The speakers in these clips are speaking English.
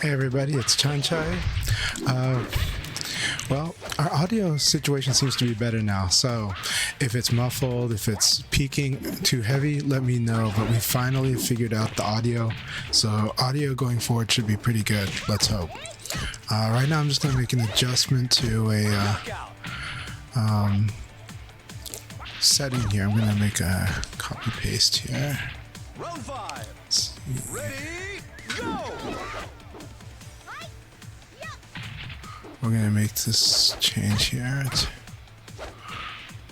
Hey everybody, it's CHANCHAI. Well, our audio situation seems to be better now, so if it's muffled, if it's peaking too heavy, let me know, but we finally figured out the audio, so audio going forward should be pretty good, let's hope. Right now I'm just going to make an adjustment to a setting here. I'm going to make a copy paste here. Round 5. Ready, go! We're going to make this change here.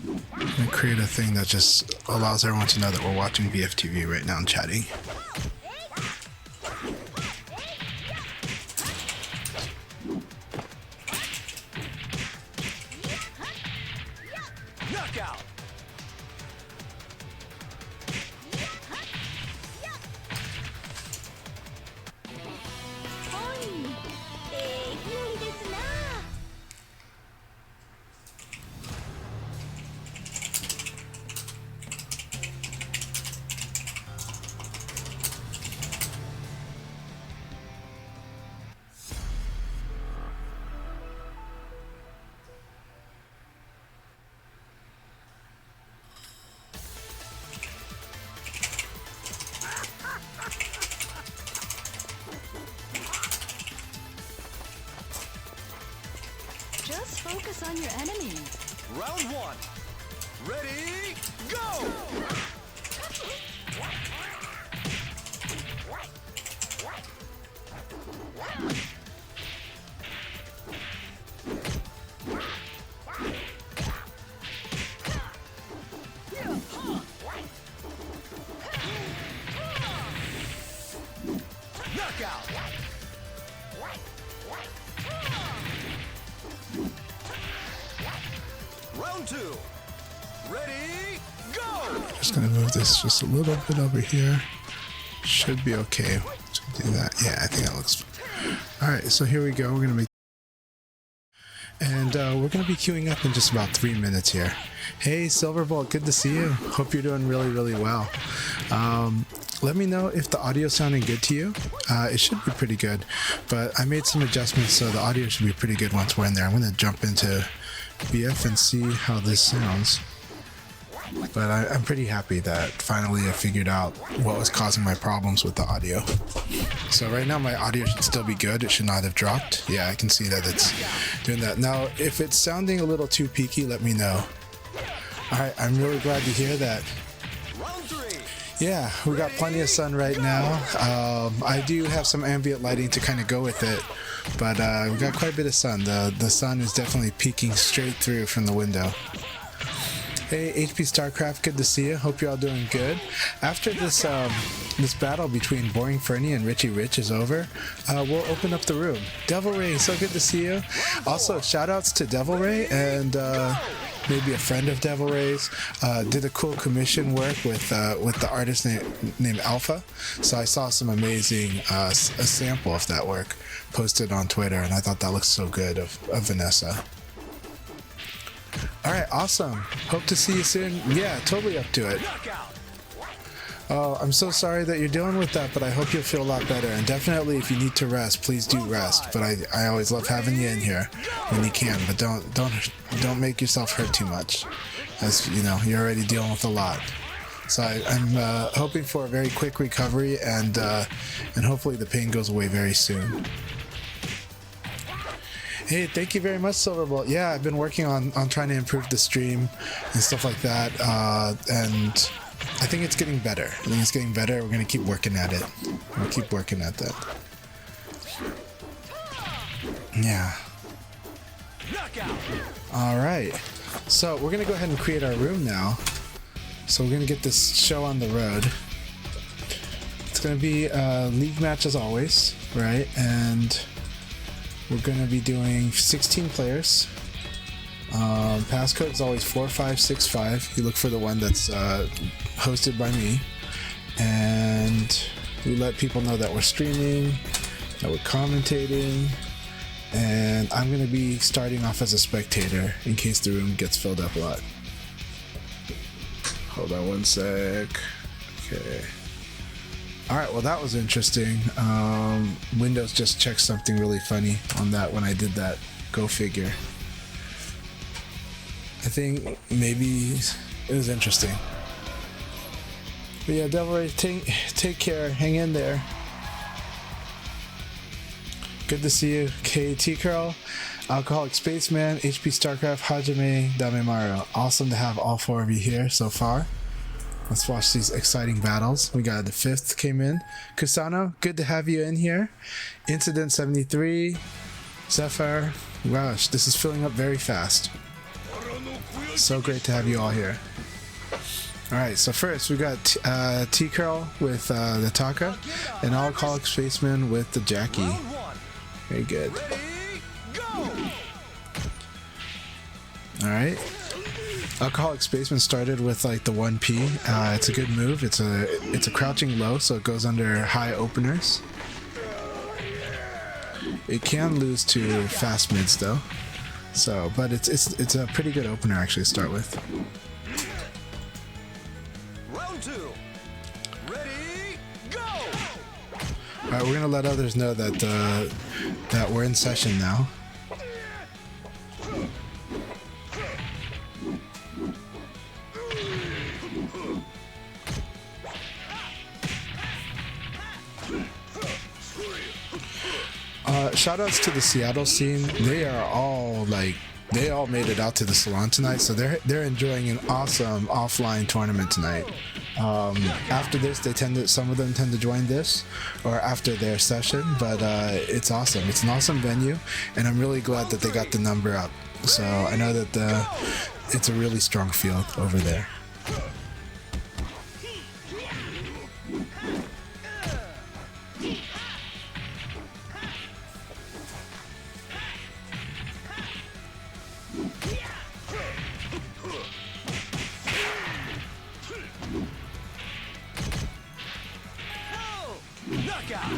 I'm going to create a thing that just allows everyone to know that we're watching VF5 right now and chatting. Knockout! Just focus on your enemy. Round 1. Ready, go! Knockout! Round 2. Ready, go! Just gonna move this just a little bit over here. Should be okay to do that. Yeah, I think that looks. All right, so here we go. We're gonna make, and we're gonna be queuing up in just about 3 minutes here. Hey, Silverbolt, good to see you. Hope you're doing really, really well. Let me know if the audio sounding good to you. It should be pretty good, but I made some adjustments, so the audio should be pretty good once we're in there. I'm gonna jump into VF and see how this sounds. But I'm pretty happy that finally I figured out what was causing my problems with the audio. So right now my audio should still be good. It should not have dropped. Yeah, I can see that it's doing that. Now, if it's sounding a little too peaky, let me know. Alright, I'm really glad to hear that. Round 3. Yeah, we got plenty of sun right now. I do have some ambient lighting to kind of go with it, but we got quite a bit of sun. The sun is definitely peeking straight through from the window. Hey, HP StarCraft, good to see you. Hope you're all doing good. After this this battle between Boring Fernie and Richie Rich is over, we'll open up the room. Devil Ray, so good to see you. Also, shoutouts to Devil Ray and maybe a friend of Devil Ray's. Did a cool commission work with the artist named Alpha. So I saw some amazing a sample of that work posted on Twitter, and I thought that looked so good of Vanessa. Alright, awesome. Hope to see you soon. Yeah, totally up to it. Oh, I'm so sorry that you're dealing with that, but I hope you'll feel a lot better. And definitely, if you need to rest, please do rest. But I always love having you in here when you can. But don't make yourself hurt too much, as you know you're already dealing with a lot. So I'm hoping for a very quick recovery, and hopefully the pain goes away very soon. Hey, thank you very much, Silverbolt. Yeah, I've been working on trying to improve the stream and stuff like that, and I think it's getting better. I think it's getting better. We're going to keep working at it. We'll keep working at that. Yeah. Alright. So, we're going to go ahead and create our room now. So, we're going to get this show on the road. It's going to be a league match as always, right? And we're going to be doing 16 players. Passcode is always 4565. You look for the one that's hosted by me. And we let people know that we're streaming, that we're commentating. And I'm going to be starting off as a spectator in case the room gets filled up a lot. Hold on one sec. Okay. All right, well, that was interesting. Windows just checked something really funny on that when I did that. Go figure. I think maybe it was interesting. But yeah, Devil Ray, take care. Hang in there. Good to see you, KT Curl, Alcoholic Spaceman, HP Starcraft, Hajime, Damemaru. Awesome to have all 4 of you here so far. Let's watch these exciting battles. We got the 5th came in. Kusano, good to have you in here. Incident 73, Zephyr. Gosh, this is filling up very fast. So great to have you all here. Alright, so first we got T-Curl with the Taka and Alcoholic Spaceman with the Jackie. Round 1. Very good. Ready, go! Alright. Alcoholic Spaceman started with like the 1P. It's a good move. It's a crouching low, so it goes under high openers. It can lose to fast mids though. So, but it's a pretty good opener actually to start with. Round 2. Ready, go! All right, we're gonna let others know that that we're in session now. Shoutouts to the Seattle scene. They all made it out to the salon tonight, so they're enjoying an awesome offline tournament tonight. After this, some of them tend to join this or after their session, but it's awesome. It's an awesome venue, and I'm really glad that they got the number up. So I know that it's a really strong field over there. Knockout!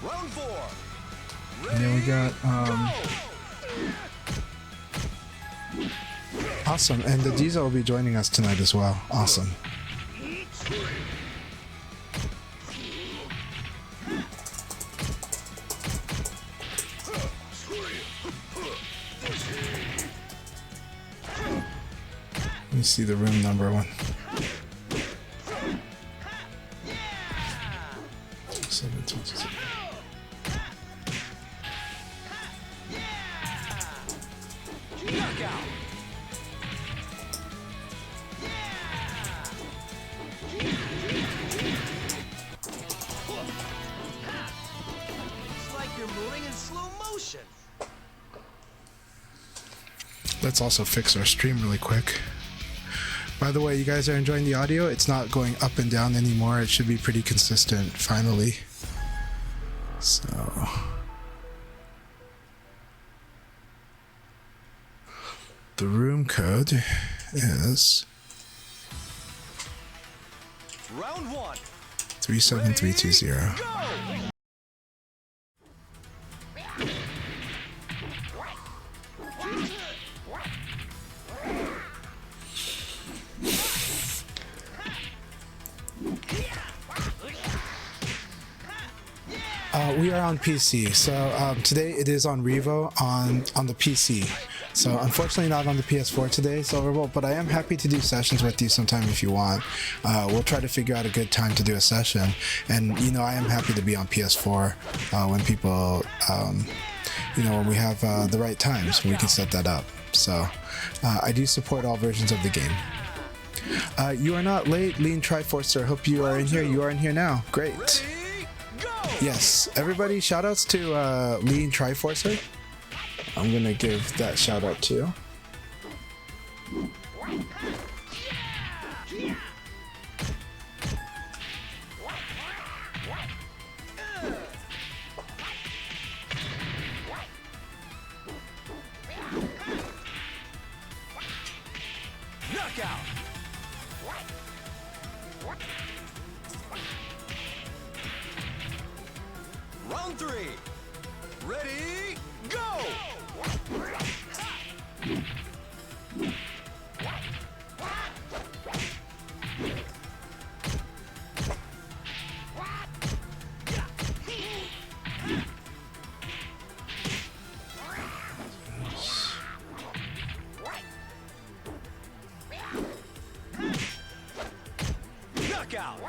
Round 4. And then we got awesome, and the Diesel will be joining us tonight as well. Awesome. Let me see the room number 1. 722. Knockout! It's like you're moving in slow motion. Let's also fix our stream really quick. By the way, you guys are enjoying the audio? It's not going up and down anymore. It should be pretty consistent, finally. So... the room code is Round 1. 37320. Go! We are on PC, so today it is on REVO on the PC. So unfortunately not on the PS4 today, Silverbolt, but I am happy to do sessions with you sometime if you want. We'll try to figure out a good time to do a session. And, you know, I am happy to be on PS4 when people, you know, when we have the right times, we can set that up. So I do support all versions of the game. You are not late, Lean Triforcer. Hope you are in here. You are in here now. Great. Ready, go! Yes, everybody, shoutouts to Lean Triforcer. I'm gonna give that shout out too. Knockout! Round 3. Ready, go! Knockout.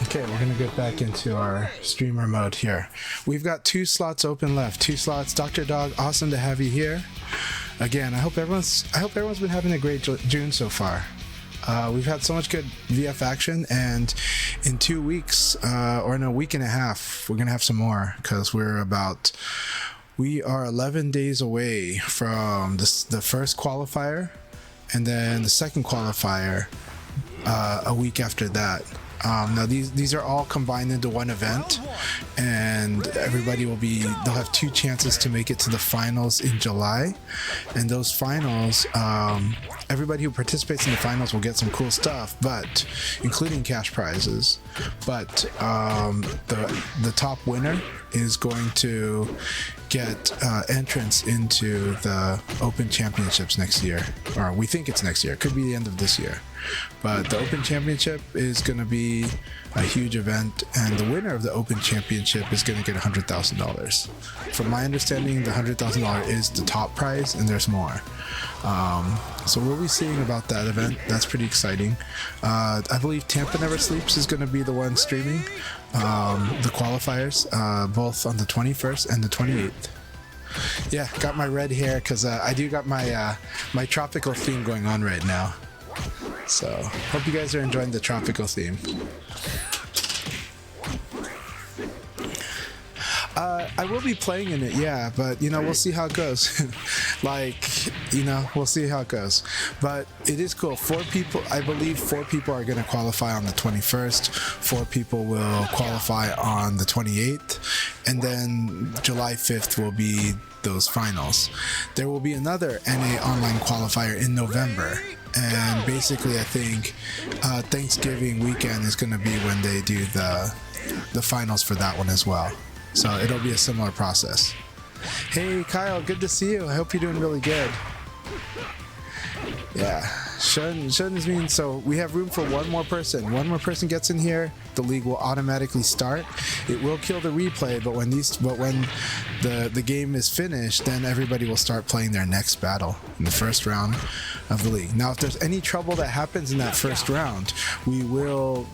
Okay, we're gonna get back into our streamer mode here. We've got 2 slots open left. 2 slots. Dr. Dog, awesome to have you here. Again, I hope everyone's been having a great June so far. We've had so much good VF action, and in 2 weeks, or in a week and a half, we're gonna have some more because we are 11 days away from the first qualifier, and then the second qualifier a week after that. Now these are all combined into one event, and everybody they'll have 2 chances to make it to the finals in July, and those finals, everybody who participates in the finals will get some cool stuff, but including cash prizes, but the top winner is going to get entrance into the Open Championships next year, or we think it's next year. It could be the end of this year, but the Open Championship is going to be a huge event, and the winner of the Open Championship is going to get $100,000. From my understanding, the $100,000 is the top prize, and there's more. So we'll be seeing about that event. That's pretty exciting. I believe Tampa Never Sleeps is going to be the one streaming the qualifiers, both on the 21st and the 28th. Yeah, got my red hair because I do got my my tropical theme going on right now. So hope you guys are enjoying the tropical theme. I will be playing in it, yeah, but we'll see how it goes. We'll see how it goes. But it is cool. 4 people, I believe 4 people are going to qualify on the 21st. 4 people will qualify on the 28th. And then July 5th will be those finals. There will be another NA online qualifier in November. And basically, I think Thanksgiving weekend is going to be when they do the finals for that one as well. So it'll be a similar process. Hey Kyle, good to see you. I hope you're doing really good. Yeah, Shun is mean. So we have room for 1 more person. 1 more person gets in here, the league will automatically start. It will kill the replay, but when the game is finished, then everybody will start playing their next battle in the first round of the league. Now, if there's any trouble that happens in that first round, we will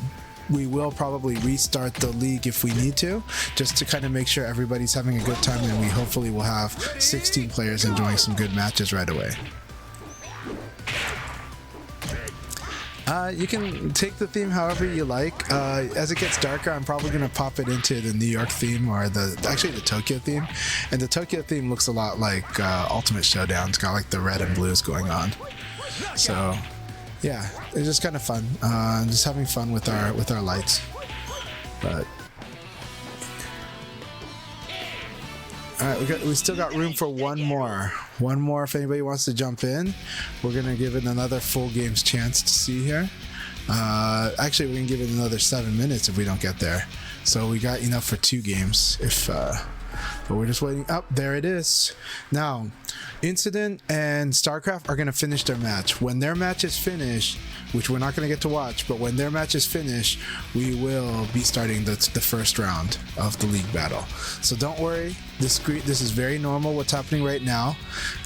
probably restart the league if we need to, just to kind of make sure everybody's having a good time, and we hopefully will have 16 players enjoying some good matches right away. You can take the theme however you like. As it gets darker, I'm probably going to pop it into the New York theme, or actually the Tokyo theme. And the Tokyo theme looks a lot like Ultimate Showdown. It's got like the red and blues going on. So yeah, it's just kind of fun. Just having fun with our lights. But all right, we still got room for 1 more. 1 more if anybody wants to jump in. We're gonna give it another full game's chance to see here. Actually, we're gonna give it another 7 minutes if we don't get there. So we got enough for 2 games. But we're just waiting. Oh, there it is. Now, Incident and StarCraft are going to finish their match. When their match is finished, which we're not going to get to watch, but when their match is finished, we will be starting the first round of the league battle. So don't worry. This is very normal what's happening right now.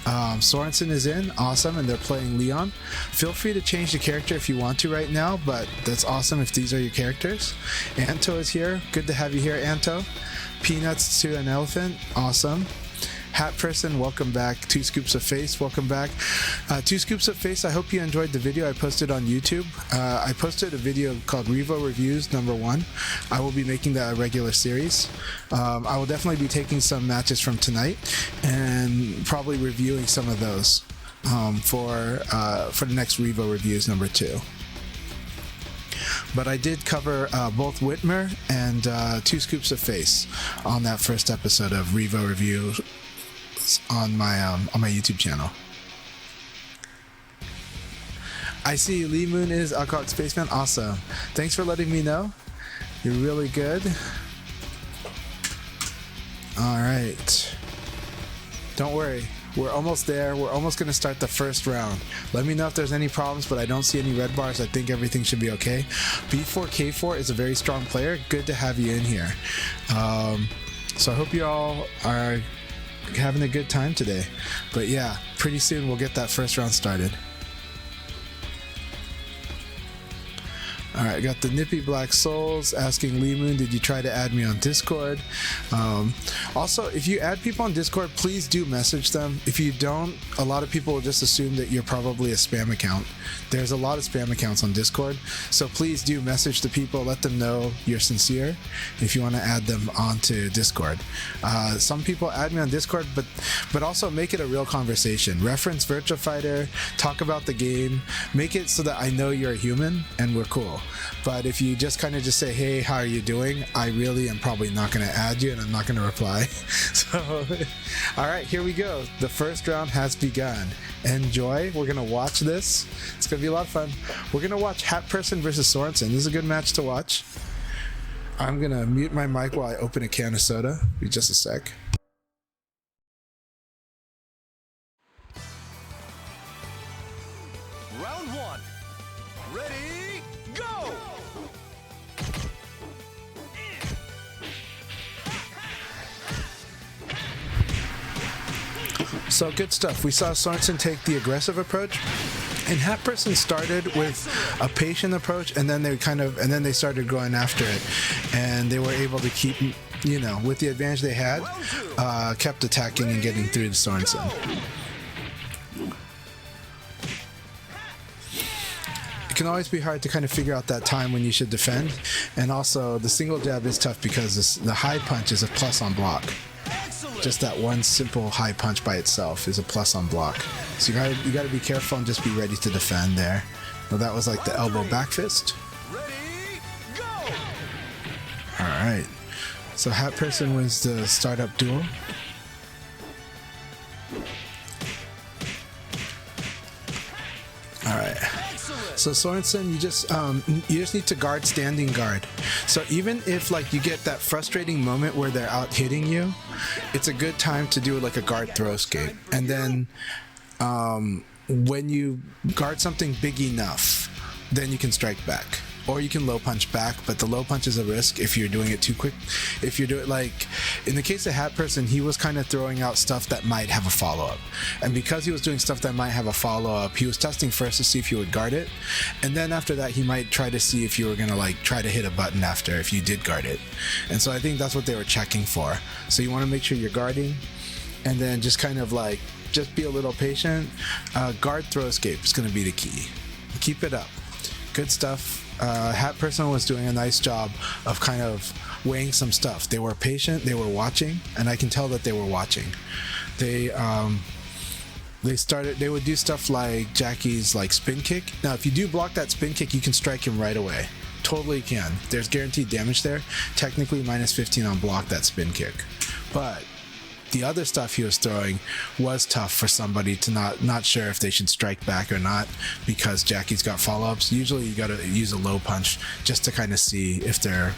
Sorensen is in. Awesome. And they're playing Leon. Feel free to change the character if you want to right now, but that's awesome if these are your characters. Anto is here. Good to have you here, Anto. Peanuts to an elephant. Awesome. Hat Person, welcome back. 2 Scoops of Face, welcome back. 2 Scoops of Face, I hope you enjoyed the video I posted on YouTube. I posted a video called REVO Reviews #1. I will be making that a regular series. I will definitely be taking some matches from tonight and probably reviewing some of those for the next REVO Reviews #2. But I did cover both Whitmer and 2 Scoops of Face on that first episode of REVO Review on my YouTube channel. I see Lee Moon is Alcoholic Spaceman. Awesome. Thanks for letting me know. You're really good. All right. Don't worry. We're almost there. We're almost going to start the first round. Let me know if there's any problems, but I don't see any red bars. I think everything should be okay. B4K4 is a very strong player. Good to have you in here. So I hope you all are having a good time today. But yeah, pretty soon we'll get that first round started. Alright, got the Nippy Black Souls asking Lee Moon, did you try to add me on Discord? Also, if you add people on Discord, please do message them. If you don't, a lot of people will just assume that you're probably a spam account. There's a lot of spam accounts on Discord, so please do message the people, let them know you're sincere if you want to add them onto Discord. Some people add me on Discord, but also make it a real conversation. Reference Virtua Fighter, talk about the game, make it so that I know you're a human and we're cool. But if you just kind of just say, hey, how are you doing? I really am probably not going to add you and I'm not going to reply. So, all right, here we go. The first round has begun. Enjoy. We're going to watch this. It's going to be a lot of fun. We're going to watch Hat Person versus Sorensen. This is a good match to watch. I'm going to mute my mic while I open a can of soda. Be just a sec. Round one. Ready, go! So good stuff. We saw Sorensen take the aggressive approach, and Hat Person started with a patient approach, and then they started going after it, and they were able to keep, you know, with the advantage they had, kept attacking and getting through to Sorensen. It can always be hard to kind of figure out that time when you should defend, and also the single jab is tough because the high punch is a plus on block. Just that one simple high punch by itself is a plus on block. So you gotta be careful and just be ready to defend there. Well, that was like the elbow back fist. Ready, go! All right. So Hat Person wins the startup duel. All right. So Sorensen, you just need to guard standing guard. So even if like you get that frustrating moment where they're out hitting you, it's a good time to do like a guard throw escape. And then when you guard something big enough, then you can strike back. Or you can low punch back, but the low punch is a risk if you're doing it too quick. If you do it like, in the case of Hat Person, he was kind of throwing out stuff that might have a follow-up. And because he was doing stuff that might have a follow-up, he was testing first to see if you would guard it. And then after that, he might try to see if you were gonna like try to hit a button after if you did guard it. And so I think that's what they were checking for. So you wanna make sure you're guarding, and then just kind of like, just be a little patient. Guard throw escape is gonna be the key. Keep it up. Good stuff. Hat Person was doing a nice job of kind of weighing some stuff. They were patient, they were watching, and I can tell that they were watching. They would do stuff like Jackie's like spin kick. Now if you do block that spin kick, you can strike him right away. Totally can. There's guaranteed damage there. Technically minus 15 on block that spin kick. But the other stuff he was throwing was tough for somebody to not sure if they should strike back or not, because Jackie's got follow-ups. Usually you gotta use a low punch just to kind of see if they're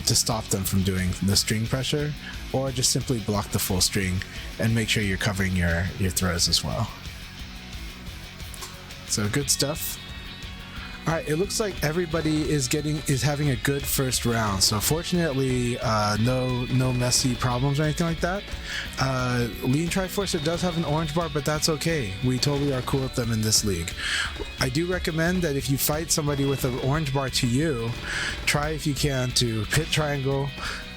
to stop them from doing the string pressure, or just simply block the full string and make sure you're covering your throws as well. So good stuff. All right, it looks like everybody is having a good first round. So fortunately, no messy problems or anything like that. Lean Triforcer does have an orange bar, but that's okay. We totally are cool with them in this league. I do recommend that if you fight somebody with an orange bar to you, try if you can to hit triangle,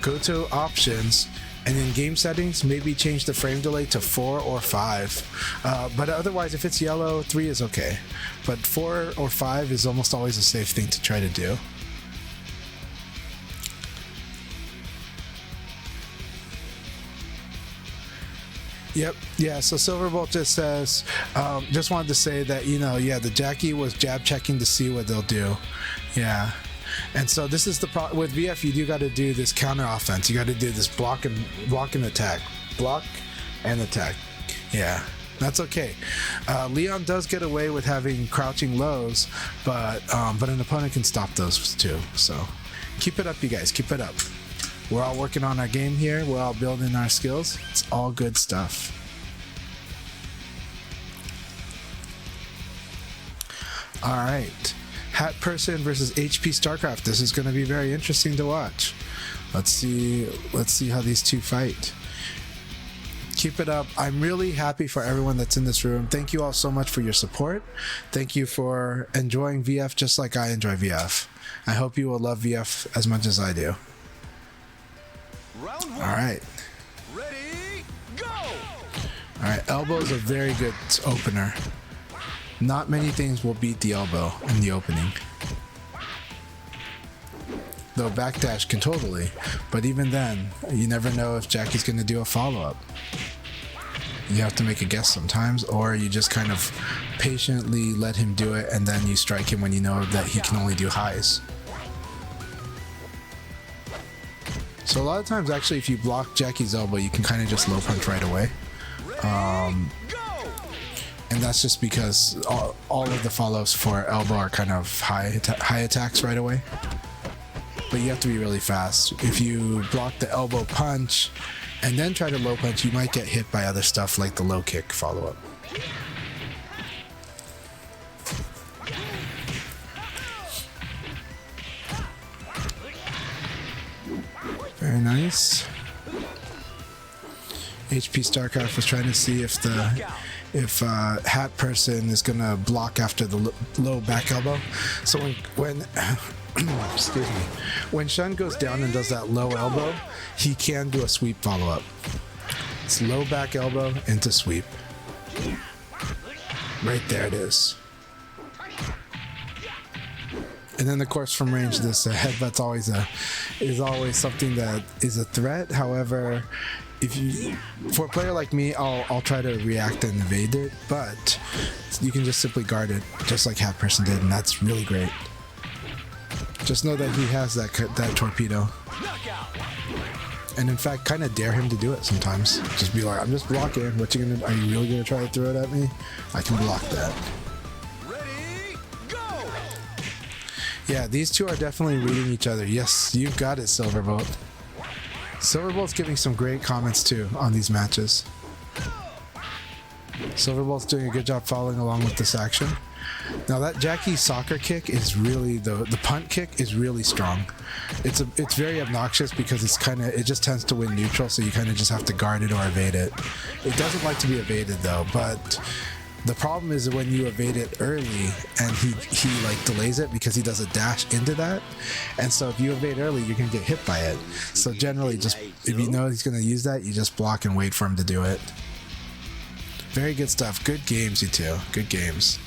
go to options, and in game settings, maybe change the frame delay to 4 or 5. But otherwise, if it's yellow, 3 is okay. But 4 or 5 is almost always a safe thing to try to do. Yep. Yeah. So Silverbolt just says, just wanted to say that, you know, yeah, the Jackie was jab checking to see what they'll do. Yeah. And so this is the problem with VF. You do got to do this counter offense. You got to do this block and attack, block and attack. Yeah, that's okay. Leon does get away with having crouching lows, but an opponent can stop those too. So keep it up, you guys. Keep it up. We're all working on our game here. We're all building our skills. It's all good stuff. All right. Hat Person versus HP StarCraft. This is going to be very interesting to watch. Let's see how these two fight. Keep it up. I'm really happy for everyone that's in this room. Thank you all so much for your support. Thank you for enjoying VF just like I enjoy VF. I hope you will love VF as much as I do. Round one. All right. Ready, go! All right, elbow is a very good opener. Not many things will beat the elbow in the opening. Though backdash can totally, but even then, you never know if Jackie's going to do a follow-up. You have to make a guess sometimes, or you just kind of patiently let him do it, and then you strike him when you know that he can only do highs. So a lot of times, actually, if you block Jackie's elbow, you can kind of just low punch right away. And that's just because all of the follow-ups for elbow are kind of high attacks right away. But you have to be really fast. If you block the elbow punch and then try to low punch, you might get hit by other stuff like the low kick follow-up. Very nice. HP StarCraft was trying to see if Hat Person is gonna block after the low back elbow. So when excuse me, when Shun goes down and does that low elbow, he can do a sweep follow-up. It's low back elbow into sweep. Right there it is. And then of course from range, this headbutt's is always something that is a threat. However, for a player like me, I'll try to react and evade it, but you can just simply guard it, just like Hat Person did, and that's really great. Just know that he has that torpedo, and in fact, kind of dare him to do it sometimes. Just be like, "I'm just blocking. What you gonna? Are you really gonna try to throw it at me? I can block that." Ready, go! Yeah, these two are definitely reading each other. Yes, you've got it, Silverbolt. Silverbolt's giving some great comments too on these matches. Silverbolt's doing a good job following along with this action. Now that Jackie soccer kick is really the punt kick is really strong. It's very obnoxious because it just tends to win neutral, so you kind of just have to guard it or evade it. It doesn't like to be evaded though, but the problem is when you evade it early and he like delays it because he does a dash into that, and so if you evade early, you're gonna get hit by it. So generally, just if you know he's gonna use that, you just block and wait for him to do it. Very good stuff. Good games, you two. Good games.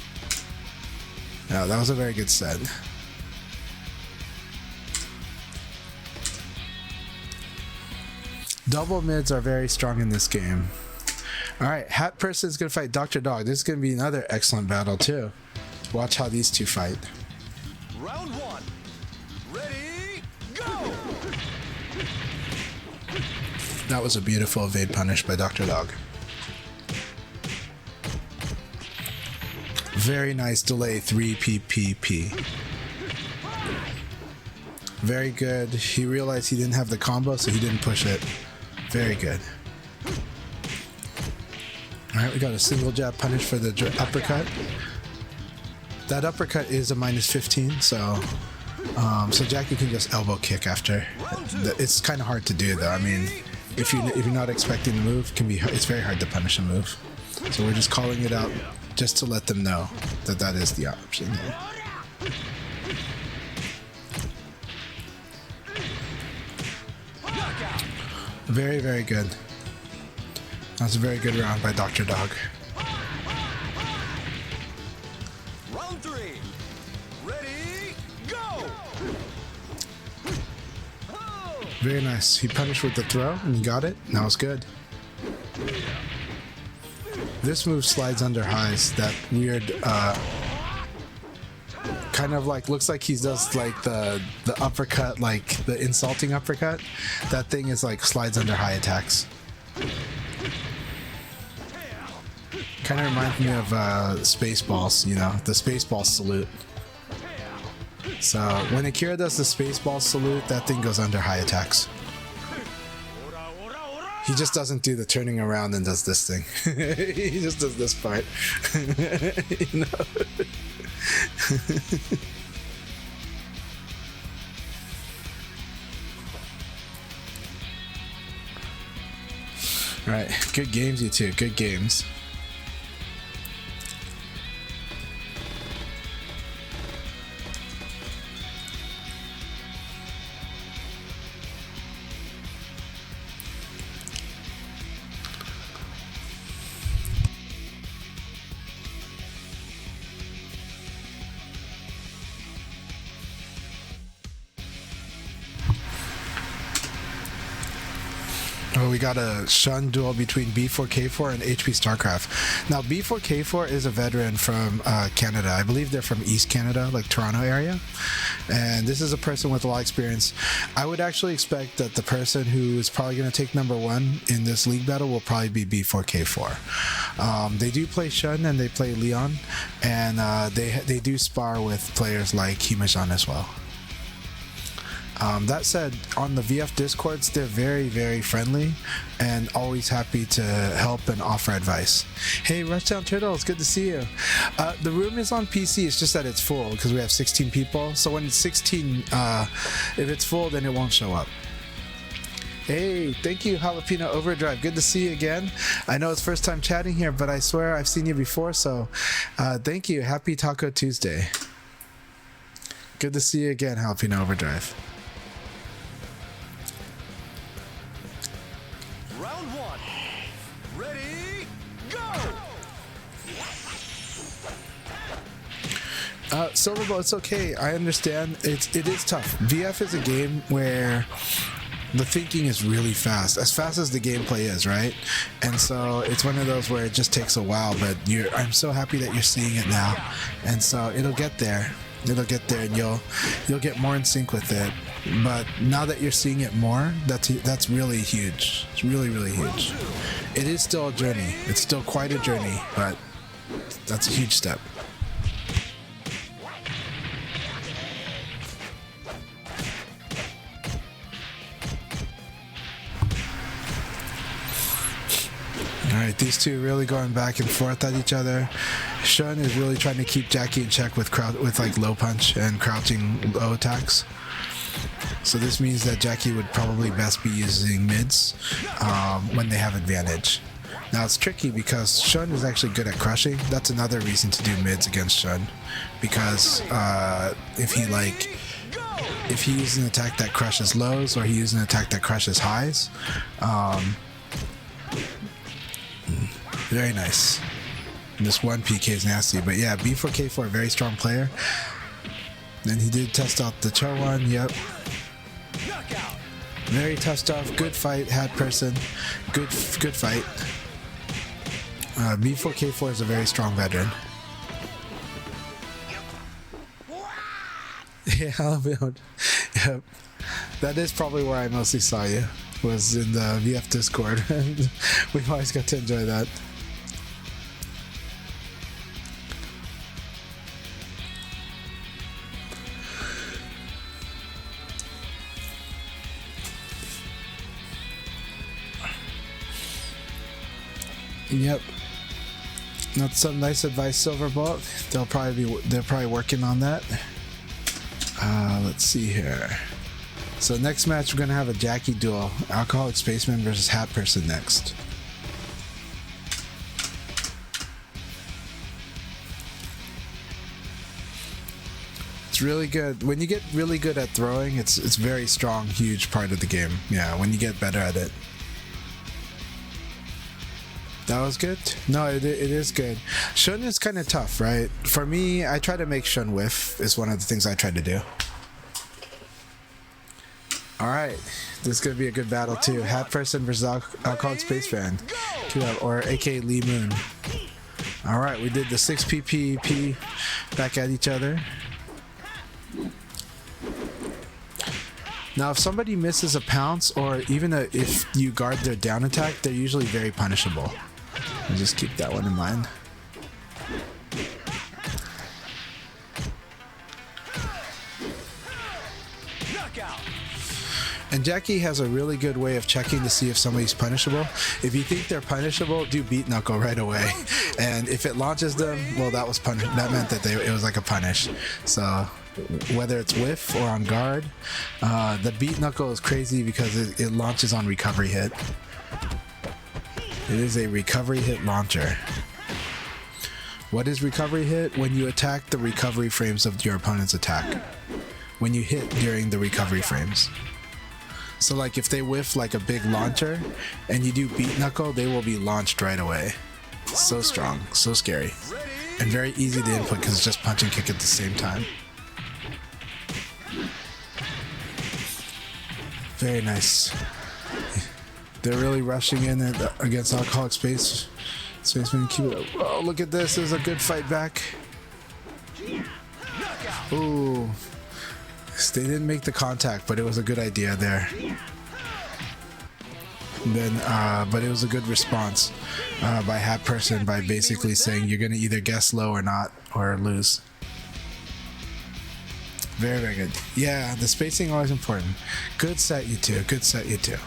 Yeah, that was a very good set. Double mids are very strong in this game. Alright, Hat Person is going to fight Dr. Dog. This is going to be another excellent battle too. Watch how these two fight. Round one. Ready, go! That was a beautiful evade punish by Dr. Dog. Very nice delay 3 PPP. Very good. He realized he didn't have the combo, so he didn't push it. Very good. Alright, we got a single jab punish for the uppercut. That uppercut is a -15, so Jackie can just elbow kick after. It's kind of hard to do though. I mean, if you're not expecting the move, it's very hard to punish a move. So we're just calling it out just to let them know that is the option there. Very, very good. That's a very good round by Dr. Dog. Round three. Ready, go! Very nice. He punished with the throw and he got it. That was good. This move slides under highs. That weird, kind of like, looks like he does like the uppercut, like the insulting uppercut. That thing is like slides under high attacks. Kind of reminds me of Spaceballs, you know, the Spaceball salute. So when Akira does the Spaceball salute, that thing goes under high attacks. He just doesn't do the turning around and does this thing. He just does this part. You know? All right, good games, you two. Good games. Oh, we got a Shun duel between B4K4 and HP StarCraft. Now, B4K4 is a veteran from Canada. I believe they're from East Canada, like Toronto area. And this is a person with a lot of experience. I would actually expect that the person who is probably going to take number one in this league battle will probably be B4K4. They do play Shun and they play Leon. And they do spar with players like Himajan as well. That said, on the VF Discords, they're very, very friendly and always happy to help and offer advice. Hey, Rushdown Turtle, it's good to see you. The room is on PC, it's just that it's full because we have 16 people. So when it's 16, if it's full, then it won't show up. Hey, thank you, Jalapeno Overdrive. Good to see you again. I know it's first time chatting here, but I swear I've seen you before, so thank you. Happy Taco Tuesday. Good to see you again, Jalapeno Overdrive. Round one. Ready, go! Silverbow, it's okay. I understand. It is tough. VF is a game where the thinking is really fast as the gameplay is, right? And so it's one of those where it just takes a while, but I'm so happy that you're seeing it now. And so it'll get there. It'll get there and you'll get more in sync with it. But now that you're seeing it more, that's really huge. It's really, really huge. It is still a journey. It's still quite a journey, but that's a huge step. Alright, these two really going back and forth at each other. Shun is really trying to keep Jackie in check with like low punch and crouching low attacks. So this means that Jackie would probably best be using mids when they have advantage. Now it's tricky because Shun is actually good at crushing. That's another reason to do mids against Shun, because if he uses an attack that crushes lows or he uses an attack that crushes highs, very nice. And this one PK is nasty, but yeah, B4K4, very strong player. And he did test out the Cho one, yep. Very tough stuff, good fight, hat person, good fight. B4K4 is a very strong veteran. Yeah, yep. That is probably where I mostly saw you, was in the VF Discord. We've always got to enjoy that. Yep, that's some nice advice, Silverbolt. They're probably working on that. Let's see here. So next match we're gonna have a Jackie duel, Alcoholic Spaceman versus Hat Person next. It's really good. When you get really good at throwing, it's very strong, huge part of the game. Yeah, when you get better at it. That was good? No, it is good. Shun is kind of tough, right? For me, I try to make Shun whiff, is one of the things I try to do. Alright, this is going to be a good battle too. Hat Person versus Alcoholic Space Fan, or aka Lee Moon. Alright, we did the 6 PPP back at each other. Now, if somebody misses a pounce, or even if you guard their down attack, they're usually very punishable. I'll just keep that one in mind. And Jackie has a really good way of checking to see if somebody's punishable. If you think they're punishable, do beat knuckle right away. And if it launches them, well, that was punish. That meant that it was like a punish. So whether it's whiff or on guard, the beat knuckle is crazy because it launches on recovery hit. It is a recovery hit launcher. What is recovery hit? When you attack the recovery frames of your opponent's attack. When you hit during the recovery frames. So like if they whiff like a big launcher and you do beat knuckle, they will be launched right away. So strong, so scary. And very easy to input because it's just punch and kick at the same time. Very nice. They're really rushing in against Alcoholic Spaceman. Keep it up. Oh, look at this. There's a good fight back. Ooh. They didn't make the contact, but it was a good idea there. And then, but it was a good response by Hat Person by basically saying you're going to either guess low or not, or lose. Very, very good. Yeah, the spacing always important. Good set, you two. Good set, you two.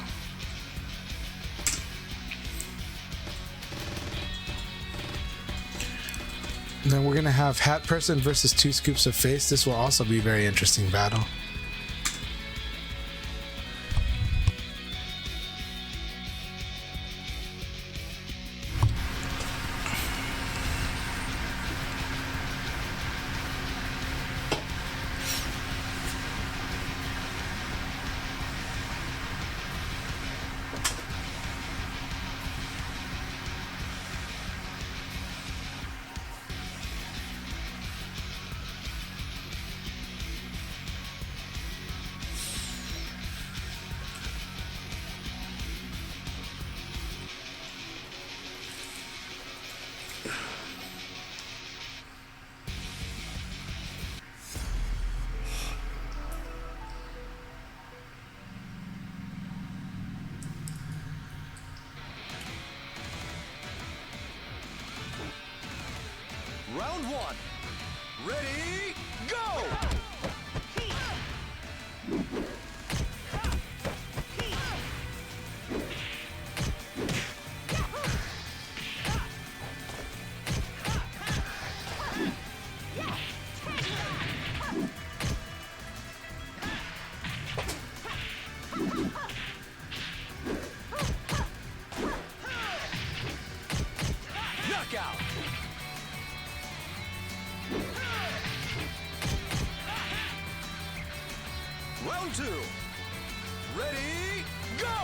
And then we're going to have Hat Person versus 2 Scoops of Face. This will also be a very interesting battle. Round 1. Ready, go! Knockout! Round 2. Ready, go!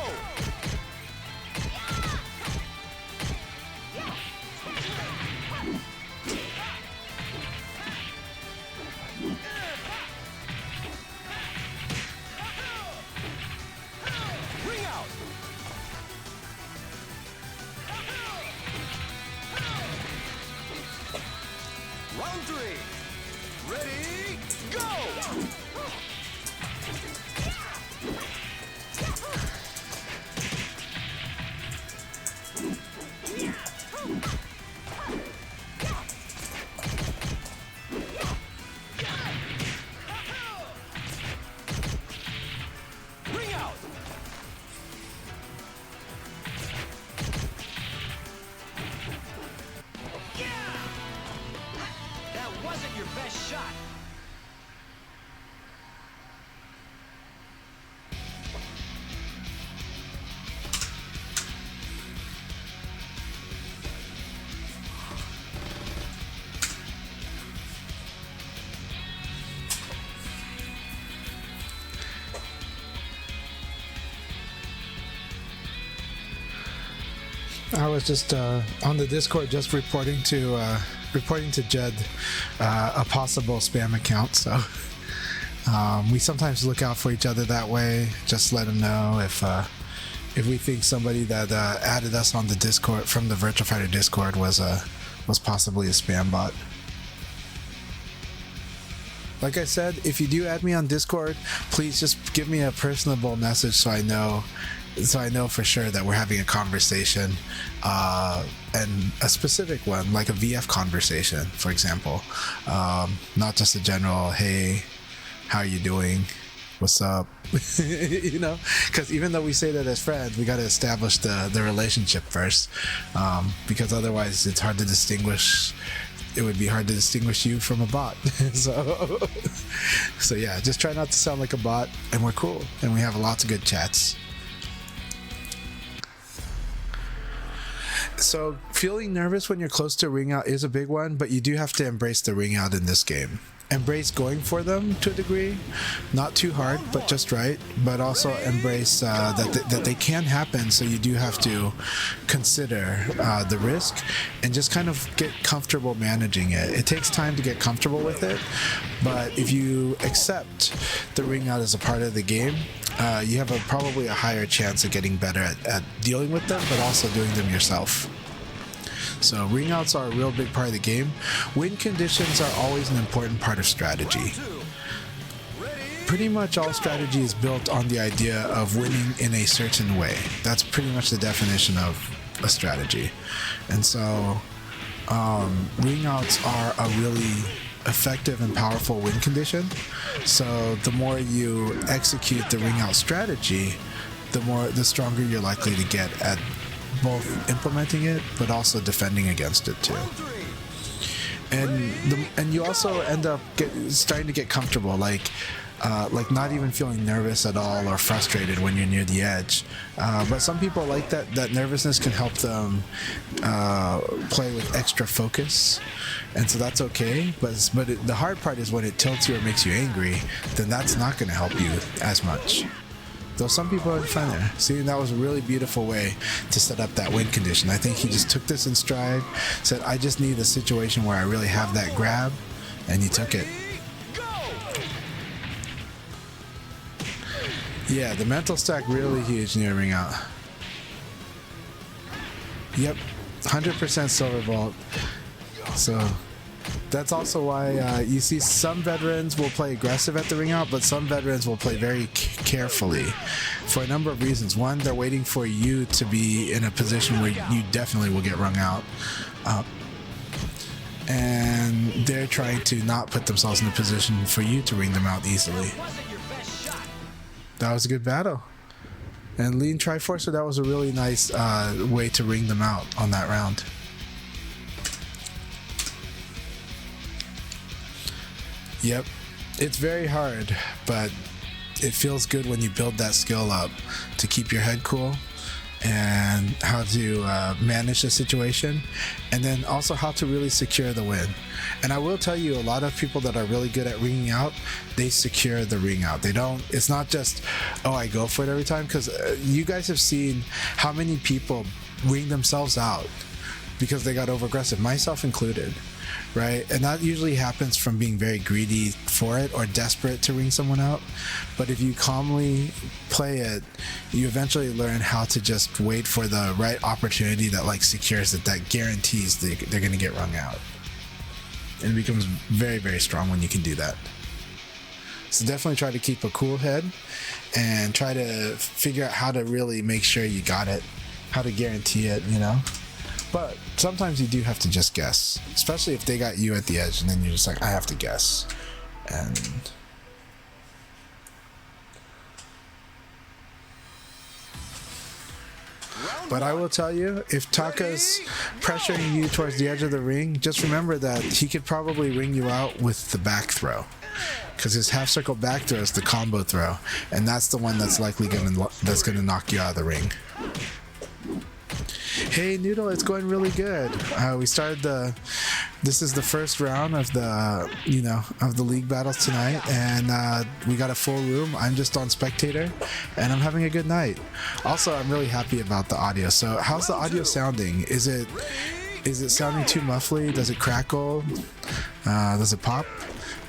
Ring out! Round 3. Ready, go! Ring out! That wasn't your best shot. I was just on the Discord just reporting to Jed a possible spam account. So we sometimes look out for each other that way. Just let him know if we think somebody that added us on the Discord from the Virtua Fighter Discord was possibly a spam bot. Like I said, if you do add me on Discord, please just give me a personable message so I know for sure that we're having a conversation, and a specific one, like a VF conversation, for example, not just a general, hey, how are you doing, what's up, you know, because even though we say that as friends, we got to establish the relationship first, because otherwise it's hard to distinguish. It would be hard to distinguish you from a bot. So yeah, just try not to sound like a bot, and we're cool, and we have lots of good chats. So feeling nervous when you're close to ring out is a big one, but you do have to embrace the ring out in this game. Embrace going for them to a degree, not too hard, but just right. But also embrace that they can happen. So you do have to consider the risk and just kind of get comfortable managing it. It takes time to get comfortable with it, but if you accept the ring out as a part of the game, you have probably a higher chance of getting better at dealing with them, but also doing them yourself. So ring outs are a real big part of the game. Win conditions are always an important part of strategy. Pretty much all strategy is built on the idea of winning in a certain way. That's pretty much the definition of a strategy. And so ring outs are a really effective and powerful win condition. So the more you execute the ring out strategy, the stronger you're likely to get at both implementing it but also defending against it too. And you also end up starting to get comfortable, like not even feeling nervous at all or frustrated when you're near the edge. But some people like that nervousness can help them play with extra focus, and so that's okay. But the hard part is when it tilts you or makes you angry, then that's not going to help you as much. Though some people are fine there. See, that was a really beautiful way to set up that win condition. I think he just took this in stride, said, I just need a situation where I really have that grab, and he took it. Yeah, the mental stack really huge near ring out. Yep, 100% silver vault. So that's also why you see some veterans will play aggressive at the ring out, but some veterans will play very carefully for a number of reasons. One, they're waiting for you to be in a position where you definitely will get rung out. And they're trying to not put themselves in a position for you to ring them out easily. That was a good battle. And Lean Triforcer, that was a really nice way to ring them out on that round. Yep, it's very hard, but it feels good when you build that skill up to keep your head cool and how to manage the situation, and then also how to really secure the win. And I will tell you, a lot of people that are really good at ringing out, they secure the ring out. They don't, it's not just, oh, I go for it every time, because you guys have seen how many people ring themselves out because they got over aggressive, myself included. Right? And that usually happens from being very greedy for it or desperate to ring someone out. But if you calmly play it, you eventually learn how to just wait for the right opportunity that like secures it, that guarantees they're going to get rung out. And it becomes very, very strong when you can do that. So definitely try to keep a cool head and try to figure out how to really make sure you got it, how to guarantee it, you know? But sometimes you do have to just guess, especially if they got you at the edge and then you're just like, I have to guess. But I will tell you, if Taka's pressuring you towards the edge of the ring, just remember that he could probably ring you out with the back throw, because his half circle back throw is the combo throw, and that's the one that's likely gonna knock you out of the ring. Hey Noodle, it's going really good. We started this is the first round of the league battles tonight, and we got a full room. I'm just on spectator, and I'm having a good night. Also, I'm really happy about the audio. So, how's the audio sounding? Is it sounding too muffly? Does it crackle? Does it pop?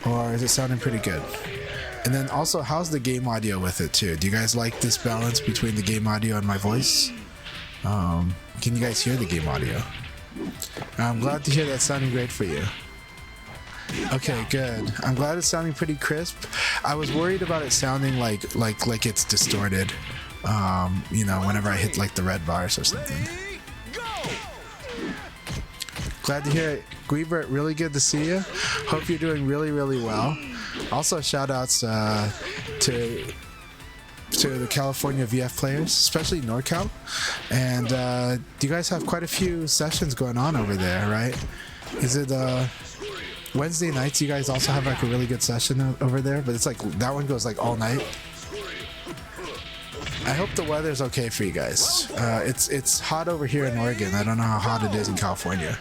Or is it sounding pretty good? And then also, how's the game audio with it too? Do you guys like this balance between the game audio and my voice? Can you guys hear the game audio? I'm glad to hear that sounding great for you. Okay, good. I'm glad it's sounding pretty crisp. I was worried about it sounding like it's distorted. Whenever I hit like the red bars or something. Glad to hear it. Guibert, really good to see you. Hope you're doing really, really well. Also, shout outs to the California VF players, especially NorCal. And you guys have quite a few sessions going on over there, right? Is it Wednesday nights? You guys also have like a really good session over there, but it's like that one goes like all night. I hope the weather's okay for you guys. It's hot over here in Oregon. I don't know how hot it is in California.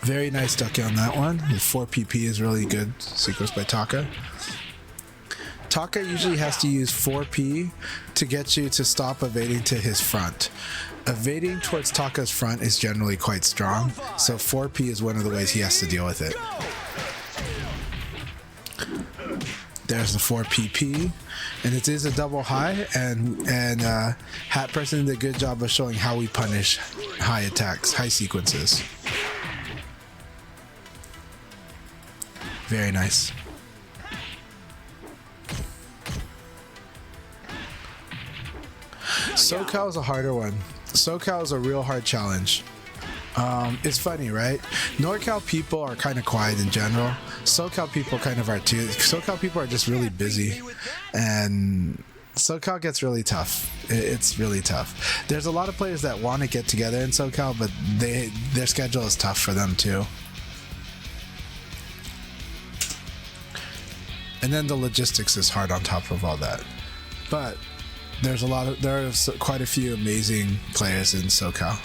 Very nice ducky on that one. The 4 PP is really good. Sequence by Taka. Taka usually has to use 4P to get you to stop evading to his front. Evading towards Taka's front is generally quite strong, so 4P is one of the ways he has to deal with it. There's the 4PP, and it is a double high, and Hat Person did a good job of showing how we punish high attacks, high sequences. Very nice. SoCal is a harder one. SoCal is a real hard challenge. It's funny, right? NorCal people are kind of quiet in general. SoCal people kind of are too. SoCal people are just really busy, and SoCal gets really tough. It's really tough. There's a lot of players that want to get together in SoCal, but their schedule is tough for them too. And then the logistics is hard on top of all that. But there's quite a few amazing players in SoCal.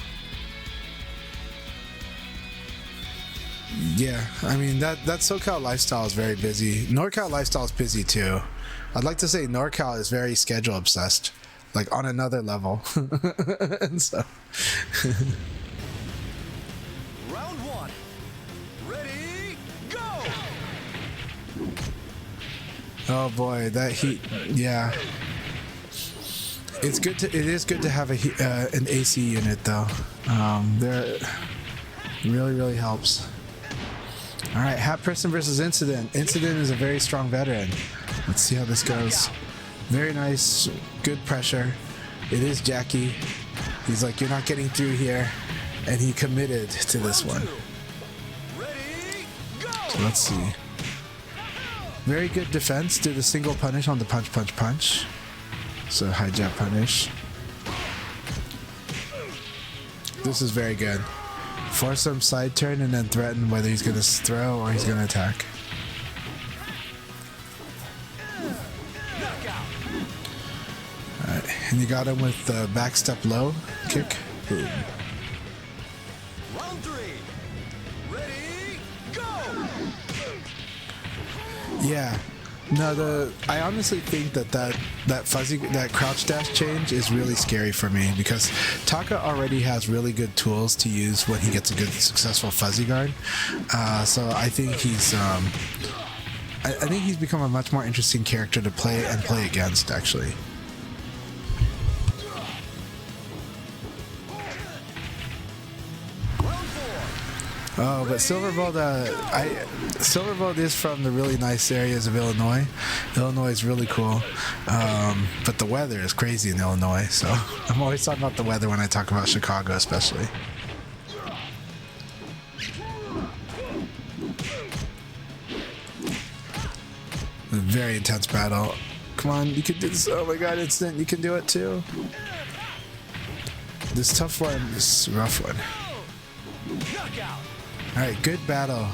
Yeah, I mean that SoCal lifestyle is very busy. NorCal lifestyle is busy too. I'd like to say NorCal is very schedule obsessed, like on another level. And so Round 1. Ready, go! oh boy, that heat, yeah. It is good to have an AC unit though. There really helps. All right, Hat Person versus Incident. Incident is a very strong veteran. Let's see how this goes. Very nice, good pressure. It is Jackie. He's like, you're not getting through here, and he committed to this one. Ready, go! So let's see. Very good defense. Did a single punish on the punch. So high jab punish. This is very good. Force him side turn and then threaten whether he's going to throw or he's going to attack. Alright, and you got him with the back step low kick. Boom. Round 3. Ready, go! Yeah. No, I honestly think that crouch dash change is really scary for me because Taka already has really good tools to use when he gets a good successful fuzzy guard. So I think he's I think he's become a much more interesting character to play against actually. Oh, but Silverbolt is from the really nice areas of Illinois. Illinois is really cool, but the weather is crazy in Illinois. So I'm always talking about the weather when I talk about Chicago, especially. A very intense battle. Come on, you can do this. Oh my God, Instant, you can do it too. This tough one, this rough one. Knockout! Alright, good battle.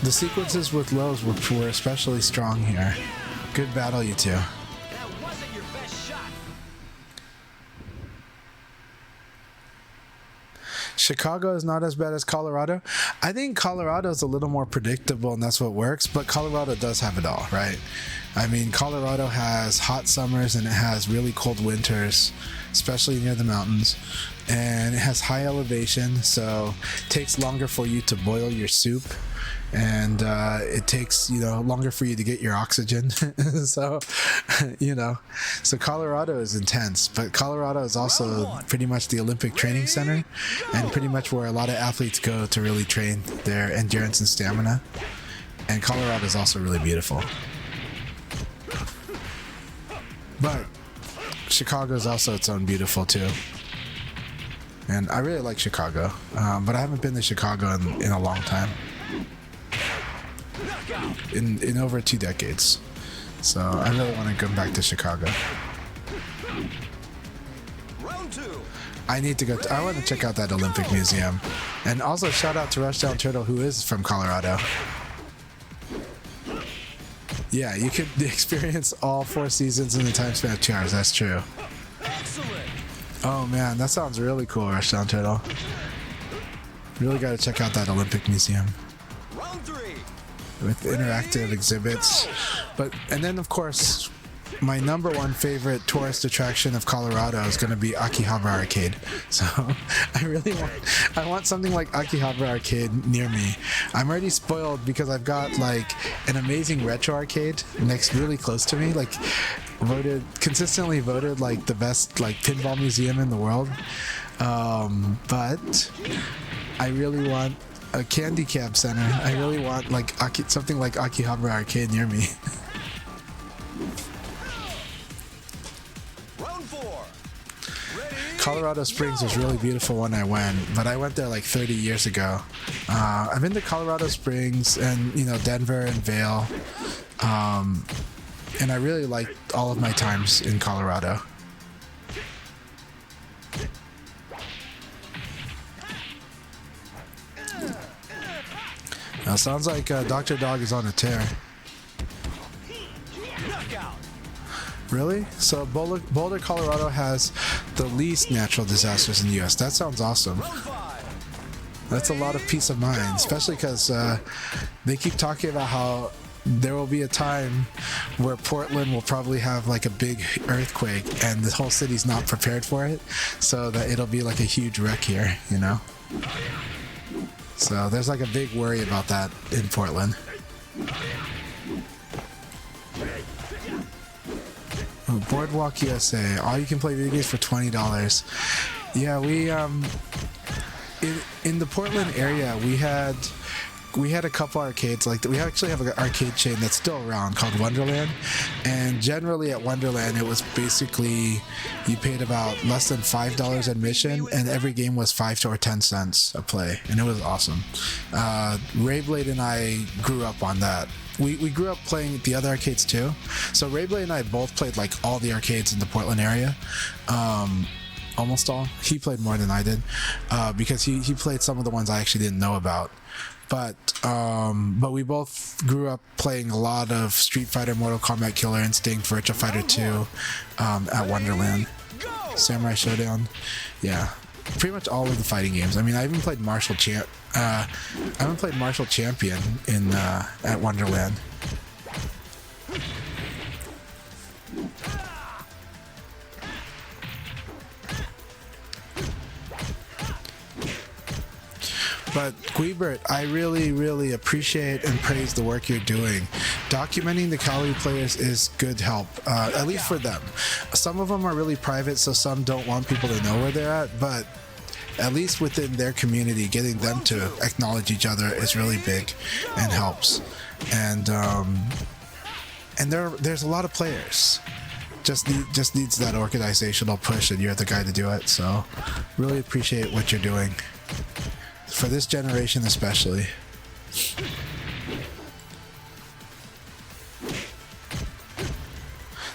The sequences with lows were especially strong here. Good battle, you two. That wasn't your best shot. Chicago is not as bad as Colorado. I think Colorado is a little more predictable and that's what works, but Colorado does have it all, right? I mean, Colorado has hot summers and it has really cold winters, especially near the mountains. And it has high elevation, so it takes longer for you to boil your soup, and it takes longer for you to get your oxygen. So so Colorado is intense, but Colorado is also pretty much the Olympic training center, and pretty much where a lot of athletes go to really train their endurance and stamina. And Colorado is also really beautiful, but Chicago is also its own beautiful too. And I really like Chicago, but I haven't been to Chicago in a long time. In over 2 decades. So I really want to come back to Chicago. Round 2. I need to go. I want to check out that Olympic Museum. And also shout out to Rushdown Turtle, who is from Colorado. Yeah, you could experience all 4 seasons in the time span of 2 hours. That's true. Excellent. Oh man, that sounds really cool, Rushdown Turtle. Really got to check out that Olympic Museum Round 3. with interactive exhibits. And then of course, my number 1 favorite tourist attraction of Colorado is going to be Akihabara Arcade. So I want something like Akihabara Arcade near me. I'm already spoiled because I've got like an amazing retro arcade really close to me, like consistently voted like the best like pinball museum in the world. But I really want a candy cab center. I really want like something like Akihabara Arcade near me. Colorado Springs was really beautiful when I went, but I went there like 30 years ago. I've been to Colorado Springs and Denver and Vail, and I really liked all of my times in Colorado. Now, sounds like Dr. Dog is on a tear. Knockout. Really? So Boulder, Colorado has the least natural disasters in the U.S. That sounds awesome. Round 5. That's a lot of peace of mind, especially because they keep talking about how there will be a time where Portland will probably have like a big earthquake and the whole city's not prepared for it, so that it'll be like a huge wreck here, So there's like a big worry about that in Portland. Oh, Boardwalk USA. All you can play video games for $20. Yeah, we in the Portland area we had a couple arcades like that. We actually have an arcade chain that's still around called Wonderland, and generally at Wonderland it was basically you paid about less than $5 admission and every game was 5 or 10 cents a play, and it was awesome. Rayblade and I grew up on that. We grew up playing the other arcades too. So Rayblade and I both played like all the arcades in the Portland area. Almost all. He played more than I did because he played some of the ones I actually didn't know about. But we both grew up playing a lot of Street Fighter, Mortal Kombat, Killer Instinct, Virtua Fighter 2 at Wonderland. Samurai Showdown. Yeah. Pretty much all of the fighting games. I mean, I even played Martial Champion in at Wonderland. But Guibert, I really, really appreciate and praise the work you're doing. Documenting the Cali players is good help, at least for them. Some of them are really private, so some don't want people to know where they're at, but at least within their community, getting them to acknowledge each other is really big and helps. And there's a lot of players. Just needs that organizational push, and you're the guy to do it. So really appreciate what you're doing. For this generation especially.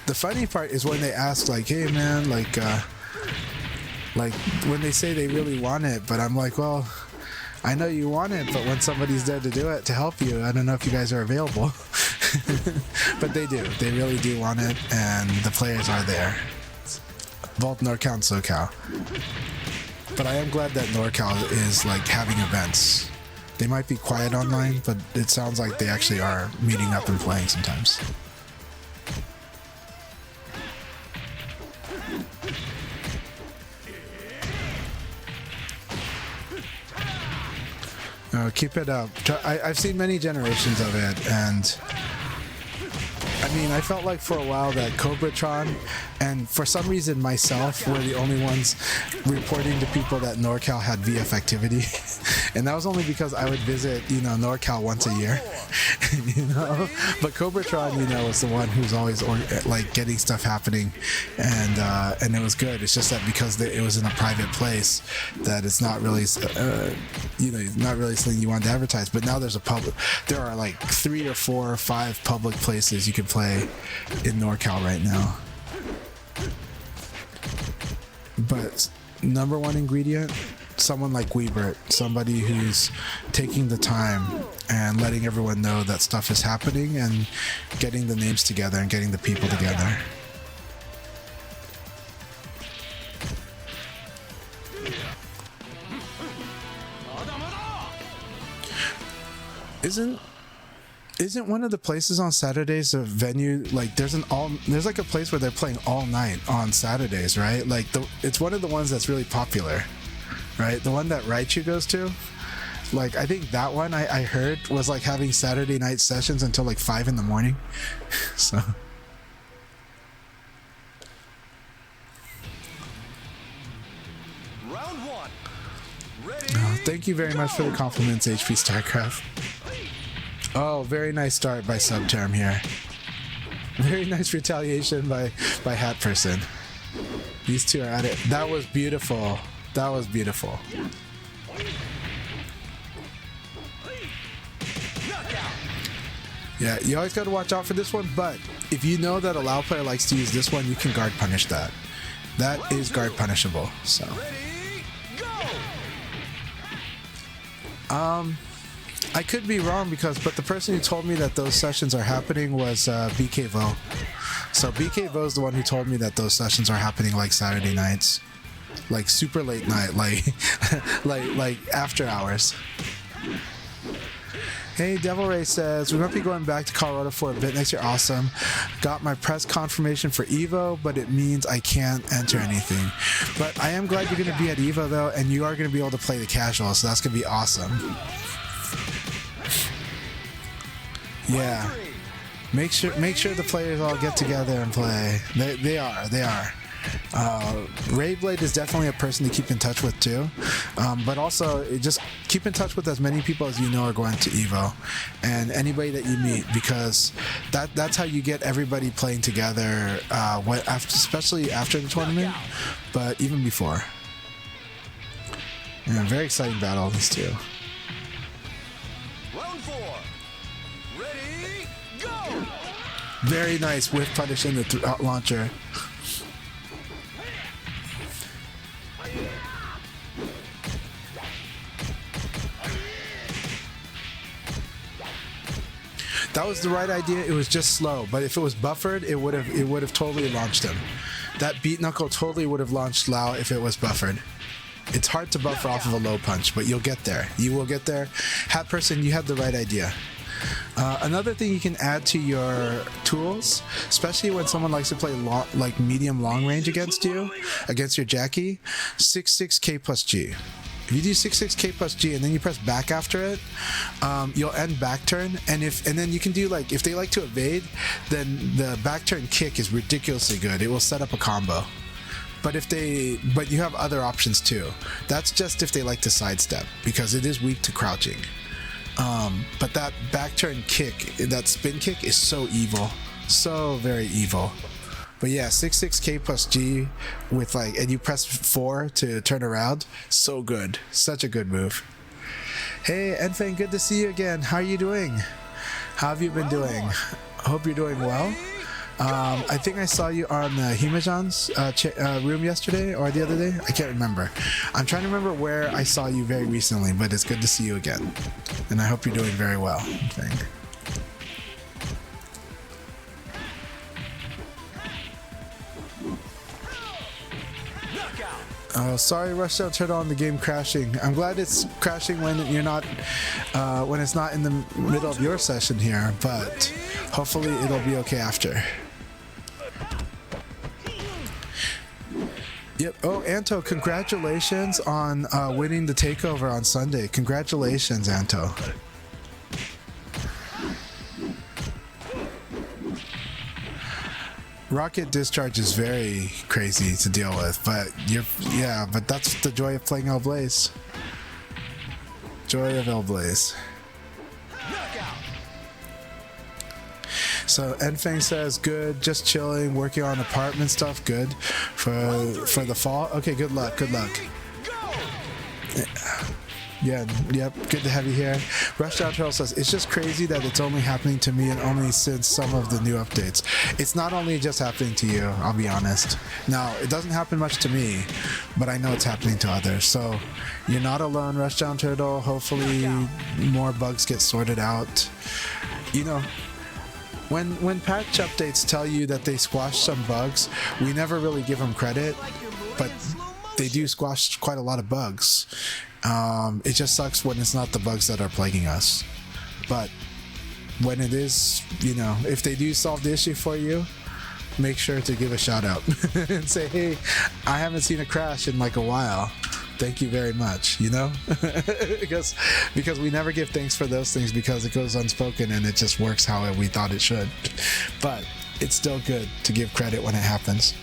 The funny part is when they ask like, hey man, like when they say they really want it, but I'm like, well, I know you want it, but when somebody's there to do it, to help you, I don't know if you guys are available. But they do. They really do want it, and the players are there. Both NorCal and SoCal. But I am glad that NorCal is like having events. They might be quiet online, but it sounds like they actually are meeting up and playing sometimes. Oh, keep it up. I've seen many generations of it, and I mean, I felt like for a while that Cobratron and for some reason myself were the only ones reporting to people that NorCal had VF activity. And that was only because I would visit, NorCal once a year, But Cobratron, was the one who's always like getting stuff happening, and it was good. It's just that because it was in a private place, that it's not really, not really something you want to advertise. But now there are like 3 or 4 or 5 public places you can play in NorCal right now. But number one ingredient, someone like Weebert, somebody who's taking the time and letting everyone know that stuff is happening and getting the names together and getting the people together. Isn't one of the places on Saturdays a venue, like there's like a place where they're playing all night on Saturdays, right? Like it's one of the ones that's really popular, right? The one that Raichu goes to, like I think that one I heard was like having Saturday night sessions until like 5 in the morning. So Round one. Ready? oh, thank you very much for the compliments, HP StarCraft. Oh, very nice start by Subterm here. Very nice retaliation by Hat Person. These two are at it. That was beautiful. That was beautiful. Yeah, you always got to watch out for this one, but if you know that a Lao player likes to use this one, you can guard punish that. That is guard punishable, so. Ready? Go! I could be wrong but the person who told me that those sessions are happening was BKVO. So BKVO is the one who told me that those sessions are happening like Saturday nights, like super late night, like like after hours. Hey, Devil Ray says, we might be going back to Colorado for a bit next year. Awesome. Got my press confirmation for EVO, but it means I can't enter anything. But I am glad you're going to be at EVO, though, and you are going to be able to play the casual, so that's going to be awesome. Yeah. Make sure the players all get together and play. They are. Rayblade is definitely a person to keep in touch with too, but also just keep in touch with as many people as you know are going to EVO, and anybody that you meet, because that's how you get everybody playing together. Especially after the tournament, but even before. Yeah, very exciting battle, these two. Round four. Ready? Go! Very nice whiff punish in the launcher. That was the right idea. It was just slow, but if it was buffered, it would have totally launched him. That beat knuckle totally would have launched Lao if it was buffered. It's hard to buffer off of a low punch, but you'll get there. You will get there. Hat Person, you had the right idea. Another thing you can add to your tools, especially when someone likes to play like medium long range against you, against your Jackie, 6-6K plus G. If you do 6-6K plus G and then you press back after it, you'll end back turn, and then you can do like, if they like to evade, then the back turn kick is ridiculously good. It will set up a combo. But you have other options too. That's just if they like to sidestep, because it is weak to crouching. But that back turn kick, that spin kick is so evil, so very evil. But yeah, 6-6K plus G with like, and you press 4 to turn around. So good. Such a good move. Hey, Enfeng, good to see you again. How are you doing? How have you been doing? I hope you're doing well. I think I saw you on Himajan's room yesterday or the other day. I can't remember. I'm trying to remember where I saw you very recently, but it's good to see you again. And I hope you're doing very well, Enfeng. Oh, sorry, Russia turned on the game crashing. I'm glad it's crashing when you're not, when it's not in the middle of your session here, but hopefully it'll be okay after. Yep. Oh, Anto, congratulations on winning the takeover on Sunday. Congratulations, Anto. Rocket discharge is very crazy to deal with, but but that's the joy of playing Hellblaze. Joy of Hellblaze. So Enfeng says, good, just chilling, working on apartment stuff, good. For the fall? Okay, good luck, good luck. Yeah, yep, good to have you here. Rushdown Turtle says, it's just crazy that it's only happening to me and only since some of the new updates. It's not only just happening to you, I'll be honest. Now, it doesn't happen much to me, but I know it's happening to others. So, you're not alone, Rushdown Turtle. Hopefully, more bugs get sorted out. You know, when patch updates tell you that they squash some bugs, we never really give them credit, but they do squash quite a lot of bugs. It just sucks when it's not the bugs that are plaguing us. But when it is, you know, if they do solve the issue for you, make sure to give a shout out and say, hey, I haven't seen a crash in like a while. Thank you very much, you know? because we never give thanks for those things because it goes unspoken and it just works how we thought it should. But it's still good to give credit when it happens.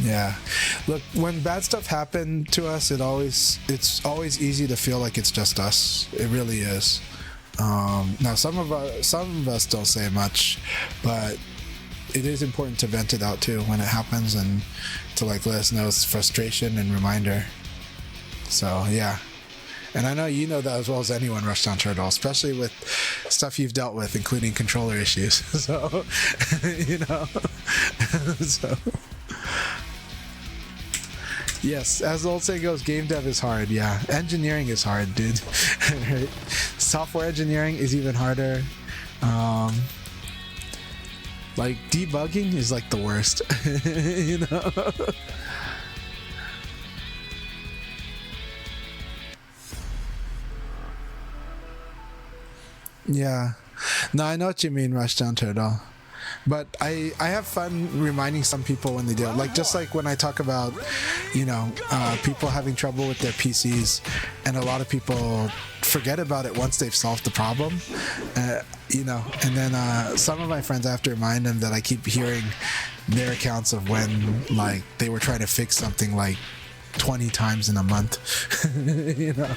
Yeah, look, when bad stuff happened to us, it's always easy to feel like it's just us. It really is. Now some of us don't say much, but it is important to vent it out too when it happens and to like let us know it's frustration and reminder. So yeah, and I know you know that as well as anyone, Rushdown Turtle, especially with stuff you've dealt with, including controller issues. So you know, so. Yes, as the old saying goes, game dev is hard. Yeah, engineering is hard, dude. Right? Software engineering is even harder. Like debugging is like the worst. You know. Yeah. No, I know what you mean, Rushdown Turtle. But I have fun reminding some people when they do it. Like, just like when I talk about, you know, people having trouble with their PCs, and a lot of people forget about it once they've solved the problem, you know, and then some of my friends, I have to remind them that I keep hearing their accounts of when, like, they were trying to fix something like 20 times in a month. You know,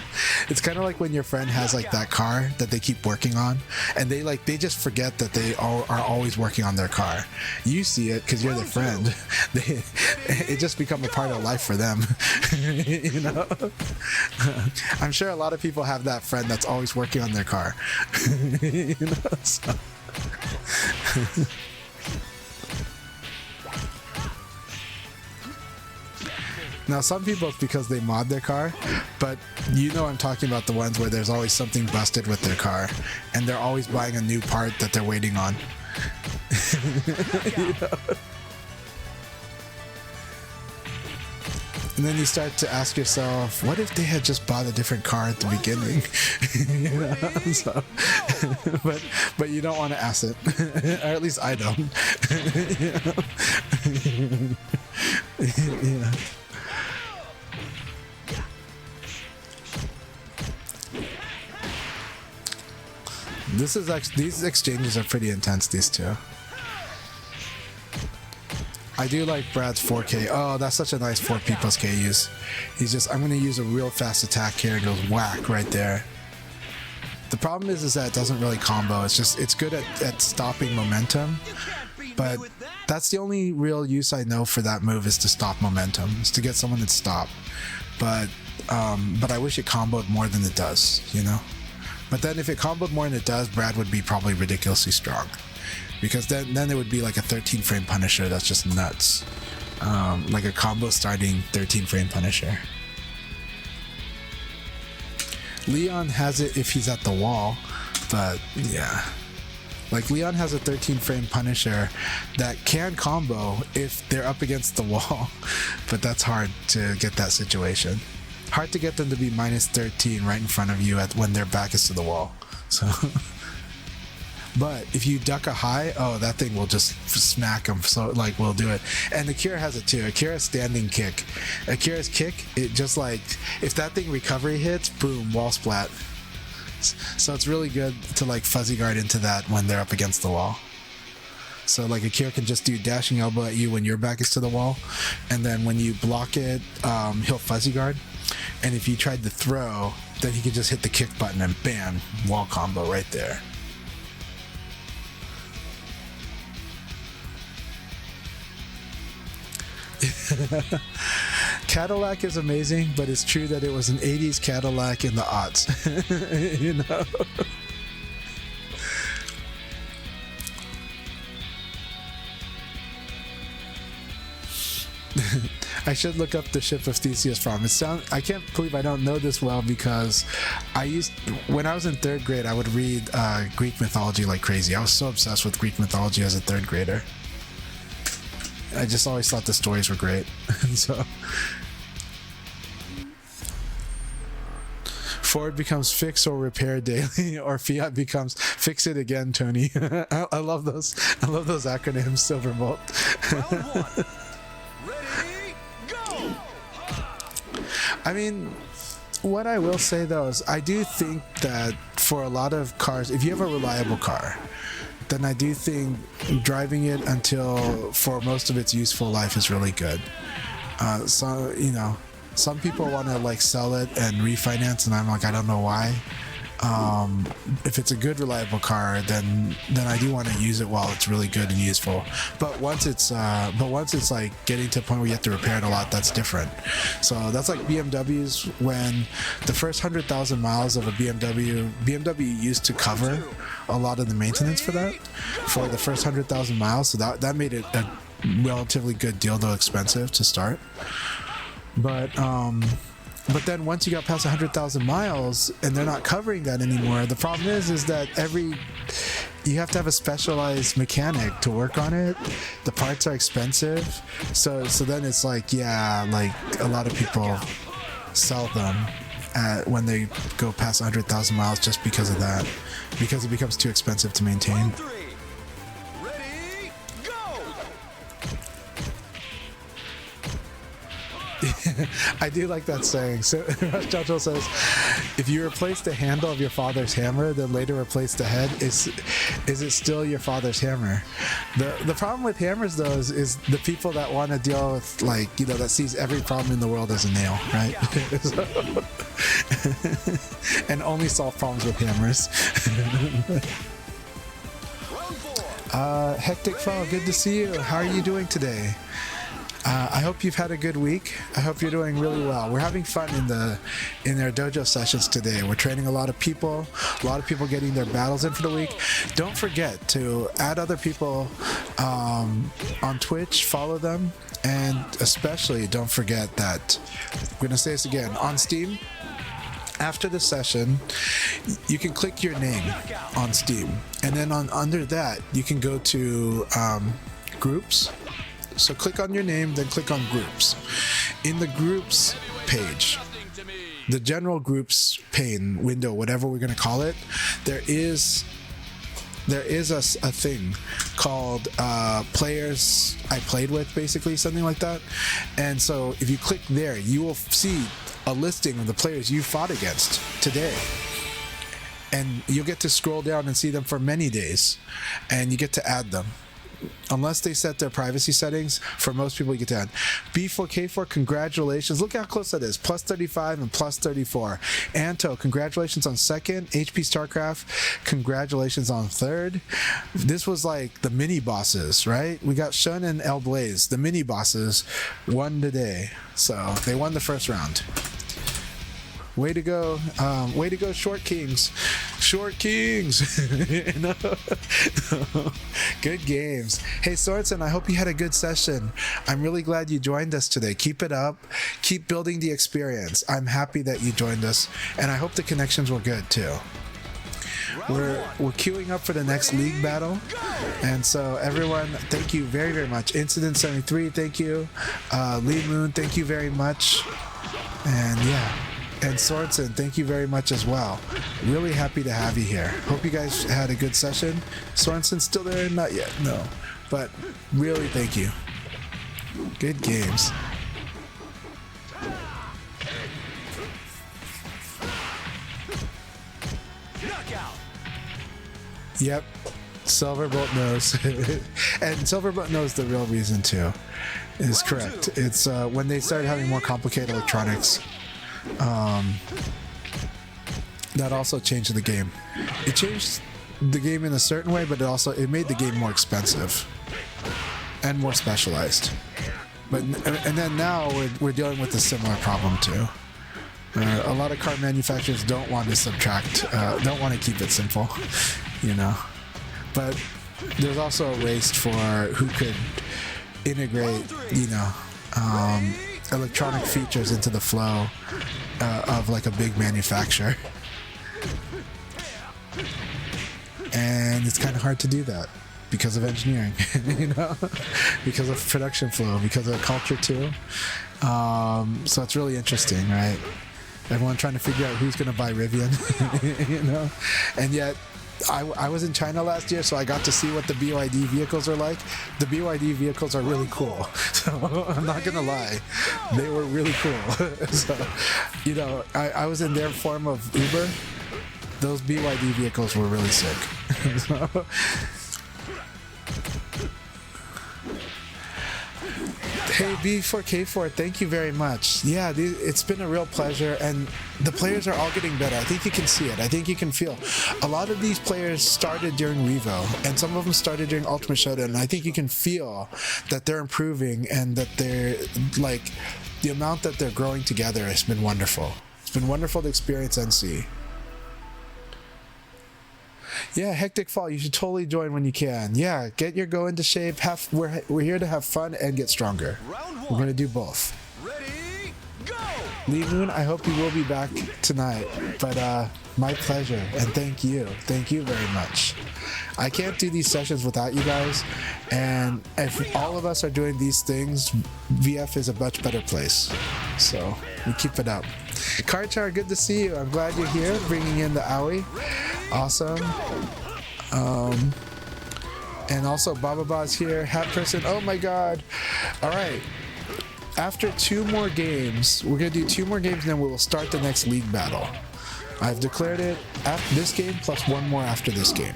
it's kind of like when your friend has like that car that they keep working on, and they just forget that they are always working on their car. You see it because you're their friend. It just become a part of life for them. You know, I'm sure a lot of people have that friend that's always working on their car. You know, so. Now, some people it's because they mod their car, but you know I'm talking about the ones where there's always something busted with their car, and they're always buying a new part that they're waiting on. You know? And then you start to ask yourself, what if they had just bought a different car at the beginning? You know? So, but you don't want to ask it, or at least I don't. You know? Yeah. This is actually, these exchanges are pretty intense, these two. I do like Brad's 4K. Oh, that's such a nice 4P plus K use. He's just, I'm going to use a real fast attack here, and goes whack right there. The problem is that it doesn't really combo. It's just, it's good at stopping momentum, but that's the only real use I know for that move, is to stop momentum, is to get someone to stop. But I wish it comboed more than it does, you know? But then if it comboed more than it does, Brad would be probably ridiculously strong. Because then it would be like a 13 frame Punisher that's just nuts. Like a combo starting 13 frame Punisher. Leon has it if he's at the wall, but yeah. Like Leon has a 13 frame Punisher that can combo if they're up against the wall, but that's hard to get that situation. Hard to get them to be minus 13 right in front of you when their back is to the wall. So, but if you duck a high, oh, that thing will just smack them. So like, we'll do it. And Akira has it too. Akira's standing kick. Akira's kick, it just like, if that thing recovery hits, boom, wall splat. So it's really good to like fuzzy guard into that when they're up against the wall. So like Akira can just do dashing elbow at you when your back is to the wall, and then when you block it, he'll fuzzy guard. And if you tried to throw, then he could just hit the kick button and bam, wall combo right there. Cadillac is amazing, but it's true that it was an 80s Cadillac in the aughts. You know? I should look up the ship of Theseus from. I can't believe I don't know this well, because when I was in 3rd grade, I would read Greek mythology like crazy. I was so obsessed with Greek mythology as a 3rd grader. I just always thought the stories were great. And so Ford becomes fix or repair daily, or Fiat becomes fix it again, Tony. I love those. I love those acronyms, Silverbolt. Round 1. Ready, go! I mean, what I will say though is I do think that for a lot of cars, if you have a reliable car, then I do think driving it until for most of its useful life is really good. So, you know, some people want to like sell it and refinance, and I'm like, I don't know why. If it's a good reliable car, then I do want to use it while it's really good and useful. But once it's like getting to a point where you have to repair it a lot, that's different. So that's like BMWs. When the first 100,000 miles of a BMW used to cover a lot of the maintenance for that, for the first 100,000 miles. So that made it a relatively good deal, though expensive to start. But then once you got past 100,000 miles and they're not covering that anymore, the problem is that you have to have a specialized mechanic to work on it. The parts are expensive. So then it's like, yeah, like a lot of people sell them when they go past 100,000 miles just because of that, because it becomes too expensive to maintain. Round 3. Ready, go! I do like that saying. So Rush Jojo says, if you replace the handle of your father's hammer, then later replace the head, is it still your father's hammer? The problem with hammers though is the people that want to deal with, like, you know, that sees every problem in the world as a nail, right? And only solve problems with hammers. Round 4. Hectic Fall, good to see you. How are you doing today? I hope you've had a good week. I hope you're doing really well. We're having fun in our dojo sessions today. We're training a lot of people getting their battles in for the week. Don't forget to add other people on Twitch, follow them, and especially don't forget that, I'm going to say this again, on Steam, after the session, you can click your name on Steam, and then under that, you can go to groups. So click on your name, then click on groups. In the groups page, the general groups pane window, whatever we're going to call it, there is a thing called players I played with, basically, something like that. And so if you click there, you will see a listing of the players you fought against today. And you'll get to scroll down and see them for many days, and you get to add them. Unless they set their privacy settings, for most people you get to add. B4K4, congratulations. Look how close that is. Plus 35 and plus 34. Anto, congratulations on 2nd. HP StarCraft, congratulations on 3rd. This was like the mini bosses, right? We got Shun and El Blaze. The mini bosses won today. So they won the first round. Way to go, Short Kings. Short Kings. Good games. Hey, Sorensen, I hope you had a good session. I'm really glad you joined us today. Keep it up. Keep building the experience. I'm happy that you joined us, and I hope the connections were good too. We're queuing up for the next league battle, and so everyone, thank you very, very much. Incident 73, thank you. Lee Moon, thank you very much. And yeah. And Sorensen, thank you very much as well. Really happy to have you here. Hope you guys had a good session. Sorensen still there? Not yet, no. But really, thank you. Good games. Knockout. Yep. Silverbolt knows. And Silverbolt knows the real reason too. Is correct. It's when they started having more complicated electronics. That also changed the game. It changed the game in a certain way, but it made the game more expensive and more specialized. But and then now we're dealing with a similar problem too. A lot of car manufacturers don't want to subtract, don't want to keep it simple, you know. But there's also a race for who could integrate, you know, electronic features into the flow of like a big manufacturer. And it's kind of hard to do that because of engineering, you know, because of production flow, because of culture too. So it's really interesting, right? Everyone trying to figure out who's going to buy Rivian, you know, and yet I was in China last year, so I got to see what the BYD vehicles are like. The BYD vehicles are really cool, so I'm not gonna lie, they were really cool. So, you know, I was in their form of Uber. Those BYD vehicles were really sick. So, hey B4K4, thank you very much. Yeah, it's been a real pleasure, and the players are all getting better. I think you can see it. I think you can feel. A lot of these players started during REVO, and some of them started during Ultimate Showdown, and I think you can feel that they're improving and that they're, like, the amount that they're growing together has been wonderful. It's been wonderful to experience and see. Yeah, Hectic Fall, you should totally join when you can. Yeah, get your go into shape. We're here to have fun and get stronger. We're gonna do both. Ready, go! Lee Moon, I hope you will be back tonight. But my pleasure, and thank you very much. I can't do these sessions without you guys, and if all of us are doing these things, VF is a much better place. So we keep it up. Karchar, good to see you. I'm glad you're here, bringing in the Owie. Awesome. And also Baba's here. Hat person. Oh my god. All right. After 2 more games, we're gonna do 2 more games, and then we will start the next league battle. I've declared it after this game plus 1 more after this game.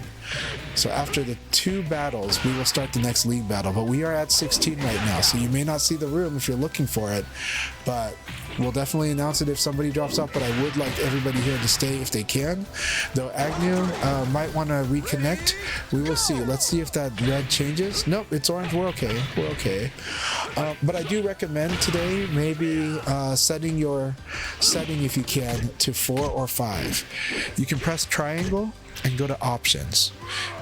So after the 2 battles, we will start the next league battle. But we are at 16 right now, so you may not see the room if you're looking for it. But we'll definitely announce it if somebody drops out. But I would like everybody here to stay if they can. Though Agnew might want to reconnect. We will see. Let's see if that red changes. Nope, it's orange. We're okay. We're okay. But I do recommend today maybe setting your setting, if you can, to 4 or 5. You can press triangle and go to options.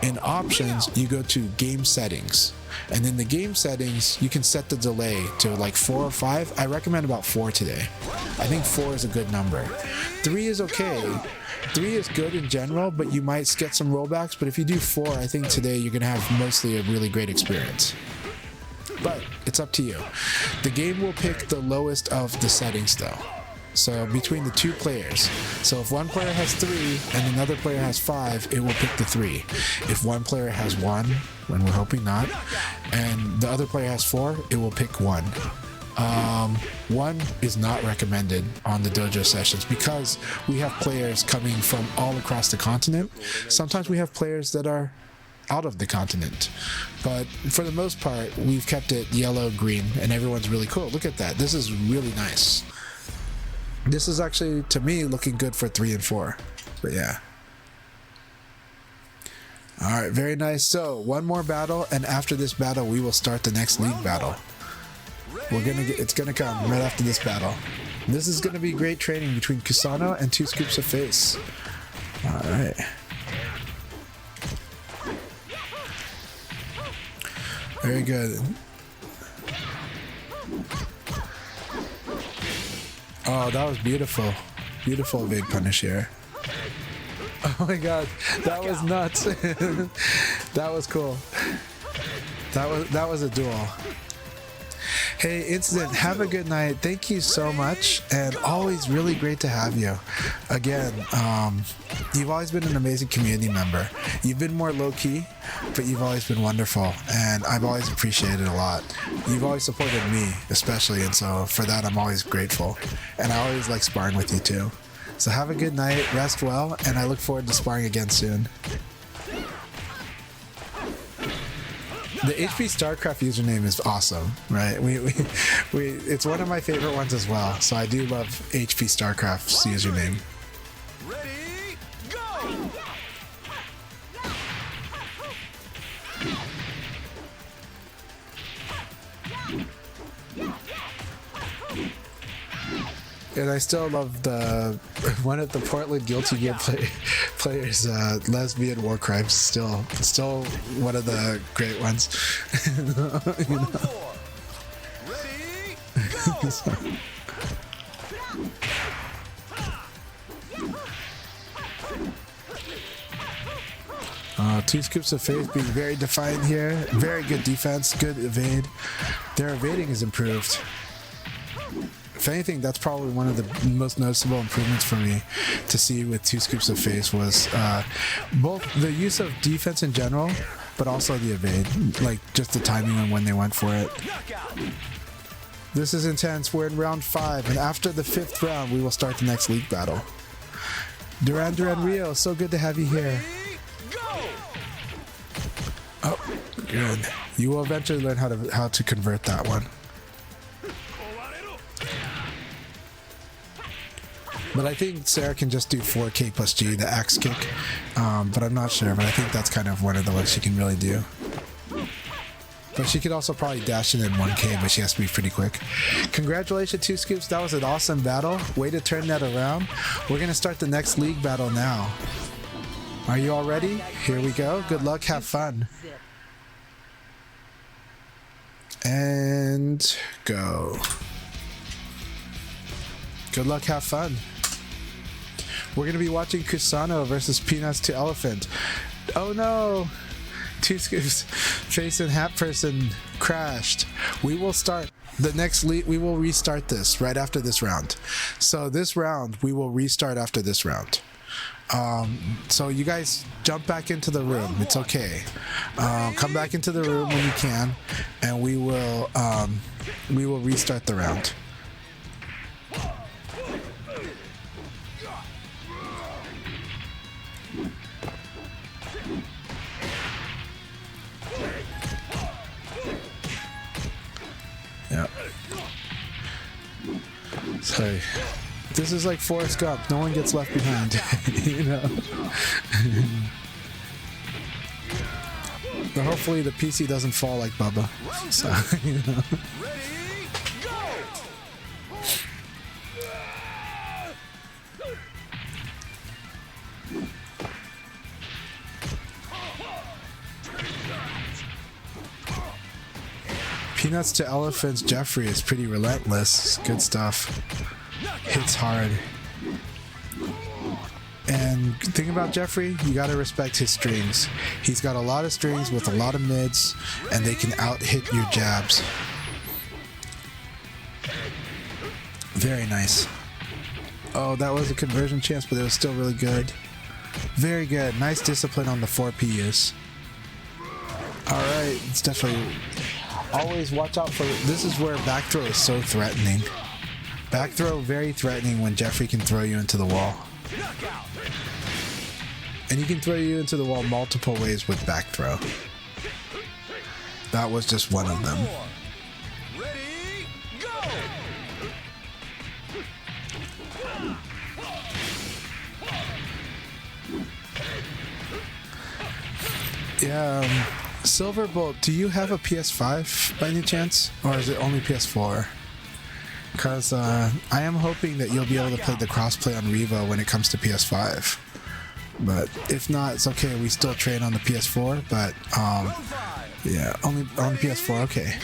In options, you go to game settings, and in the game settings you can set the delay to like 4 or 5. I recommend about 4 today. I think 4 is a good number. 3 is okay. 3 is good in general, but you might get some rollbacks. But if you do 4, I think today you're gonna have mostly a really great experience. But it's up to you. The game will pick the lowest of the settings though. So between the 2 players. So if one player has 3 and another player has 5, it will pick the 3. If one player has 1, when we're hoping not, and the other player has 4, it will pick 1. 1 is not recommended on the dojo sessions because we have players coming from all across the continent. Sometimes we have players that are out of the continent, but for the most part we've kept it yellow, green, and everyone's really cool. Look at that. This is really nice. This is actually, to me, looking good for 3 and 4. But yeah. Alright, very nice. So, 1 more battle, and after this battle, we will start the next league battle. It's gonna come right after this battle. This is gonna be great training between Kusano and 2 Scoops of Face. Alright. Very good. Oh, that was beautiful. Beautiful big punish here. Oh my god, that was nuts. That was cool. That was a duel. Hey, Incident, have a good night. Thank you so much, and always really great to have you. Again, you've always been an amazing community member. You've been more low-key, but you've always been wonderful, and I've always appreciated it a lot. You've always supported me, especially, and so for that I'm always grateful. And I always like sparring with you too. So have a good night, rest well, and I look forward to sparring again soon. The HP StarCraft username is awesome, right? It's one of my favorite ones as well. So I do love HP StarCraft's username. Ready, go! And I still love the one of the Portland Guilty Gear players, lesbian war crimes. Still one of the great ones. You know? Ready, go! So- two scoops of face being very defiant here. Very good defense, good evade. Their evading is improved. If anything, that's probably one of the most noticeable improvements for me to see with two scoops of face was both the use of defense in general, but also the evade, like just the timing on when they went for it. This is intense. We're in round 5, and after the 5th round, we will start the next league battle. Duran Rio, so good to have you here. Oh, good. You will eventually learn how to convert that one. But I think Sarah can just do 4K plus G, the axe kick. But I'm not sure, but I think that's kind of one of the ones she can really do. But she could also probably dash it in 1K, but she has to be pretty quick. Congratulations, Two Scoops. That was an awesome battle. Way to turn that around. We're going to start the next league battle now. Are you all ready? Here we go. Good luck. Have fun. And go. Good luck. Have fun. We're going to be watching Kusano versus Peanuts to Elephant. Oh no! Two Scoops face and hat person crashed. We will start the next lead. We will restart this right after this round. So this round, we will restart after this round. So you guys jump back into the room. It's okay. Come back into the room when you can, and we will restart the round. Yeah. Sorry. This is like Forrest Gump. No one gets left behind. You know. But hopefully the PC doesn't fall like Bubba. So, you know. Ready, go! Peanuts to Elephants Jeffrey is pretty relentless. Good stuff. Hits hard. And the thing about Jeffrey, you gotta respect his strings. He's got a lot of strings with a lot of mids, and they can out-hit your jabs. Very nice. Oh, that was a conversion chance, but it was still really good. Very good. Nice discipline on the 4P use. Alright, it's definitely... Always watch out for... This is where back throw is so threatening. Back throw, very threatening when Jeffrey can throw you into the wall. And he can throw you into the wall multiple ways with back throw. That was just one of them. Ready, go! Yeah, Silverbolt, do you have a PS5 by any chance? Or is it only PS4? Because I am hoping that you'll be able to play the crossplay on REVO when it comes to PS5. But if not, it's okay. We still train on the PS4, but yeah, only on PS4. Okay.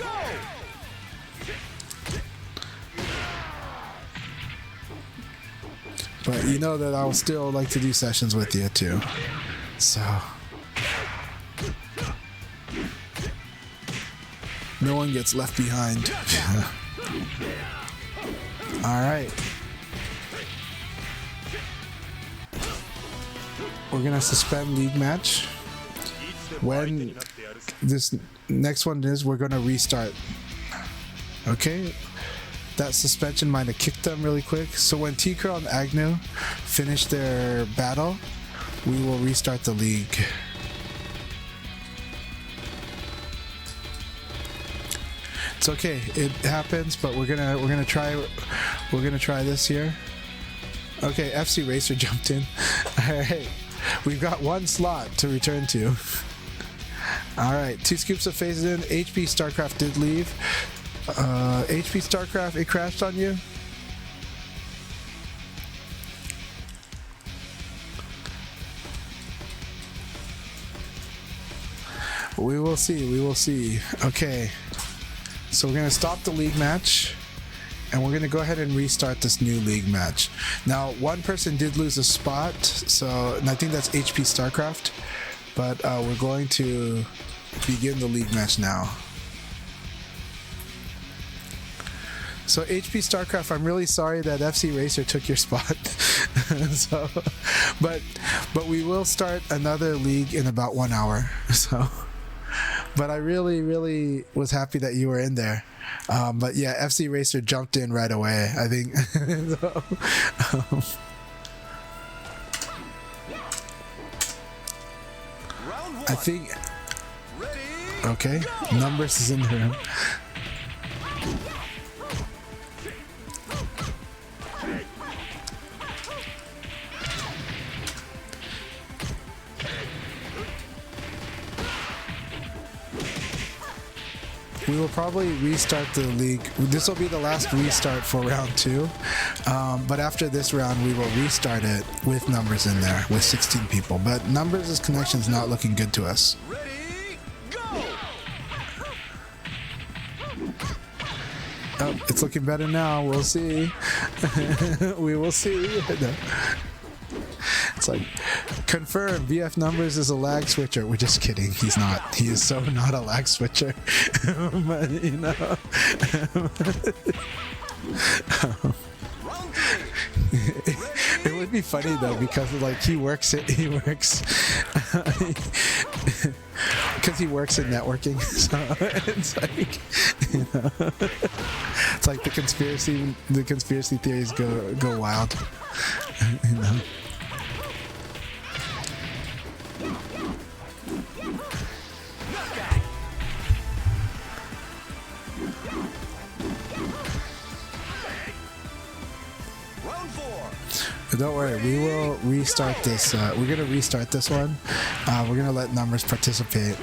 But you know that I'll still like to do sessions with you too. So no one gets left behind. All right. We're gonna suspend league match. When this next one is, we're gonna restart. Okay? That suspension might have kicked them really quick. So when T-Curl and Agnew finish their battle, we will restart the league. It's okay. It happens, but we're gonna try this here. Okay, FC Racer jumped in. All right. We've got one slot to return to. Alright, 2 scoops of phases in. HP StarCraft did leave. HP StarCraft, it crashed on you? We will see. We will see. Okay. So we're going to stop the league match. And we're going to go ahead and restart this new league match. Now, one person did lose a spot. And I think that's HP StarCraft. But we're going to begin the league match now. So HP StarCraft, I'm really sorry that FC Racer took your spot. So, but we will start another league in about 1 hour. So, but I really was happy that you were in there. But yeah, FC Racer jumped in right away, I think. So, Round one. I think. Ready? Okay, Numbers is in the room. We will probably restart the league. This will be the last restart for round 2. But after this round, we will restart it with Numbers in there, with 16 people. But Numbers' connection is not looking good to us. Ready? Go! Oh, it's looking better now. We'll see. We will see. No. It's like, confirm VF Numbers is a lag switcher. We're just kidding. He's not. He is so not a lag switcher. But, you know. Round three. It would be funny though, because like he works because he works in networking. So it's like, you know, it's like the conspiracy theories go wild. You know. Round four. Don't worry, we will restart this. We're gonna restart this one. We're gonna let Numbers participate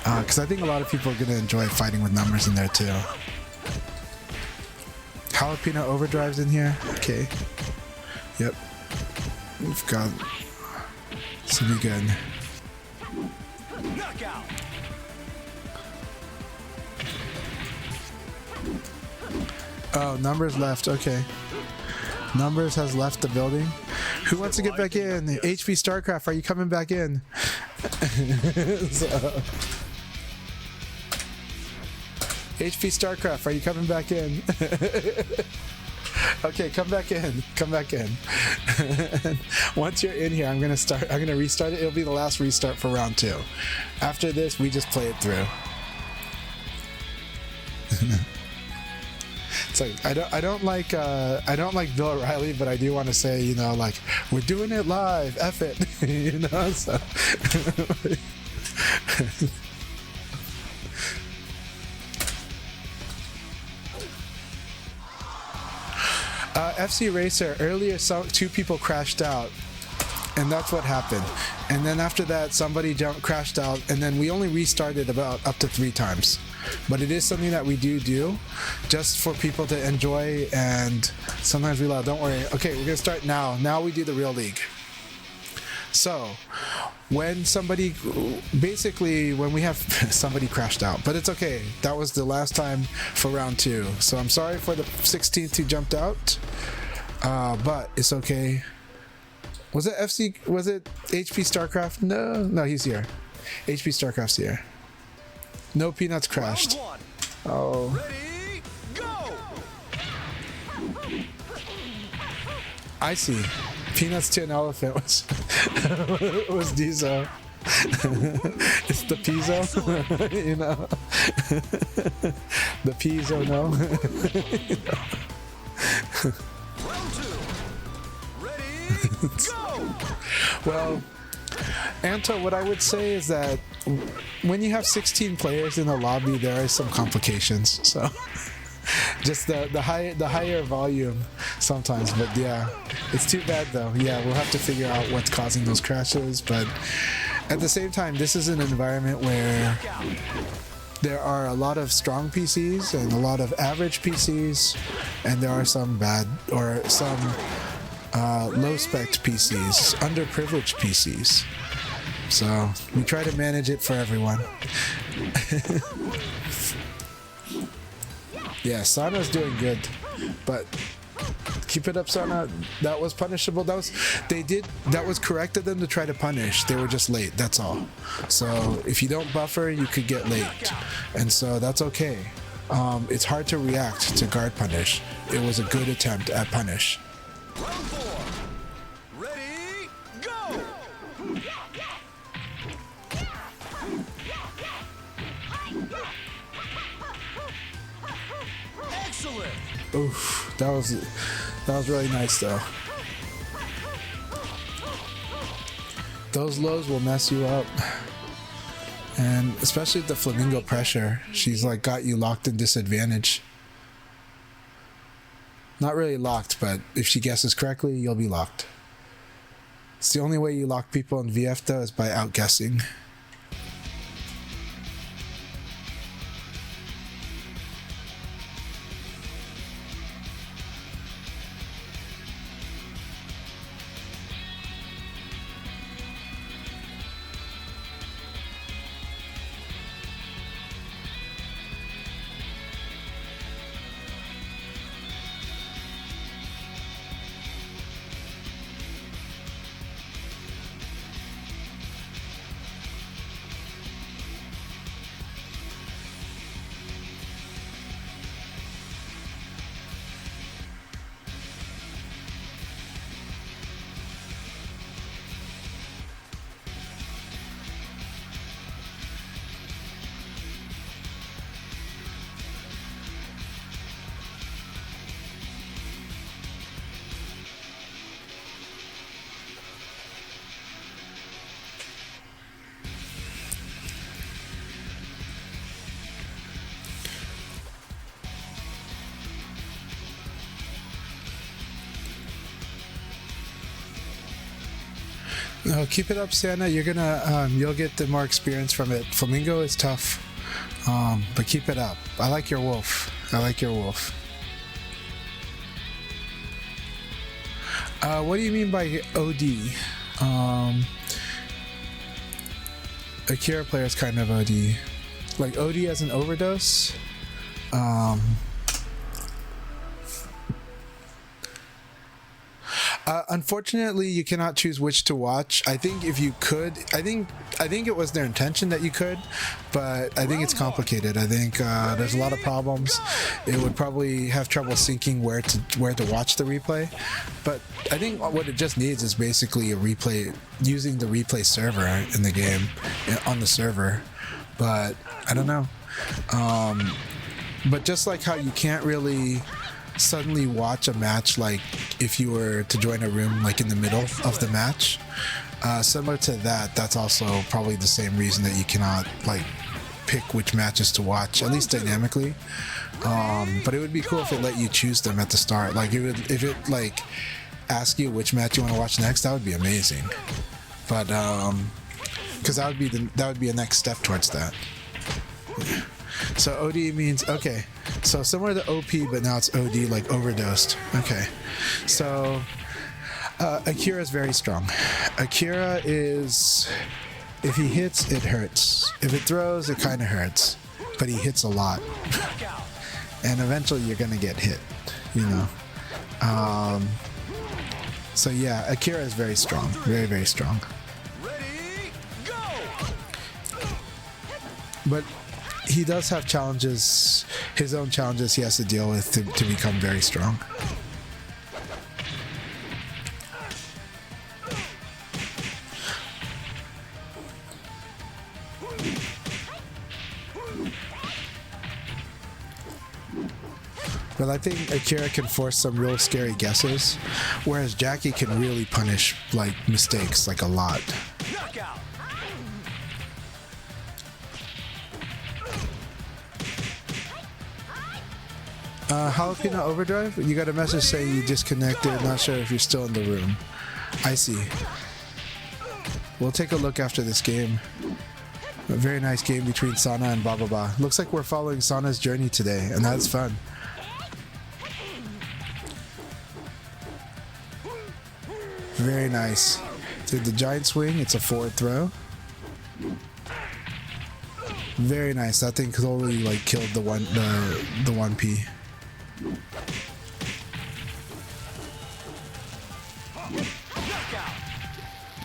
because I think a lot of people are gonna enjoy fighting with Numbers in there too. Jalapeno Overdrive's in here. Okay. Yep. We've got. This will be good. Knockout. Oh, Numbers left. Okay. Numbers has left the building. Who wants to get back in? HP StarCraft, are you coming back in? So, HP StarCraft, are you coming back in? Okay, come back in. Come back in. Once you're in here, I'm gonna restart it. It'll be the last restart for round 2. After this, we just play it through. It's like I don't like Bill O'Reilly, but I do want to say, you know, like, we're doing it live, F it. You know, so FC Racer, earlier 2 people crashed out, and that's what happened. And then after that, somebody crashed out, and then we only restarted about up to 3 times. But it is something that we do just for people to enjoy, and sometimes we don't worry. Okay, we're gonna start now. Now we do the real league. So when we have somebody crashed out, but it's okay. That was the last time for round 2. So I'm sorry for the 16th who jumped out, but it's okay. Was it HP StarCraft? No, he's here. HP StarCraft's here. No, Peanuts crashed. Round one. Oh. Ready? Go! I see. Peanuts to an elephant was Diesel. It's the Pizzo, you know. The Pizzo, no. Round 2. Ready? Go! Well, Anto, what I would say is that when you have 16 players in a lobby, there are some complications. So just the higher volume sometimes, but yeah, it's too bad though. Yeah, we'll have to figure out what's causing those crashes, but at the same time, this is an environment where there are a lot of strong PCs and a lot of average PCs, and there are some bad or some low-spec PCs, underprivileged PCs. So we try to manage it for everyone. Yeah, Sana's doing good, but keep it up, Sana. That was punishable. That was correct of them to try to punish. They were just late. That's all. So if you don't buffer, you could get late, and so that's okay. It's hard to react to guard punish. It was a good attempt at punish. Round 4. Ready, go! Excellent! Oof, that was really nice though. Those lows will mess you up. And especially the flamingo pressure, she's like got you locked in disadvantage. Not really locked, but if she guesses correctly, you'll be locked. It's the only way you lock people in VF though is by outguessing. No, keep it up, Santa. You're gonna, you'll get the more experience from it. Flamingo is tough, but keep it up. I like your wolf. I like your wolf. What do you mean by OD? Akira player is kind of OD. Like OD as an overdose? Unfortunately, you cannot choose which to watch. I think if you could, I think it was their intention that you could, but I think it's complicated. I think there's a lot of problems. It would probably have trouble syncing where to watch the replay. But I think what it just needs is basically a replay, using the replay server in the game on the server. But I don't know. But just like how you can't really suddenly watch a match, like if you were to join a room like in the middle of the match, similar to that, that's also probably the same reason that you cannot like pick which matches to watch, at least dynamically. But it would be cool if it let you choose them at the start. Like if it like ask you which match you want to watch next, that would be amazing. But because that would be a next step towards that. Yeah. So OD means, okay, so similar to OP, but now it's OD, like overdosed. Okay, so Akira is very strong. Akira is, if he hits, it hurts. If it throws, it kind of hurts, but he hits a lot. And eventually you're gonna get hit, you know. So yeah, Akira is very strong, very, very strong. Ready, go! But he does have challenges, his own challenges he has to deal with to become very strong. But I think Akira can force some real scary guesses, whereas Jackie can really punish like mistakes like a lot. Knockout! Jalapeno Overdrive? You got a message saying you disconnected, not sure if you're still in the room. I see. We'll take a look after this game. A very nice game between Sana and Baba. Looks like we're following Sana's journey today, and that's fun. Very nice. Did the giant swing, it's a forward throw. Very nice. That thing totally like killed the 1P.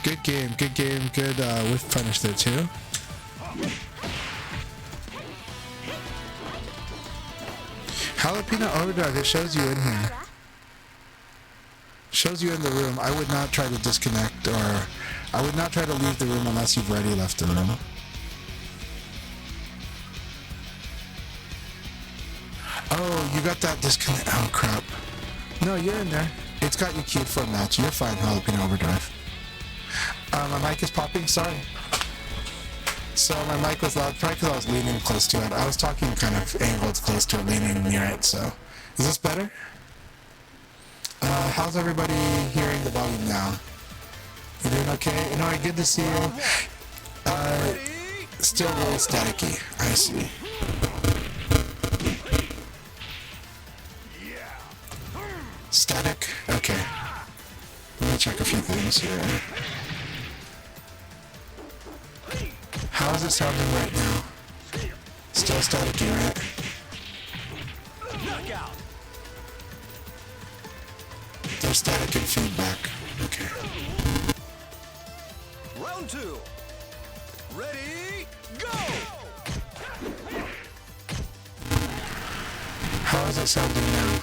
Good game, good game, good whiff punish there too. Jalapeno overdrive, it shows you in here. Shows you in the room. I would not try to disconnect, or I would not try to leave the room unless you've already left the room. Oh, you got that disconnect. Oh crap. No, you're in there. It's got you queued for a match. You're fine, Jalapeno overdrive. My mic is popping, sorry. So my mic was loud, probably because I was leaning close to it. I was talking kind of angled close to it, leaning near it, so. Is this better? How's everybody hearing the volume now? You doing okay? You know, good to see you. Still really staticky, I see. Static? Okay. Let me check a few things here. How is it sounding right now? Still staticky, right? Knockout. There's static and feedback. Okay. Round 2. Ready, go! How is it sounding now?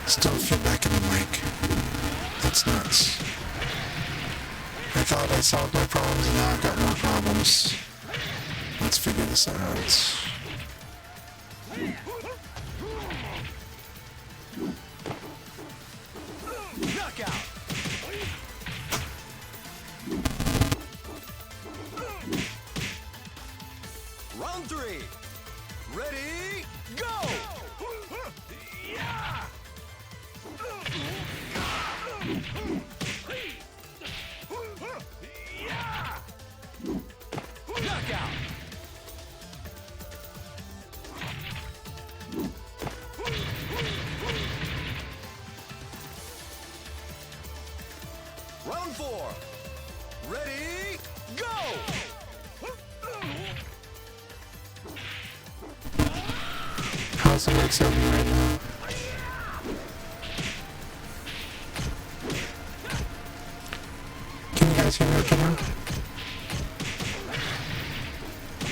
Still feedback in the mic. That's nuts. I thought I solved my problems and now I've got more problems. Let's figure this out. Knockout. Round 3. Ready, go! Knockout. Round 4. Ready, go! How's the mic sounding right now? Can you guys hear me okay now?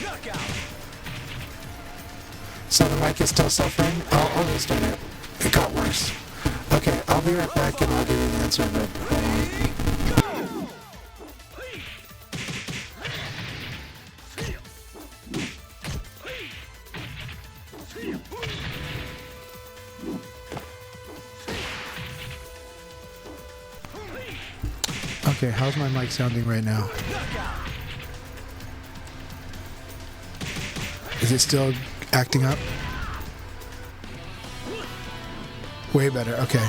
Knockout. So the mic is still suffering? I'll restart it. It got worse. Okay, I'll be right back and I'll give you the answer, but hold on. Okay, how's my mic sounding right now? Is it still acting up? Way better, okay.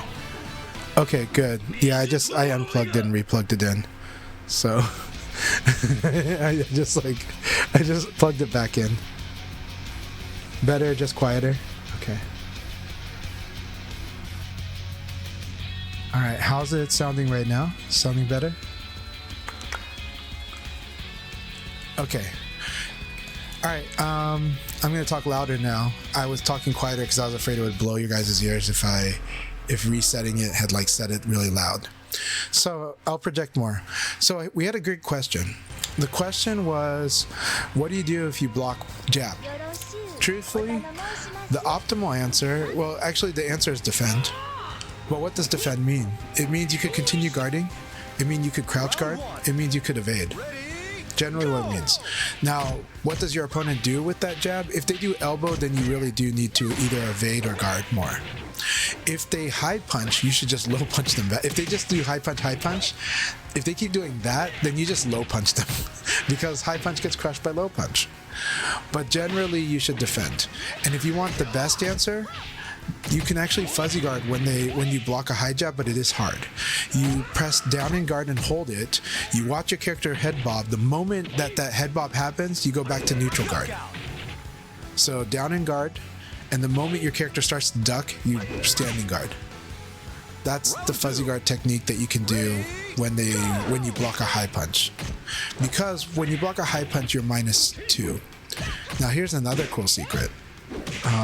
Okay, good. Yeah, I unplugged it and replugged it in. So I just plugged it back in. Better, just quieter? Okay. Alright, how's it sounding right now? Sounding better? Okay. Alright, I'm gonna talk louder now. I was talking quieter because I was afraid it would blow your guys' ears if resetting it had like set it really loud. So I'll project more. So we had a great question. The question was, what do you do if you block jab? Truthfully, the optimal answer, well actually the answer is defend. But what does defend mean? It means you could continue guarding. It means you could crouch guard. It means you could evade. Generally what it means. Now, what does your opponent do with that jab? If they do elbow, then you really do need to either evade or guard more. If they high punch, you should just low punch them back. If they just do high punch, if they keep doing that, then you just low punch them because high punch gets crushed by low punch. But generally, you should defend. And if you want the best answer, you can actually fuzzy guard when you block a high jab, but it is hard. You press down and guard and hold it. You watch your character head bob. The moment that head bob happens, you go back to neutral guard. So down and guard, and the moment your character starts to duck, you stand and guard. That's the fuzzy guard technique that you can do when you block a high punch. Because when you block a high punch, you're -2. Now here's another cool secret.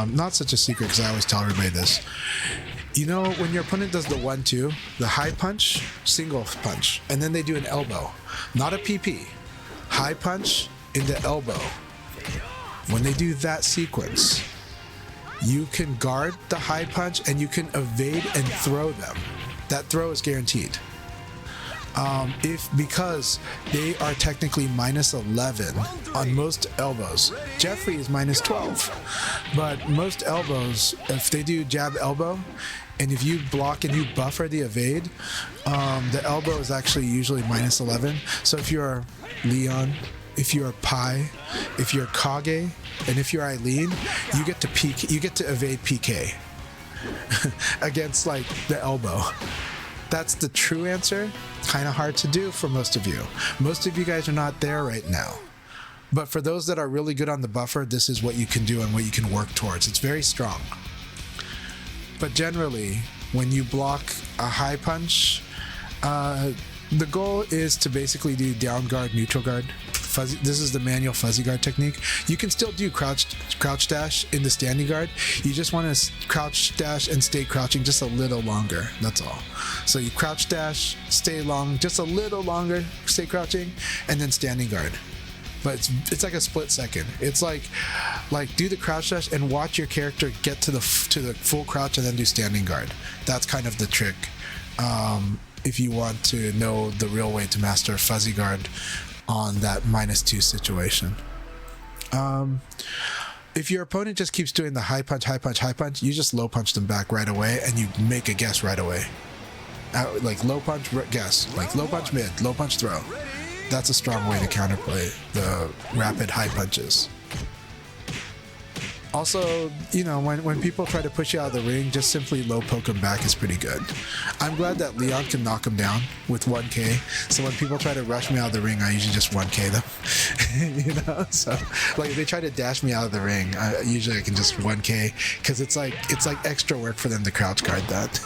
Not such a secret because I always tell everybody this. You know, when your opponent does the 1-2, the high punch, single punch, and then they do an elbow, not a PP. High punch into elbow. When they do that sequence, you can guard the high punch and you can evade and throw them. That throw is guaranteed. Because they are technically -11 on most elbows. Jeffrey is -12, but most elbows, if they do jab elbow, and if you block and you buffer the evade, the elbow is actually usually -11. So if you're Leon, if you're Pi, if you're Kage, and if you're Eileen, you get to evade PK against like the elbow. That's the true answer. Kind of hard to do for most of you. Most of you guys are not there right now. But for those that are really good on the buffer, this is what you can do and what you can work towards. It's very strong. But generally, when you block a high punch, the goal is to basically do down guard, neutral guard. This is the manual fuzzy guard technique. You can still do crouch dash in the standing guard. You just want to crouch dash and stay crouching just a little longer. That's all. So you crouch dash, stay long, just a little longer, stay crouching, and then standing guard. But it's like a split second. It's like do the crouch dash and watch your character get to the full crouch and then do standing guard. That's kind of the trick. If you want to know the real way to master fuzzy guard on that -2 situation. If your opponent just keeps doing the high punch, high punch, high punch, you just low punch them back right away and you make a guess right away. Like low punch, guess. Like low punch mid, low punch throw. That's a strong way to counterplay the rapid high punches. Also, you know, when people try to push you out of the ring, just simply low poke them back is pretty good. I'm glad that Leon can knock him down with 1K. So when people try to rush me out of the ring, I usually just 1K them. You know, so like if they try to dash me out of the ring, usually I can just 1K because it's like extra work for them to crouch guard that.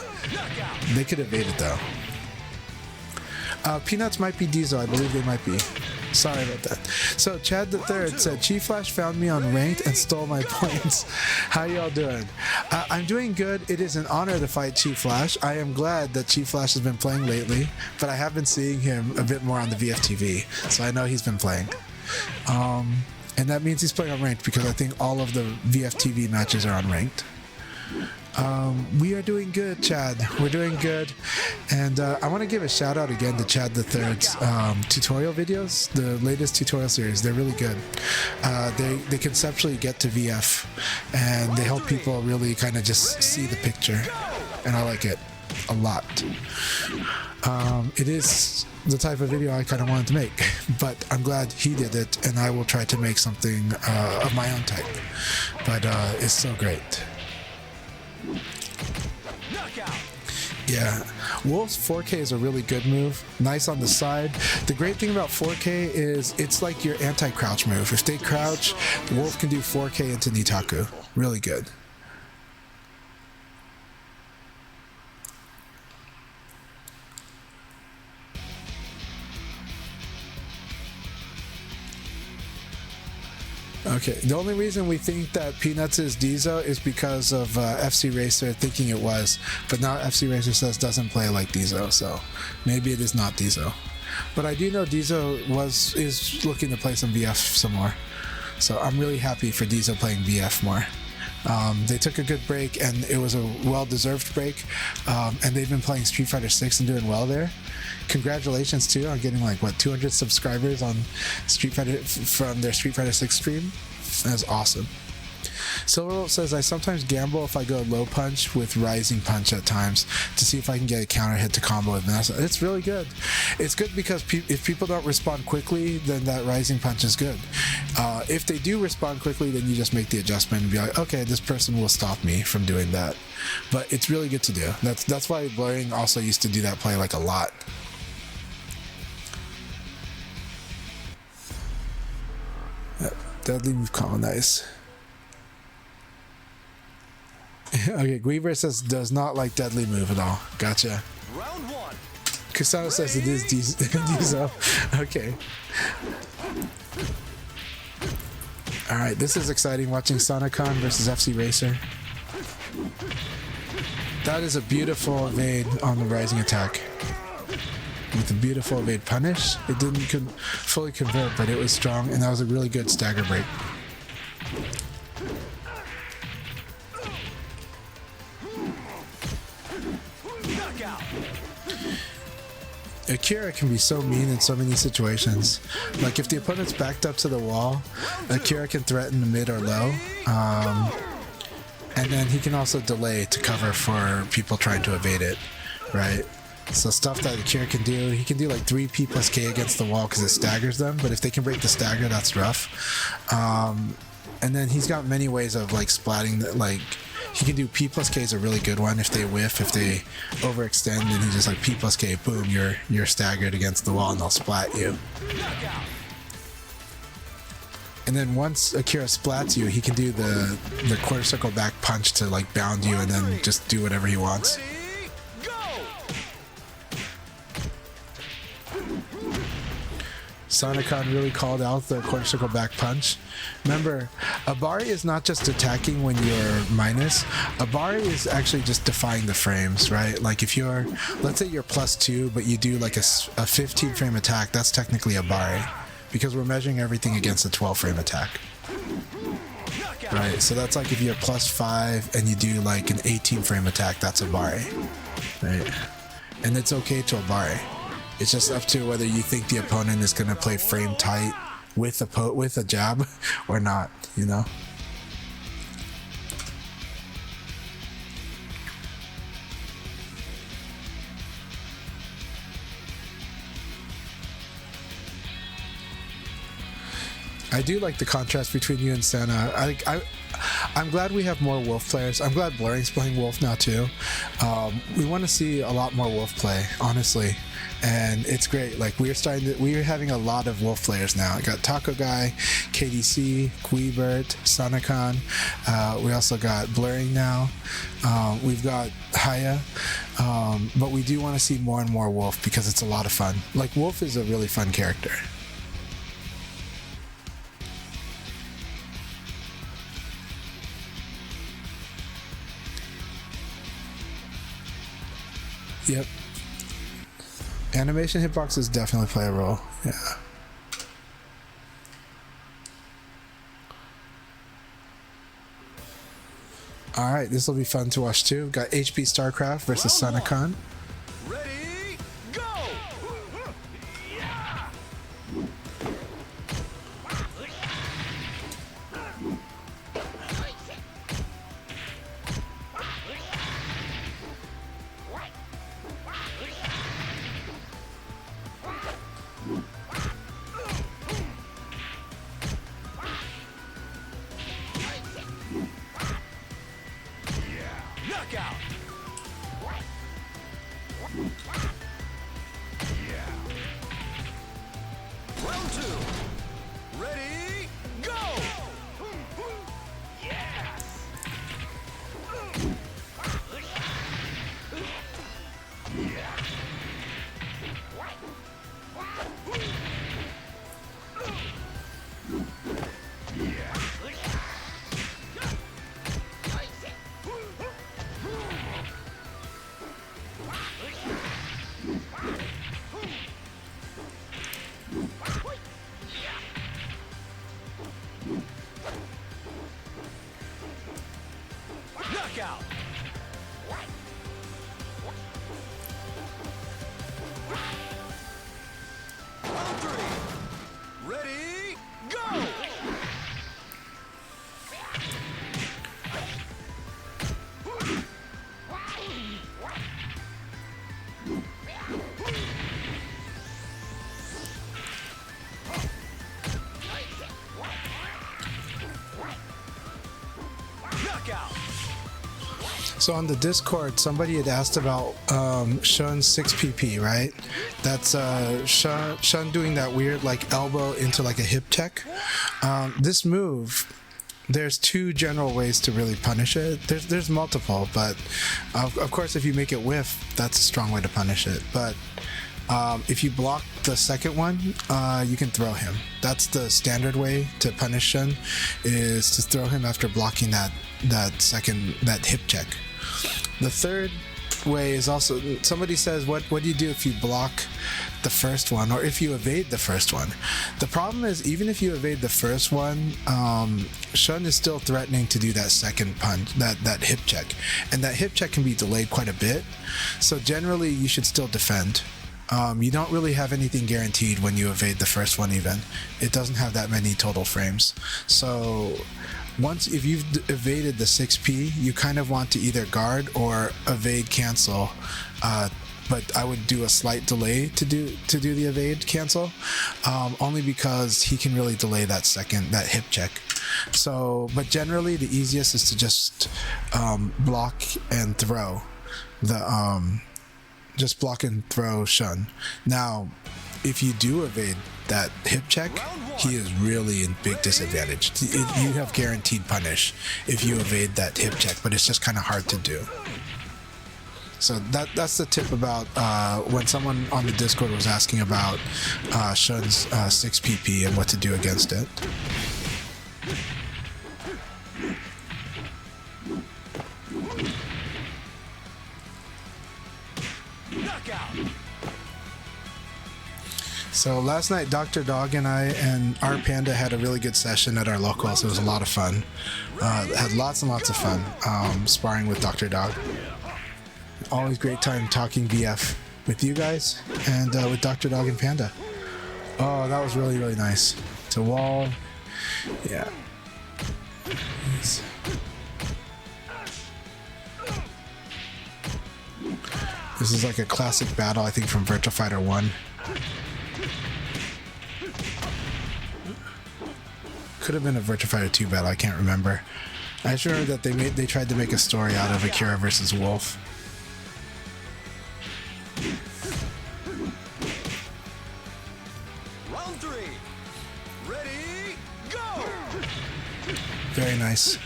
They could evade it though. Peanuts might be Diesel. I believe they might be. Sorry about that. So Chad the Third said, Chief Flash found me on ranked and stole my points. How y'all doing? I'm doing good. It is an honor to fight Chief Flash. I am glad that Chief Flash has been playing lately, but I have been seeing him a bit more on the VFTV, so I know he's been playing. And that means he's playing on ranked because I think all of the VFTV matches are on ranked. We are doing good, Chad. We're doing good. And I want to give a shout out again to Chad the Third's tutorial videos, the latest tutorial series. They're really good. They conceptually get to VF and they help people really kind of just see the picture. And I like it a lot. It is the type of video I kind of wanted to make, but I'm glad he did it, and I will try to make something of my own type. But it's so great. Yeah, Wolf's 4K is a really good move. Nice on the side. The great thing about 4K is it's like your anti-crouch move. If they crouch, Wolf can do 4K into Nitaku. Really good. Okay, the only reason we think that Peanuts is Diesel is because of FC Racer thinking it was, but now FC Racer says doesn't play like Diesel, so maybe it is not Diesel. But I do know Diesel is looking to play some VF some more, so I'm really happy for Diesel playing VF more. They took a good break, and it was a well-deserved break, and they've been playing Street Fighter 6 and doing well there. Congratulations too on getting like 200 subscribers on Street Fighter from their Street Fighter 6 stream. That's awesome. Silverwolf says, I sometimes gamble if I go low punch with rising punch at times to see if I can get a counter hit to combo with Vanessa. It's really good. It's good because if people don't respond quickly, then that rising punch is good. If they do respond quickly, then you just make the adjustment and be like, okay, this person will stop me from doing that. But it's really good to do. That's why Blurring also used to do that play like a lot. Deadly move combo, nice. Okay, Guiber says does not like deadly move at all. Gotcha. Round one. Kusano says it is Diesel. Okay. Alright, this is exciting watching Sonicon versus FC Racer. That is a beautiful evade on the rising attack. With a beautiful evade punish. It didn't fully convert, but it was strong, and that was a really good stagger break. Knockout. Akira can be so mean in so many situations. Like if the opponent's backed up to the wall, Akira can threaten the mid or low. And then he can also delay to cover for people trying to evade it, right? So stuff that Akira can do, he can do like 3P plus K against the wall because it staggers them, but if they can break the stagger, that's rough. And then he's got many ways of like splatting, like he can do P plus K is a really good one if they whiff, if they overextend, and he just like P plus K, boom, you're staggered against the wall and they'll splat you. Knockout. And then once Akira splats you, he can do the quarter circle back punch to like bound you and then just do whatever he wants. Ready, go. Sonicon really called out the quarter circle back punch. Remember, Abari is not just attacking when you're minus. Abari is actually just defying the frames, right? Like if you're, let's say you're +2, but you do like a 15 frame attack, that's technically Abari. Because we're measuring everything against a 12 frame attack. Knockout. Right, so that's like if you're +5 and you do like an 18 frame attack, that's Abari. Right? And it's okay to Abari. It's just up to whether you think the opponent is going to play frame tight with a jab or not, you know? I do like the contrast between you and Senna. I'm glad we have more Wolf players. I'm glad Blurring's playing Wolf now too. We want to see a lot more Wolf play, honestly, and it's great. Like we're having a lot of Wolf players now. I got Taco Guy, KDC, Guibert, Sonicon. We also got Blurring now. We've got Haya, but we do want to see more and more Wolf because it's a lot of fun. Like Wolf is a really fun character. Yep. Animation hitboxes definitely play a role. Yeah. Alright, this will be fun to watch too. We've got HP StarCraft versus Sonicon. Ready, go. Knockout. Round two. Ready, go. Knockout. Round three. Ready, go. Knockout. So on the Discord, somebody had asked about Shun's 6PP, right? That's Shun doing that weird like elbow into like a hip tech. This move, there's two general ways to really punish it. There's multiple, but of course, if you make it whiff, that's a strong way to punish it. But if you block the second one, you can throw him. That's the standard way to punish Shun, is to throw him after blocking that hip check. The third way is also, somebody says, what do you do if you block the first one, or if you evade the first one? The problem is, even if you evade the first one, Shun is still threatening to do that second punch, that hip check, and that hip check can be delayed quite a bit. So generally you should still defend. You don't really have anything guaranteed when you evade the first one. Even it doesn't have that many total frames. So if you've evaded the 6P, you kind of want to either guard or evade cancel, but I would do a slight delay to do the evade cancel, only because he can really delay that hip check. So, but generally the easiest is to just block and throw just block and throw Shun. Now, if you do evade that hip check, he is really in big disadvantage. You have guaranteed punish if you evade that hip check, but it's just kind of hard to do. So that's the tip about when someone on the Discord was asking about Shun's 6PP and what to do against it. So last night, Dr. Dog and I and our Panda had a really good session at our local, so it was a lot of fun. Had lots and lots of fun sparring with Dr. Dog. Always great time talking VF with you guys and with Dr. Dog and Panda. Oh, that was really, really nice. To wall. Yeah. Nice. This is like a classic battle, I think, from Virtua Fighter 1. Could have been a Virtua Fighter 2 battle, I can't remember. I just remember that they tried to make a story out of Akira versus Wolf. Round 3. Ready, go! Very nice.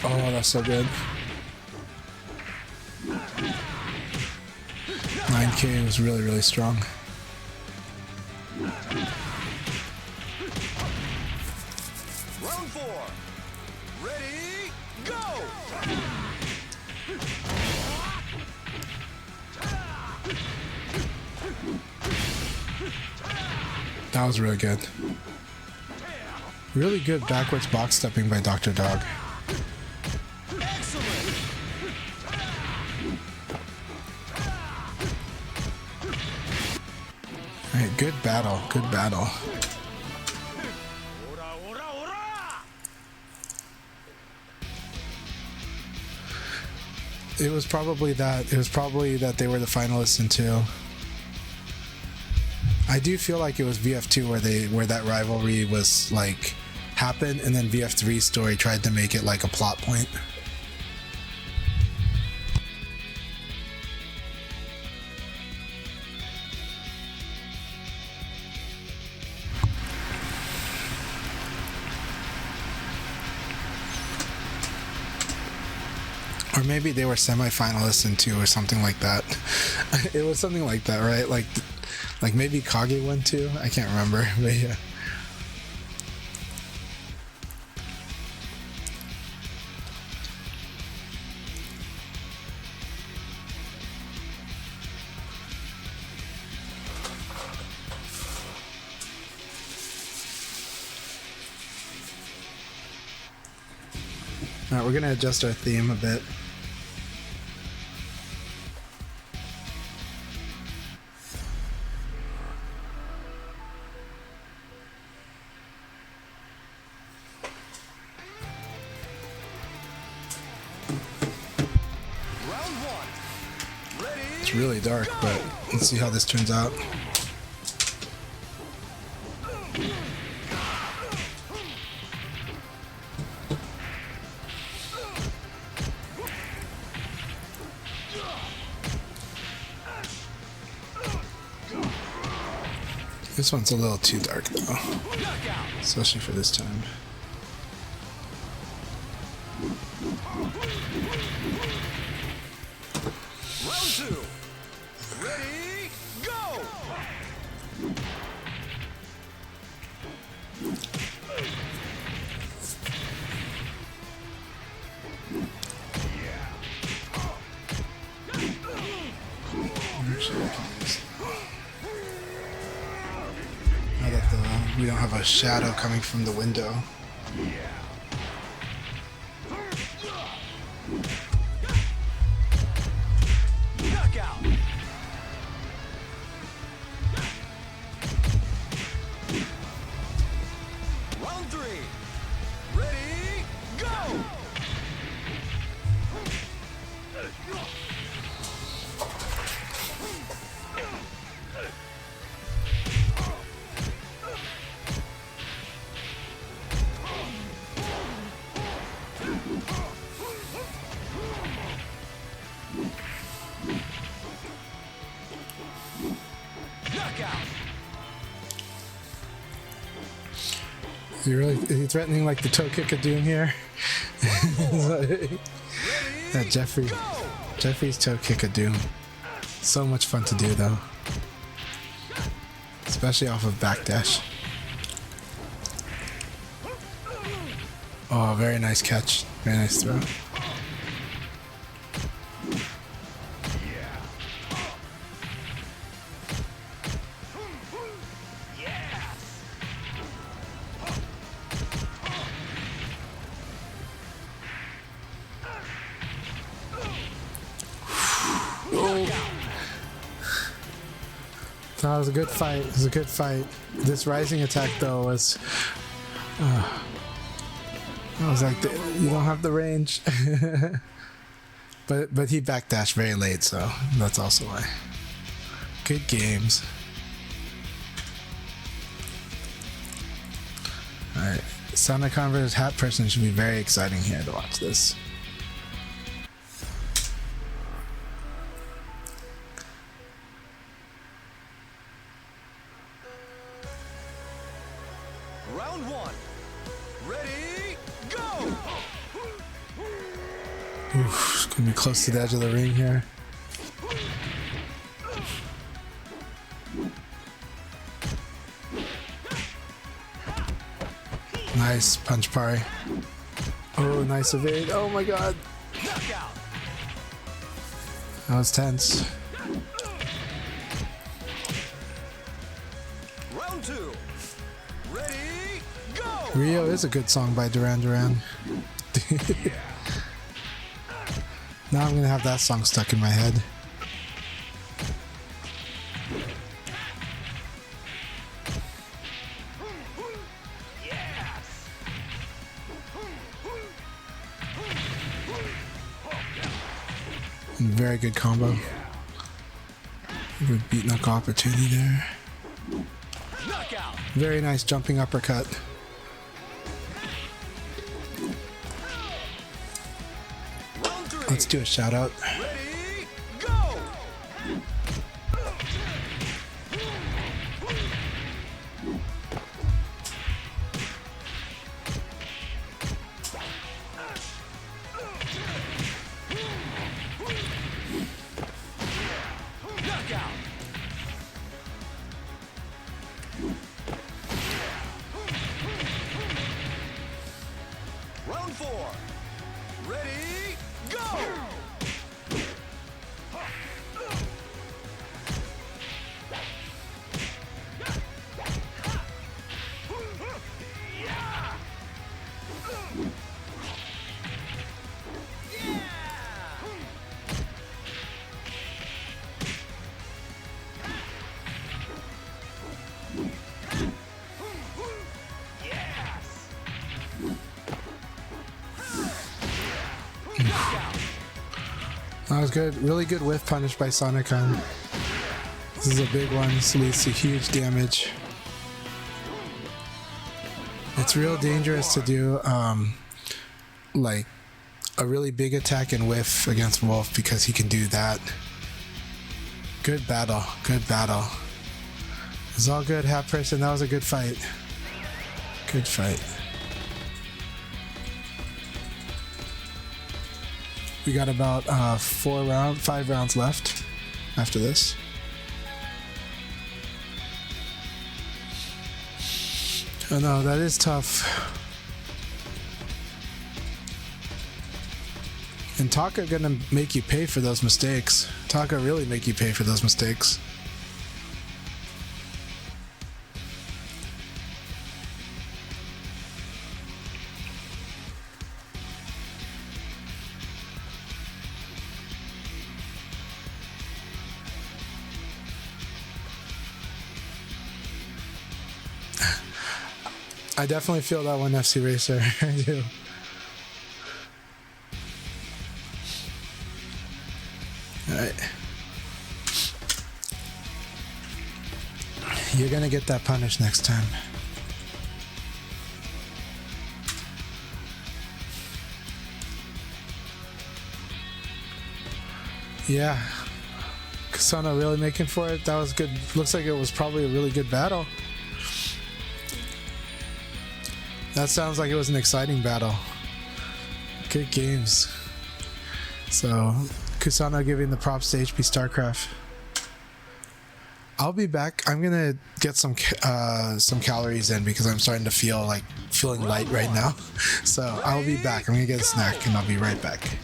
Oh, that's so good. 9K was really, really strong. Round 4. Ready, go! That was really good. Really good backwards box stepping by Dr. Dog. Excellent! Alright, good battle, good battle. It was probably that they were the finalists in 2. I do feel like it was VF2 where that rivalry was like happened, and then VF3's story tried to make it like a plot point. Or maybe they were semi-finalists in 2 or something like that. It was something like that, right? Like maybe Kage won 2? I can't remember, but yeah. Alright, we're gonna adjust our theme a bit. It's really dark, but let's see how this turns out. This one's a little too dark though, Knockout. especially for this time. Round 2. Ready, go! Now that we don't have a shadow coming from the window. Knockout. Round 3. Ready, go! Knockout. Is he threatening like the toe kick of doom here? That Jeffrey's toe kick of doom. So much fun to do though. Especially off of backdash. Oh, very nice catch. Very nice throw. That was a good fight. It was a good fight. This rising attack though was I was like, you don't have the range. but he backdashed very late, so that's also why. Good games. Alright. Sonic versus Hat Person should be very exciting here to watch this. Round 1. Ready, go! Oof, it's gonna be close to the edge of the ring here. Nice punch parry. Oh, nice evade. Oh my god. Knockout. That was tense. Round 2. Ready, go! Rio is a good song by Duran Duran. Now I'm gonna have that song stuck in my head. Very good combo. Good beat knuckle opportunity there. Knockout. Very nice jumping uppercut. Round 3. Let's do a shout out. Ready, go! Knockout. Round 4. Ready, go! That was good. Really good whiff punish by Sonicon. This is a big one. This leads to huge damage. It's real dangerous to do like a really big attack and whiff against Wolf because he can do that. Good battle. Good battle. It's all good, half person. That was a good fight. Good fight. We got about 5 rounds left after this. Oh no, that is tough. And Taka gonna make you pay for those mistakes. Taka really make you pay for those mistakes. I definitely feel that one, FC Racer. I do. Alright. You're gonna get that punish next time. Yeah. Kasana really making for it. That was good. Looks like it was probably a really good battle. That sounds like it was an exciting battle. Good games. So, Kusano giving the props to HP StarCraft. I'll be back. I'm gonna get some calories in because I'm starting to feeling light right now. So I'll be back. I'm gonna get a snack and I'll be right back.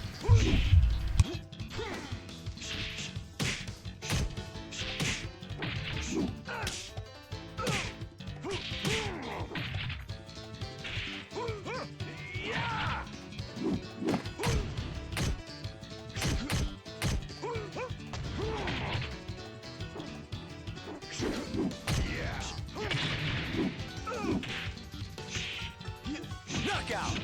Knockout.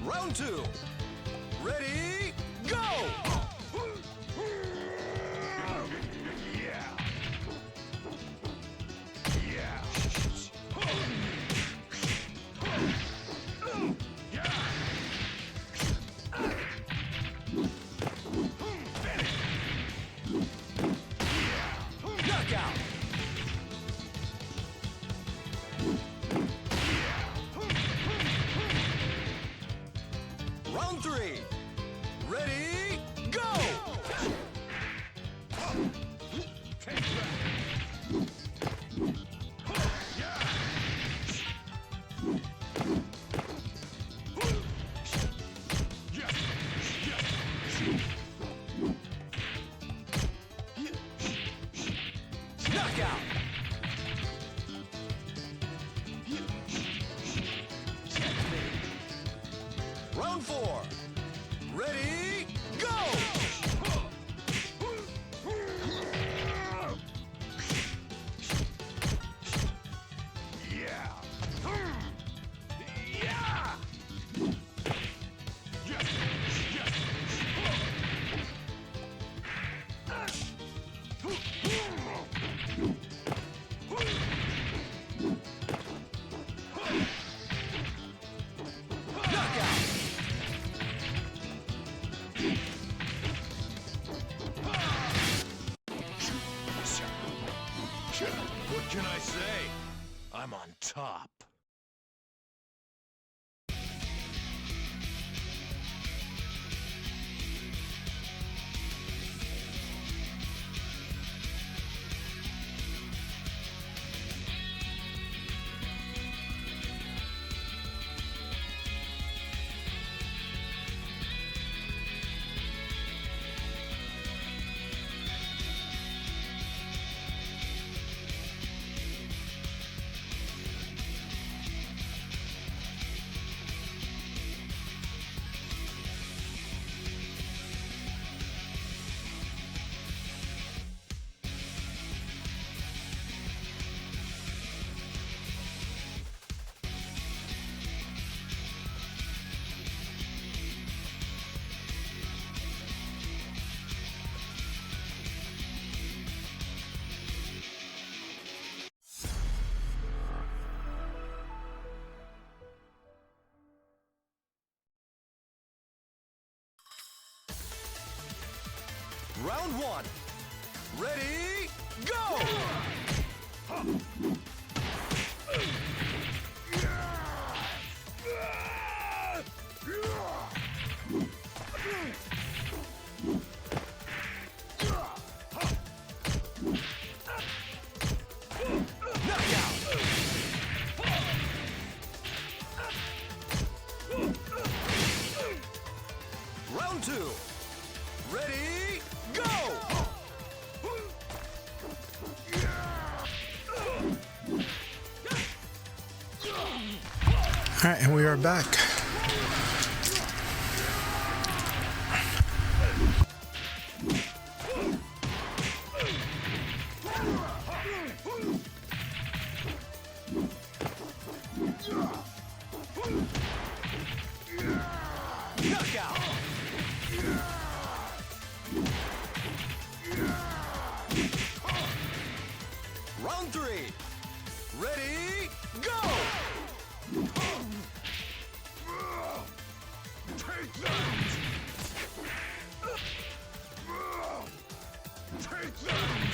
Round 2. Ready, go! Knockout. Round 3. Ready, go! Knockout. Round 4. Ready, go! Knockout. What can I say? I'm on top. Round one. Ready, go! Round two. Ready, go! All right, and we are back. Knockout! Round three. Ready, go! Take that! Take that!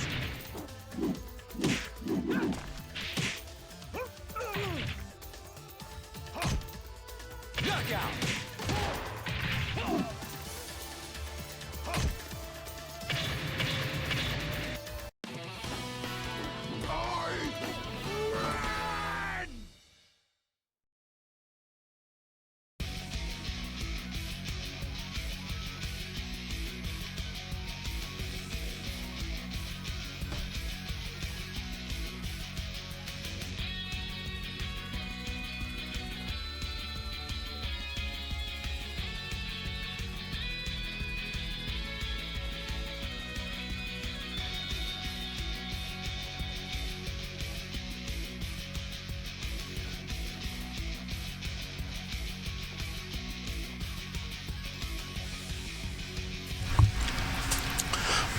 Knockout!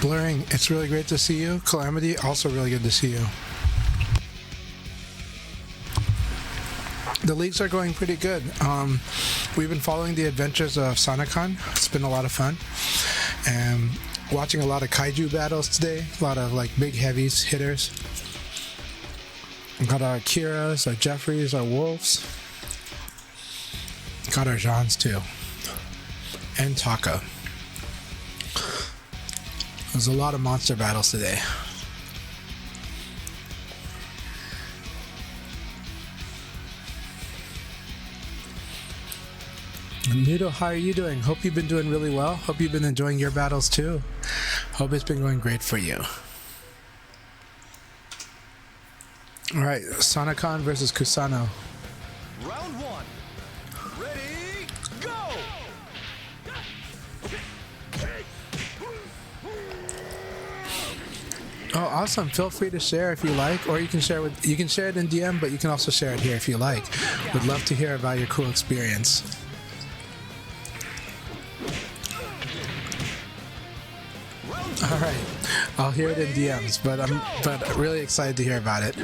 Blurring, it's really great to see you. Calamity, also really good to see you. The leagues are going pretty good. We've been following the adventures of Sanakan. It's been a lot of fun. And watching a lot of kaiju battles today. A lot of like big heavies, hitters. Got our Kiras, our Jeffries, our Wolves. Got our Jeans too. And Taka. There's a lot of monster battles today. Noodle, how are you doing? Hope you've been doing really well. Hope you've been enjoying your battles too. Hope it's been going great for you. Alright, Sanakan versus Kusano. Round one. Ready, go! Oh, awesome! Feel free to share if you like, or you can share it in DM, but you can also share it here if you like. Would love to hear about your cool experience. All right, I'll hear it in DMs, but I'm really excited to hear about it.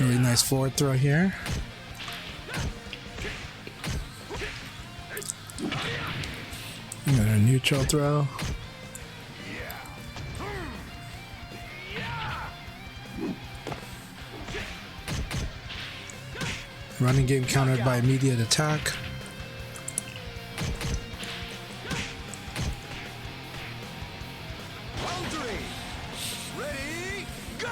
Really nice forward throw here. Got a neutral throw. Running game countered by immediate attack. Round three. Ready, go!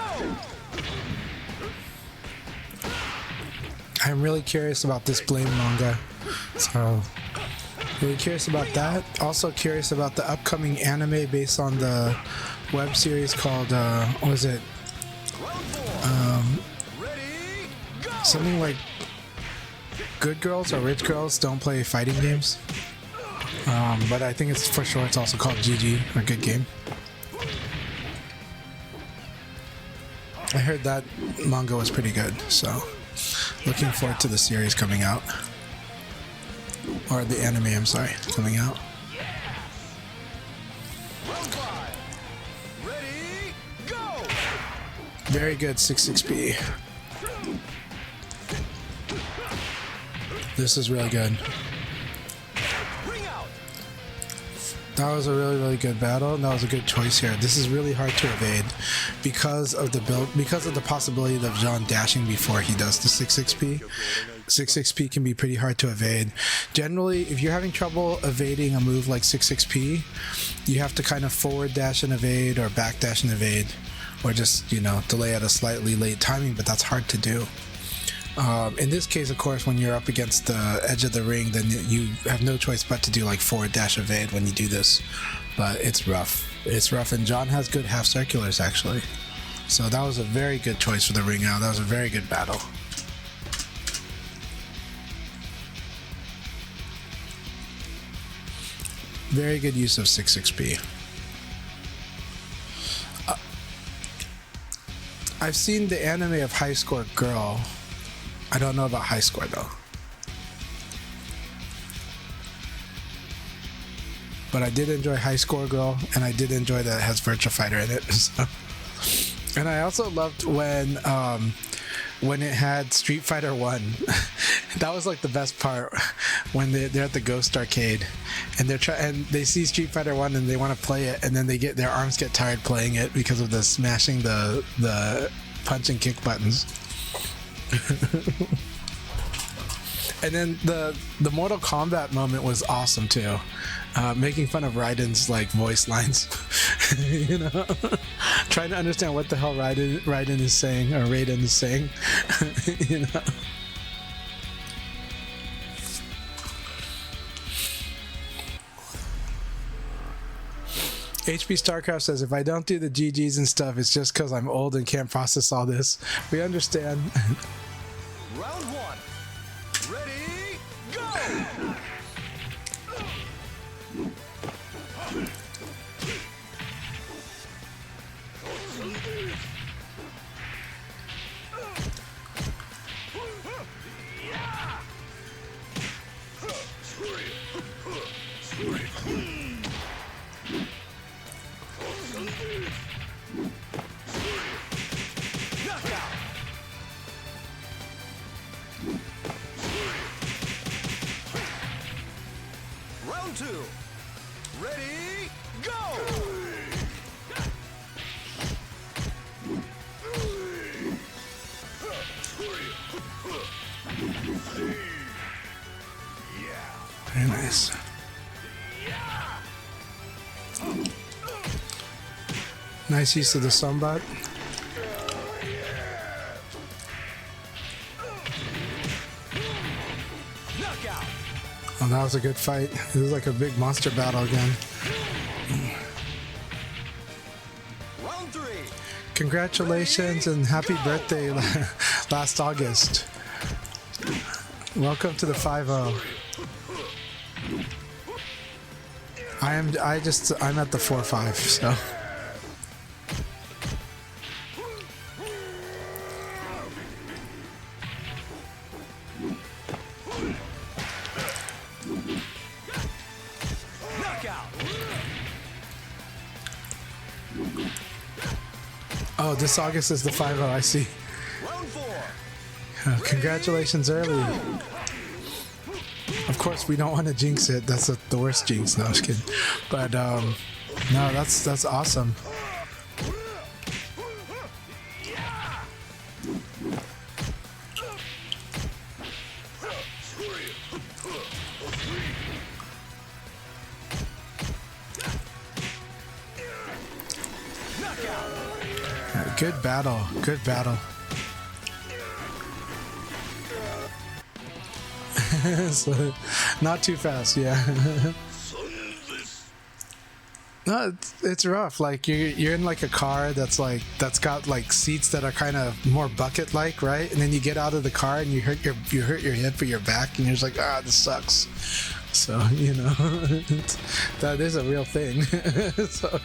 I'm really curious about this Blame manga. So, really curious about that. Also curious about the upcoming anime based on the web series called, what was it? Ready, go! Something like Good Girls or Rich Girls Don't Play Fighting Games. But I think it's for sure it's also called GG, or Good Game. I heard that manga was pretty good, so looking forward to the series coming out. Or the anime, I'm sorry, coming out. Round five. Ready, go! Very good, 6-6B. This is really good. That was a really, really good battle, and that was a good choice here. This is really hard to evade because of the build, because of the possibility of John dashing before he does the 6-6P. 6-6P can be pretty hard to evade. Generally, if you're having trouble evading a move like 6-6P, you have to kind of forward dash and evade, or back dash and evade, or just, you know, delay at a slightly late timing, but that's hard to do. In this case, of course, when you're up against the edge of the ring, then you have no choice but to do like forward dash evade when you do this. But it's rough. It's rough, and John has good half circulars actually. So that was a very good choice for the ring out. That was a very good battle. Very good use of 6-6P. I've seen the anime of High Score Girl. I don't know about High Score though. But I did enjoy High Score Girl, and I did enjoy that it has Virtua Fighter in it. So. And I also loved when it had Street Fighter 1. That was like the best part, when they're at the Ghost Arcade and they see Street Fighter 1 and they want to play it, and then their arms get tired playing it because of the smashing the punch and kick buttons. And then the Mortal Kombat moment was awesome too, making fun of Raiden's like voice lines. You know, trying to understand what the hell Raiden is saying, or Raiden is saying. You know. HP StarCraft says, if I don't do the GGs and stuff, it's just because I'm old and can't process all this. We understand. Round one. Ready, go! Round two. Ready, go! Very nice. Nice use of the Sunbot. Oh, that was a good fight. It was like a big monster battle again. Round three. Congratulations and happy birthday last August. Welcome to the 5-0. I'm at the 4-5, so. Oh, this August is the 5-0, I see. Round four. Congratulations early. Of course, we don't want to jinx it. That's the worst jinx. No, I was kidding. But no, that's awesome. Good battle. Good battle. So, not too fast, yeah. No, it's rough. Like you're in like a car that's got like seats that are kind of more bucket like, right? And then you get out of the car and you hurt your hip or your back, and you're just like, this sucks. So you know, that is a real thing. So.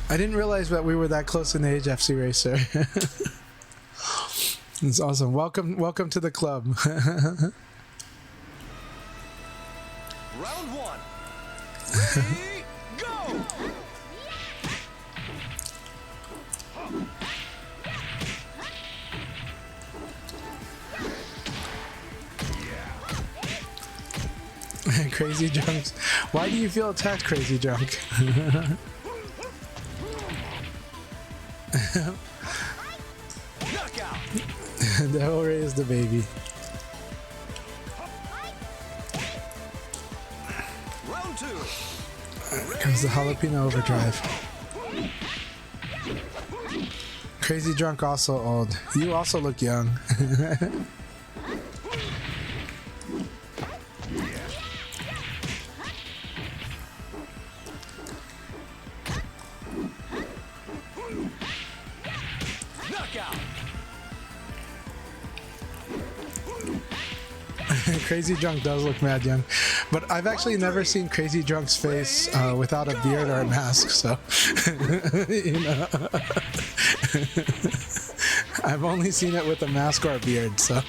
I didn't realize that we were that close in age, FC Racer. It's awesome. Welcome to the club. Round one. Ready, go! Crazy Drunk. Why do you feel attacked, Crazy Drunk? Devil raised the baby. Round 2. Here comes the jalapeno overdrive. Crazy Drunk also old. You also look young. Crazy Drunk does look mad young, but I've actually never seen Crazy Drunk's face without a beard or a mask, so you know. I've only seen it with a mask or a beard, so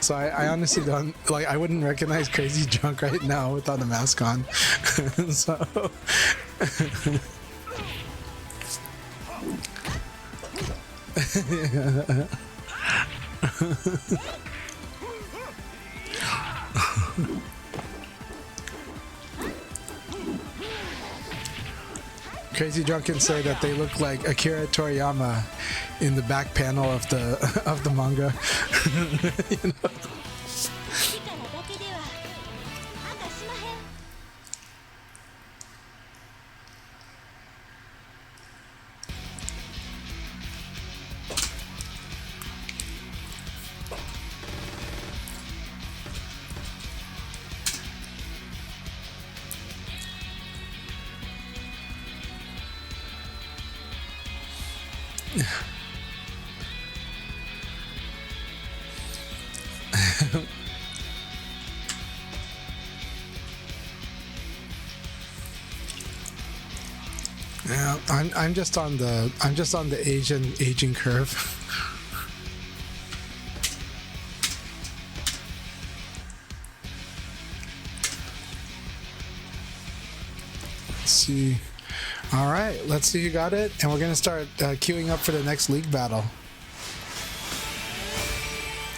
so I honestly don't like. I wouldn't recognize Crazy Drunk right now without a mask on. So Crazy Drunk can say that they look like Akira Toriyama in the back panel of the manga. You know? Yeah, I'm just on the aging curve. Let's see. All right, let's see who got it, and we're gonna start queuing up for the next league battle.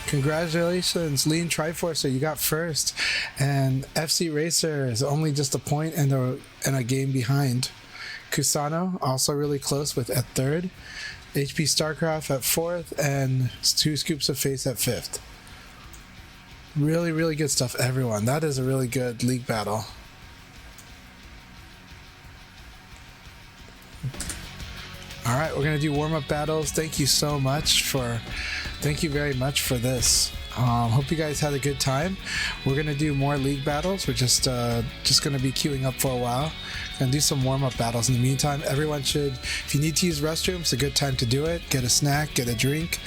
Congratulations, Lean Triforcer, you got first, and FC Racer is only just a point and a game behind. Kusano also really close with at third, HP Starcraft at fourth, and 2 Scoops of Face at fifth. Really, really good stuff, everyone. That is a really good league battle. All right, we're gonna do warm-up battles. Thank you very much for this. Hope you guys had a good time. We're gonna do more league battles. We're just gonna be queuing up for a while. Gonna do some warm-up battles. In the meantime, everyone should, if you need to use restrooms, it's a good time to do it. Get a snack, get a drink,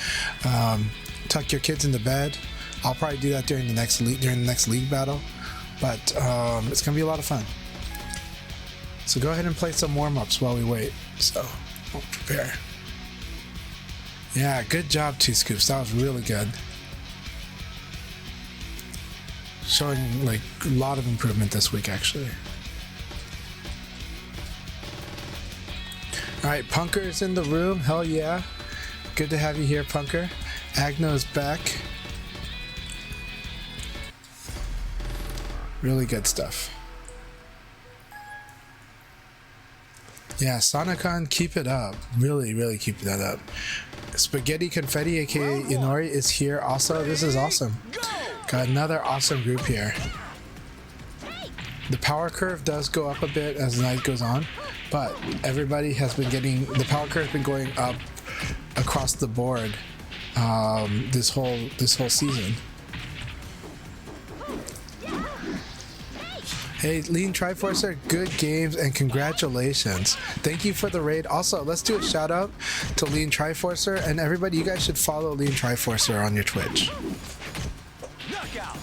tuck your kids into bed. I'll probably do that during the next league battle, but it's gonna be a lot of fun. So go ahead and play some warm-ups while we wait. So we'll prepare. Yeah, good job, 2 Scoops. That was really good. Showing like a lot of improvement this week, actually. All right, Punker's in the room. Hell yeah. Good to have you here, Punker. Agno's back. Really good stuff. Yeah, Sonicon, keep it up. Really, really keep that up. Spaghetti Confetti, aka Inori, is here also. This is awesome. Got another awesome group here. The power curve does go up a bit as the night goes on, but everybody has been getting, the power curve has been going up across the board this whole season. Hey, Lean Triforcer, good games and congratulations. Thank you for the raid. Also, let's do a shout out to Lean Triforcer, and everybody, you guys should follow Lean Triforcer on your Twitch. Knockout.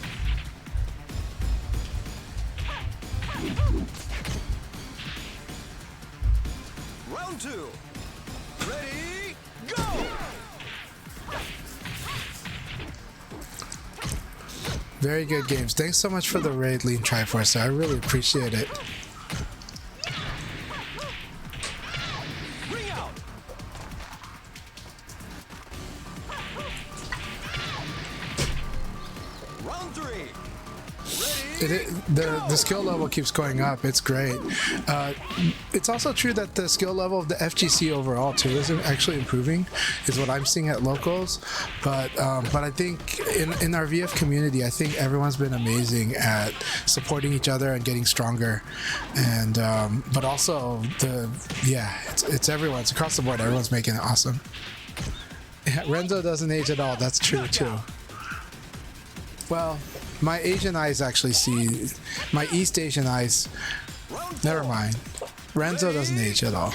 Round 2. Ready, go! Very good games. Thanks so much for the raid, Lean Triforce. I really appreciate it. Ring out. Round 3. The skill level keeps going up. It's great. It's also true that the skill level of the FGC overall too is actually improving, is what I'm seeing at locals. But I think in our VF community, I think everyone's been amazing at supporting each other and getting stronger. And but also it's everyone. It's across the board. Everyone's making it awesome. Yeah, Renzo doesn't age at all. That's true too. Well, my Asian eyes actually see. My East Asian eyes. Never mind. Renzo doesn't age at all.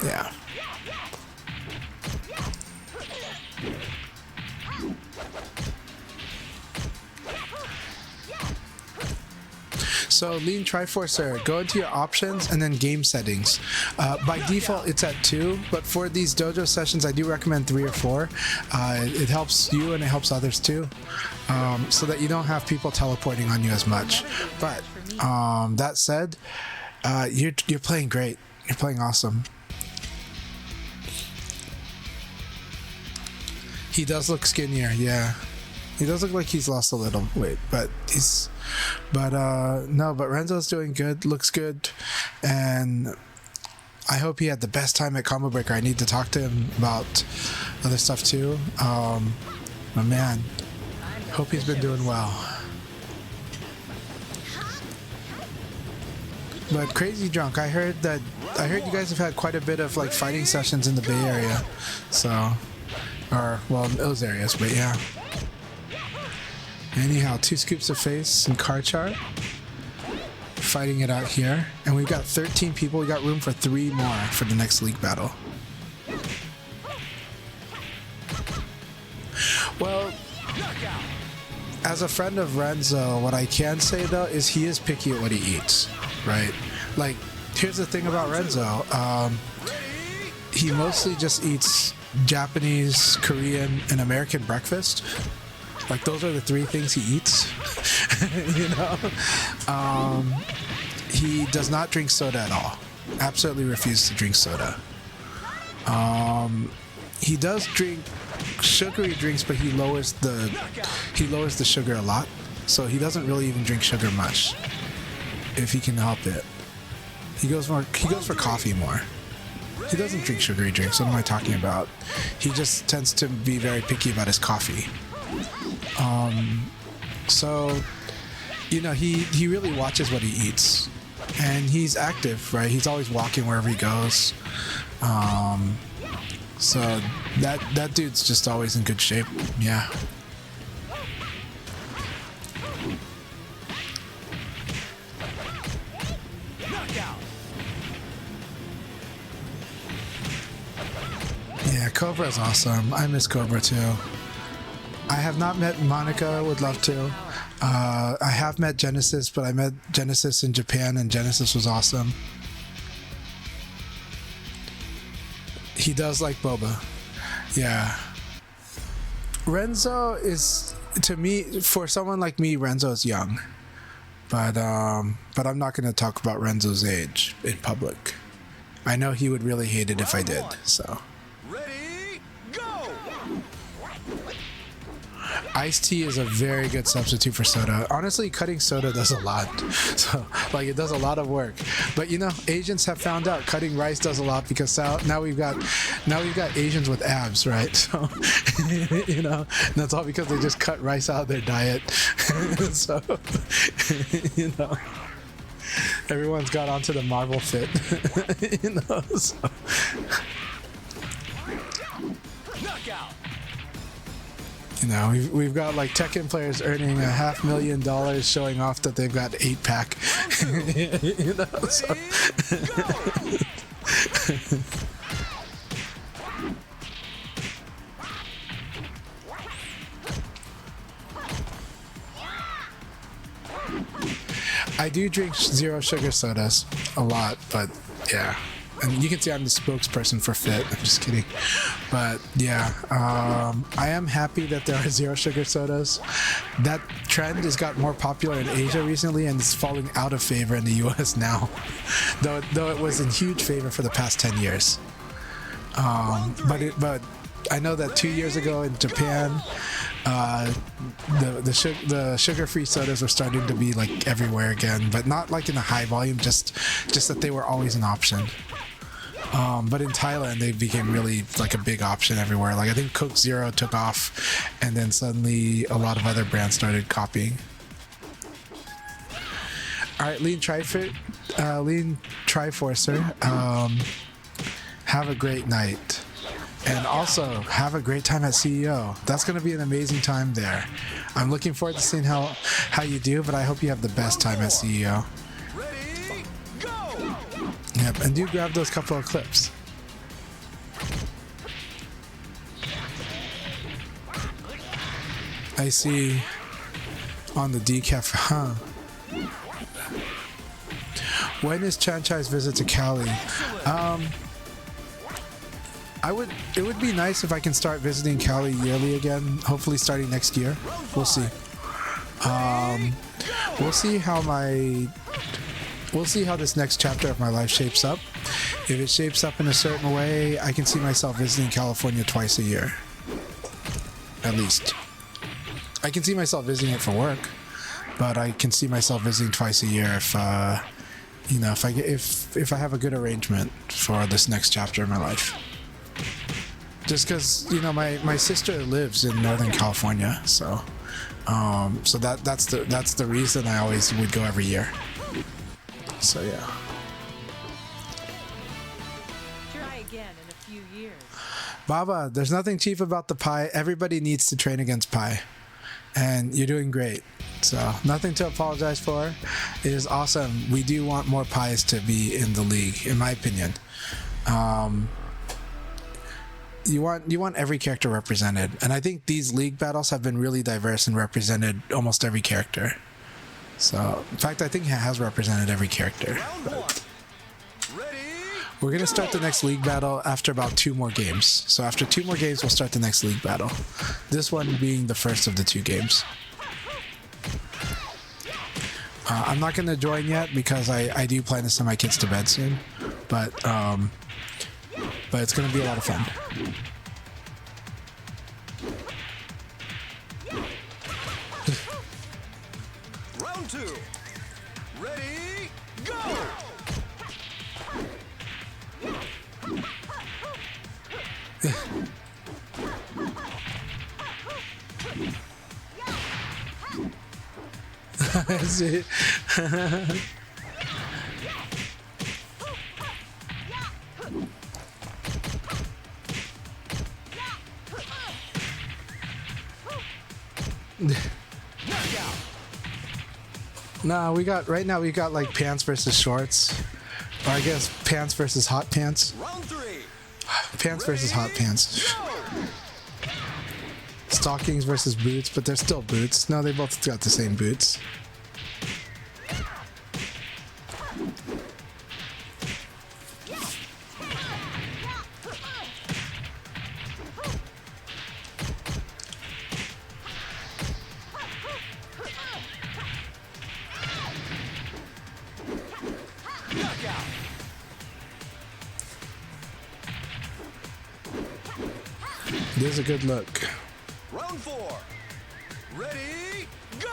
Yeah. So Lean Triforcer, go into your options and then game settings. By default, it's at 2, but for these dojo sessions, I do recommend 3 or 4. It helps you and it helps others too, so that you don't have people teleporting on you as much. But that said, you're playing great. You're playing awesome. He does look skinnier, yeah. He does look like he's lost a little weight, but Renzo's doing good, looks good, and I hope he had the best time at Combo Breaker. I need to talk to him about other stuff too. But man, hope he's been doing well. But Crazy Drunk, I heard you guys have had quite a bit of like fighting sessions in the Bay Area, so, or well, in those areas, but yeah. Anyhow, 2 scoops of face and car chart. Fighting it out here. And we've got 13 people. We got room for 3 more for the next league battle. Well, as a friend of Renzo, what I can say though is he is picky at what he eats, right? Like, here's the thing about Renzo. He mostly just eats Japanese, Korean, and American breakfast. Like, those are the 3 things he eats. You know? He does not drink soda at all. Absolutely refuses to drink soda. He does drink sugary drinks, but he lowers the sugar a lot. So he doesn't really even drink sugar much, if he can help it. He goes for coffee more. He doesn't drink sugary drinks. What am I talking about? He just tends to be very picky about his coffee. So, you know, he really watches what he eats, and he's active, right? He's always walking wherever he goes. So that dude's just always in good shape. Yeah. Yeah, Cobra's awesome. I miss Cobra too. I have not met Monica, would love to. I have met Genesis, but I met Genesis in Japan, and Genesis was awesome. He does like boba. Yeah. Renzo is, to me, for someone like me, Renzo is young. But I'm not going to talk about Renzo's age in public. I know he would really hate it if I did, so. Iced tea is a very good substitute for soda. Honestly, cutting soda does a lot. So, like, it does a lot of work. But you know, Asians have found out cutting rice does a lot, because now we've got Asians with abs, right? So, you know, that's all because they just cut rice out of their diet. So, you know, everyone's got onto the Marvel fit. You know, so. Knockout. You know, we've got like Tekken players earning $500,000 showing off that they've got 8-pack. You know, so. I do drink 0 sugar sodas a lot, but yeah. And you can see I'm the spokesperson for Fit. I'm just kidding. But yeah, I am happy that there are 0 sugar sodas. That trend has got more popular in Asia recently, and it's falling out of favor in the US now. Though it was in huge favor for the past 10 years. But I know that 2 years ago in Japan, The sugar-free sodas were starting to be like everywhere again, but not like in a high volume, just that they were always an option. But in Thailand, they became really like a big option everywhere. Like I think Coke Zero took off, and then suddenly a lot of other brands started copying. All right, Lean Triforcer, have a great night. And also, have a great time at CEO. That's going to be an amazing time there. I'm looking forward to seeing how you do, but I hope you have the best time at CEO. Ready, go! Yep, and do grab those couple of clips. I see on the decaf, huh? When is CHANCHAI'S visit to Cali? It would be nice if I can start visiting Cali yearly again, hopefully starting next year. We'll see. We'll see how this next chapter of my life shapes up. If it shapes up in a certain way, I can see myself visiting California twice a year. At least. I can see myself visiting it for work, but I can see myself visiting twice a year if if I have a good arrangement for this next chapter of my life. Just because my sister lives in Northern California, so that's the reason I always would go every year. So yeah. Try again in a few years. Baba, there's nothing cheap about the pie. Everybody needs to train against pie, and you're doing great. So nothing to apologize for. It is awesome. We do want more pies to be in the league, in my opinion. You want every character represented, and I think these league battles have been really diverse and represented almost every character. So, in fact, I think it has represented every character. We're gonna start the next league battle after about 2 more games. So after 2 more games, we'll start the next league battle. This one being the first of the 2 games. I'm not gonna join yet because I do plan to send my kids to bed soon, but it's gonna be a lot of fun. Round 2. Ready, go! See? Nah, right now we got like pants versus shorts, or I guess pants versus hot pants. Round 3. Pants versus hot pants. Stockings versus boots, but they're still boots. No, they both got the same boots. There's a good look. Round 4. Ready, go!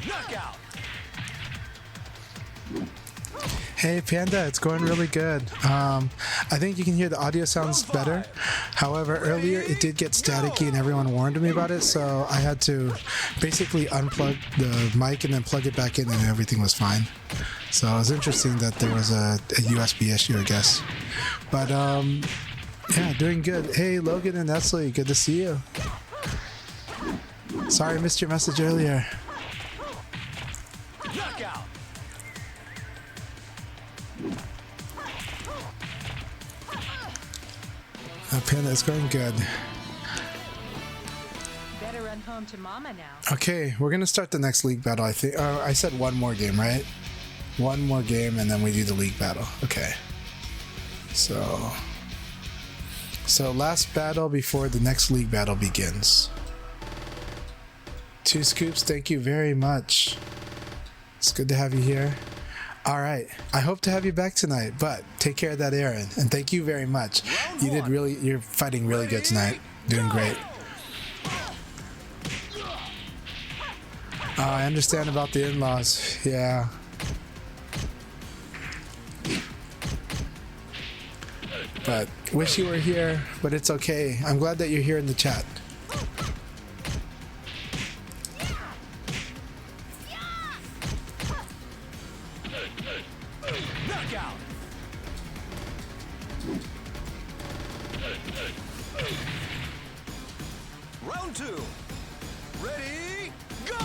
Knockout! Hey Panda, it's going really good. I think you can hear the audio sounds better. However, earlier it did get staticky and everyone warned me about it, so I had to basically unplug the mic and then plug it back in and everything was fine. So it was interesting that there was a USB issue, I guess. But yeah, doing good. Hey Logan and Nestle, good to see you. Sorry I missed your message earlier. Knockout! Panda, it's going good. Better run home to Mama now. Okay, we're gonna start the next league battle. I think I said 1 more game, right? 1 more game, and then we do the league battle. Okay. So last battle before the next league battle begins. 2 scoops, thank you very much. It's good to have you here. All right, I hope to have you back tonight, but take care of that errand, and thank you very much. You're fighting really good tonight. Doing great. Oh, I understand about the in-laws. Yeah. But wish you were here, but it's okay. I'm glad that you're here in the chat. Knockout. Round 2. Ready, go!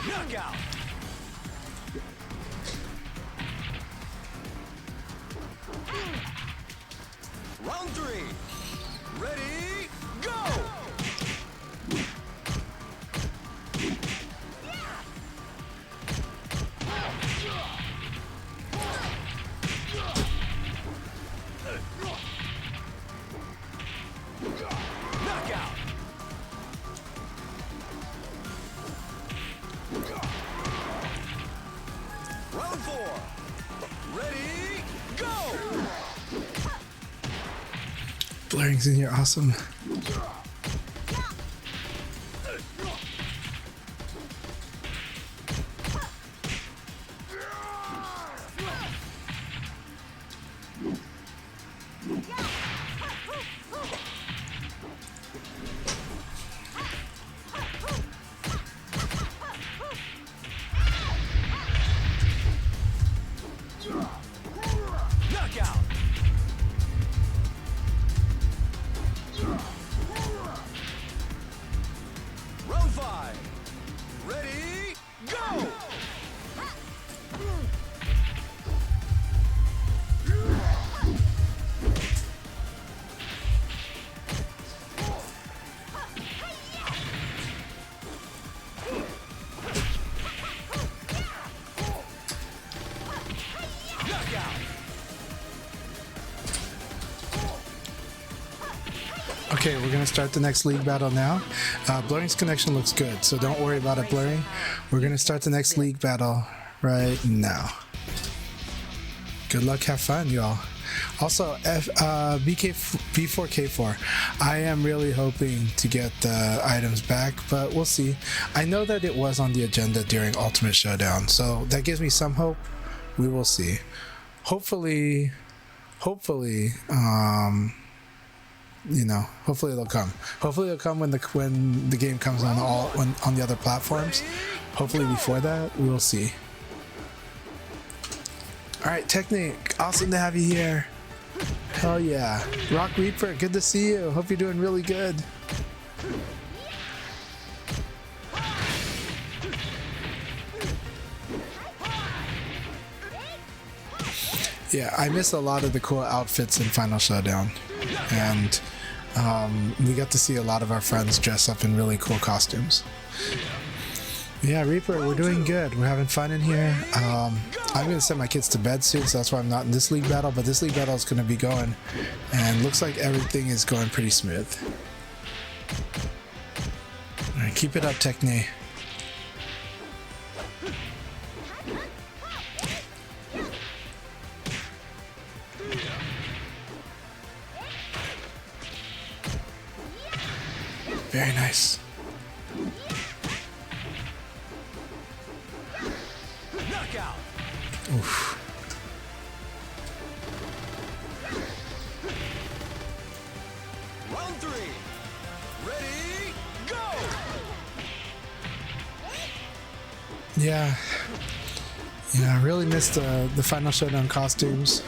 Knockout. Round 3. Ready, go! Knockout. Round 4. Ready, go! Blurring's in here, awesome. Knockout. Round 5. Ready, go! Knockout. Okay, we're gonna start the next league battle now. Blurring's connection looks good, so don't worry about it, Blurring. We're gonna start the next league battle right now. Good luck, have fun, y'all. Also, B4K4, I am really hoping to get the items back, but we'll see. I know that it was on the agenda during Ultimate Showdown, so that gives me some hope. We will see. Hopefully, you know, hopefully it'll come. Hopefully it'll come when the game comes on on the other platforms. Hopefully before that, we'll see. All right, Technique, awesome to have you here. Hell yeah. Rock Reaper, good to see you. Hope you're doing really good. Yeah, I miss a lot of the cool outfits in Final Showdown, and we got to see a lot of our friends dress up in really cool costumes. Yeah, Reaper, we're doing good. We're having fun in here. I'm going to send my kids to bed soon, so that's why I'm not in this league battle, but this league battle is going to be going, and looks like everything is going pretty smooth. All right, keep it up, Techne. Very nice. Knockout. Oof. Round 3. Ready, go! Yeah, I really missed the Final Showdown costumes.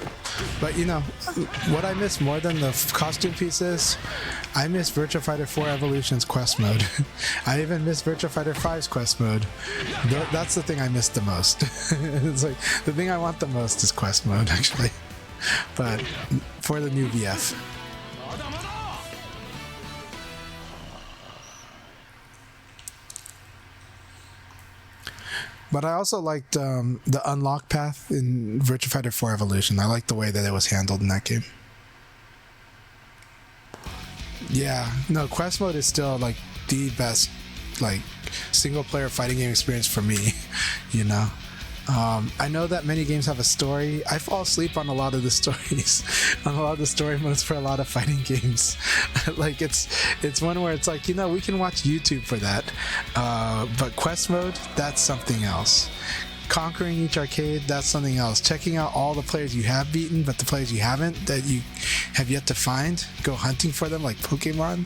But you know, what I miss more than the costume pieces, I miss Virtua Fighter 4 Evolution's quest mode. I even miss Virtua Fighter 5's quest mode. That's the thing I miss the most. It's like, the thing I want the most is quest mode, actually. But for the new VF. But I also liked the unlock path in Virtua Fighter 4 Evolution. I liked the way that it was handled in that game. Yeah, no, quest mode is still like the best like single player fighting game experience for me, you know. I know that many games have a story. I fall asleep on a lot of the stories, on a lot of the story modes for a lot of fighting games. Like it's one where it's like, you know, we can watch YouTube for that. But quest mode, that's something else. Conquering each arcade, that's something else. Checking out all the players you have beaten, but the players you haven't, that you have yet to find, go hunting for them like Pokemon.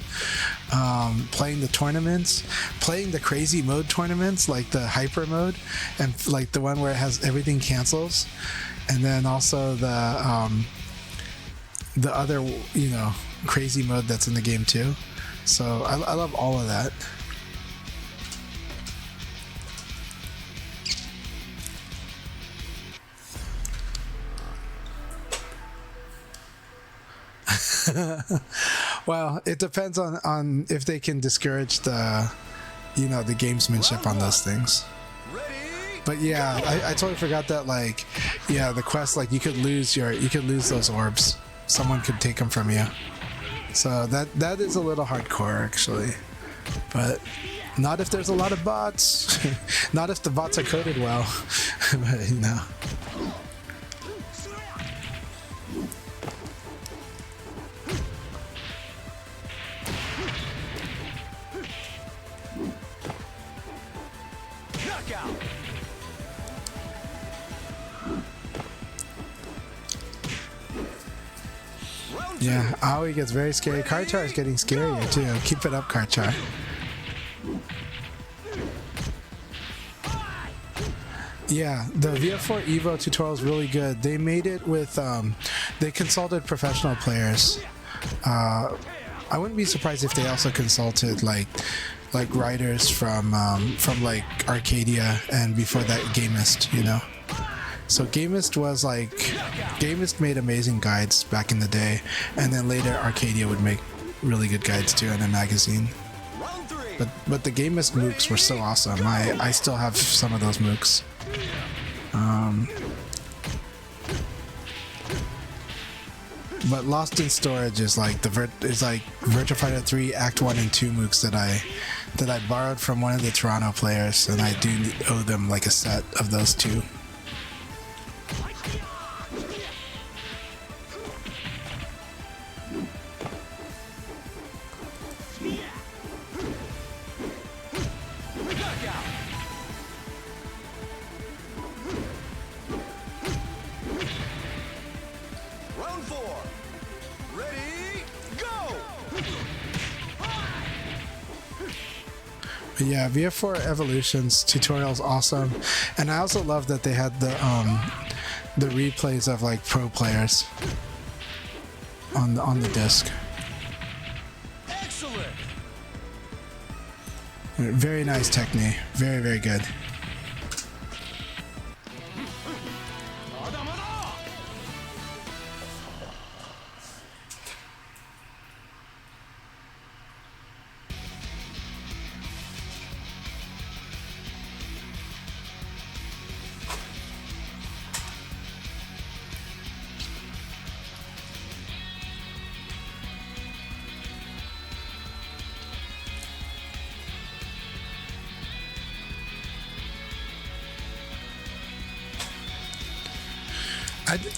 Playing the tournaments, playing the crazy mode tournaments like the hyper mode, and like the one where it has everything cancels, and then also the other, you know, crazy mode that's in the game too. So I love all of that. Well, it depends on if they can discourage the, you know, the gamesmanship on those things. But yeah, I totally forgot that, like, yeah, the quest, like, you could lose those orbs. Someone could take them from you. So that is a little hardcore, actually. But not if there's a lot of bots. Not if the bots are coded well. But, you know. Yeah, Aoi gets very scary. Karchar is getting scarier too. Keep it up, Karchar. Yeah, the VF4 EVO tutorial is really good. They made it with, they consulted professional players. I wouldn't be surprised if they also consulted like writers from like Arcadia and before that Gamist, you know. So Gamist was like, Gamist made amazing guides back in the day, and then later Arcadia would make really good guides too in a magazine. But the Gamist MOOCs were so awesome. I still have some of those MOOCs. But Lost in Storage is like Virtua Fighter 3 Act 1 and 2 MOOCs that I borrowed from one of the Toronto players, and I do owe them like a set of those two. But yeah, VF4 Evolution's tutorial is awesome, and I also love that they had the replays of like pro players on the disc. Excellent. Very nice technique, very, very good.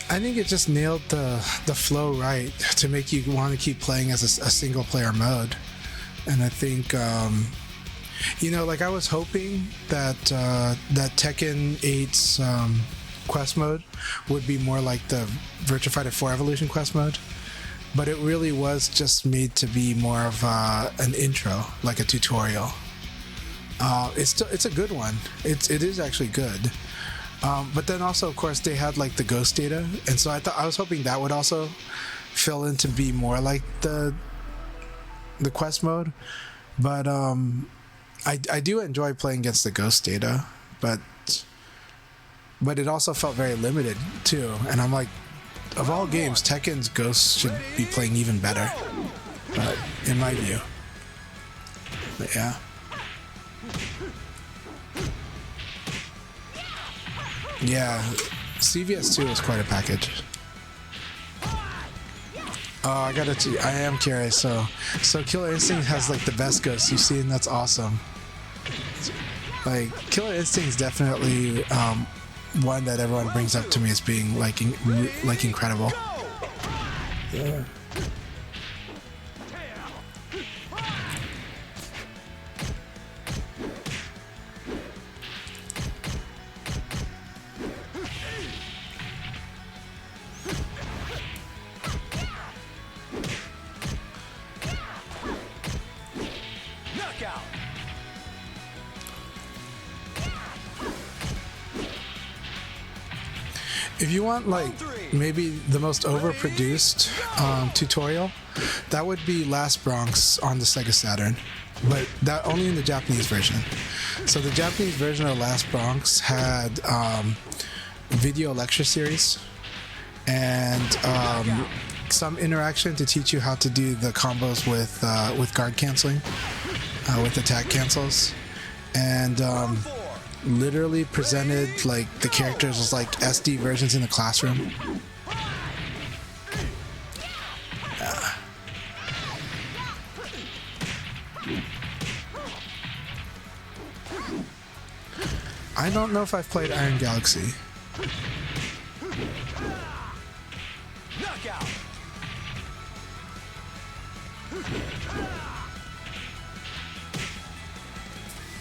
I think it just nailed the flow right to make you want to keep playing as a single player mode. And I think, you know, like I was hoping that Tekken 8's quest mode would be more like the Virtua Fighter 4 Evolution quest mode, but it really was just made to be more of an intro, like a tutorial. It's a good one. It is actually good. But then also, of course, they had like the ghost data, and so I was hoping that would also fill in to be more like the quest mode. But I do enjoy playing against the ghost data, but it also felt very limited too. And I'm like, of all games, Tekken's ghosts should be playing even better, but in my view. But yeah. Yeah, CVS2 is quite a package. Oh, I am curious. So Killer Instinct has like the best ghosts you've seen. That's awesome. Like Killer Instinct is definitely one that everyone brings up to me as being like incredible. Yeah. If you want like maybe the most overproduced tutorial, that would be Last Bronx on the Sega Saturn, but that only in the Japanese version. So the Japanese version of Last Bronx had video lecture series and some interaction to teach you how to do the combos with guard canceling, with attack cancels, and literally presented like the characters as like SD versions in the classroom. I don't know if I've played Iron Galaxy. Knockout.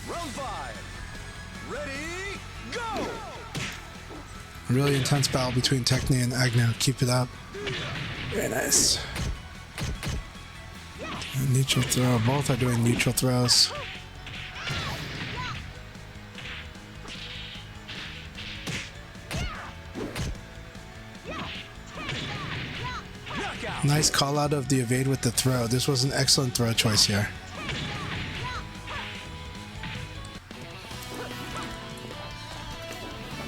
Round 5. Ready, go! Really intense battle between Techne and Agno. Keep it up. Very nice. And neutral throw. Both are doing neutral throws. Nice call out of the evade with the throw. This was an excellent throw choice here.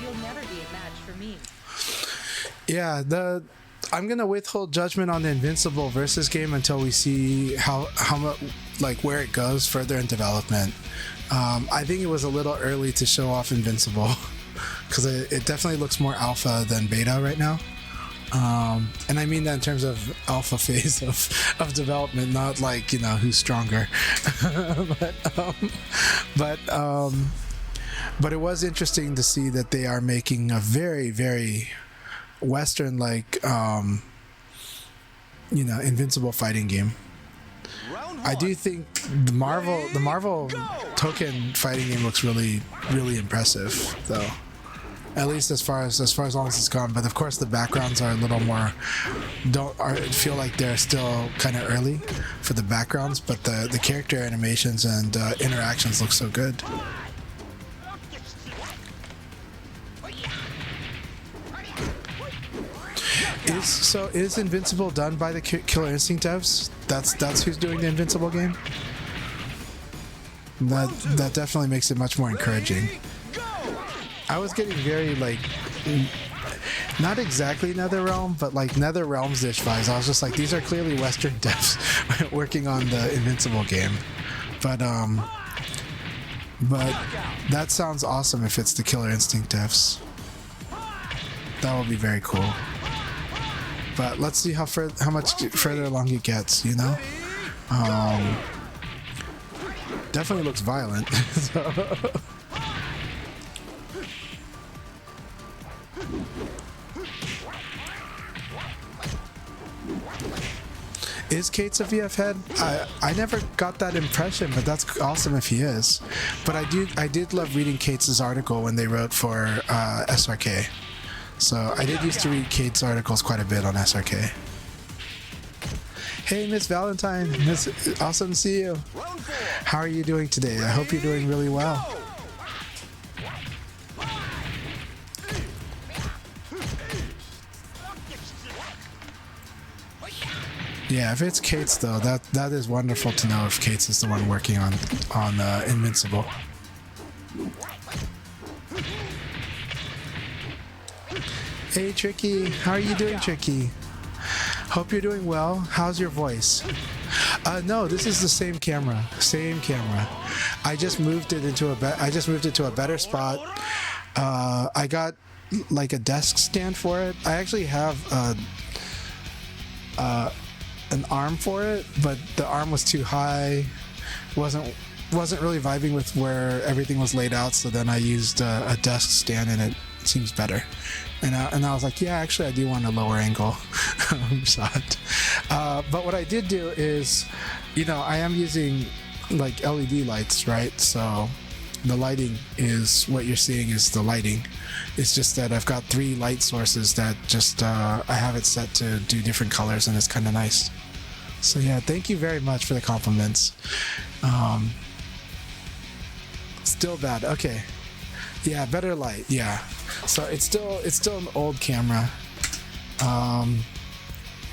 You'll never be a match for me. Yeah, I'm gonna withhold judgment on the Invincible versus game until we see how much, like, where it goes further in development. I think it was a little early to show off Invincible because it definitely looks more alpha than beta right now. And I mean that in terms of alpha phase of development, not like, you know, who's stronger. But it was interesting to see that they are making a very, very Western, like, you know, Invincible fighting game. I do think the Marvel token fighting game looks really, really impressive, though. At least as far as long as it's gone. But of course the backgrounds are a little more feel like they're still kind of early for the backgrounds, but the character animations and interactions look so good. Is Invincible done by the Killer Instinct devs? That's who's doing the Invincible game? That definitely makes it much more encouraging. I was getting very, like, not exactly NetherRealm, but like NetherRealms-ish vibes. I was just like, these are clearly Western devs working on the Invincible game. But that sounds awesome if it's the Killer Instinct devs. That would be very cool. But let's see how much further along it gets, you know? Definitely looks violent. So. Is Kate's a VF head? I never got that impression, but that's awesome if he is. But I did love reading Kate's article when they wrote for SRK. So I did used to read Kate's articles quite a bit on SRK. Hey, Miss Valentine, awesome to see you. How are you doing today? I hope you're doing really well. Yeah, if it's Kate's though, that is wonderful to know if Kate's is the one working on Invincible. Hey Tricky, how are you doing, Tricky? Hope you're doing well. How's your voice? No, this is the same camera. Same camera. I just moved it into a better spot. I got like a desk stand for it. I actually have an arm for it, but the arm was too high. wasn't really vibing with where everything was laid out, so then I used a desk stand, and it seems better. And I was like, yeah, actually I do want a lower angle shot. But what I did do is, you know, I am using like LED lights, right? So the lighting is what you're seeing is the lighting. It's just that I've got 3 light sources that just I have it set to do different colors, and it's kind of nice. So yeah, thank you very much for the compliments. Still bad. Okay. Yeah, better light. Yeah. So it's still an old camera.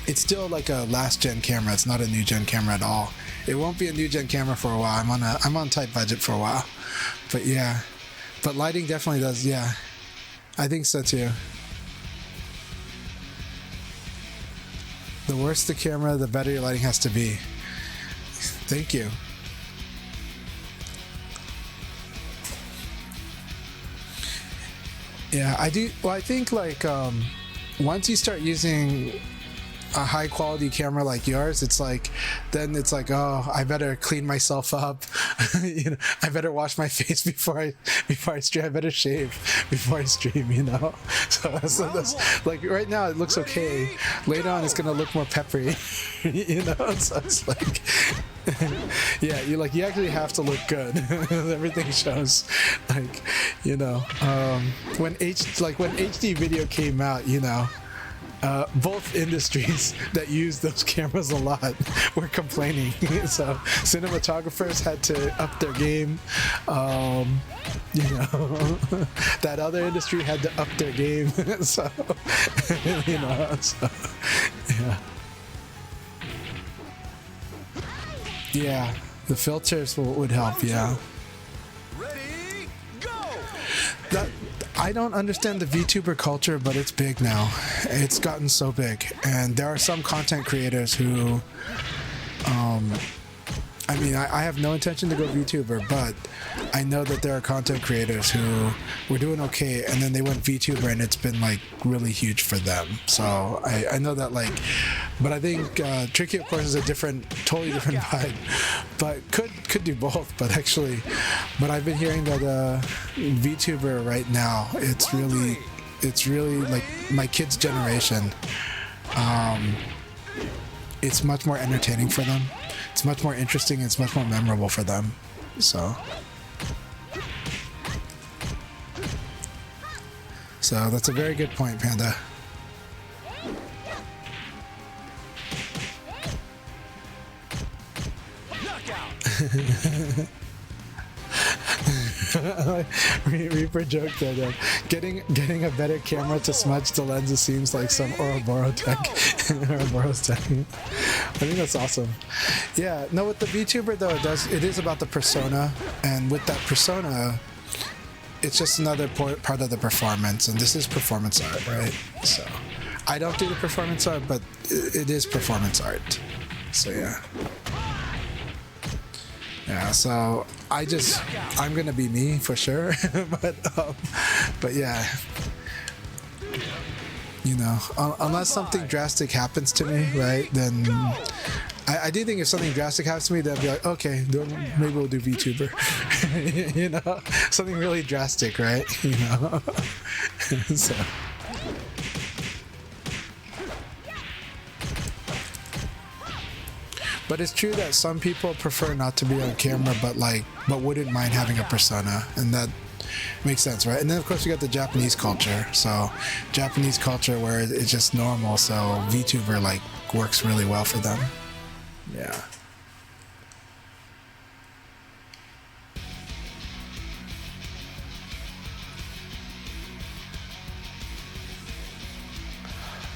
It's still like a last gen camera. It's not a new gen camera at all. It won't be a new gen camera for a while. I'm on tight budget for a while. But yeah. But lighting definitely does. Yeah. I think so too. The worse the camera, the better your lighting has to be. Thank you. Yeah, I do. Well, I think like once you start using a high quality camera like yours, it's like, then it's like, oh, I better clean myself up. You know, I better wash my face before I stream. I better shave before I stream. You know, so that's like right now it looks okay. Later on, it's gonna look more peppery. You know, so it's like, yeah, you actually have to look good. Everything shows, like, you know, when HD video came out, you know. Both industries that use those cameras a lot were complaining. So cinematographers had to up their game. You know, that other industry had to up their game. So, you know, so, yeah. Yeah, the filters would help, yeah. Ready, go! I don't understand the VTuber culture, but it's big now. It's gotten so big, and there are some content creators who, I mean, I have no intention to go VTuber, but I know that there are content creators who were doing okay, and then they went VTuber, and it's been like really huge for them. So I know that, like, but I think Tricky, of course, is a totally different vibe, but could do both. But I've been hearing that VTuber right now, it's really like my kids' generation. It's much more entertaining for them. It's much more interesting. It's much more memorable for them. So that's a very good point, Panda. Reaper joked that getting a better camera to smudge the lenses seems like some Ouroboros tech. Ouroboros tech. I think that's awesome. Yeah, no, with the VTuber though, it is about the persona, and with that persona, it's just another part of the performance, and this is performance art, right? So I don't do the performance art, but it is performance art. So yeah. Yeah, so I'm gonna be me for sure, but yeah, you know, unless something drastic happens to me, right? Then I do think if something drastic happens to me, then I'll be like, okay, then maybe we'll do VTuber. You know, something really drastic, right? You know, so. But it's true that some people prefer not to be on camera, but wouldn't mind having a persona, and that makes sense, right? And then of course you got the Japanese culture. So Japanese culture where it's just normal, so VTuber like works really well for them. Yeah.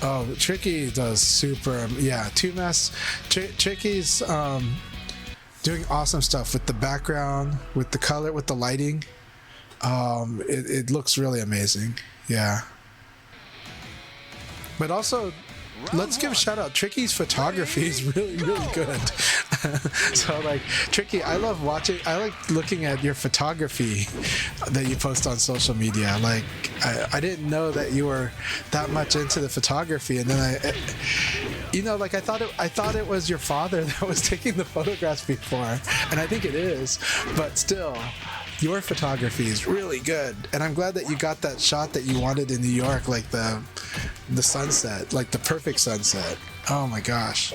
Oh, Tricky does super, yeah, 2Mess. Tricky's doing awesome stuff with the background, with the color, with the lighting. It looks really amazing, yeah. But also, let's give a shout out. Tricky's photography is really, really good. So like Tricky, I love watching. I like looking at your photography that you post on social media. Like I didn't know that you were that much into the photography, and then like I thought it was your father that was taking the photographs before, and I think it is, but still. Your photography is really good, and I'm glad that you got that shot that you wanted in New York, like the sunset, like the perfect sunset. Oh my gosh.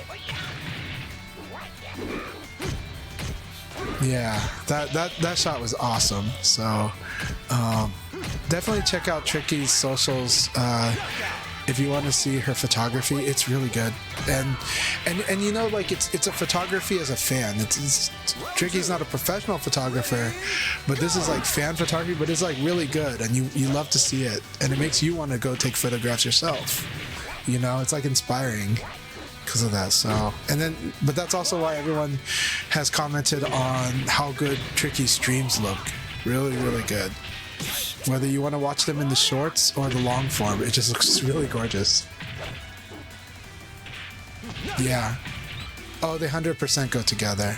Yeah, that shot was awesome. So definitely check out Tricky's socials if you want to see her photography. It's really good, and you know, like it's a photography as a fan. It's Tricky's not a professional photographer, but this is like fan photography, but it's like really good, and you love to see it, and it makes you want to go take photographs yourself. You know, it's like inspiring because of that. So, but that's also why everyone has commented on how good Tricky's streams look. Really, really good. Whether you want to watch them in the shorts or the long form, it just looks really gorgeous. Yeah. Oh, they 100% go together.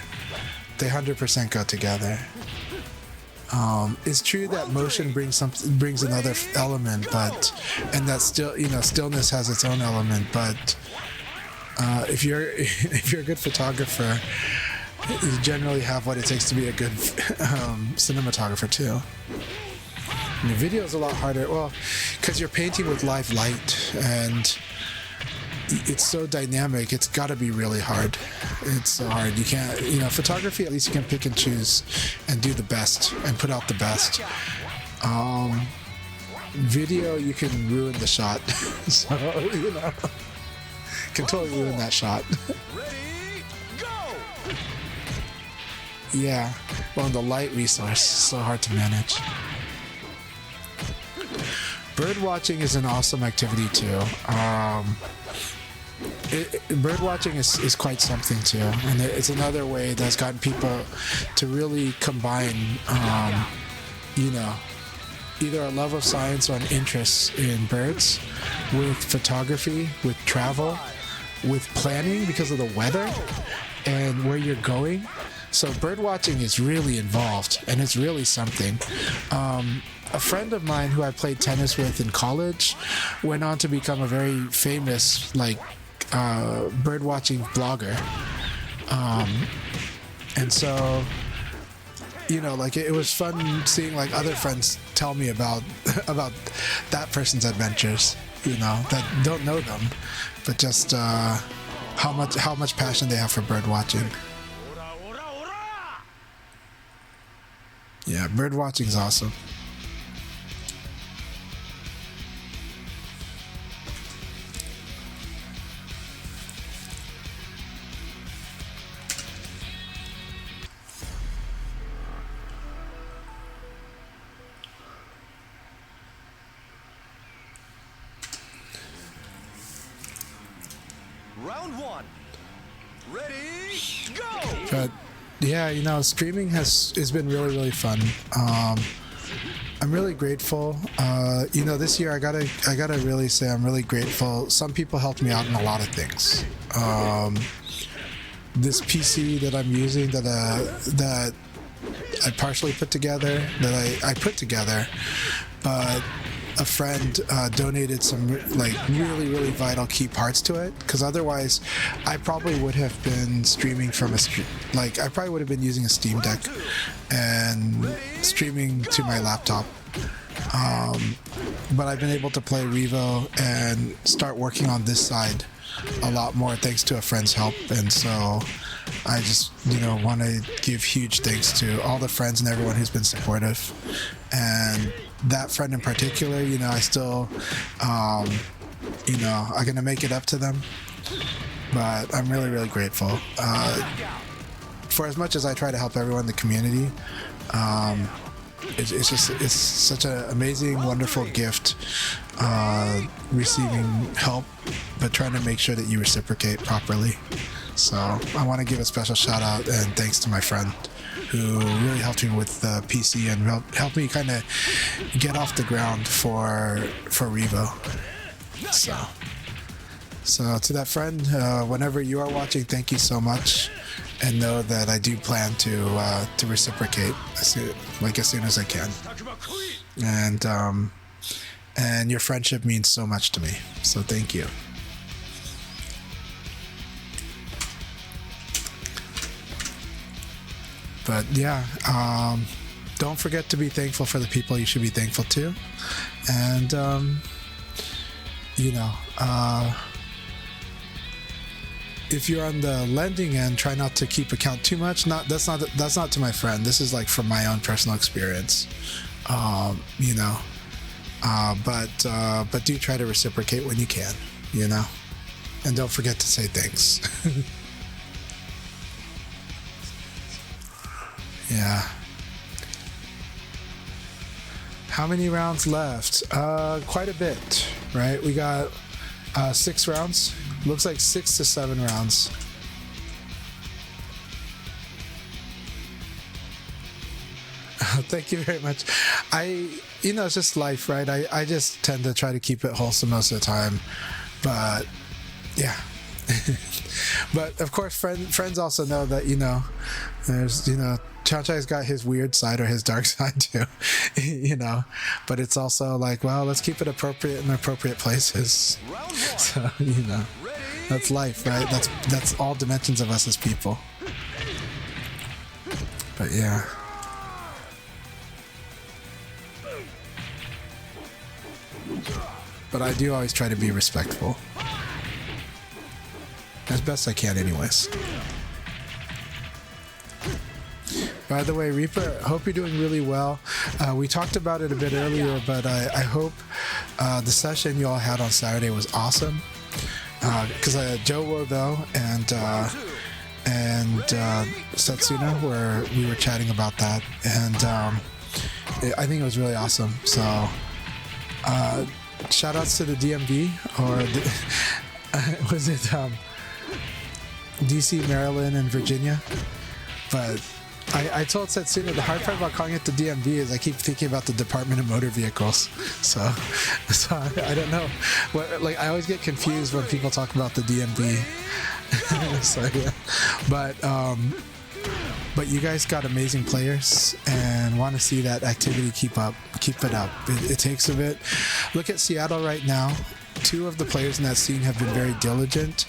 They 100% go together. It's true that motion brings another element, and that stillness has its own element. But if you're a good photographer, you generally have what it takes to be a good cinematographer too. And the video is a lot harder, well, because you're painting with live light, and it's so dynamic. It's got to be really hard. It's so hard. You can't, photography, at least you can pick and choose and do the best and put out the best. Video, you can ruin the shot. So, can totally ruin that shot. Ready, go! Yeah, well, the light resource is so hard to manage. Bird watching is an awesome activity too. Bird watching is quite something too, and it's another way that's gotten people to really combine, either a love of science or an interest in birds with photography, with travel, with planning because of the weather and where you're going. So bird watching is really involved, and it's really something. A friend of mine who I played tennis with in college went on to become a very famous bird watching blogger, and so it was fun seeing other friends tell me about that person's adventures, that don't know them, but just how much passion they have for bird watching. Yeah, bird watching is awesome. Round one. Ready, go! But yeah, streaming has been really, really fun. I'm really grateful. This year I gotta really say I'm really grateful. Some people helped me out in a lot of things. This PC that I'm using that I partially put together, I put together, but a friend donated some really, really vital key parts to it, because otherwise I probably would have been streaming from I probably would have been using a Steam Deck and streaming to my laptop. But I've been able to play REVO and start working on this side a lot more thanks to a friend's help, and so I just want to give huge thanks to all the friends and everyone who's been supportive, and that friend in particular, I still I'm gonna make it up to them, but I'm really, really grateful for as much as I try to help everyone in the community. It's such an amazing, wonderful gift receiving help, but trying to make sure that you reciprocate properly. So I want to give a special shout out and thanks to my friend who really helped me with the PC and helped me kind of get off the ground for REVO. So So to that friend, whenever you are watching, thank you so much, and know that I do plan to reciprocate as soon as I can. And your friendship means so much to me. So thank you. But yeah, don't forget to be thankful for the people you should be thankful to, and you know, if you're on the lending end, try not to keep account too much. That's not to my friend. This is like from my own personal experience, you know. But do try to reciprocate when you can, you know, and don't forget to say thanks. Yeah. How many rounds left? Quite a bit, right? We got 6 rounds. Looks like 6 to 7 rounds. Thank you very much. You know, it's just life, right? I just tend to try to keep it wholesome most of the time, but yeah. But of course, friends also know that, you know, there's, you know, CHANCHAI'S got his weird side or his dark side too, you know, but it's also like, well, let's keep it appropriate in appropriate places. So, you know, that's life, right? That's all dimensions of us as people. But yeah. But I do always try to be respectful. As best I can anyways. By the way, Reaper, hope you're doing really well. We talked about it a bit earlier, but I hope the session you all had on Saturday was awesome. Because Joe though and Setsuna we were chatting about that, and I think it was really awesome. So shout outs to the DMV, or was it DC, Maryland, and Virginia. But I told Setsuna the hard part about calling it the DMV is I keep thinking about the Department of Motor Vehicles. So I don't know. Like I always get confused when people talk about the DMV. So yeah, but you guys got amazing players and want to see that activity keep it up. It takes a bit. Look at Seattle right now. 2 of the players in that scene have been very diligent,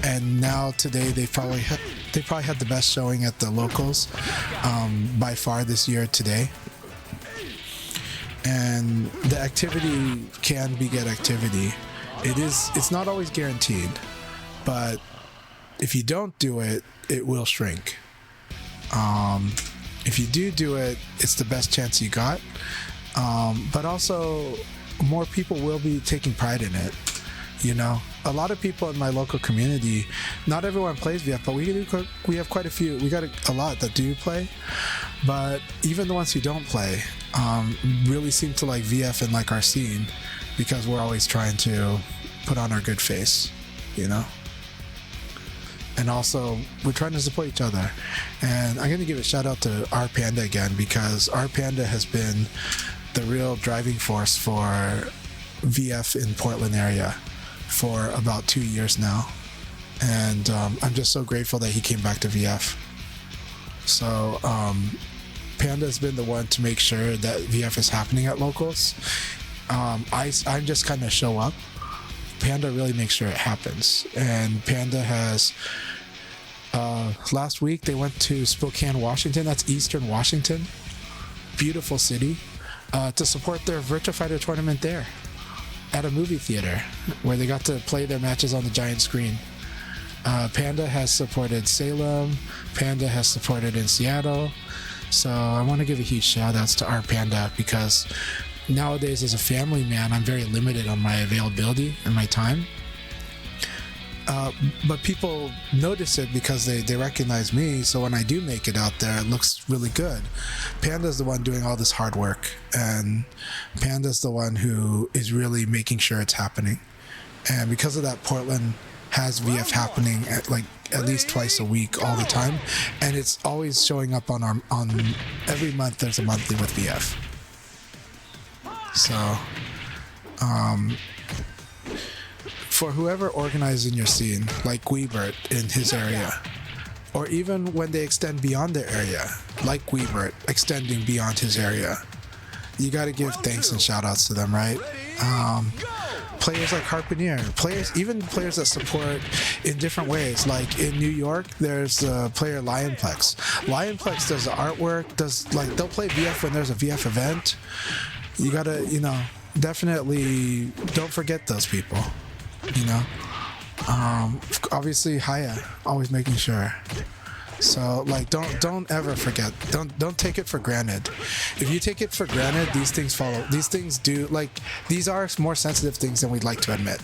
and now today they probably had the best showing at the locals by far this year today. And the activity can beget activity. It's not always guaranteed, but if you don't do it, it will shrink. If you do it, it's the best chance you got. But also, more people will be taking pride in it. You know, a lot of people in my local community, not everyone plays VF, but we have quite a few. We got a lot that do play, but even the ones who don't play really seem to like VF and like our scene, because we're always trying to put on our good face, you know. And also, we're trying to support each other. And I'm going to give a shout out to R Panda again, because R Panda has been the real driving force for VF in Portland area for about 2 years now. And I'm just so grateful that he came back to VF. So Panda's been the one to make sure that VF is happening at locals. I'm just kind of show up. Panda really makes sure it happens. And Panda has last week they went to Spokane, Washington. That's Eastern Washington. Beautiful city. To support their Virtua Fighter tournament there at a movie theater where they got to play their matches on the giant screen. Panda has supported Salem. Panda has supported in Seattle. So I want to give a huge shout outs to our Panda, because nowadays as a family man, I'm very limited on my availability and my time. But people notice it because they recognize me, so when I do make it out there, it looks really good. Panda's the one doing all this hard work, and Panda's the one who is really making sure it's happening. And because of that, Portland has VF happening at least twice a week all the time, and it's always showing up on every month. There's a monthly with VF. So for whoever organized in your scene, like Guibert in his area, or even when they extend beyond their area, like Guibert extending beyond his area, you got to give thanks and shout outs to them, right? Players like Harpenier, even players that support in different ways. Like in New York, there's the player Lionplex. Lionplex does the artwork, they'll play VF when there's a VF event. You gotta, definitely don't forget those people, obviously Haya, always making sure. So like don't ever forget, don't take it for granted. If you take it for granted, these things follow. These things do, like, these are more sensitive things than we'd like to admit.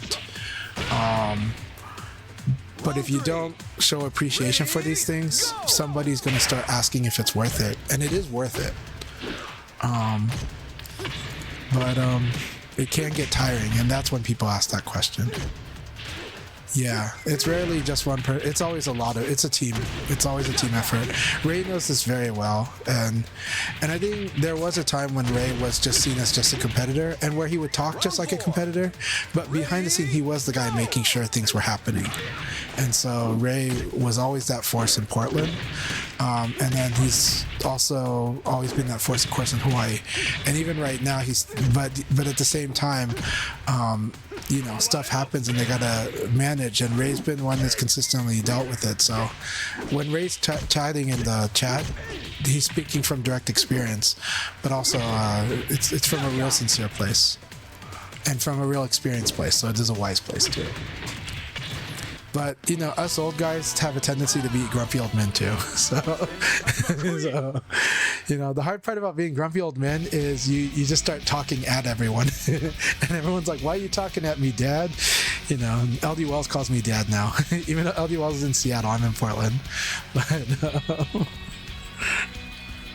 But if you don't show appreciation for these things, somebody's gonna start asking if it's worth it, and it is worth it. But it can get tiring, and that's when people ask that question. Yeah, it's rarely just one person. It's always it's a team. It's always a team effort. Ray knows this very well, and I think there was a time when Ray was just seen as just a competitor, and where he would talk just like a competitor, but behind the scene he was the guy making sure things were happening. And so Ray was always that force in Portland, and then he's also always been that force, of course, in Hawaii. And even right now, but at the same time, stuff happens and they gotta manage. And Ray's been one that's consistently dealt with it. So when Ray's chatting in the chat, he's speaking from direct experience, but also it's from a real sincere place and from a real experienced place. So it is a wise place too. But, us old guys have a tendency to be grumpy old men too. So, the hard part about being grumpy old men is you just start talking at everyone. And everyone's like, why are you talking at me, Dad? LD Wells calls me Dad now. Even though LD Wells is in Seattle, I'm in Portland.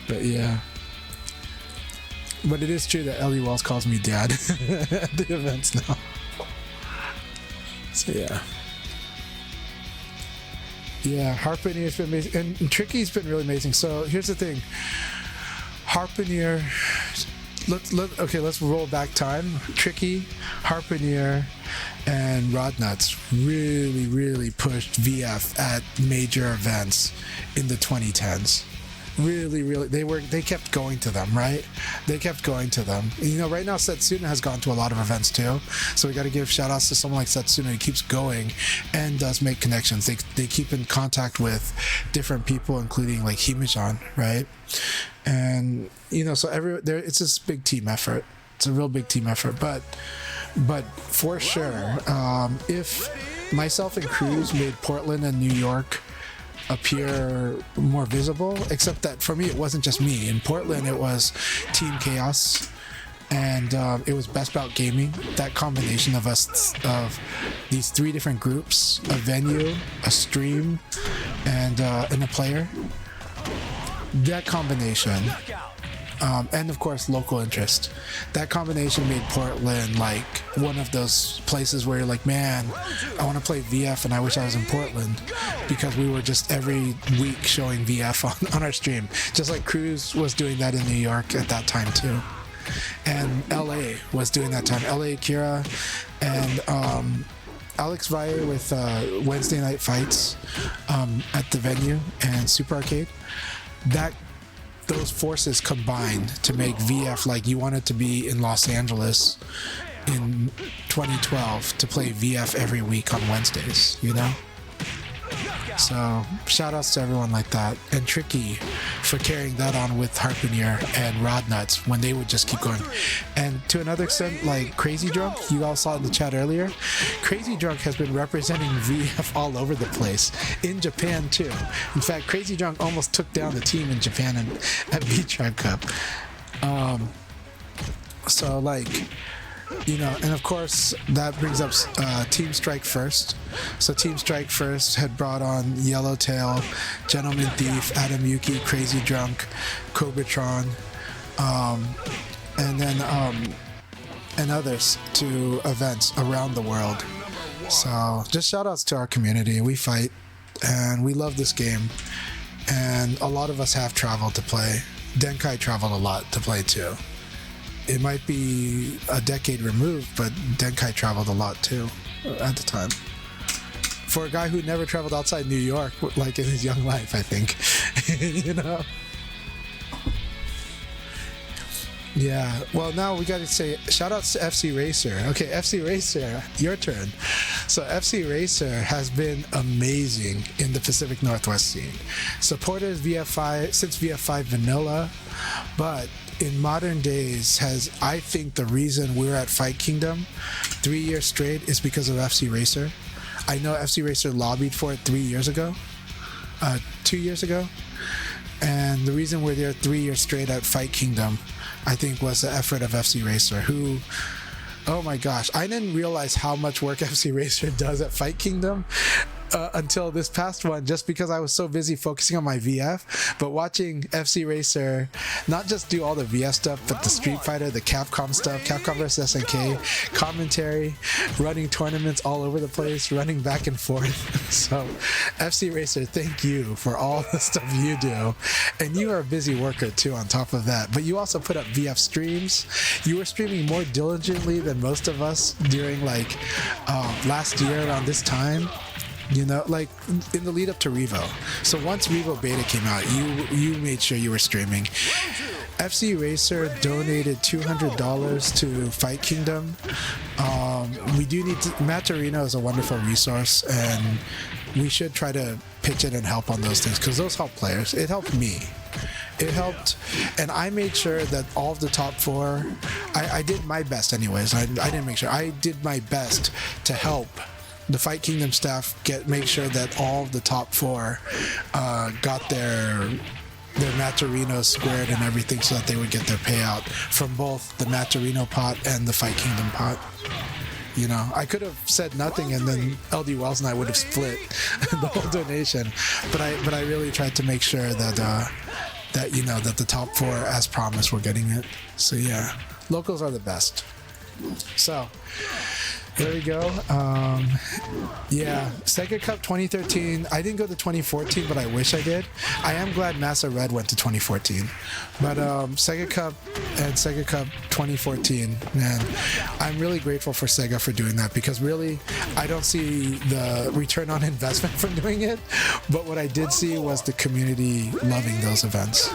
But yeah. But it is true that LD Wells calls me Dad at the events now. So yeah. Yeah, Harpenier's been amazing, and Tricky's been really amazing. So here's the thing, Harpenier. Let's roll back time. Tricky, Harpenier, and Rodnuts really pushed VF at major events in the 2010s. Really, they kept going to them, right? They kept going to them. Right now Setsuna has gone to a lot of events too, so we got to give shout outs to someone like Setsuna who keeps going and does make connections. They keep in contact with different people, including like Himijan, right? And so it's this big team effort. It's a real big team effort, but for sure, if myself and Cruz made Portland and New York appear more visible, except that for me it wasn't just me. In Portland it was Team Chaos and it was Best Bout Gaming. That combination of us, of these three different groups, a venue, a stream, and a player, that combination, and of course local interest, that combination made Portland like one of those places where you're like, man, I want to play VF and I wish I was in Portland, because we were just every week showing VF on our stream, just like Cruz was doing that in New York at that time too, and LA was doing that time. LA Akira and Alex Vire with Wednesday Night Fights at the venue and Super Arcade, those forces combined to make VF like you wanted to be in Los Angeles in 2012 to play VF every week on Wednesdays, So shout outs to everyone like that, and Tricky for carrying that on with Harpenier and Rodnuts when they would just keep going. And to another extent, like Crazy Drunk, you all saw in the chat earlier, Crazy Drunk has been representing VF all over the place, in Japan too. In fact, Crazy Drunk almost took down the team in Japan at B-Tribe Cup. So like, and of course that brings up Team Strike First. So Team Strike First had brought on Yellowtail, Gentleman Thief, Adam Yuki, Crazy Drunk, Cobratron, and then and others to events around the world. So just shout outs to our community. We fight and we love this game, and a lot of us have traveled to play. Denkai traveled a lot to play too. it might be a decade removed, but Denkai traveled a lot too at the time. For a guy who never traveled outside New York, like in his young life, I think. You know? Yeah, well, now we gotta say shout outs to FC Racer. Okay, FC Racer, your turn. So FC Racer has been amazing in the Pacific Northwest scene. Supported VF5 since VF5 Vanilla, but in modern days has, I think, the reason we're at Fight Kingdom 3 years straight is because of FC Racer. I know FC Racer lobbied for it 3 years ago, 2 years ago, and the reason we're there 3 years straight at Fight Kingdom, I think, was the effort of FC Racer, who, oh my gosh, I didn't realize how much work FC Racer does at Fight Kingdom until this past one, just because I was so busy focusing on my VF. But watching FC Racer not just do all the VF stuff, but the Street Fighter, the Capcom stuff, Capcom vs SNK, commentary, running tournaments all over the place, running back and forth. So FC Racer, thank you for all the stuff you do. And you are a busy worker too on top of that. But you also put up VF streams. You were streaming more diligently than most of us during like last year around this time. You know, like in the lead up to REVO. So once REVO beta came out, you made sure you were streaming. FC Racer donated $200 to Fight Kingdom. We do need to, Matt Arena is a wonderful resource, and we should try to pitch in and help on those things, because those help players. It helped me. It helped, and I made sure that all of the top four, I did my best anyways. I didn't make sure. I did my best to help the Fight Kingdom staff make sure that all of the top four got their Matarinos squared and everything, so that they would get their payout from both the Matarino pot and the Fight Kingdom pot. You know, I could have said nothing, and then LD Wells and I would have split the whole donation. But I really tried to make sure that you know, that the top four, as promised, were getting it. So yeah, locals are the best. So there we go. Yeah, Sega Cup 2013. I didn't go to 2014, but I wish I did. I am glad Massa Red went to 2014. But Sega Cup and Sega Cup 2014, man, I'm really grateful for Sega for doing that, because really, I don't see the return on investment from doing it. But what I did see was the community loving those events.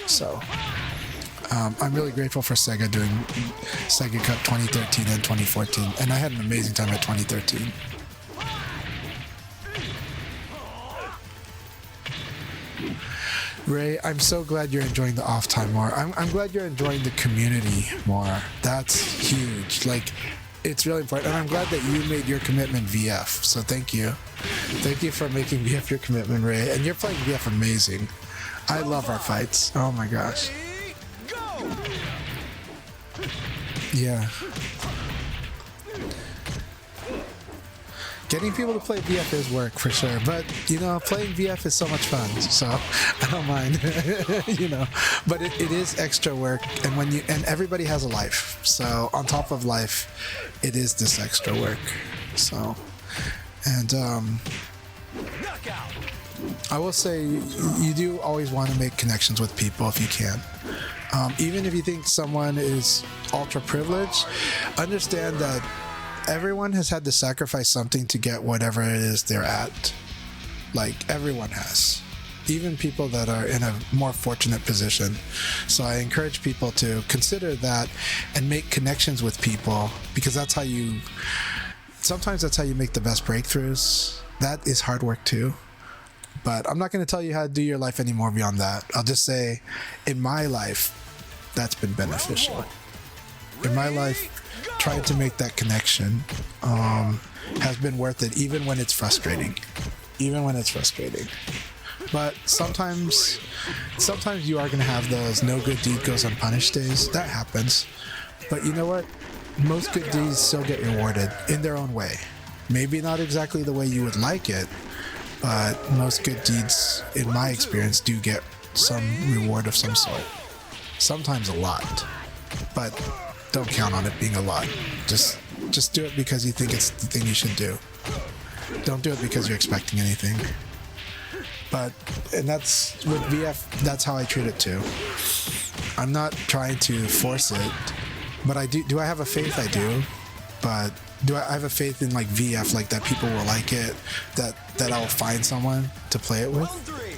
So I'm really grateful for Sega doing Sega Cup 2013 and 2014, and I had an amazing time at 2013. Ray, I'm so glad you're enjoying the off time more. I'm glad you're enjoying the community more. That's huge. Like, it's really important, and I'm glad that you made your commitment VF. So thank you. Thank you for making VF your commitment, Ray. And you're playing VF amazing. I love our fights. Oh my gosh. Yeah. Getting people to play VF is work for sure, but you know, playing VF is so much fun, so I don't mind. You know, but it is extra work, and everybody has a life, so on top of life, it is this extra work. So, and I will say, you do always want to make connections with people if you can. Even if you think someone is ultra privileged, understand that everyone has had to sacrifice something to get whatever it is they're at. Like, everyone has. Even people that are in a more fortunate position. So I encourage people to consider that and make connections with people, because sometimes that's how you make the best breakthroughs. That is hard work too. But I'm not going to tell you how to do your life anymore beyond that. I'll just say, in my life, that's been beneficial. In my life, trying to make that connection has been worth it, even when it's frustrating. Even when it's frustrating. But sometimes you are going to have those no good deed goes unpunished days. That happens. But you know what? Most good deeds still get rewarded in their own way. Maybe not exactly the way you would like it, but most good deeds, in my experience, do get some reward of some sort. Sometimes a lot, but don't count on it being a lot. Just do it because you think it's the thing you should do. Don't do it because you're expecting anything. And that's with VF, that's how I treat it too. I'm not trying to force it, but I do I have a faith? I do, but I have a faith in like VF, like that people will like it, that I'll find someone to play it with?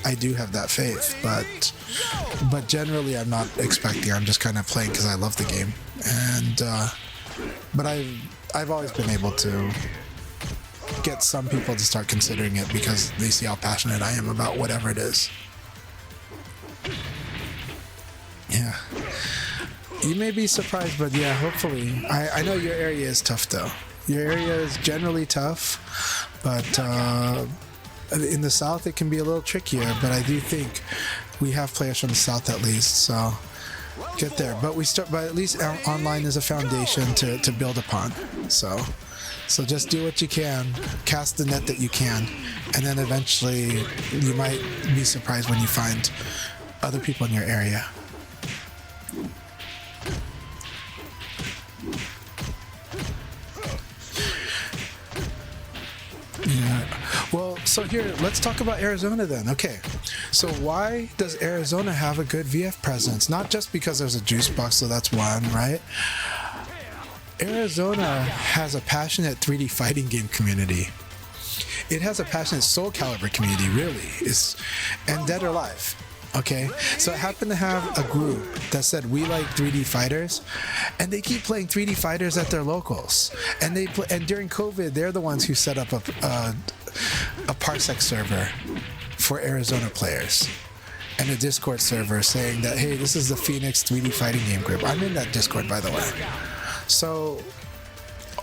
I do have that faith, but generally I'm not expecting. I'm just kind of playing because I love the game, and but I've always been able to get some people to start considering it because they see how passionate I am about whatever it is. Yeah. You may be surprised, but yeah, hopefully. I know your area is tough though. Your area is generally tough, but in the south it can be a little trickier, but I do think we have players from the south at least, so get there. But at least online is a foundation to build upon. So just do what you can, cast the net that you can, and then eventually you might be surprised when you find other people in your area. Yeah. Well, so here, let's talk about Arizona then. Okay. So why does Arizona have a good VF presence? Not just because there's a juice box, so that's one, right? Arizona has a passionate 3D fighting game community. It has a passionate Soul Calibur community, really. And Dead or Alive. Okay, so I happen to have a group that said we like 3D fighters, and they keep playing 3D fighters at their locals. And and during COVID, they're the ones who set up a Parsec server for Arizona players, and a Discord server saying that, hey, this is the Phoenix 3D fighting game group. I'm in that Discord, by the way. So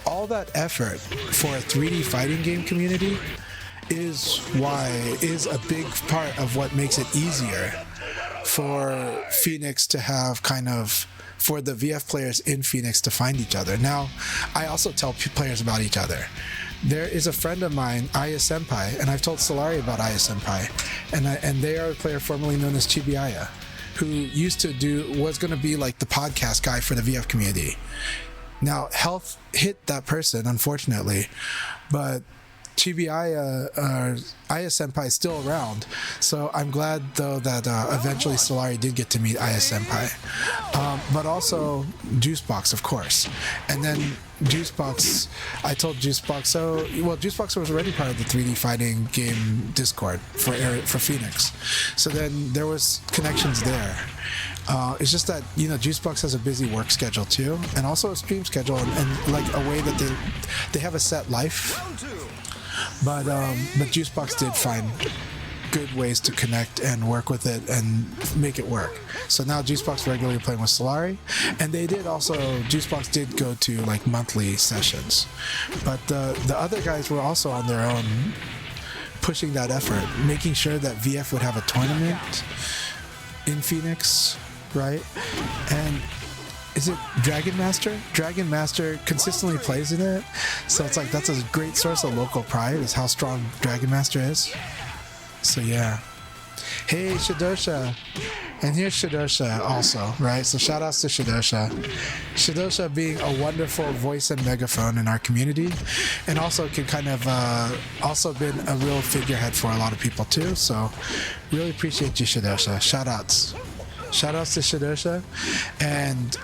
all that effort for a 3D fighting game community is a big part of what makes it easier for Phoenix to have for the VF players in Phoenix to find each other. Now, I also tell players about each other. There is a friend of mine, Aya Senpai, and I've told Solari about Aya Senpai, and they are a player formerly known as Chibiaya, who was going to be like the podcast guy for the VF community. Now, health hit that person, unfortunately, but Chibiaya, Aya Senpai is still around, so I'm glad though that eventually Solari did get to meet Aya Senpai, but also Juicebox, of course. And then Juicebox, I told Juicebox, Juicebox was already part of the 3D fighting game Discord for Phoenix, so then there was connections there. It's just that, Juicebox has a busy work schedule too, and also a stream schedule, and like a way that they have a set life. But Juicebox did find good ways to connect and work with it and make it work. So now Juicebox regularly playing with Solari, and Juicebox did go to like monthly sessions. But the other guys were also on their own pushing that effort, making sure that VF would have a tournament in Phoenix, right? And is it Dragon Master? Dragon Master consistently plays in it, so it's like that's a great source of local pride, is how strong Dragon Master is. So yeah. Hey Shadosha, and here's Shadosha also, right? So shout outs to Shadosha. Shadosha being a wonderful voice and megaphone in our community, and also can kind of also been a real figurehead for a lot of people too. So really appreciate you, Shadosha. Shout outs to Shadosha. And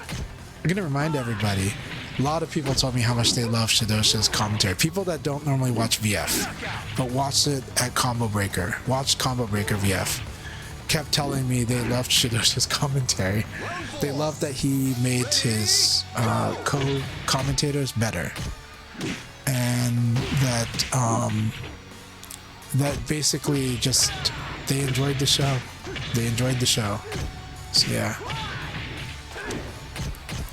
I'm gonna remind everybody, a lot of people told me how much they love Shadosha's commentary. People that don't normally watch VF, but watched it at Combo Breaker, watched Combo Breaker VF, kept telling me they loved Shadosha's commentary. They loved that he made his co-commentators better, and that basically just they enjoyed the show. So yeah.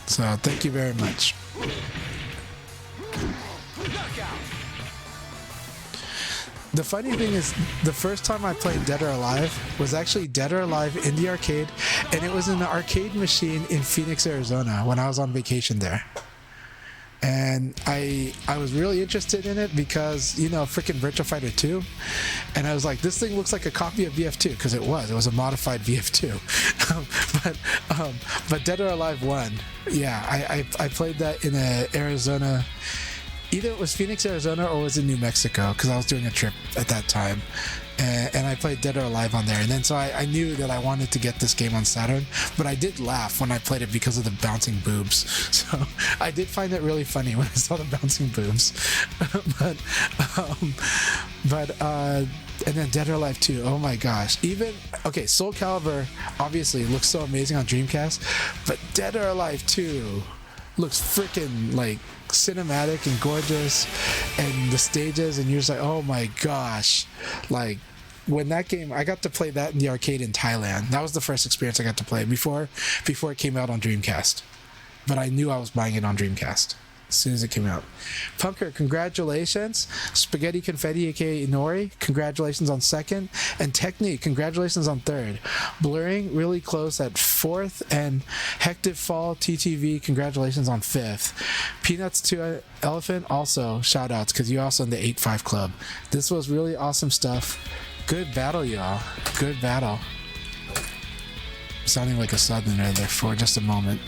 So thank you very much. The funny thing is, the first time I played Dead or Alive was actually Dead or Alive in the arcade, and it was in an arcade machine in Phoenix, Arizona, when I was on vacation there. And I was really interested in it because, freaking Virtua Fighter 2. And I was like, this thing looks like a copy of VF2, because it was a modified VF2. But Dead or Alive 1, yeah, I played that in Arizona. Either it was Phoenix, Arizona, or was in New Mexico, because I was doing a trip at that time. and I played Dead or Alive on there. And then so I knew that I wanted to get this game on Saturn, but I did laugh when I played it because of the bouncing boobs. So I did find it really funny when I saw the bouncing boobs. And then Dead or Alive 2, oh my gosh. Even, okay, Soul Calibur obviously looks so amazing on Dreamcast, but Dead or Alive 2 looks freaking like cinematic and gorgeous, and the stages, and you're just like, oh my gosh. Like, when that game, I got to play that in the arcade in Thailand. That was the first experience I got to play before it came out on Dreamcast. But I knew I was buying it on Dreamcast as soon as it came out. Punker, congratulations. Spaghetti Confetti, aka Inori, congratulations on second. And Technique, congratulations on third. Blurring, really close at fourth. And Hective Fall TTV, congratulations on fifth. Peanuts to Elephant, also shout outs, because you're also in the 8-5 club. This was really awesome stuff. Good battle, y'all. Good battle. Sounding like a southerner there for just a moment.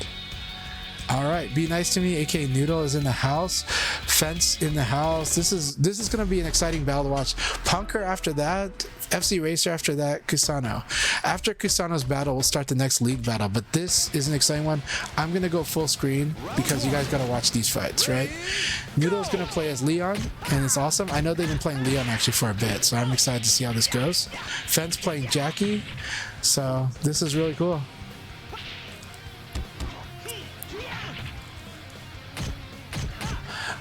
All right, Be Nice to Me, aka Noodle, is in the house. Fence in the house. This is gonna be an exciting battle to watch. Punker after that, FC Racer after that, Kusano. After Kusano's battle, we'll start the next league battle. But this is an exciting one. I'm gonna go full screen because you guys gotta watch these fights, right? Noodle's gonna play as Leon, and it's awesome. I know they've been playing Leon actually for a bit, so I'm excited to see how this goes. Fence playing Jackie, so this is really cool.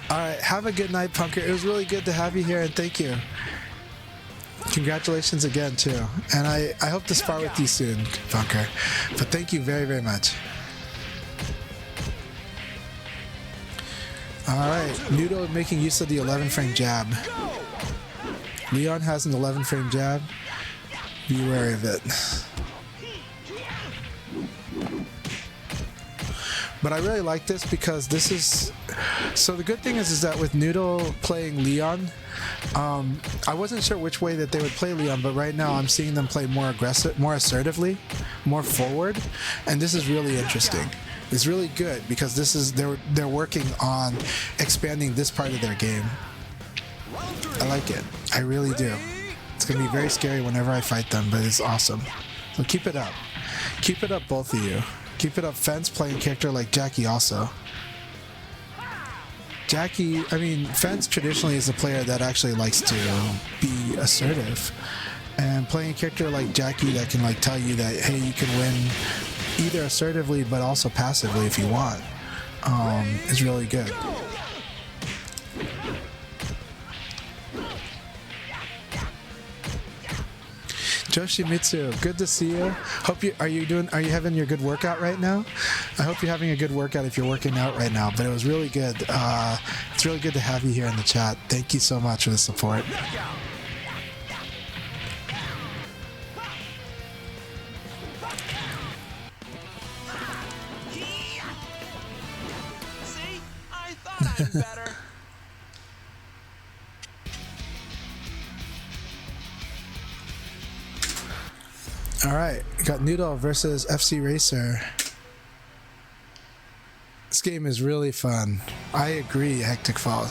All right, have a good night, Punker. It was really good to have you here, and thank you. Congratulations again, too. And I hope to spar with you soon, Punker. But thank you very, very much. All right, Noodle making use of the 11-frame jab. Leon has an 11-frame jab. Be wary of it. But I really like this because this is... So the good thing is that with Noodle playing Leon, I wasn't sure which way that they would play Leon, but right now I'm seeing them play more aggressive, more assertively, more forward, and this is really interesting. It's really good because this is they're working on expanding this part of their game. I like it. I really do. It's gonna be very scary whenever I fight them, but it's awesome. So keep it up. Keep it up, both of you. Keep it up. Fence playing a character like Jackie also. Jackie, I mean, Fence traditionally is a player that actually likes to be assertive. And playing a character like Jackie that can like tell you that, hey, you can win either assertively but also passively if you want, is really good. Joshimitsu, good to see you. Hope you are you having your good workout right now? I hope you're having a good workout if you're working out right now. But it was really good. It's really good to have you here in the chat. Thank you so much for the support. See? I thought I'm better. All right, got Noodle versus FC Racer. This game is really fun. I agree, Hectic Fall.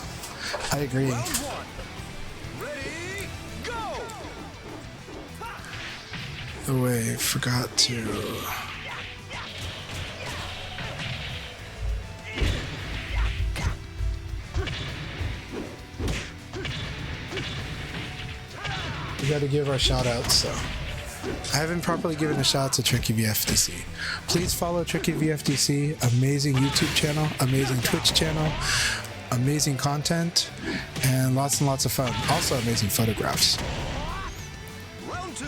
I agree. Round one. Ready, go! Oh wait, forgot to. We got to give our shout outs, so. I haven't properly given a shout out to Tricky VFDC. Please follow Tricky VFDC. Amazing YouTube channel, amazing Twitch channel, amazing content, and lots of fun. Also amazing photographs. Round two.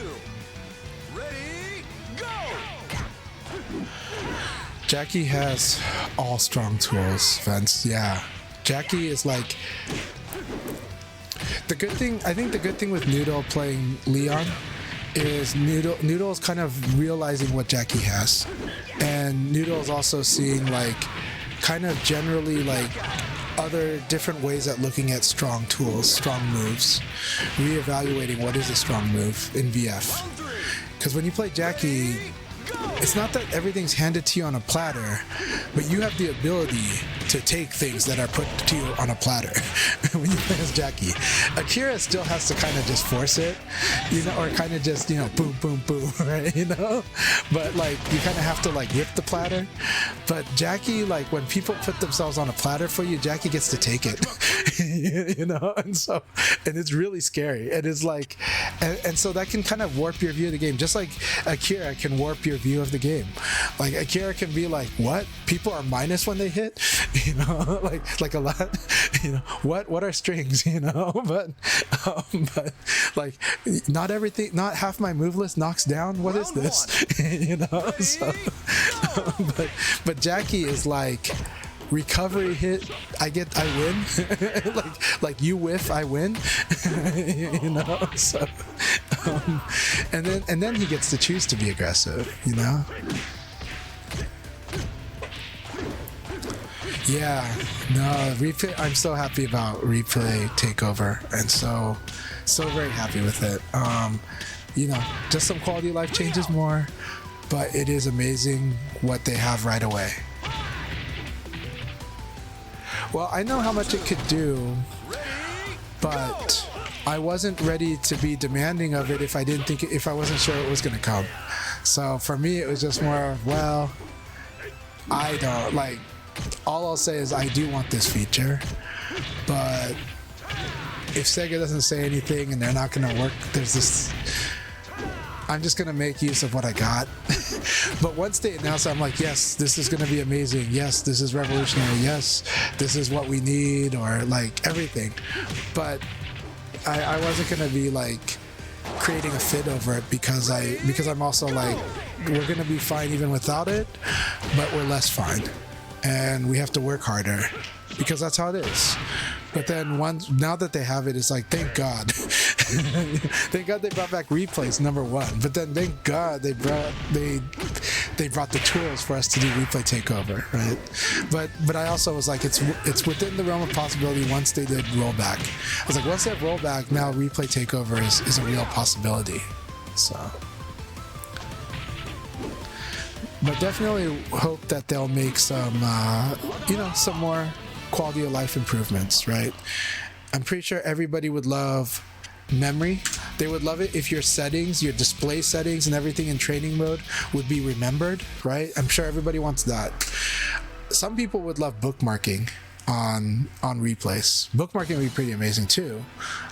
Ready, go! Jackie has all strong tools, Vince. Yeah. Jackie is like... The good thing, I think the good thing with Noodle playing Leon is Noodle is kind of realizing what Jackie has, and Noodle is also seeing like kind of generally like other different ways at looking at strong tools, strong moves, reevaluating what is a strong move in VF. Because when you play Jackie, it's not that everything's handed to you on a platter, but you have the ability to take things that are put to you on a platter when you play as Jackie. Akira still has to kind of just force it, you know, or kind of just, you know, boom, boom, boom, right, you know? But like, you kind of have to like rip the platter. But Jackie, like when people put themselves on a platter for you, Jackie gets to take it, you know? And it's really scary. And it's like, and so that can kind of warp your view of the game, just like Akira can warp your view of the game. Like Akira can be like, what? People are minus when they hit, you know, like a lot, you know, what are strings, you know, but like not everything, not half my move list knocks down. What is this? You know, so, but Jackie is like, recovery hit, I win. like you whiff, I win. You know, so and then he gets to choose to be aggressive, you know. Yeah, no, replay. I'm so happy about replay takeover, and so very happy with it. You know, just some quality of life changes more, but it is amazing what they have right away. Well, I know how much it could do, but I wasn't ready to be demanding of it if I wasn't sure it was going to come. So for me, it was just more of, well, I don't like. All I'll say is I do want this feature, but if Sega doesn't say anything and they're not going to work, there's this. I'm just going to make use of what I got. But once they announce it, I'm like, yes, this is going to be amazing. Yes, this is revolutionary. Yes, this is what we need, or like everything. But I wasn't going to be like creating a fit over it because I'm also like, we're going to be fine even without it, but we're less fine. And we have to work harder because that's how it is. But then now that they have it, it's like, thank God. Thank God they brought back replays, number one. But then thank God they brought the tools for us to do replay takeover, right? But I also was like, it's within the realm of possibility once they did rollback. I was like, once they have rollback, now replay takeover is a real possibility. So. But definitely hope that they'll make some, some more quality of life improvements, right? I'm pretty sure everybody would love memory. They would love it if your settings, your display settings and everything in training mode would be remembered, right? I'm sure everybody wants that. Some people would love bookmarking on replays. Bookmarking would be pretty amazing too.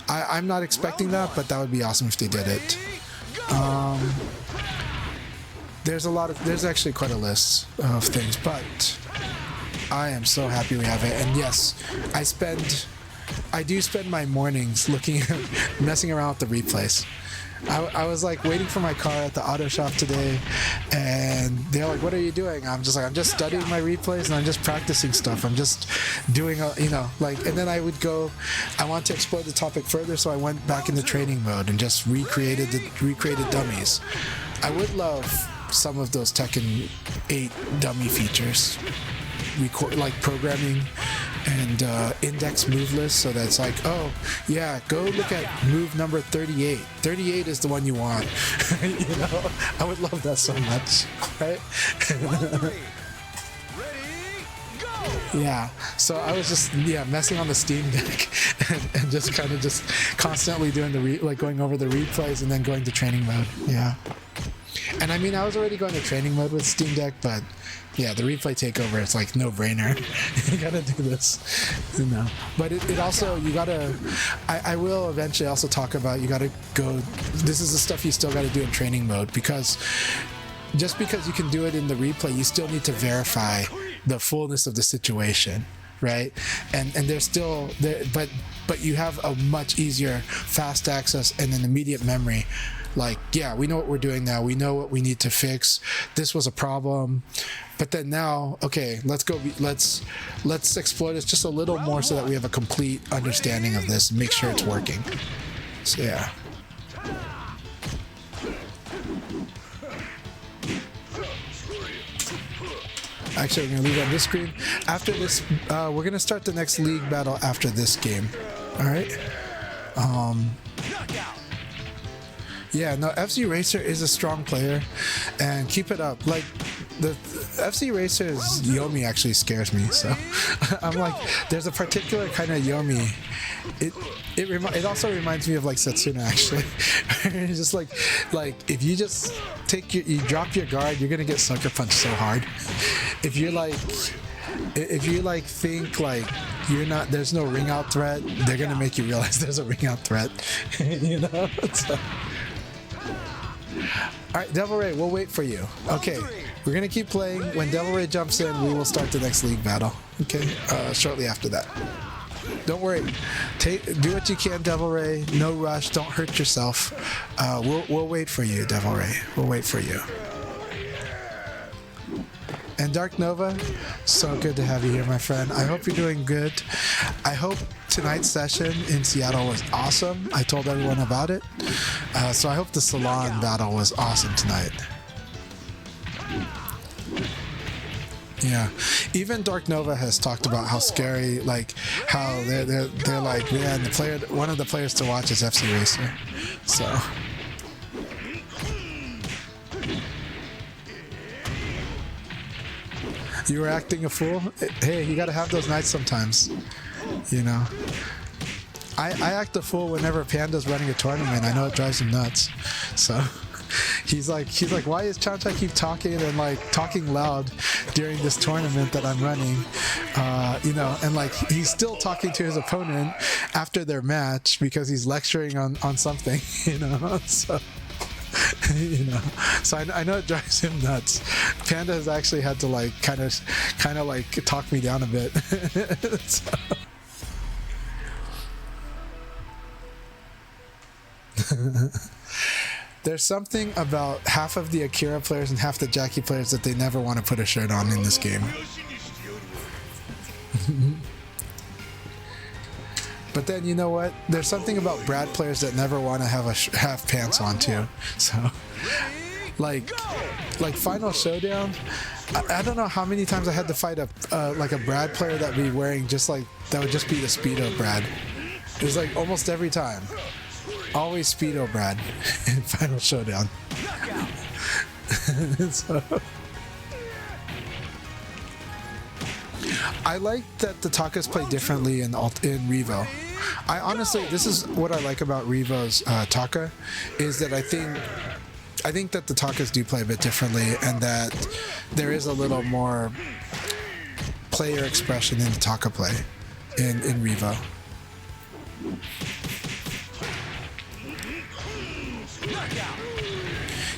I'm not expecting that, but that would be awesome if they did it. There's actually quite a list of things, but I am so happy we have it. And yes, I do spend my mornings messing around with the replays. I was like waiting for my car at the auto shop today, and they're like, what are you doing? I'm just studying my replays and I'm just practicing stuff. I'm just doing and then I would go, I want to explore the topic further, so I went back into training mode and just recreated dummies. I would love some of those Tekken 8 dummy features, like programming and index move lists, so that's like, oh yeah, go look at move number 38. 38 is the one you want. You know, I would love that so much, right? Yeah, so I was just messing on the Steam Deck and just kind of just constantly doing going over the replays and then going to training mode. Yeah. And I mean, I was already going to training mode with Steam Deck, but yeah, the replay takeover, it's like no brainer. You gotta do this, you know. But it also, you gotta, I will eventually also talk about, you gotta go, this is the stuff you still gotta do in training mode, because just because you can do it in the replay, you still need to verify the fullness of the situation, right? And there's still there, but you have a much easier fast access and an immediate memory. Like, yeah, we know what we're doing now. We know what we need to fix. This was a problem. But then now, okay, let's go. Let's explore this just a little more so that we have a complete understanding of this and make sure it's working. So yeah. Actually, I'm gonna leave it on this screen. After this, we're gonna start the next league battle after this game. All right. Yeah, no, FZ Racer is a strong player, and keep it up. Like, FC Racer's Yomi actually scares me. So I'm like, there's a particular kind of Yomi. It also reminds me of like Setsuna actually. It's just like if you just you drop your guard, you're gonna get sucker punched so hard. If you think like you're not, there's no ring out threat, they're gonna make you realize there's a ring out threat. You know. So. All right, Devil Ray, we'll wait for you. Okay, we're gonna keep playing. When Devil Ray jumps in, we will start the next league battle. Okay, shortly after that. Don't worry. Do what you can, Devil Ray. No rush. Don't hurt yourself. We'll wait for you, Devil Ray. We'll wait for you. And Dark Nova, so good to have you here, my friend. I hope you're doing good. I hope tonight's session in Seattle was awesome. I told everyone about it. So I hope the salon battle was awesome tonight. Yeah, even Dark Nova has talked about how scary, like how they're like, man, one of the players to watch is FC Racer. So. You were acting a fool? Hey, you gotta have those nights sometimes. You know. I act a fool whenever Panda's running a tournament. I know it drives him nuts. So he's like, why is Chanchai keep talking and like talking loud during this tournament that I'm running? You know, and like he's still talking to his opponent after their match because he's lecturing on something, you know. So you know, so I know it drives him nuts. Panda has actually had to like kind of like talk me down a bit. So. There's something about half of the Akira players and half the Jackie players that they never want to put a shirt on in this game. But then you know what? There's something about Brad players that never want to have pants on too. So, like Final Showdown. I don't know how many times I had to fight a Brad player that would be wearing that would just be the Speedo Brad. It was like almost every time. Always Speedo Brad in Final Showdown. So, I like that the Takas play differently in REVO. I honestly, this is what I like about REVO's Taka, is that I think that the Takas do play a bit differently, and that there is a little more player expression in the Taka play in REVO.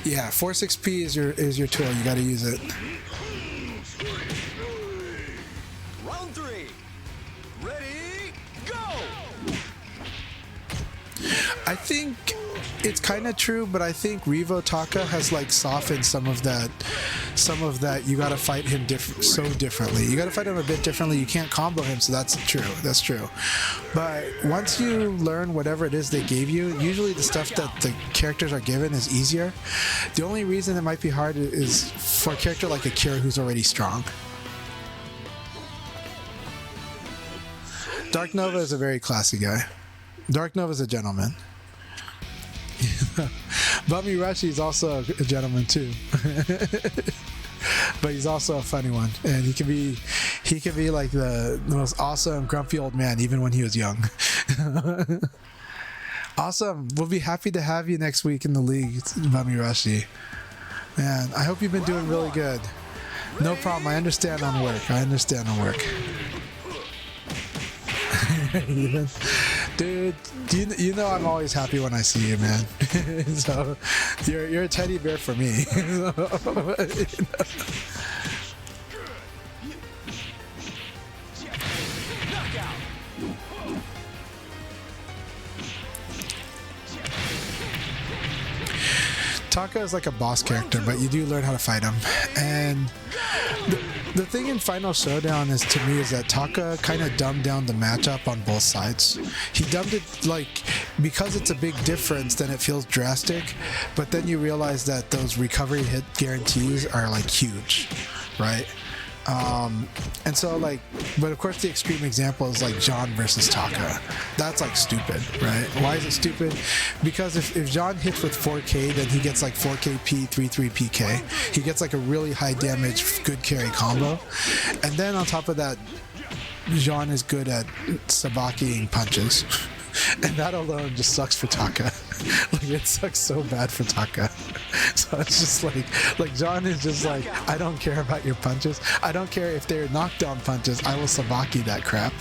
Yeah, 4-6P is your tool. You got to use it. Round 3. Ready, go! I think it's kind of true, but I think REVO Taka has like softened some of that. You got to fight him so differently. You got to fight him a bit differently. You can't combo him, so that's true. But once you learn whatever it is they gave you, usually the stuff that the characters are given is easier. The only reason it might be hard is for a character like Akira who's already strong. Dark Nova is a very classy guy. Dark Nova is a gentleman. Bummy Rushi is also a gentleman too. But he's also a funny one, and he can be like the most awesome grumpy old man even when he was young. Awesome. We'll be happy to have you next week in the league, Bummy Rushi. Man, I hope you've been doing really good. No problem. I understand on work. Dude, you know I'm always happy when I see you, man. So you're a teddy bear for me. Taka is like a boss character, but you do learn how to fight him. And the thing in Final Showdown is, to me, is that Taka kind of dumbed down the matchup on both sides. He dumbed it, like, because it's a big difference, then it feels drastic, but then you realize that those recovery hit guarantees are like huge, right? And so like, but of course the extreme example is like John versus Taka. That's like stupid, right? Why is it stupid? Because if John hits with 4K, then he gets like 4K P, 3-3 PK. He gets like a really high damage, good carry combo. And then on top of that, John is good at sabakiing punches. And that alone just sucks for Taka. Like, it sucks so bad for Taka. So it's just like John is just like, I don't care about your punches. I don't care if they're knockdown punches. I will sabaki that crap.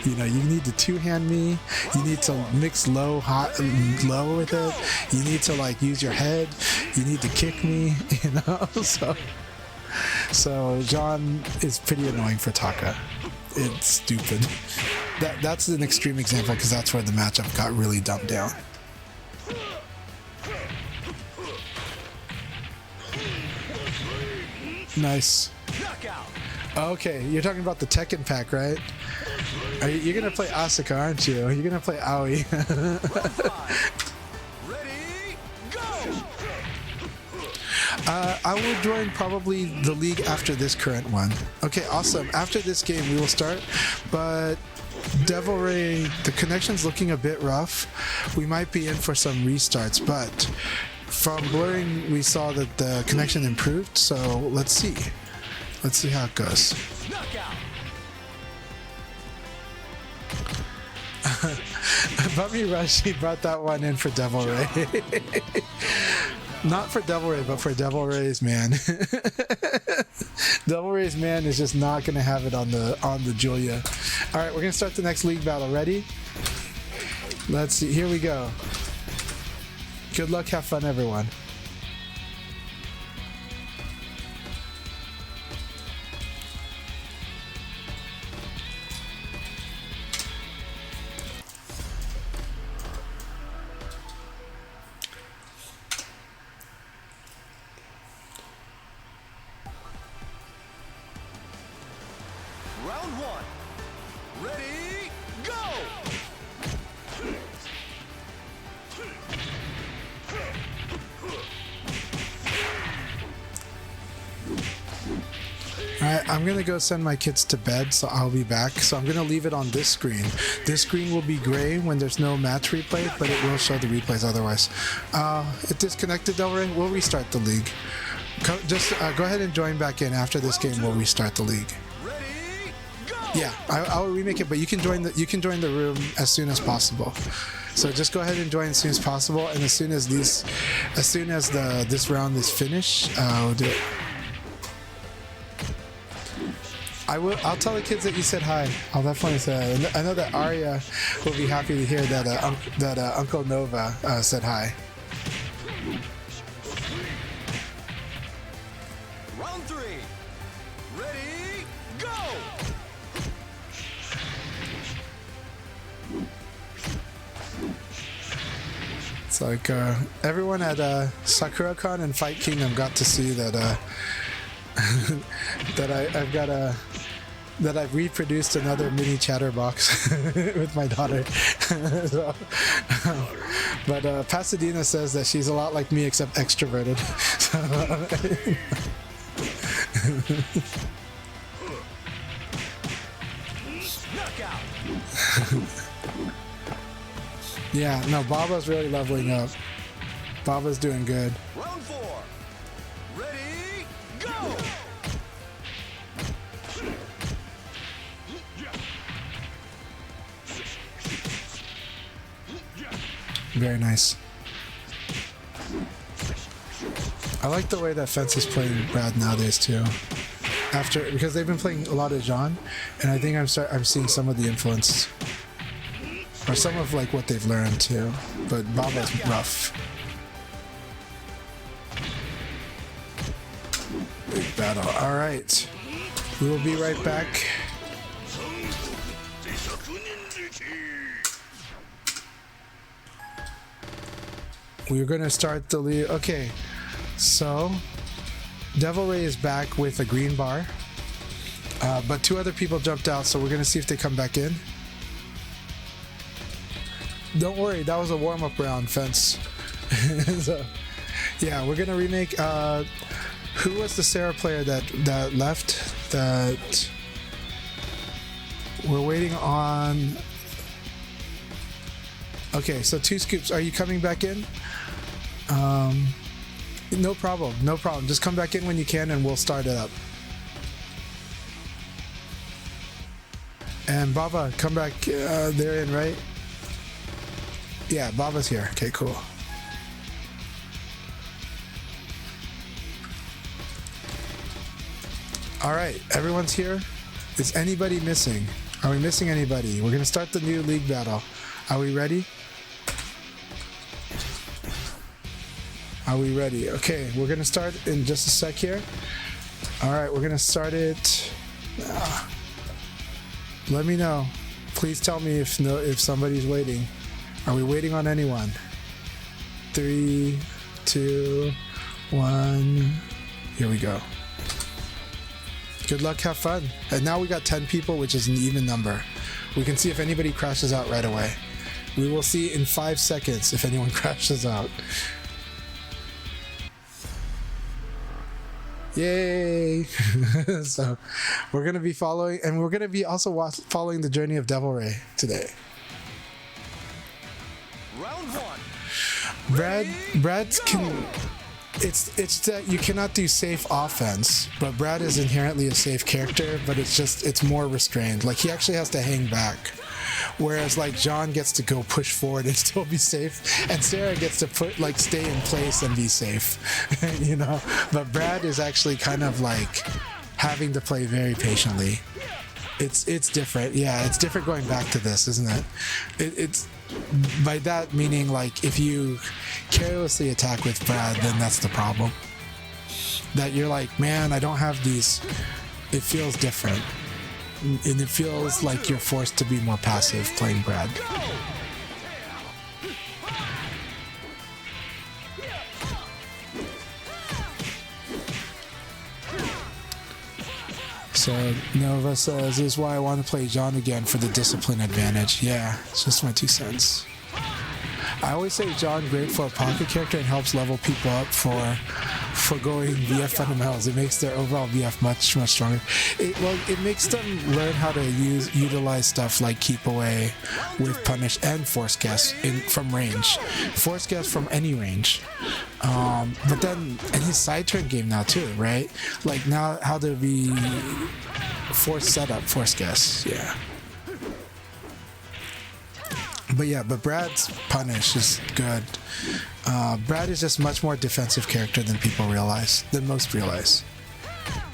You know, you need to two-hand me. You need to mix low, hot, low with it. You need to like use your head. You need to kick me. You know, so John is pretty annoying for Taka. It's stupid. That's an extreme example because that's where the matchup got really dumbed down. Nice. Okay, you're talking about the Tekken pack, right? You're gonna play Asuka, aren't you? You're gonna play Aoi. Ready, go! I will join probably the league after this current one. Okay, awesome. After this game, we will start, but Devil Ray, the connection's looking a bit rough. We might be in for some restarts, but from blurring, we saw that the connection improved, so let's see. Let's see how it goes. Bummy Rush, brought that one in for Devil Ray. Not for Devil Ray, but for Devil Ray's man. Devil Ray's man is just not gonna have it on the Julia. All right, we're gonna start the next league battle. Ready? Let's see. Here we go. Good luck, have fun, everyone. Round one. Ready, go! Alright, I'm gonna go send my kids to bed, so I'll be back. So I'm gonna leave it on this screen. This screen will be gray when there's no match replay, but it will show the replays otherwise. It disconnected, Del Rey. We'll restart the league. Just go ahead and join back in. After this game, we'll restart the league. Ready, go! Yeah, I'll remake it, but you can join the room as soon as possible. So just go ahead and join as soon as possible, and as soon as this round is finished, we'll do it. I'll tell the kids that you said hi. I'll definitely say hi. I know that Arya will be happy to hear that Uncle Nova said hi. Round three. Ready, go! It's like everyone at SakuraCon and Fight Kingdom got to see that that I've reproduced another mini chatterbox with my daughter. So, but Pasadena says that she's a lot like me except extroverted. Yeah, no, Baba's really leveling up. Baba's doing good. Round four. Ready, go! Very nice. I like the way that Fence is playing Brad nowadays too. Because they've been playing a lot of Jean, and I think I'm seeing some of the influence, or some of like what they've learned too. But Baba's rough. Big battle. All right, we will be right back. We're gonna start the lead. Okay, so Devil Ray is back with a green bar, but two other people jumped out, so we're gonna see if they come back in. Don't worry, that was a warm-up round, Fence. So, yeah, we're gonna remake. Who was the Sarah player that left? that we're waiting on. Okay, so 2 scoops. Are you coming back in? No problem. No problem. Just come back in when you can, and we'll start it up. And Baba, come back. They're in, right? Yeah, Baba's here. Okay, cool. All right, everyone's here. Is anybody missing? Are we missing anybody? We're gonna start the new league battle. Are we ready? Are we ready? Okay, we're gonna start in just a sec here. All right, we're gonna start it. Let me know. Please tell me if somebody's waiting. Are we waiting on anyone? 3, 2, 1. Here we go. Good luck, have fun. And now we got 10 people, which is an even number. We can see if anybody crashes out right away. We will see in 5 seconds if anyone crashes out. Yay! So we're going to be following, and we're going to be also following the journey of Devil Ray today. Round 1. Brad can... It's that you cannot do safe offense, but Brad is inherently a safe character, but it's more restrained. Like, he actually has to hang back. Whereas, like, John gets to go push forward and still be safe, and Sarah gets to stay in place and be safe, you know? But Brad is actually kind of like having to play very patiently. It's different. Yeah, it's different going back to this, isn't it? It's by that meaning, like, if you carelessly attack with Brad, then that's the problem. That you're like, man, I don't have these. It feels different. And it feels like you're forced to be more passive playing Brad. So Nova says, this is why I want to play John again, for the discipline advantage. Yeah, it's just my 2 cents. I always say John great for a pocket character and helps level people up for going VF fundamentals. It makes their overall VF much stronger. It makes them learn how to utilize stuff like keep away with punish and force gas from range. Force gas from any range. But then, and his side turn game now too, right? Like now how to be force setup, force gas, yeah. But yeah, but Brad's punish is good. Brad is just much more defensive character than people realize, than most realize.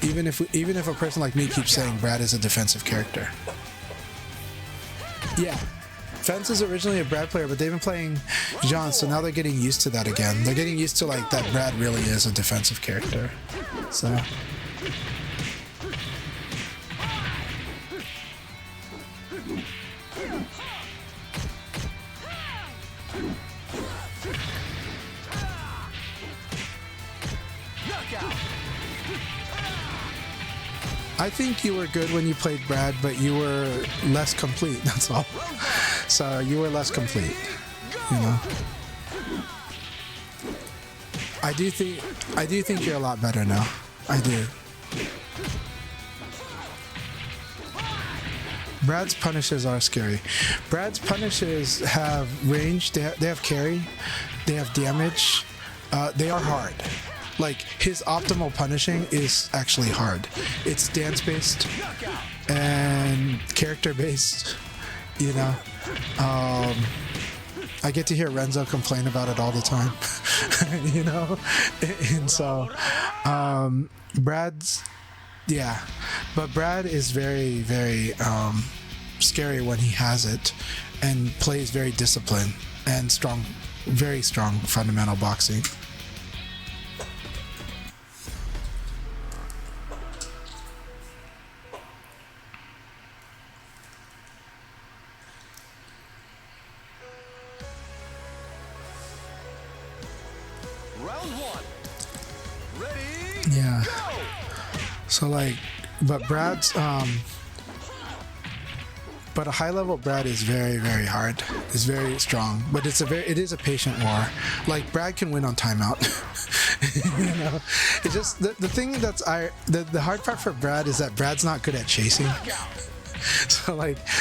Even if a person like me keeps saying Brad is a defensive character. Yeah, Fence is originally a Brad player, but they've been playing Jean, so now they're getting used to that again. They're getting used to like that Brad really is a defensive character. So. I think you were good when you played Brad, but you were less complete, that's all. So you were less complete, you know. I do think you're a lot better now. I do. Brad's punishes are scary. Brad's punishes have range, they have carry, they have damage, they are hard. Like, his optimal punishing is actually hard. It's dance-based and character-based, you know. I get to hear Renzo complain about it all the time, you know. And so, Brad's, yeah. But Brad is very, very scary when he has it and plays very disciplined and strong, very strong fundamental boxing. Yeah. So like, but Brad's But a high level Brad is very, very hard. It's very strong, but it is a patient war. Like Brad can win on timeout. You know, it just the thing that's the hard part for Brad is that Brad's not good at chasing.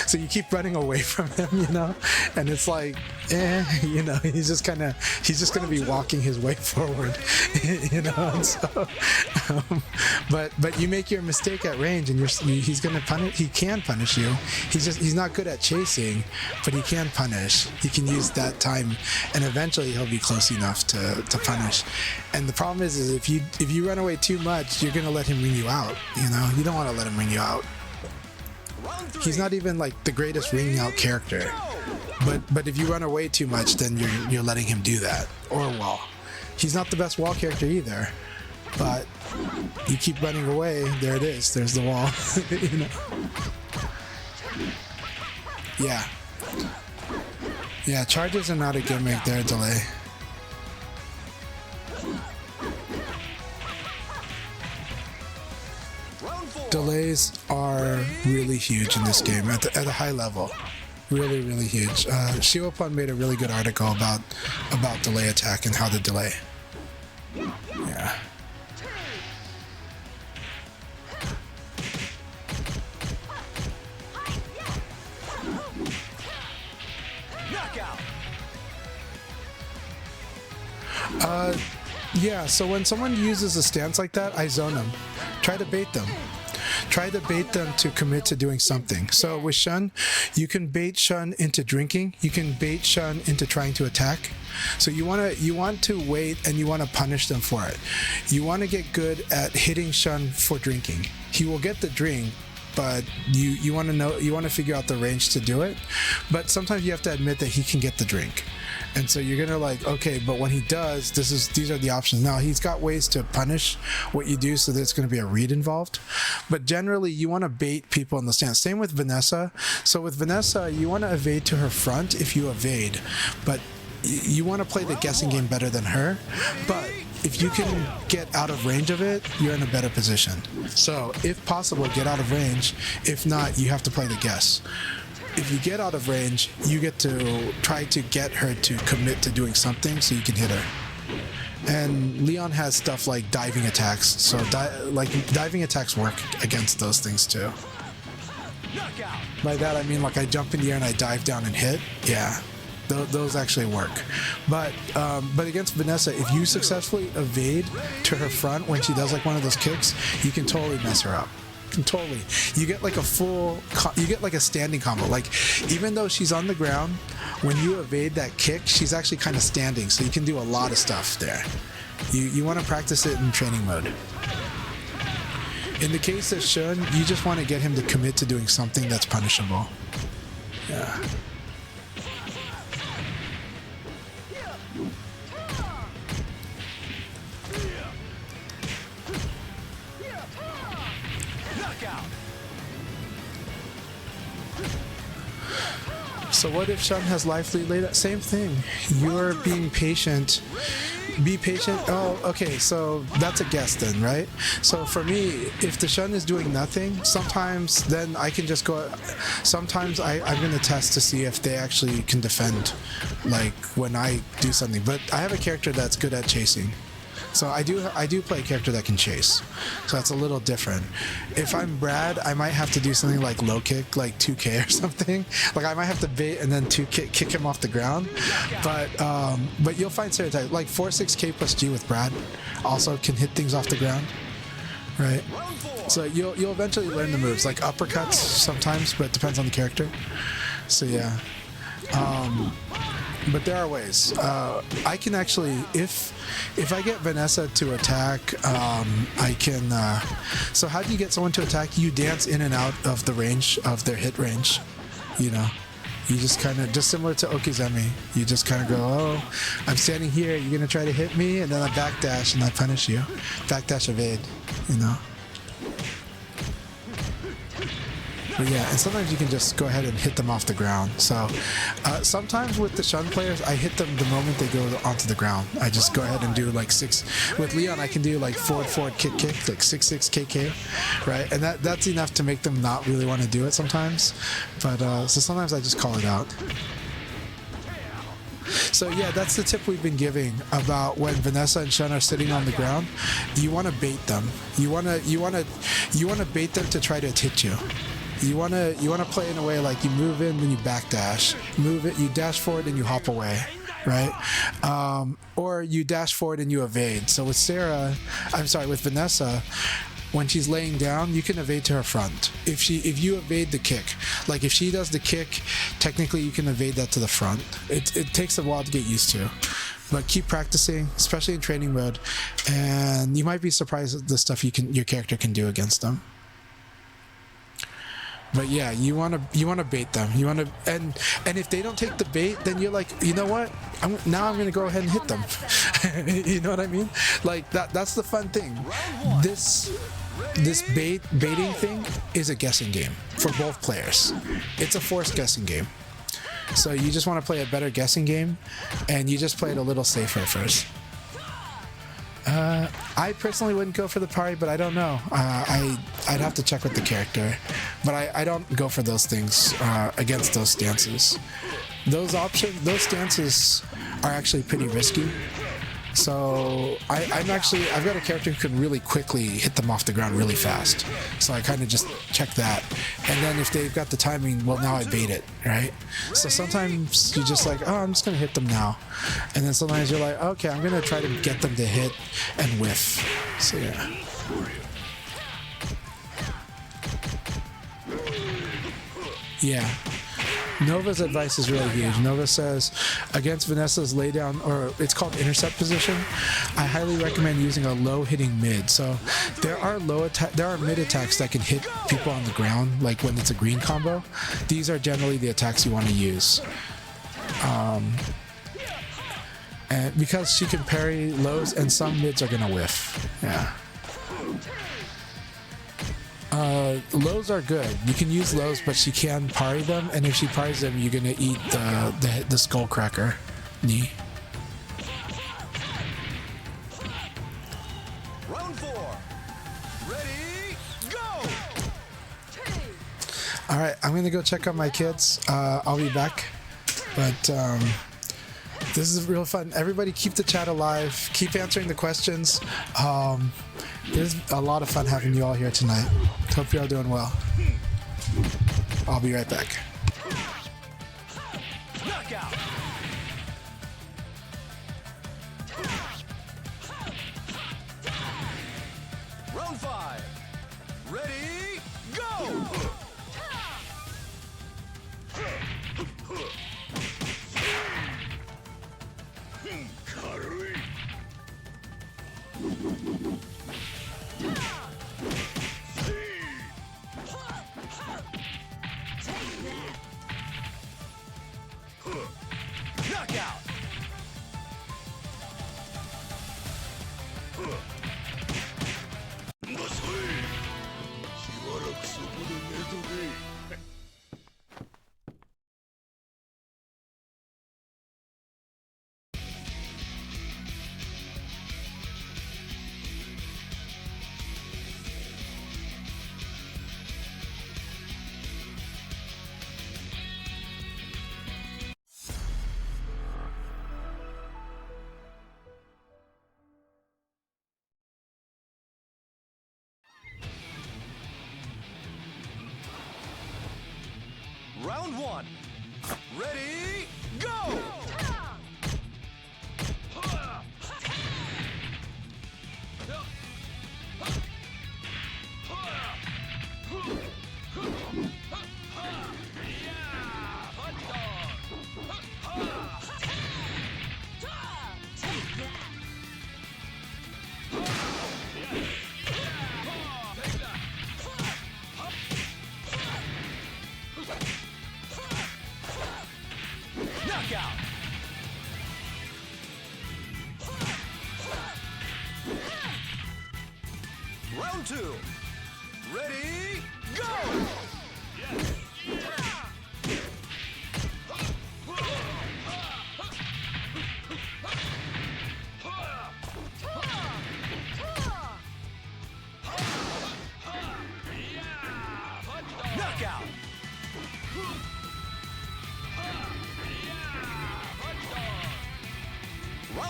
So you keep running away from him, you know, and it's like, you know, he's just gonna be walking his way forward, you know. And so, but you make your mistake at range, and he's gonna punish. He can punish you. He's not good at chasing, but he can punish. He can use that time, and eventually he'll be close enough to punish. And the problem is if you run away too much, you're gonna let him ring you out. You know, you don't want to let him ring you out. He's not even like the greatest ring out character, but if you run away too much, then you're letting him do that. Or wall. He's not the best wall character either, but you keep running away. There it is. There's the wall. You know? Yeah. Charges are not a gimmick. They're a delay. Delays are really huge in this game at a high level. Really, really huge. Shiwapun made a really good article about delay attack and how to delay. Yeah. Yeah, so when someone uses a stance like that, I zone them. Try to bait them. Try to bait them to commit to doing something. So with Shun, you can bait Shun into drinking. You can bait Shun into trying to attack. So you want to wait and you want to punish them for it. You want to get good at hitting Shun for drinking. He will get the drink, but you want to figure out the range to do it. But sometimes you have to admit that he can get the drink. And so you're gonna like, okay, but when he does, these are the options. Now he's got ways to punish what you do, so there's gonna be a read involved. But generally, you want to bait people in the stance. Same with Vanessa. So with Vanessa, you want to evade to her front if you evade, but you want to play the guessing game better than her. But if you can get out of range of it, you're in a better position. So if possible, get out of range. If not, you have to play the guess. If you get out of range, you get to try to get her to commit to doing something so you can hit her. And Leon has stuff like diving attacks, so diving attacks work against those things too. By that I mean like I jump in the air and I dive down and hit. Yeah, those actually work. But against Vanessa, if you successfully evade to her front when she does like one of those kicks, you can totally mess her up. Totally. You get like a standing combo. Like even though she's on the ground, when you evade that kick, she's actually kind of standing, so you can do a lot of stuff there. You want to practice it in training mode. In the case of Shun, you just want to get him to commit to doing something that's punishable. Yeah. So what if Shun has life lead later? Same thing. You're being patient. Be patient. Oh, okay. So that's a guess then, right? So for me, if the Shun is doing nothing, sometimes then I can just go. Sometimes I'm going to test to see if they actually can defend, like when I do something. But I have a character that's good at chasing. So I do play a character that can chase. So that's a little different. If I'm Brad, I might have to do something like low kick, like 2K or something. Like I might have to bait and then 2K kick him off the ground. But you'll find certain types, like 4-6K plus G with Brad also can hit things off the ground, right? So you'll eventually learn the moves, like uppercuts sometimes, but it depends on the character. So yeah. But there are ways. I can actually, if I get Vanessa to attack, I can. So how do you get someone to attack? You dance in and out of the range of their hit range. You know, you just kind of, just similar to Okizeme. You just kind of go, oh, I'm standing here. You're gonna try to hit me, and then I backdash and I punish you. Backdash evade. You know. But yeah, and sometimes you can just go ahead and hit them off the ground. So sometimes with the Shun players, I hit them the moment they go onto the ground. I just go ahead and do like 6. With Leon, I can do like forward, kick, like 6 KK, right? And that's enough to make them not really want to do it sometimes. But so sometimes I just call it out. So yeah, that's the tip we've been giving about when Vanessa and Shun are sitting on the ground. You want to bait them. You want to bait them to try to hit you. You want to play in a way like you move in, then you backdash. Move it, you dash forward, and you hop away, right? Or you dash forward and you evade. So with with Vanessa, when she's laying down, you can evade to her front. If you evade the kick, like if she does the kick, technically you can evade that to the front. It takes a while to get used to, but keep practicing, especially in training mode, and you might be surprised at the stuff your character can do against them. But yeah, you want to bait them. You want to, and if they don't take the bait, then you're like, you know what? Now I'm gonna go ahead and hit them. You know what I mean? Like that's the fun thing. This baiting thing is a guessing game for both players. It's a forced guessing game. So you just want to play a better guessing game, and you just play it a little safer at first. I personally wouldn't go for the parry, but I don't know. I'd have to check with the character, but I don't go for those things against those stances. Those stances are actually pretty risky. So I've got a character who can really quickly hit them off the ground really fast. So I kind of just check that, and then if they've got the timing, well, now I bait it, right? So sometimes you're just like, oh, I'm just gonna hit them now, and then sometimes you're like, okay, I'm gonna try to get them to hit and whiff. So yeah. Yeah. Nova's advice is really huge. Nova says, against Vanessa's laydown, or it's called intercept position, I highly recommend using a low hitting mid. So there are mid attacks that can hit people on the ground, like when it's a green combo. These are generally the attacks you want to use. And because she can parry lows, and some mids are gonna whiff. Yeah. Lows are good. You can use lows, but she can parry them, and if she parries them, you're gonna eat the skull cracker knee. Round 4. Ready, go! All right, I'm gonna go check on my kids. I'll be back, but this is real fun. Everybody keep the chat alive. Keep answering the questions. There's a lot of fun having you all here tonight. Hope you're all doing well. I'll be right back. Knockout! Round 5. Ready, go! Knockout! Round 1. Ready, go! Knockout! Round 2. Ready, go!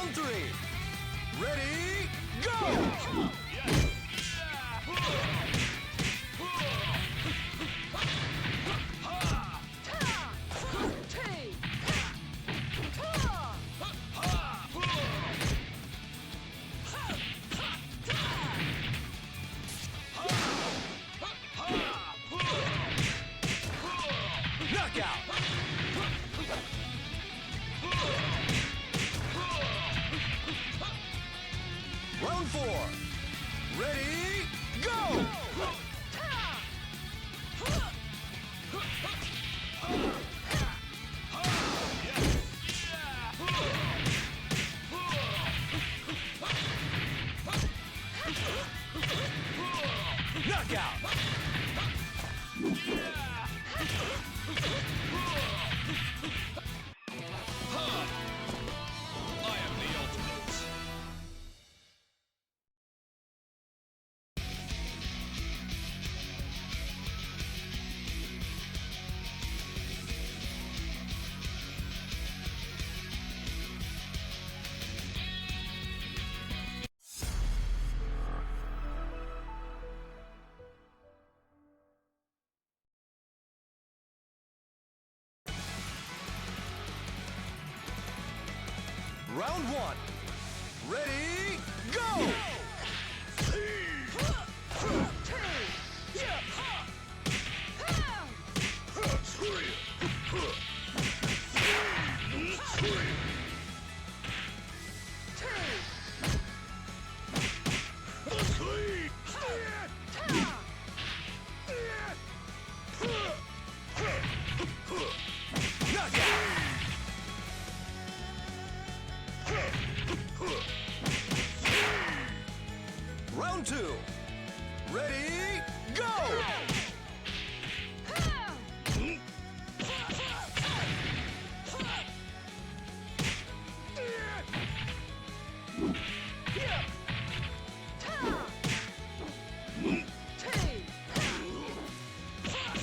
Round 3. Ready, go! Knockout! Round 4. Ready, go! Knockout! I am the ultimate. Round 1. Ready, go! Round 2. Ready, go!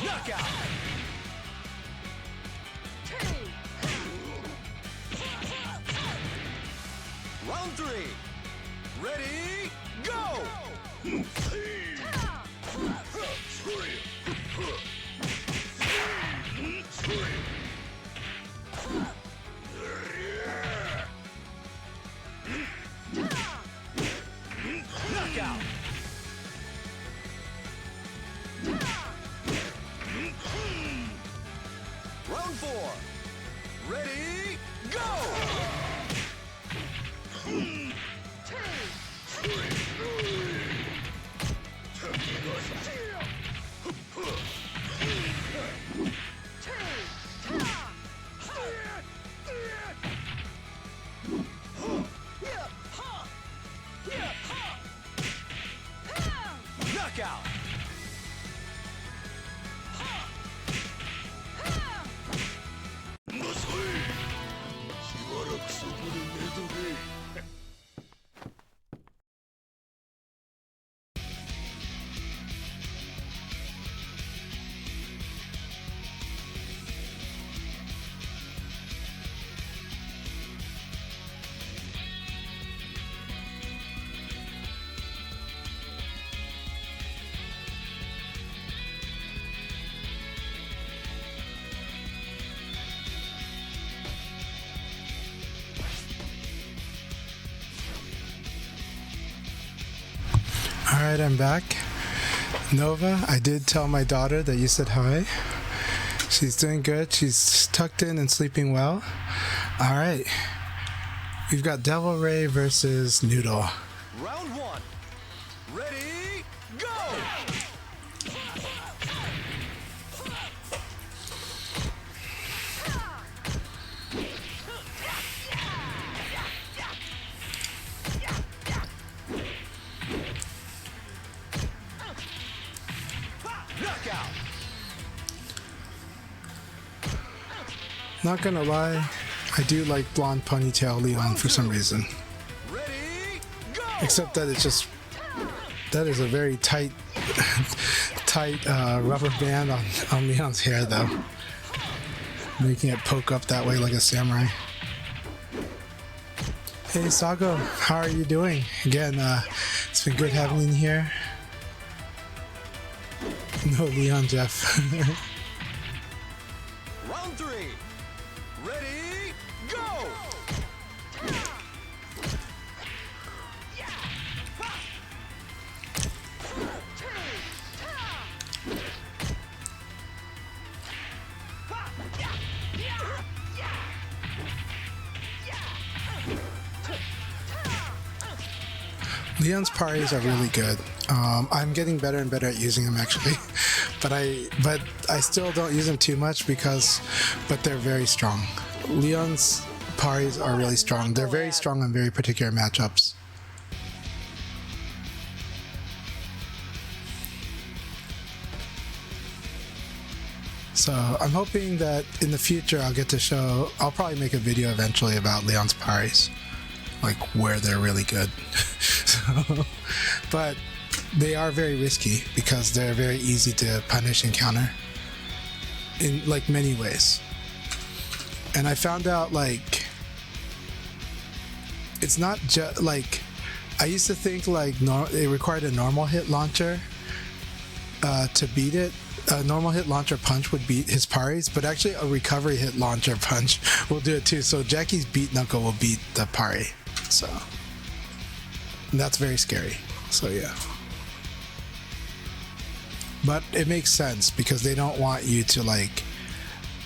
Knockout! Round 3. Ready, go! Knockout! Round 4. Ready, go! Knockout! Alright, I'm back. Nova, I did tell my daughter that you said hi. She's doing good. She's tucked in and sleeping well. Alright. We've got Devil Ray versus Noodle. Round 1. Ready, go! Knockout! Not gonna lie, I do like blonde ponytail Leon for some reason. Ready, go! Except that it's just, that is a very tight, tight rubber band on Leon's hair though. Making it poke up that way like a samurai. Hey Sago, how are you doing? Again, it's been good having you in here. No Leon, Jeff. Round 3. Ready, go! Leon's parries are really good. I'm getting better and better at using them actually, but I still don't use them too much but they're very strong. Leon's parries are really strong. They're very strong in very particular matchups. So I'm hoping that in the future I'll probably make a video eventually about Leon's parries, like where they're really good. So, but they are very risky because they're very easy to punish and counter in like many ways. And I found out like it's not just like I used to think like it required a normal hit launcher to beat it. A normal hit launcher punch would beat his parries, but actually a recovery hit launcher punch will do it too. So Jackie's beat knuckle will beat the parry. So that's very scary. So yeah. But it makes sense because they don't want you to like.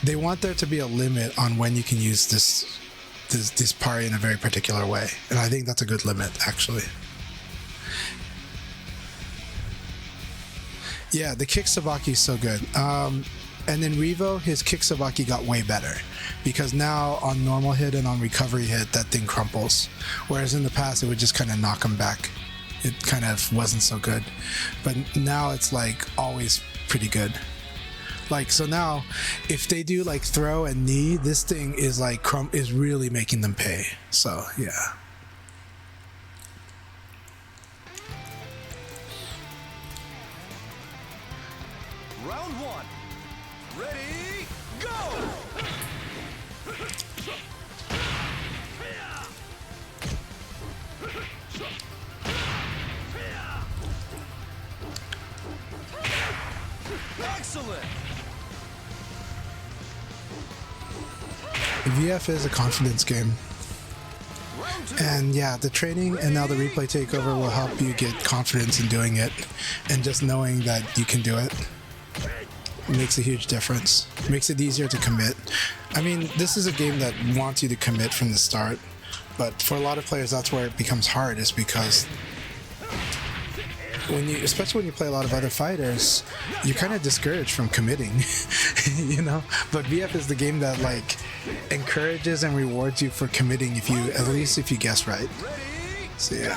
They want there to be a limit on when you can use this parry in a very particular way, and I think that's a good limit actually. Yeah, the kick sabaki is so good. And in REVO, his kick sabaki got way better because now on normal hit and on recovery hit, that thing crumples. Whereas in the past, it would just kind of knock him back. It kind of wasn't so good. But now it's like always pretty good. Like, so now if they do like throw and knee, this thing is like is really making them pay. So yeah. Round 1. Ready, go! Excellent! VF is a confidence game. And yeah, the training and now the replay takeover will help you get confidence in doing it, and just knowing that you can do it makes a huge difference. It makes it easier to commit. I mean, this is a game that wants you to commit from the start, but for a lot of players that's where it becomes hard, is because especially when you play a lot of other fighters, you're kind of discouraged from committing. You know, but VF is the game that like encourages and rewards you for committing at least if you guess right. So yeah.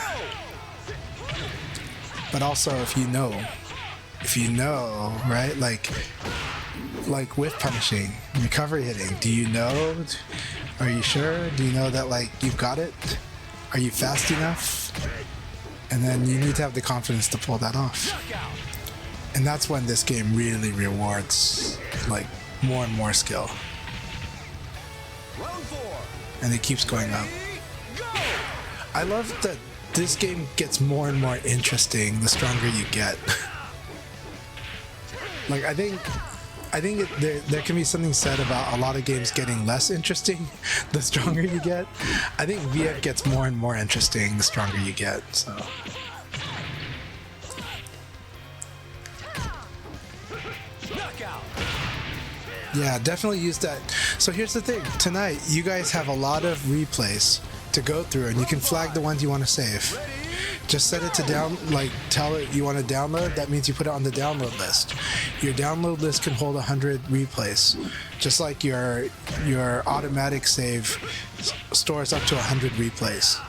But also if you know, right? Like whiff punishing, recovery hitting. Do you know? Are you sure? Do you know that like you've got it? Are you fast enough? And then you need to have the confidence to pull that off. And that's when this game really rewards like more and more skill. And it keeps going up. I love that this game gets more and more interesting the stronger you get. Like I think there can be something said about a lot of games getting less interesting the stronger you get. I think VF gets more and more interesting the stronger you get. So. Yeah, definitely use that. So here's the thing. Tonight, you guys have a lot of replays to go through, and you can flag the ones you want to save. Just set it to tell it you want to download. That means you put it on the download list. Your download list can hold 100 replays. Just like your automatic save stores up to 100 replays.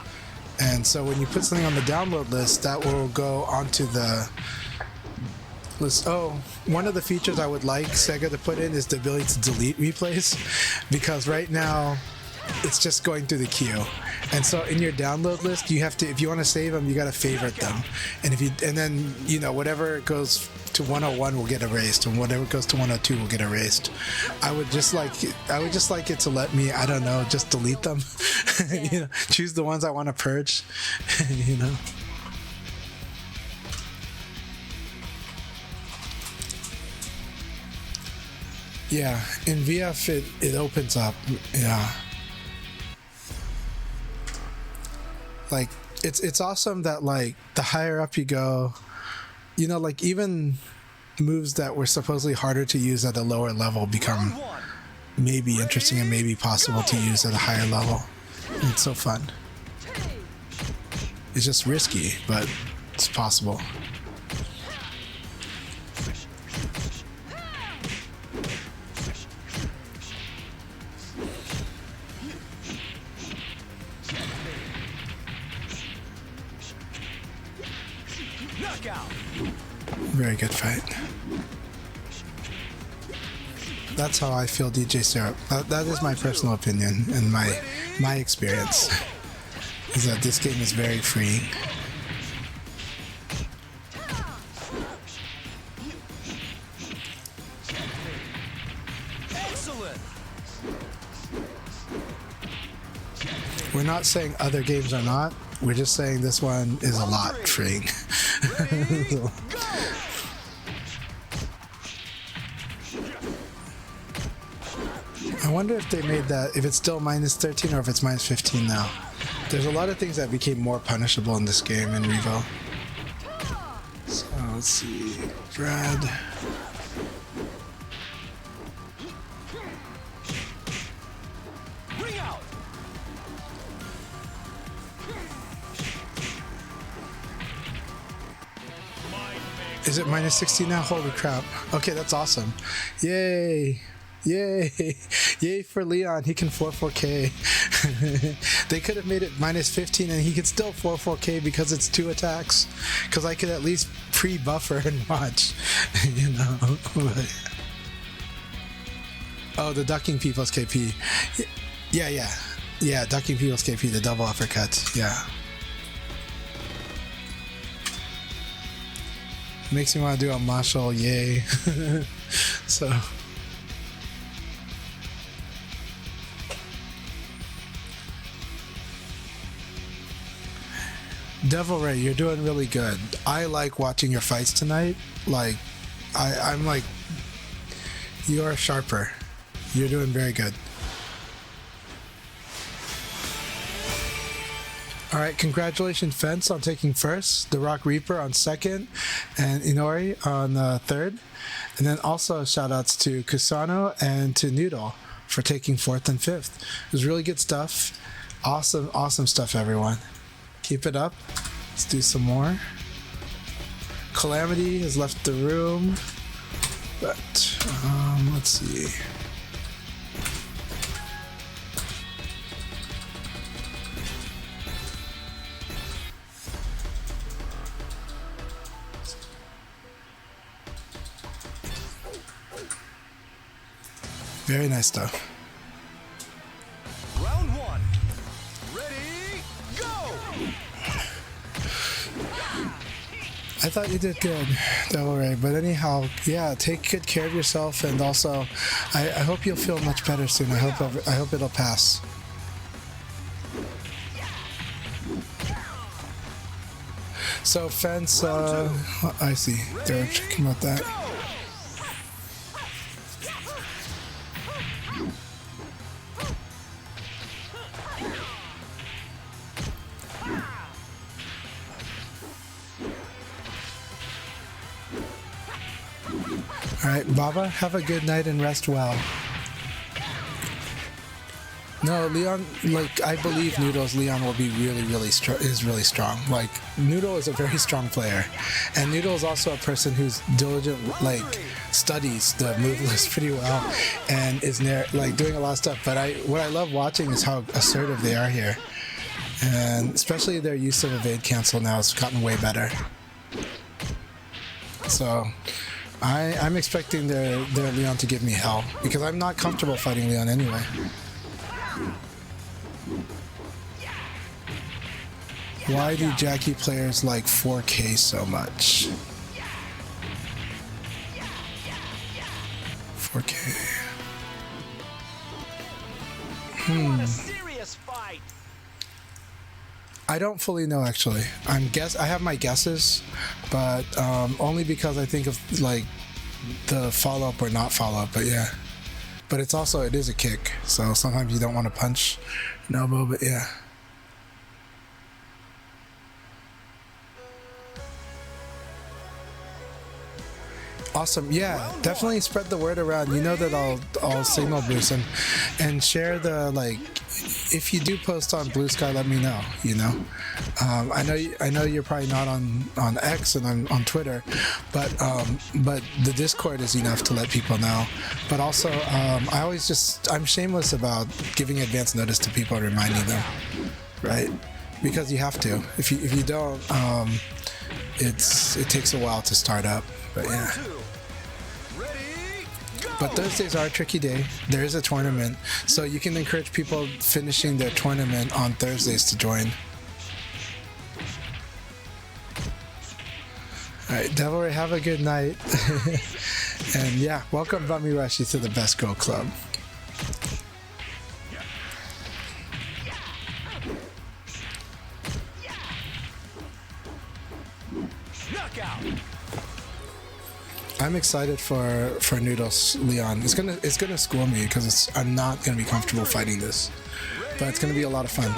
And so when you put something on the download list, that will go onto the list. Oh, one of the features I would like Sega to put in is the ability to delete replays, because right now it's just going through the queue. And so in your download list, you have to, if you want to save them, you got to favorite them. And then, you know, whatever goes to 101 will get erased, and whatever goes to 102 will get erased. I would just like it to let me, I don't know, just delete them. You know, choose the ones I want to purge. You know. Yeah, in VF it opens up. Yeah. Like it's awesome that like the higher up you go, you know, like even moves that were supposedly harder to use at a lower level become maybe interesting and maybe possible to use at a higher level. And it's so fun. It's just risky, but it's possible. Very good fight. That's how I feel DJ Syrup. That is my personal opinion and my experience. Is that this game is very freeing. Excellent. We're not saying other games are not. We're just saying this one is a lot freeing. I wonder if they made that, if it's still minus 13 or if it's minus 15 now. There's a lot of things that became more punishable in this game in REVO. So let's see. Brad. Ring out. Is it minus 16 now? Holy crap. Okay, that's awesome. Yay. Yay. Yay for Leon. He can 4-4K. They could have made it minus 15 and he could still 4-4K because it's 2 attacks. Because I could at least pre-buffer and watch. You know. Oh, the ducking P plus KP. Yeah. Yeah, ducking P plus KP, the double uppercuts. Yeah. Makes me want to do a martial, yay. So. Devil Ray, you're doing really good. I like watching your fights tonight. Like, I'm like, you're sharper. You're doing very good. All right, congratulations, Fence, on taking first, the Rock Reaper on second, and Inori on third. And then also shout-outs to Kusano and to Noodle for taking fourth and fifth. It was really good stuff. Awesome stuff, everyone. Keep it up. Let's do some more. Calamity has left the room, but let's see. Very nice stuff. Round one. Ready, go! I thought you did good, Devil Ray, but anyhow, yeah, take good care of yourself, and also, I hope you'll feel much better soon. I hope it'll pass. So Fence, I see. They're checking about that. Alright, Baba, have a good night and rest well. No, Leon, like, I believe Noodle's Leon will be really strong. Like, Noodle is a very strong player. And Noodle is also a person who's diligent, like, studies the move list pretty well and is like doing a lot of stuff. But what I love watching is how assertive they are here. And especially their use of evade cancel now has gotten way better. So I'm expecting their Leon to give me hell, because I'm not comfortable fighting Leon anyway. Why do Jackie players like 4K so much? I want a serious fight. I don't fully know actually. I have my guesses, but only because I think of like the follow up or not follow up. But yeah, but it is a kick. So sometimes you don't want to punch an elbow, but yeah. Awesome. Yeah, definitely spread the word around. You know that I'll signal Bruce and share the, like, if you do post on Blue Sky, let me know. You know, I know you're probably not on X and on Twitter, but the Discord is enough to let people know. But also, I'm shameless about giving advance notice to people and reminding them, right? Because you have to. If you don't, it takes a while to start up. But yeah. But Thursdays are a tricky day. There is a tournament, so you can encourage people finishing their tournament on Thursdays to join. Alright, Devilry, have a good night. And yeah, welcome Bummy Rushy to the Best Girl Club. I'm excited for Noodles Leon. It's gonna school me because I'm not gonna be comfortable fighting this, but it's gonna be a lot of fun.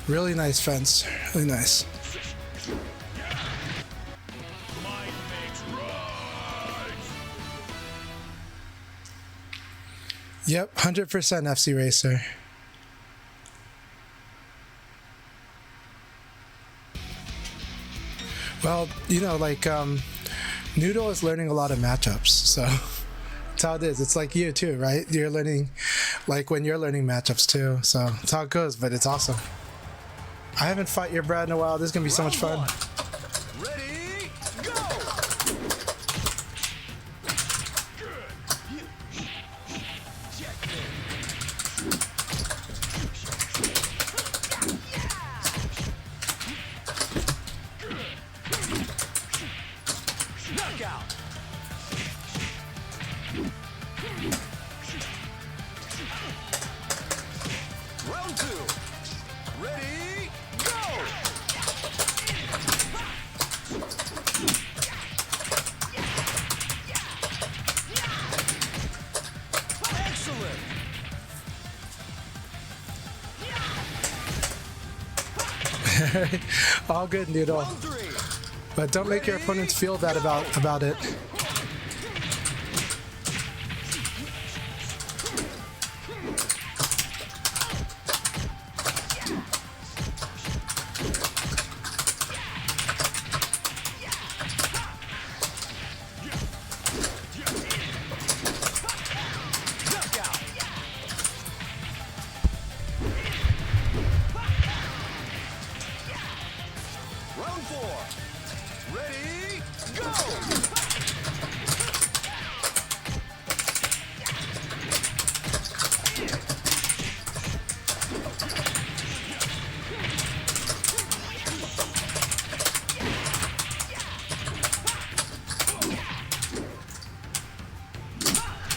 Really nice fence. Really nice. Yep, 100% FC Racer. Well, you know, like, Noodle is learning a lot of matchups, so that's how it is. It's like you too, right? You're learning, like when you're learning matchups too, so that's how it goes, but it's awesome. I haven't fought your Brad in a while. This is gonna be so much fun. Ready, go! Knockout! Round two. Ready, go! Excellent! All good, Noodle. Round three. But don't make your opponents feel bad about it. Round four. Ready, go!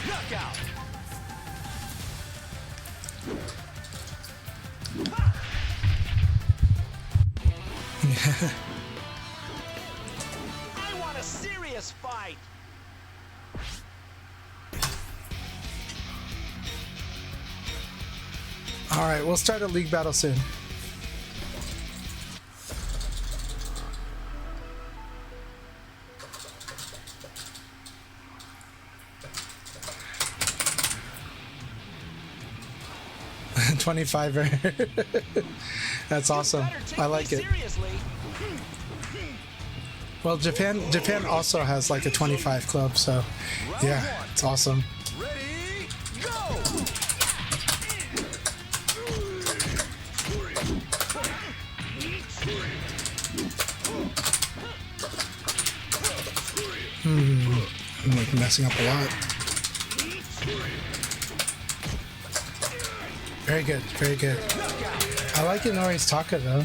Knockout! I want a serious fight. All right, we'll start a league battle soon. $25. That's awesome. I like it. Seriously? Well, Japan also has like a 25 club, so yeah, it's awesome. Ready, go! I'm like messing up a lot. Very good, very good. I like Inori's Taka though.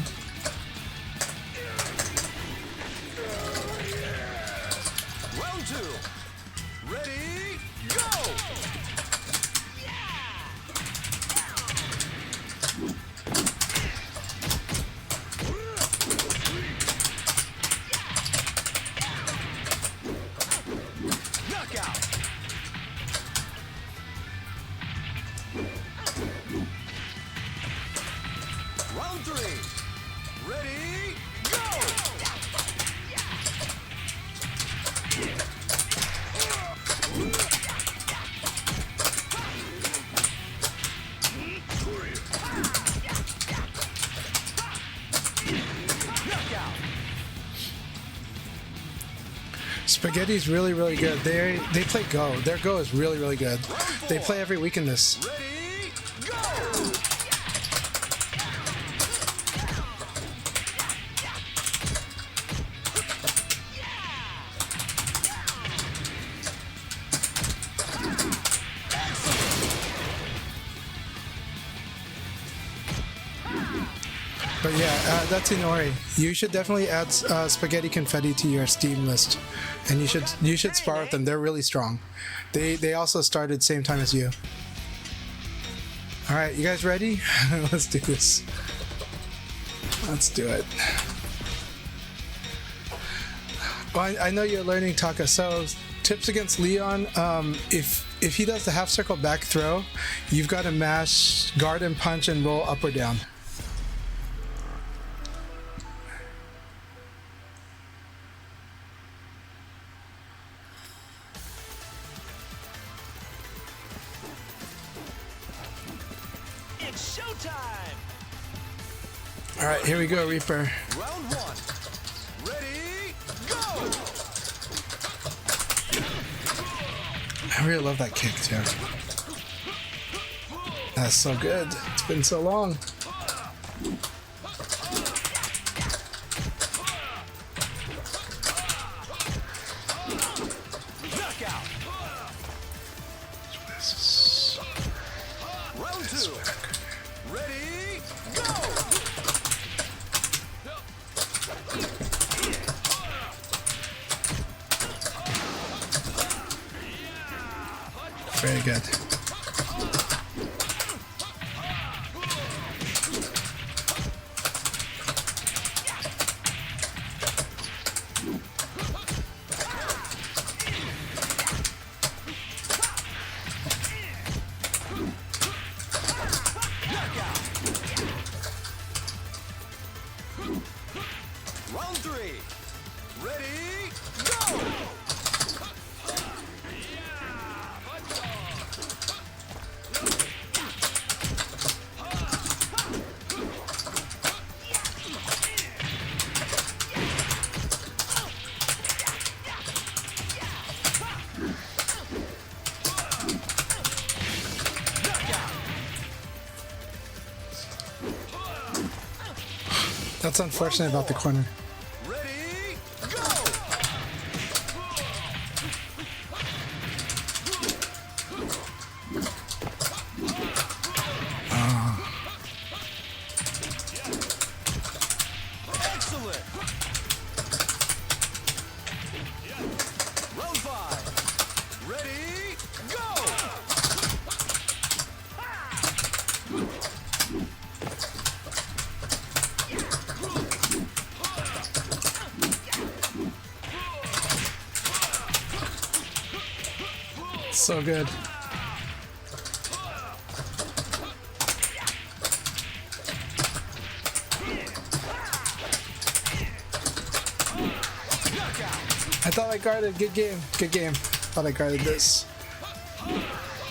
Round 2. Ready, go! Knockout! Round 3. Ready, go! Knockout! Spaghetti's really, really good. They play Go. Their Go is really, really good. They play every week in this. Ready, go! But yeah, that's Inori. You should definitely add Spaghetti Confetti to your Steam list, and you should spar with them. They're really strong. They also started same time as you. All right, you guys ready? Let's do this. Let's do it. Well, I know you're learning Taka, so tips against Leon. If he does the half circle back throw, you've got to mash guard and punch and roll up or down. It's showtime! All right, here we go, Reaper. Round 1. Ready, go! I really love that kick too. That's so good. It's been so long. Knockout! Round 2. Ready, go! Very good. Round 3. Ready, go! That's unfortunate about the corner. Ready, go! Excellent! Round 5. Ready, go! So good. I thought I guarded. Good game. Good game. Thought I guarded this.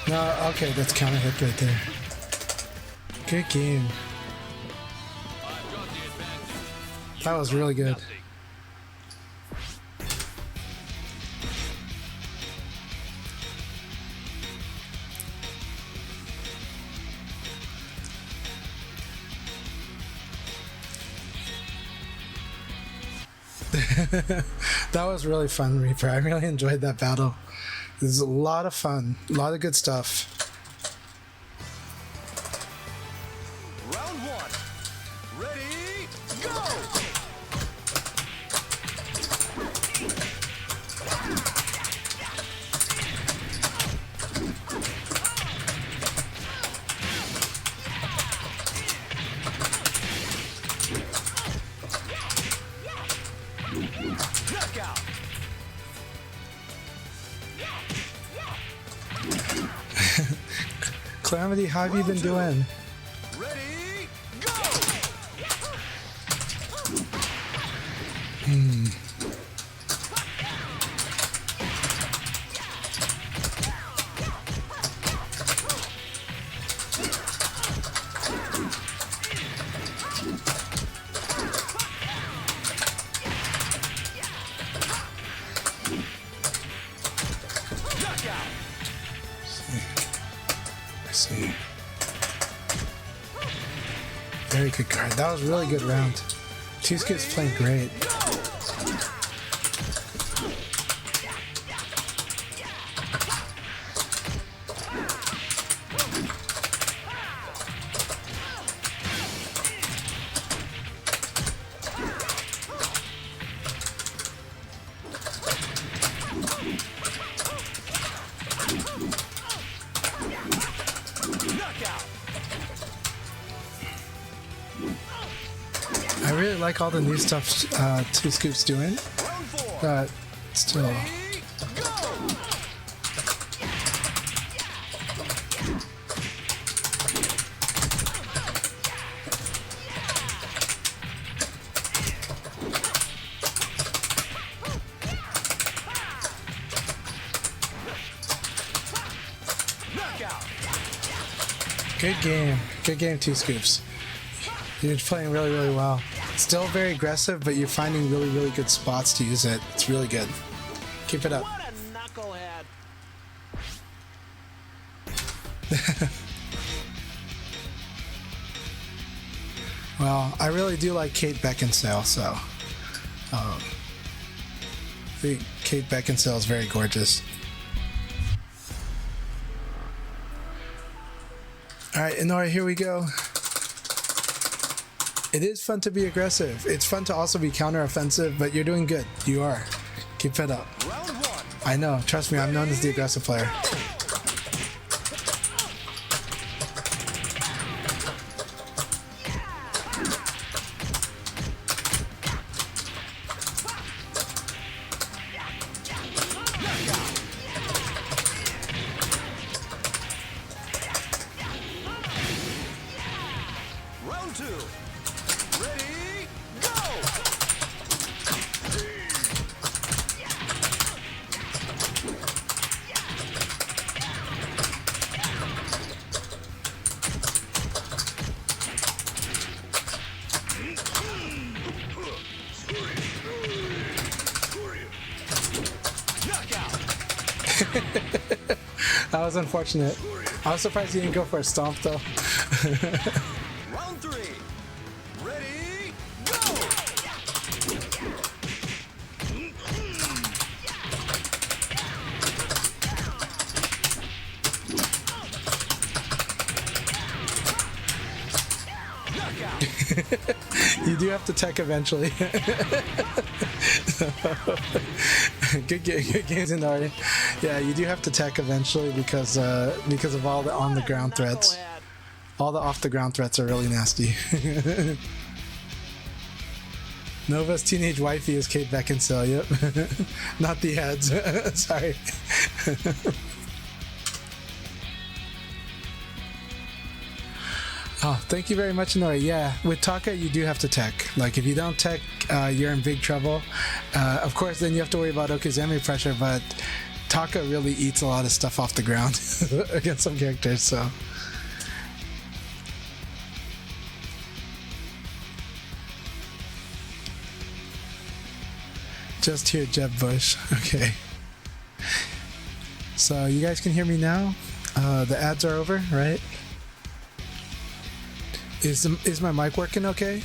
No, okay, that's counter hit right there. Good game. That was really good. That was really fun, Reaper. I really enjoyed that battle. This is a lot of fun. A lot of good stuff. Round one. Ready, go! Knockout! Calamity, how have you been doing? Ready, go! Knockout! I see. Very good card. That was a really good round. Two Scoops playing great. Knockout! I really like all the new stuff Two Scoops doing. Round four. But still, Ready, go! Knockout! good game. Good game, Two Scoops. You're playing really, really well. Still very aggressive, but you're finding really, really good spots to use it. It's really good. Keep it up. What a knucklehead! Well, I really do like Kate Beckinsale, so I think Kate Beckinsale is very gorgeous. All right, Inori, here we go. It is fun to be aggressive. It's fun to also be counter-offensive, but you're doing good. You are. Keep it up. Round one. I know. Trust me, I'm known as the aggressive player. Round two. Ready, go! Knockout! That was unfortunate. I was surprised you didn't go for a stomp, though. Round three. Ready, go! Knockout! You do have to tech eventually. Good games in already. Yeah, you do have to tech eventually because of all the on the ground threats. All the off the ground threats are really nasty. Nova's teenage wifey is Kate Beckinsale. Yep, not the ads. Sorry. Oh, thank you very much, Inori. Yeah, with Taka, you do have to tech. Like, if you don't tech, you're in big trouble. Of course, then you have to worry about Okizeme pressure, but Taka really eats a lot of stuff off the ground against some characters, so. Just hear Jeb Bush. Okay. So, you guys can hear me now? The ads are over, right? Is my mic working okay?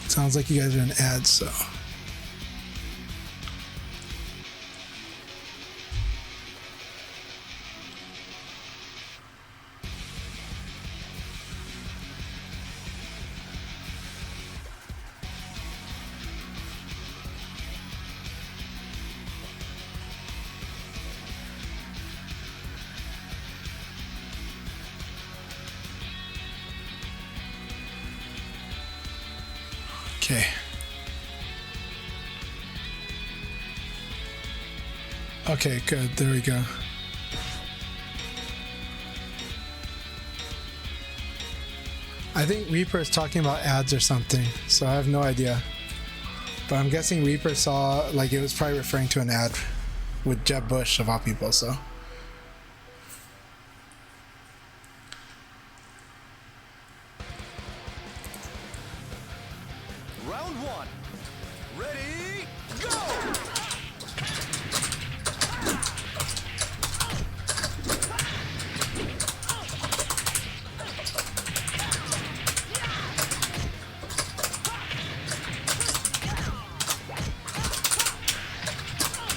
Sounds like you guys are in ads, so. Okay. Okay, good. There we go. I think Reaper is talking about ads or something, so I have no idea. But I'm guessing Reaper saw, like, it was probably referring to an ad with Jeb Bush of all people, so. Round one. Ready, go!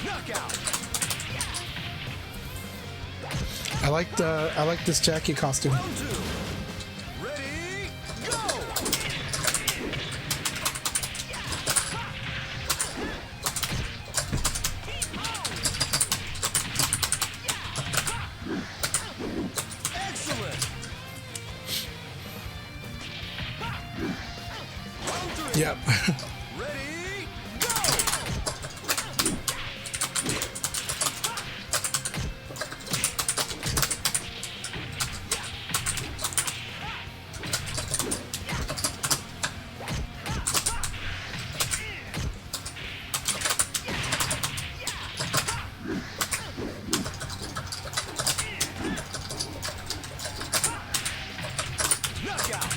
Knockout. I like this Jackie costume. Round two. Ready, go! Excellent. Round three. Yep. Ready, go! Knockout.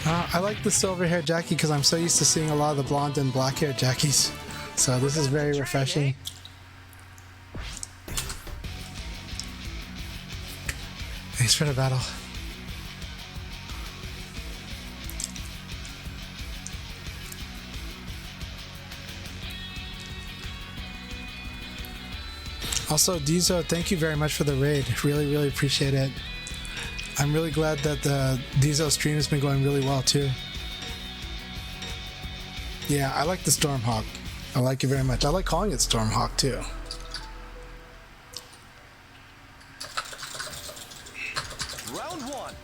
I like the silver hair Jackie because I'm so used to seeing a lot of the blonde and black hair Jackies. So this is very refreshing. Thanks for the battle. Also, Dojo, thank you very much for the raid. Really, really appreciate it. I'm really glad that the Dojo stream has been going really well too. Yeah, I like the Stormhawk. I like it very much. I like calling it Stormhawk too. Round one.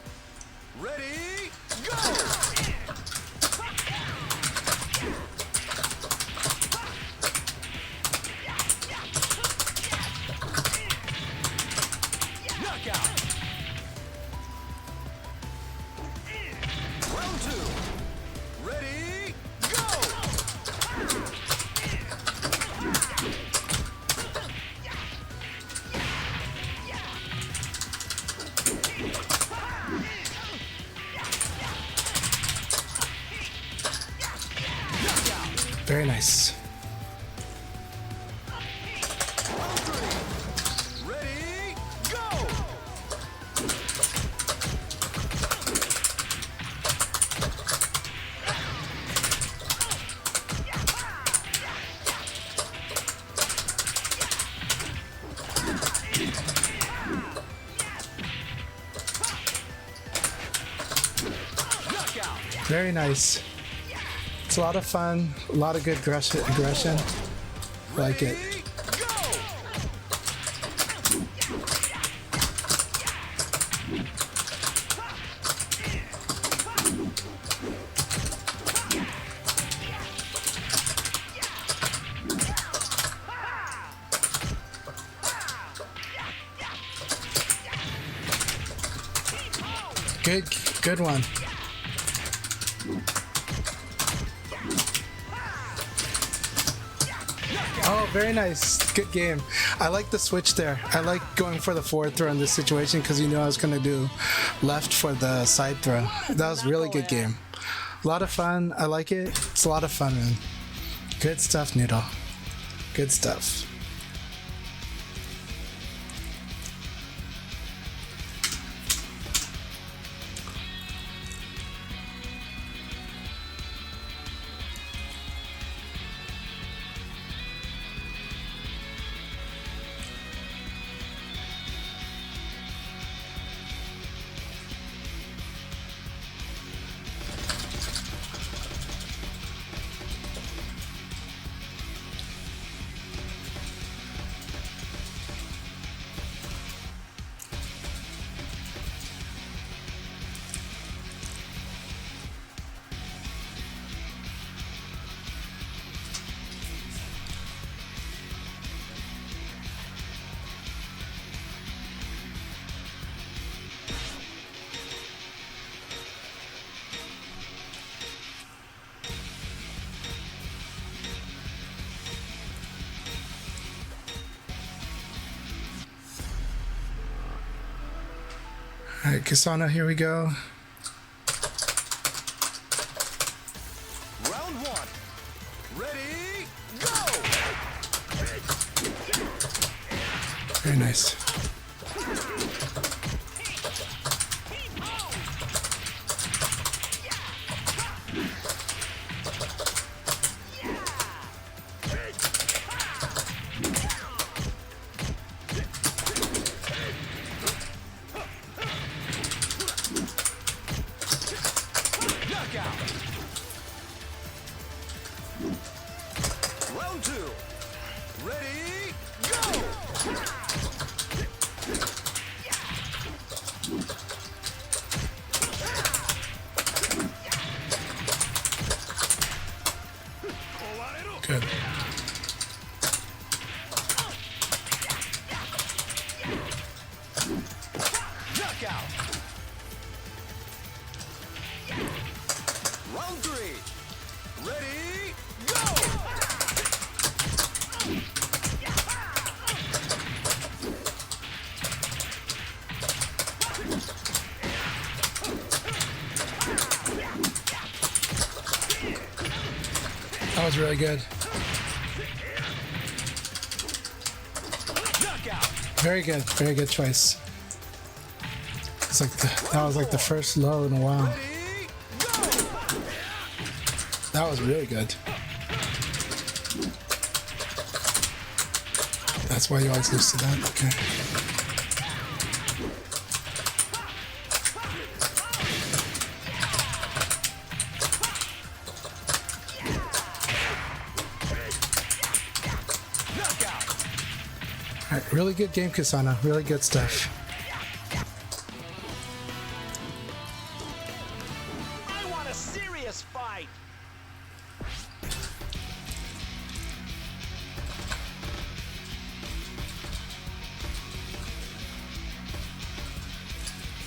Ready, go! Knockout. Round two. Ready, go! Very nice. Round three. Ready, go! Knockout. Very nice. It's a lot of fun, a lot of good aggression. Like it. Ready, go! Good one. Oh, very nice. Good game. I like the switch there. I like going for the forward throw in this situation because you knew I was going to do left for the side throw. That was a really good game. A lot of fun. I like it. It's a lot of fun, man. Good stuff, Noodle. Good stuff. All right, Kasana, here we go. Round one. Ready, go! Very nice. Knockout. Round two. Ready, go! Good. Knockout. Round three. Ready, go! That was really good. Knockout. Very good. Very good choice. It's like that was like the first low in a while. Ready, go! That was really good. That's why you always lose to that. Okay. Knockout. All right, really good game, Kasana. Really good stuff. I want a serious fight.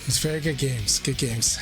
It's very good games. Good games.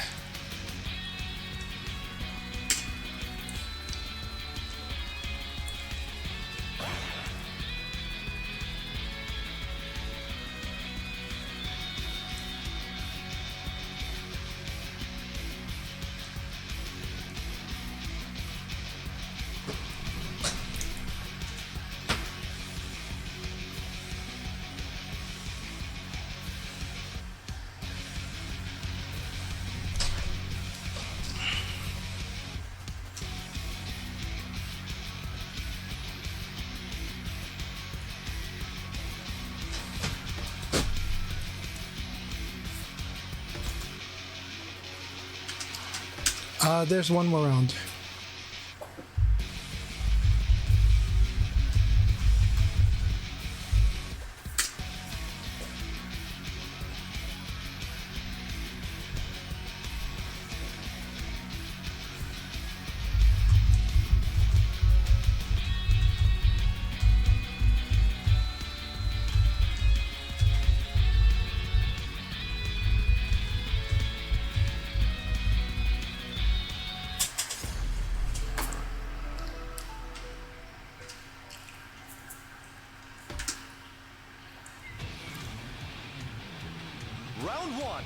There's one more round. Round one.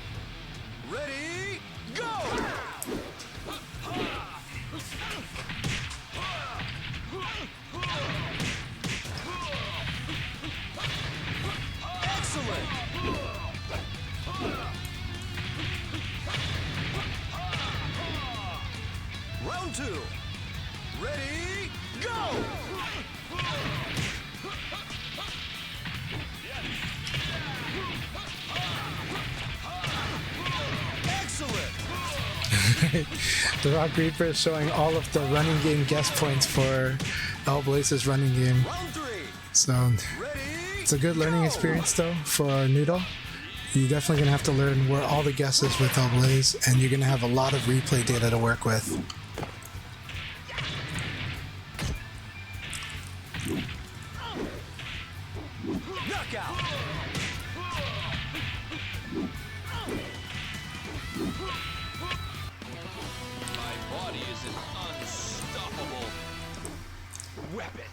Ready, go! Excellent! Round two. Ready, go! Excellent! The Rock Reaper is showing all of the running game guest points for Blaze's running game. Round three. So Ready, it's a good learning experience though for Noodle. You're definitely gonna have to learn where all the guesses with Blaze, and you're gonna have a lot of replay data to work with. knockout! My body is an unstoppable weapon.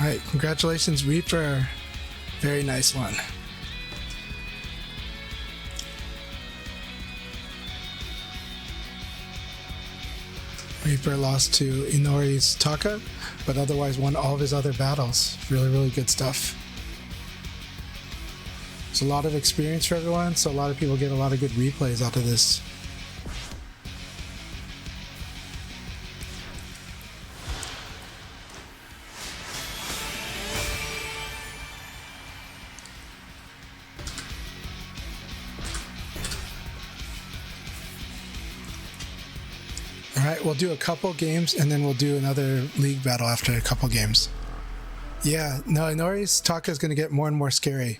Alright, congratulations, Reaper. Very nice one. Reaper lost to Inori's Taka, but otherwise won all of his other battles. Really, really good stuff. There's a lot of experience for everyone, so a lot of people get a lot of good replays out of this. Alright, we'll do a couple games and then we'll do another league battle after a couple games. Yeah, no, Inori's Taka is going to get more and more scary.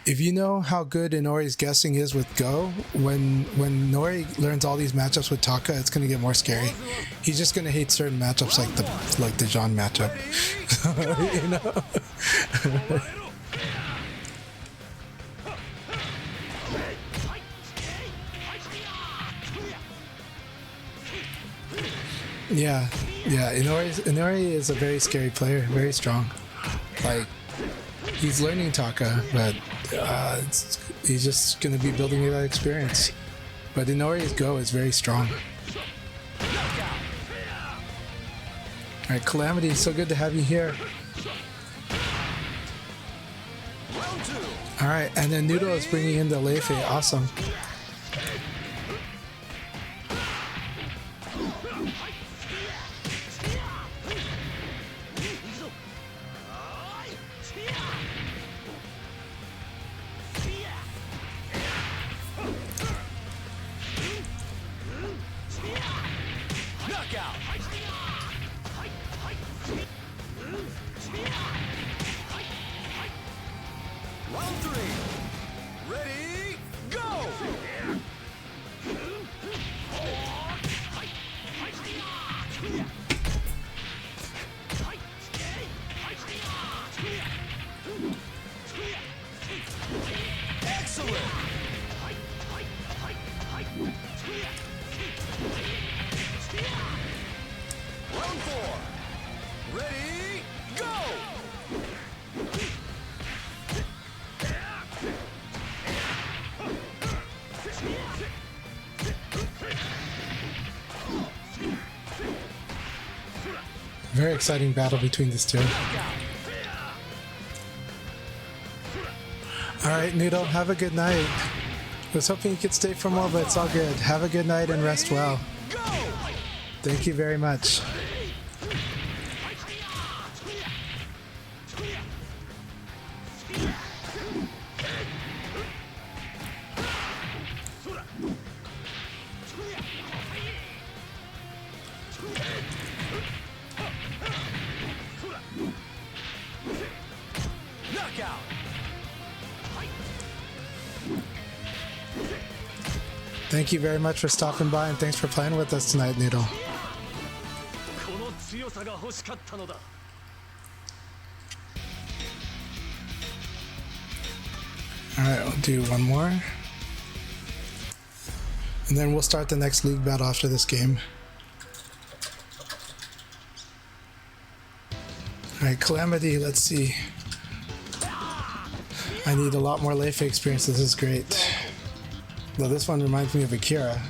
If you know how good Inori's guessing is with Go, when Nori learns all these matchups with Taka, it's going to get more scary. He's just going to hate certain matchups like the Jean matchup. You know? Yeah, Inori is a very scary player, very strong. Like, he's learning Taka, but he's just going to be building that experience. But Inori's Go is very strong. Alright, Calamity, so good to have you here. Alright, and then Noodle is bringing in the Leifei, awesome. Round 3. Ready, go! Excellent! Round 4. Ready, go! Very exciting battle between these two. Alright, Noodle, have a good night. I was hoping you could stay for more, but it's all good. Have a good night and rest well. Thank you very much. Knockout! Thank you very much for stopping by and thanks for playing with us tonight, Noodle. Alright, we'll do one more. And then we'll start the next league battle after this game. Alright, Calamity, let's see. I need a lot more Leifei experience. This is great. Though this one reminds me of Akira.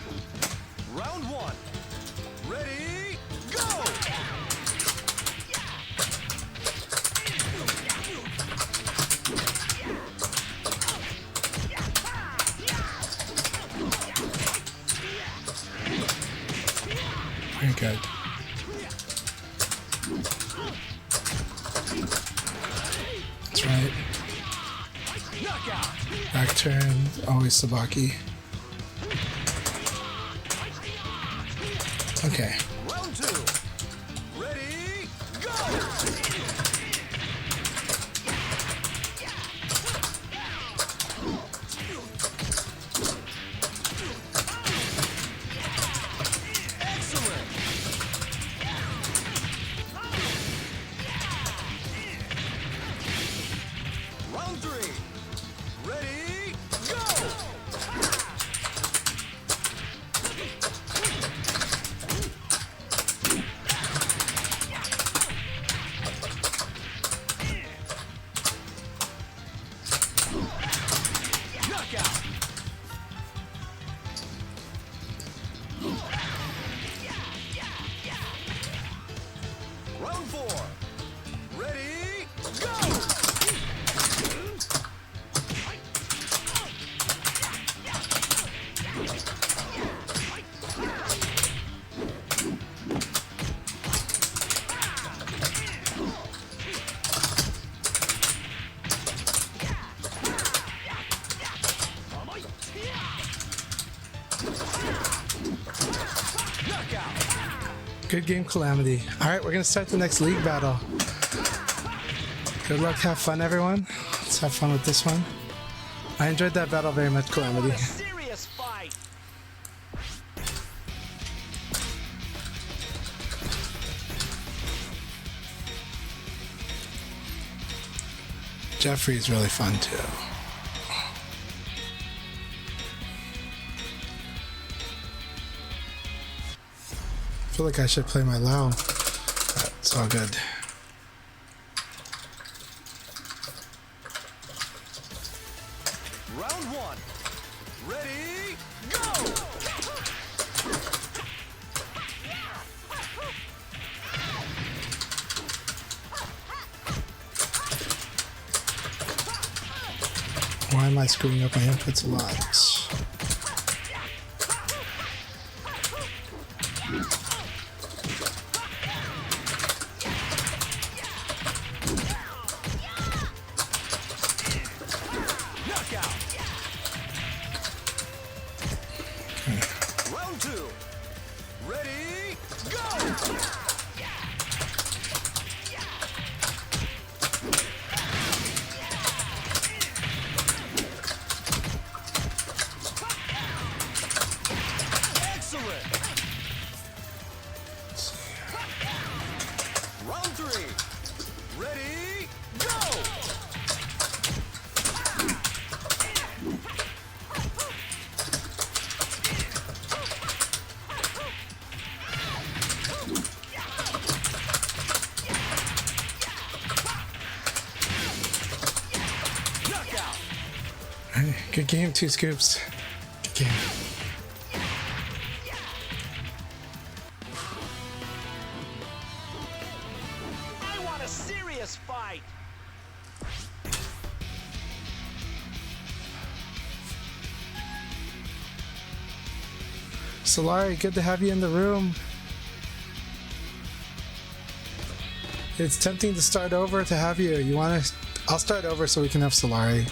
Round 1. Ready, go! Very good. That's right. Back turn, always Sabaki. Okay. Round 2. Ready, go! Excellent! Round 3. Ready, go! Round 4. Ready, go! Good game, Calamity. All right, we're gonna start the next league battle. Good luck, have fun, everyone. Let's have fun with this one. I enjoyed that battle very much, Calamity. Serious fight. Jeffrey's really fun too. I feel like I should play my Lao, but it's all good. Round 1. Ready, go! Why am I screwing up my inputs a lot? Round 2. Ready, go! Excellent. Round 3. Ready, go! Good game, 2 scoops. Good game. I want a serious fight. Solari, good to have you in the room. It's tempting to start over to have you. You want to? I'll start over so we can have Solari.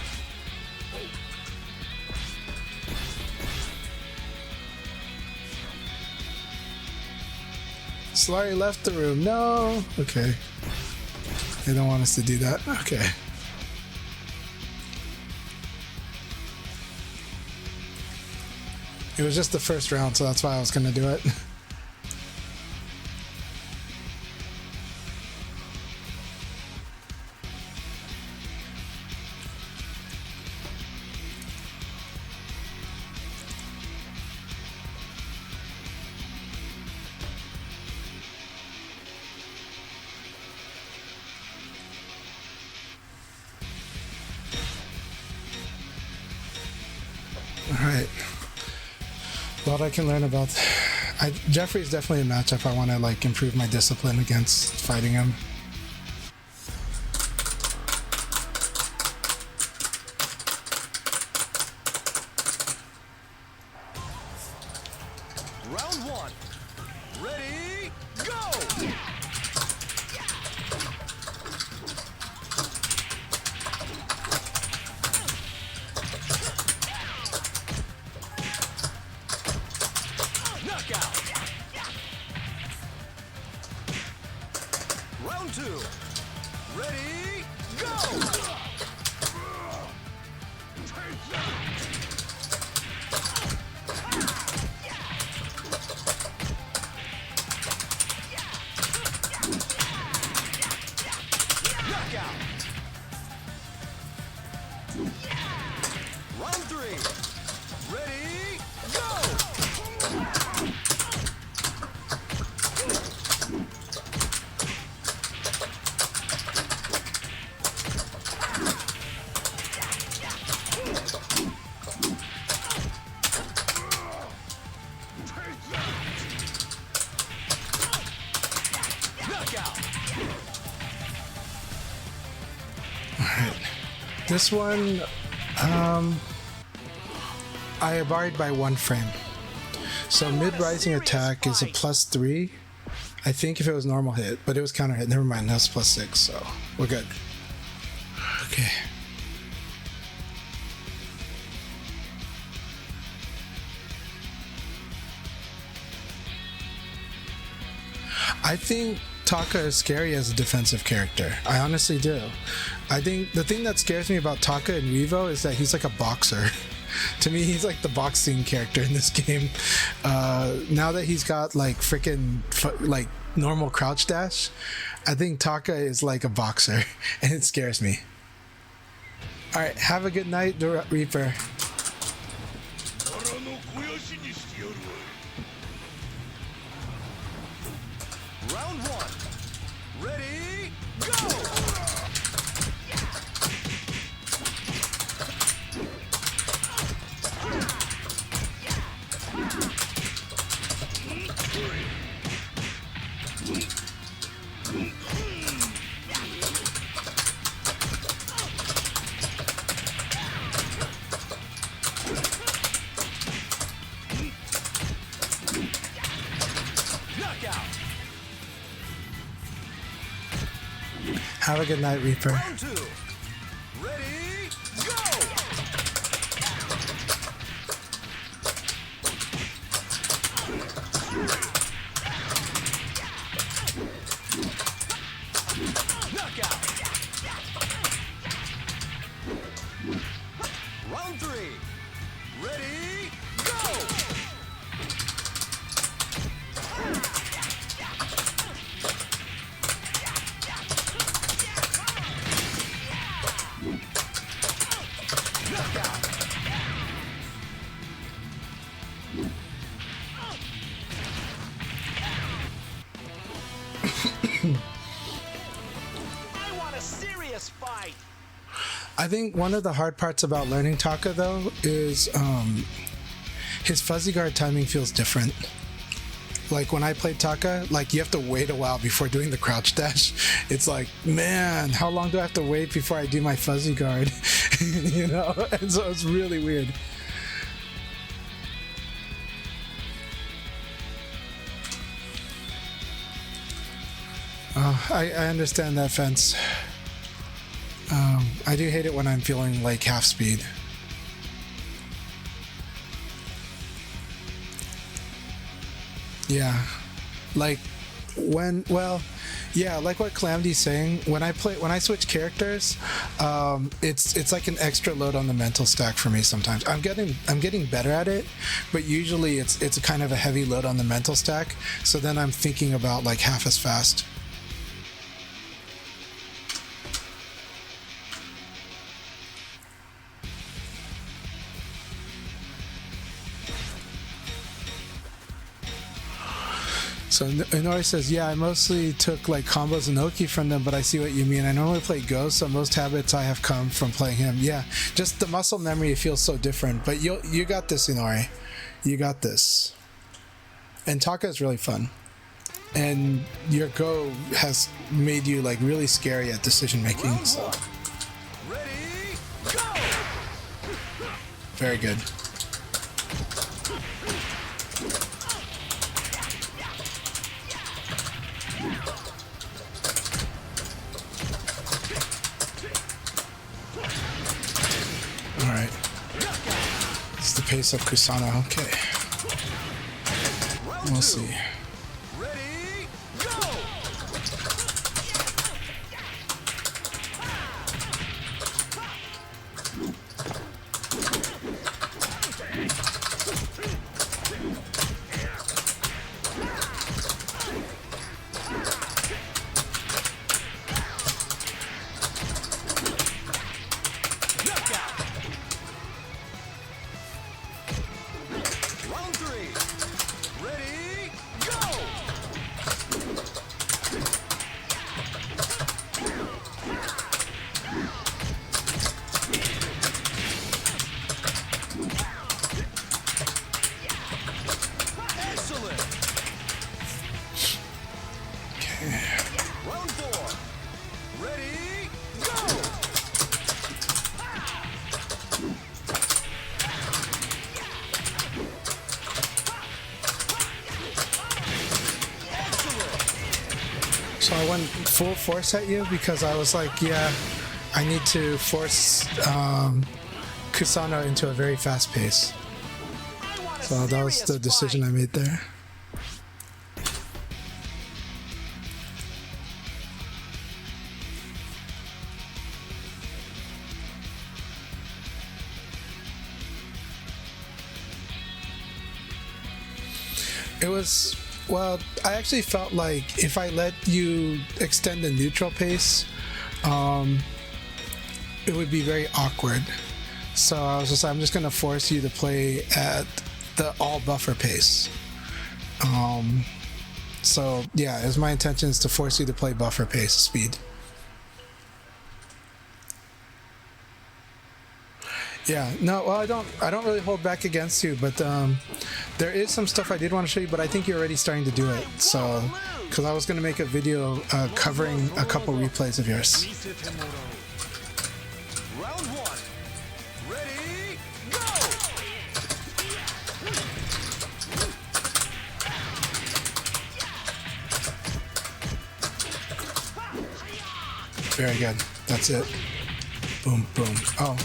Solari left the room. No. Okay. They don't want us to do that. Okay. It was just the first round, so that's why I was going to do it. Alright. A lot I can learn about. Jeffrey's definitely a matchup I want to like improve my discipline against fighting him. Round 1. Ready, go! Knockout. Round 2. Ready, go! Knockout. Round 3. Ready, go! Knockout. Alright. This one, I abide by 1 frame. So mid-rising attack is a +3. I think if it was normal hit, but it was counter hit. Never mind, that's +6, so we're good. Okay. I think Taka is scary as a defensive character. I honestly do. I think the thing that scares me about Taka in REVO is that he's like a boxer. To me, he's like the boxing character in this game. Now that he's got like freaking like normal crouch dash, I think Taka is like a boxer, and it scares me. All right, have a good night, the Reaper. Round 1. Ready, go! Knockout. Have a good night, Reaper. Round 2. Ready, go! Knockout. Round 3. Ready, go! I want a serious fight. I think one of the hard parts about learning Taka though is his fuzzy guard timing feels different. Like when I played Taka, like you have to wait a while before doing the crouch dash. It's like, man, how long do I have to wait before I do my fuzzy guard? You know, and so it's really weird. I understand that, Fence. I do hate it when I'm feeling like half speed. Yeah, like when, well, yeah, like what Calamity's saying. When I switch characters, it's like an extra load on the mental stack for me. Sometimes I'm getting better at it, but usually it's a kind of a heavy load on the mental stack. So then I'm thinking about like half as fast. So Inori says, yeah, I mostly took like combos and Oki from them, but I see what you mean. I normally play Ghost, so most habits I have come from playing him. Yeah, just the muscle memory feels so different. But you got this, Inori. You got this. And Taka is really fun. And your Go has made you like really scary at decision making. So. Ready, go! Very good. Alright. This is the pace of Kusano. Okay. We'll see. Ready, go! Round 3. Ready, go! Excellent. Okay. Round 4. Ready, go! So I went full force at you because I was like, yeah, I need to force Kusano into a very fast pace. So that was the decision I made there. It was, well, I actually felt like if I let you extend the neutral pace, it would be very awkward. So I was just, I'm just gonna force you to play at the all buffer pace. So yeah, it's my intention is to force you to play buffer pace speed. Yeah, no, well, I don't really hold back against you, but there is some stuff I did want to show you, but I think you're already starting to do it. So, because I was going to make a video covering a couple replays of yours. Round one. Ready, go! Very good. That's it. Boom, boom. Oh.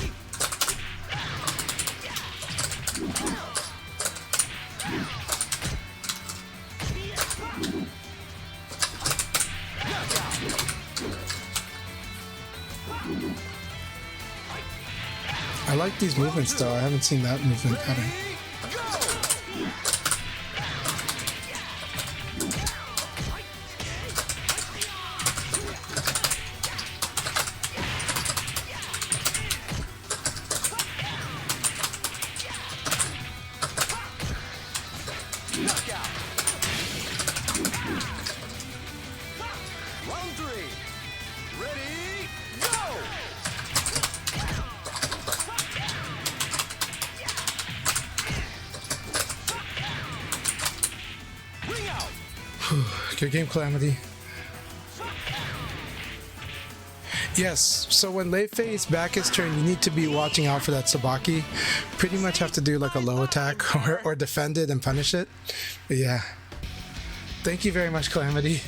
I like these movements though. I haven't seen that movement pattern. Round three. Ready, go! Ring out. Good game, Calamity. Yes, so when late phase back is turned, you need to be watching out for that Sabaki. Pretty much have to do like a low attack or defend it and punish it. But yeah. Thank you very much, Calamity.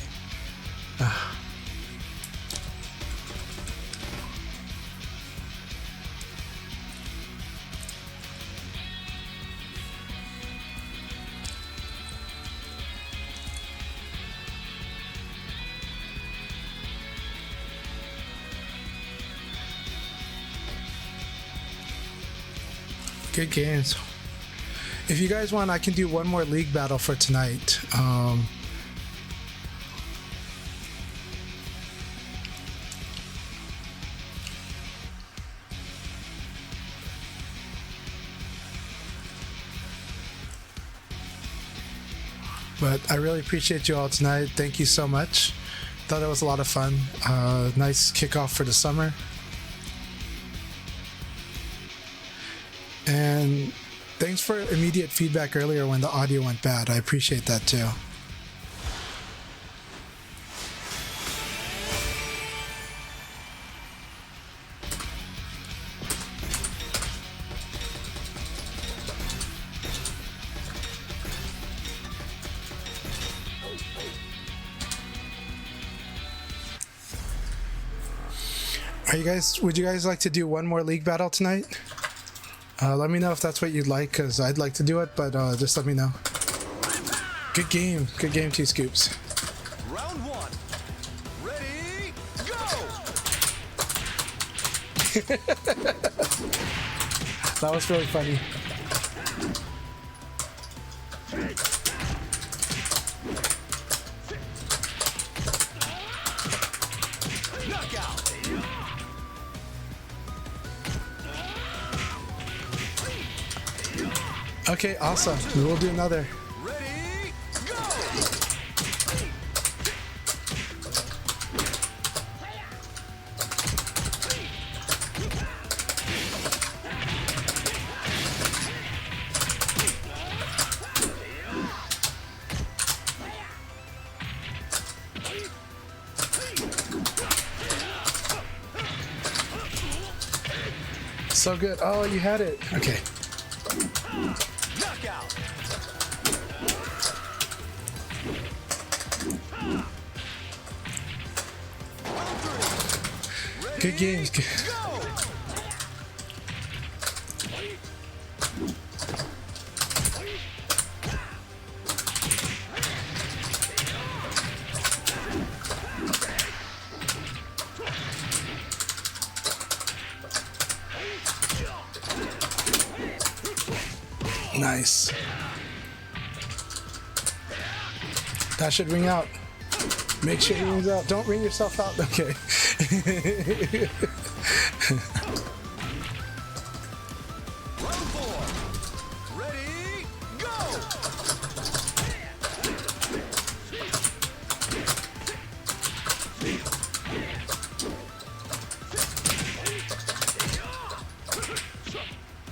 Good games. If you guys want, I can do one more league battle for tonight. But I really appreciate you all tonight. Thank you so much. Thought it was a lot of fun. Nice kickoff for the summer. And thanks for immediate feedback earlier when the audio went bad. I appreciate that too. Would you guys like to do one more league battle tonight? Let me know if that's what you'd like, because I'd like to do it, but just let me know. Good game, T-Scoops. Round one. Ready, go! That was really funny. Knockout. Okay, awesome. We will do another. Ready, go! So good. Oh, you had it. Okay. Knockout. Good games. Good. Nice. That should ring out. Make sure it rings out. Don't ring yourself out. Okay. Round 4. Ready, go.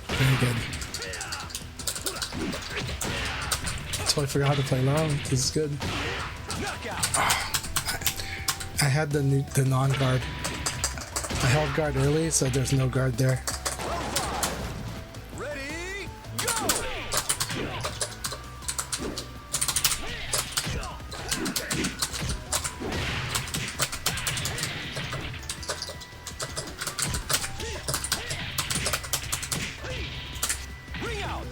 Very good. Totally forgot how to play low. This is good. I had the non-guard. I held guard early, so there's no guard there. Ready, go. Ring out.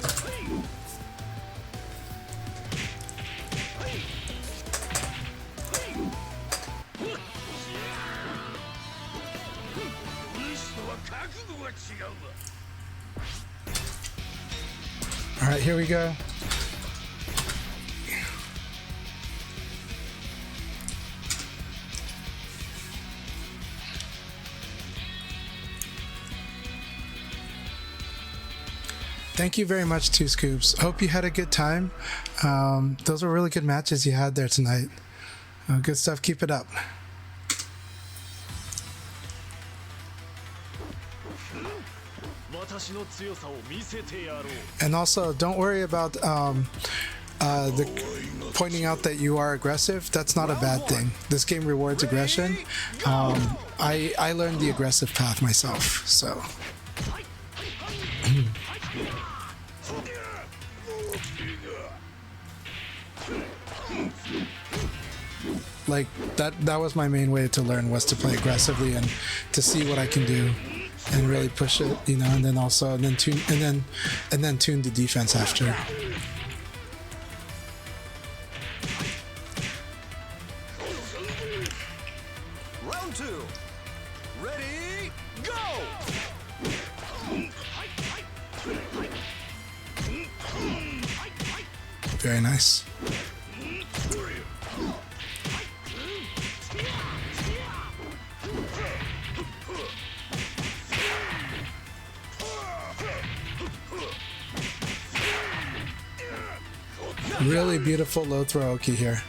All right, here we go. Thank you very much, Two Scoops. Hope you had a good time. Those were really good matches you had there tonight. Good stuff. Keep it up. And also, don't worry about pointing out that you are aggressive. That's not a bad thing. This game rewards aggression. I learned the aggressive path myself, so. Like that was my main way to learn, was to play aggressively and to see what I can do and really push it, you know, and then also tune the defense after. Round 2. Ready, go. Very nice. Really beautiful low throw Oki here.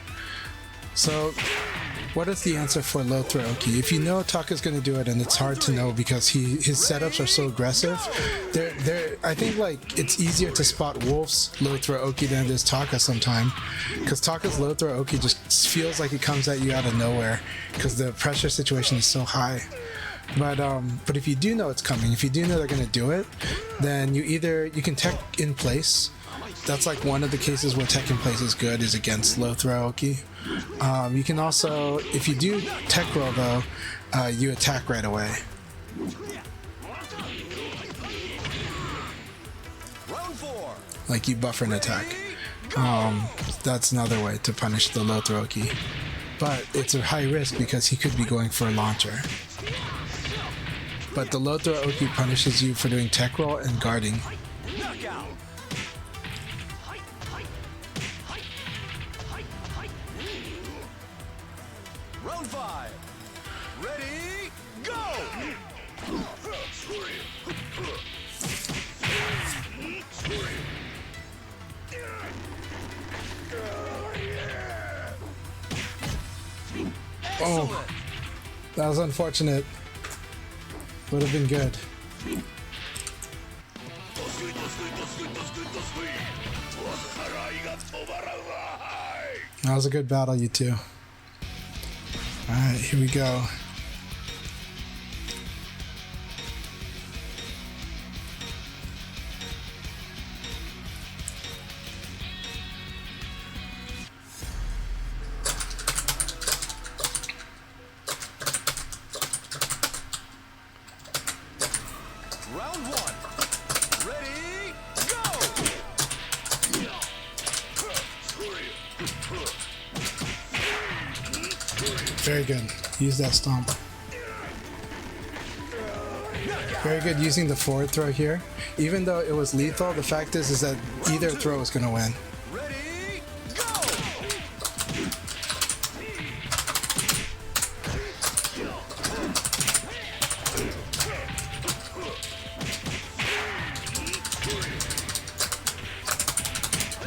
So what is the answer for low throw Oki? If you know Taka's going to do it, and it's hard to know because his setups are so aggressive, I think like it's easier to spot Wolf's low throw Oki than it is Taka sometime, because Taka's low throw Oki just feels like it comes at you out of nowhere because the pressure situation is so high. But if you do know it's coming, if you do know they're going to do it, then you can tech in place. That's like one of the cases where tech in place is good, is against low throw Oki. You can also, if you do tech roll though, you attack right away. Round 4. Like you buffer an attack. That's another way to punish the low throw Oki. But it's a high risk because he could be going for a launcher. But the low throw Oki punishes you for doing tech roll and guarding. Knockout. Round 5. Ready, go. Oh, that was unfortunate. Would have been good. That was a good battle, you two. Alright, here we go. Very good. Use that stomp. Very good using the forward throw here. Even though it was lethal, the fact is that either throw is going to win. Ready, go!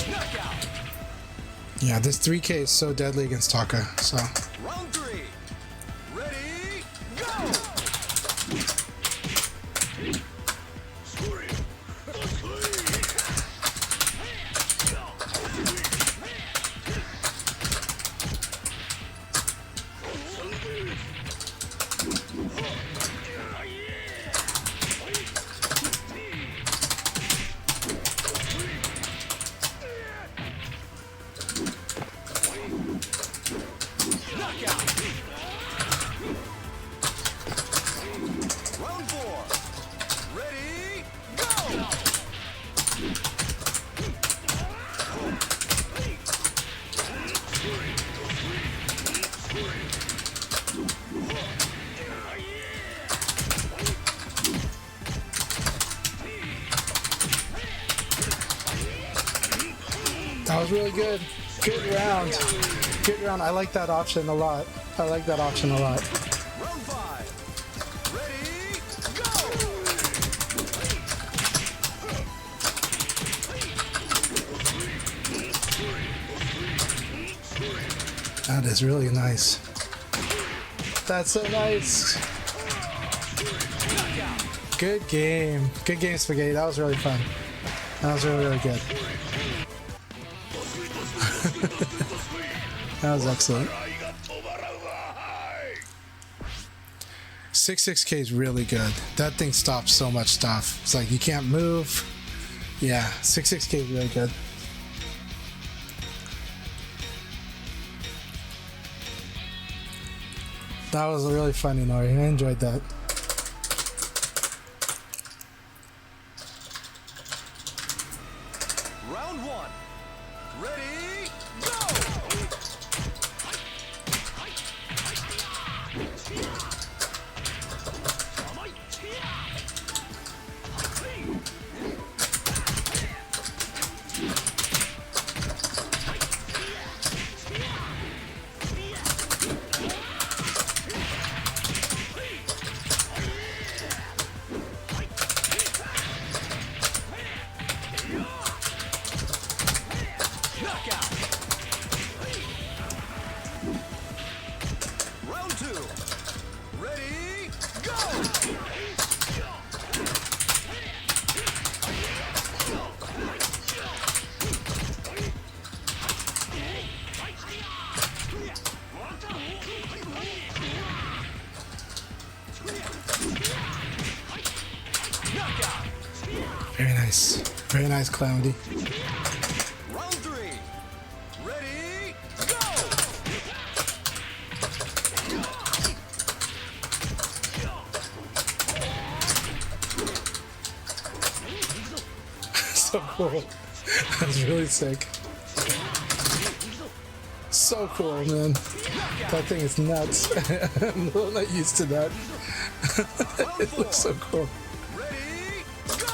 Knockout! Yeah, this 3K is so deadly against Taka, so... Round 3. Ready, go! Round 4. Ready, go! That was really good. Good round. Good round. I like that option a lot. I like that option a lot. Round 5. Ready, go! That is really nice. That's so nice. Good game. Good game, Spaghetti. That was really fun. That was really, really good. That was excellent. 6K is really good. That thing stops so much stuff. It's like you can't move. Yeah, 6K is really good. That was really funny, Nori. I enjoyed that. Round 1. Ready, go! Knockout! Round 2. Ready, go! Knockout! Very nice. Very nice, Calamity. Round 3. Ready, go! So cool. That's really sick. So cool, man. That thing is nuts. I'm a little not used to that. It looks so cool. Ready, go!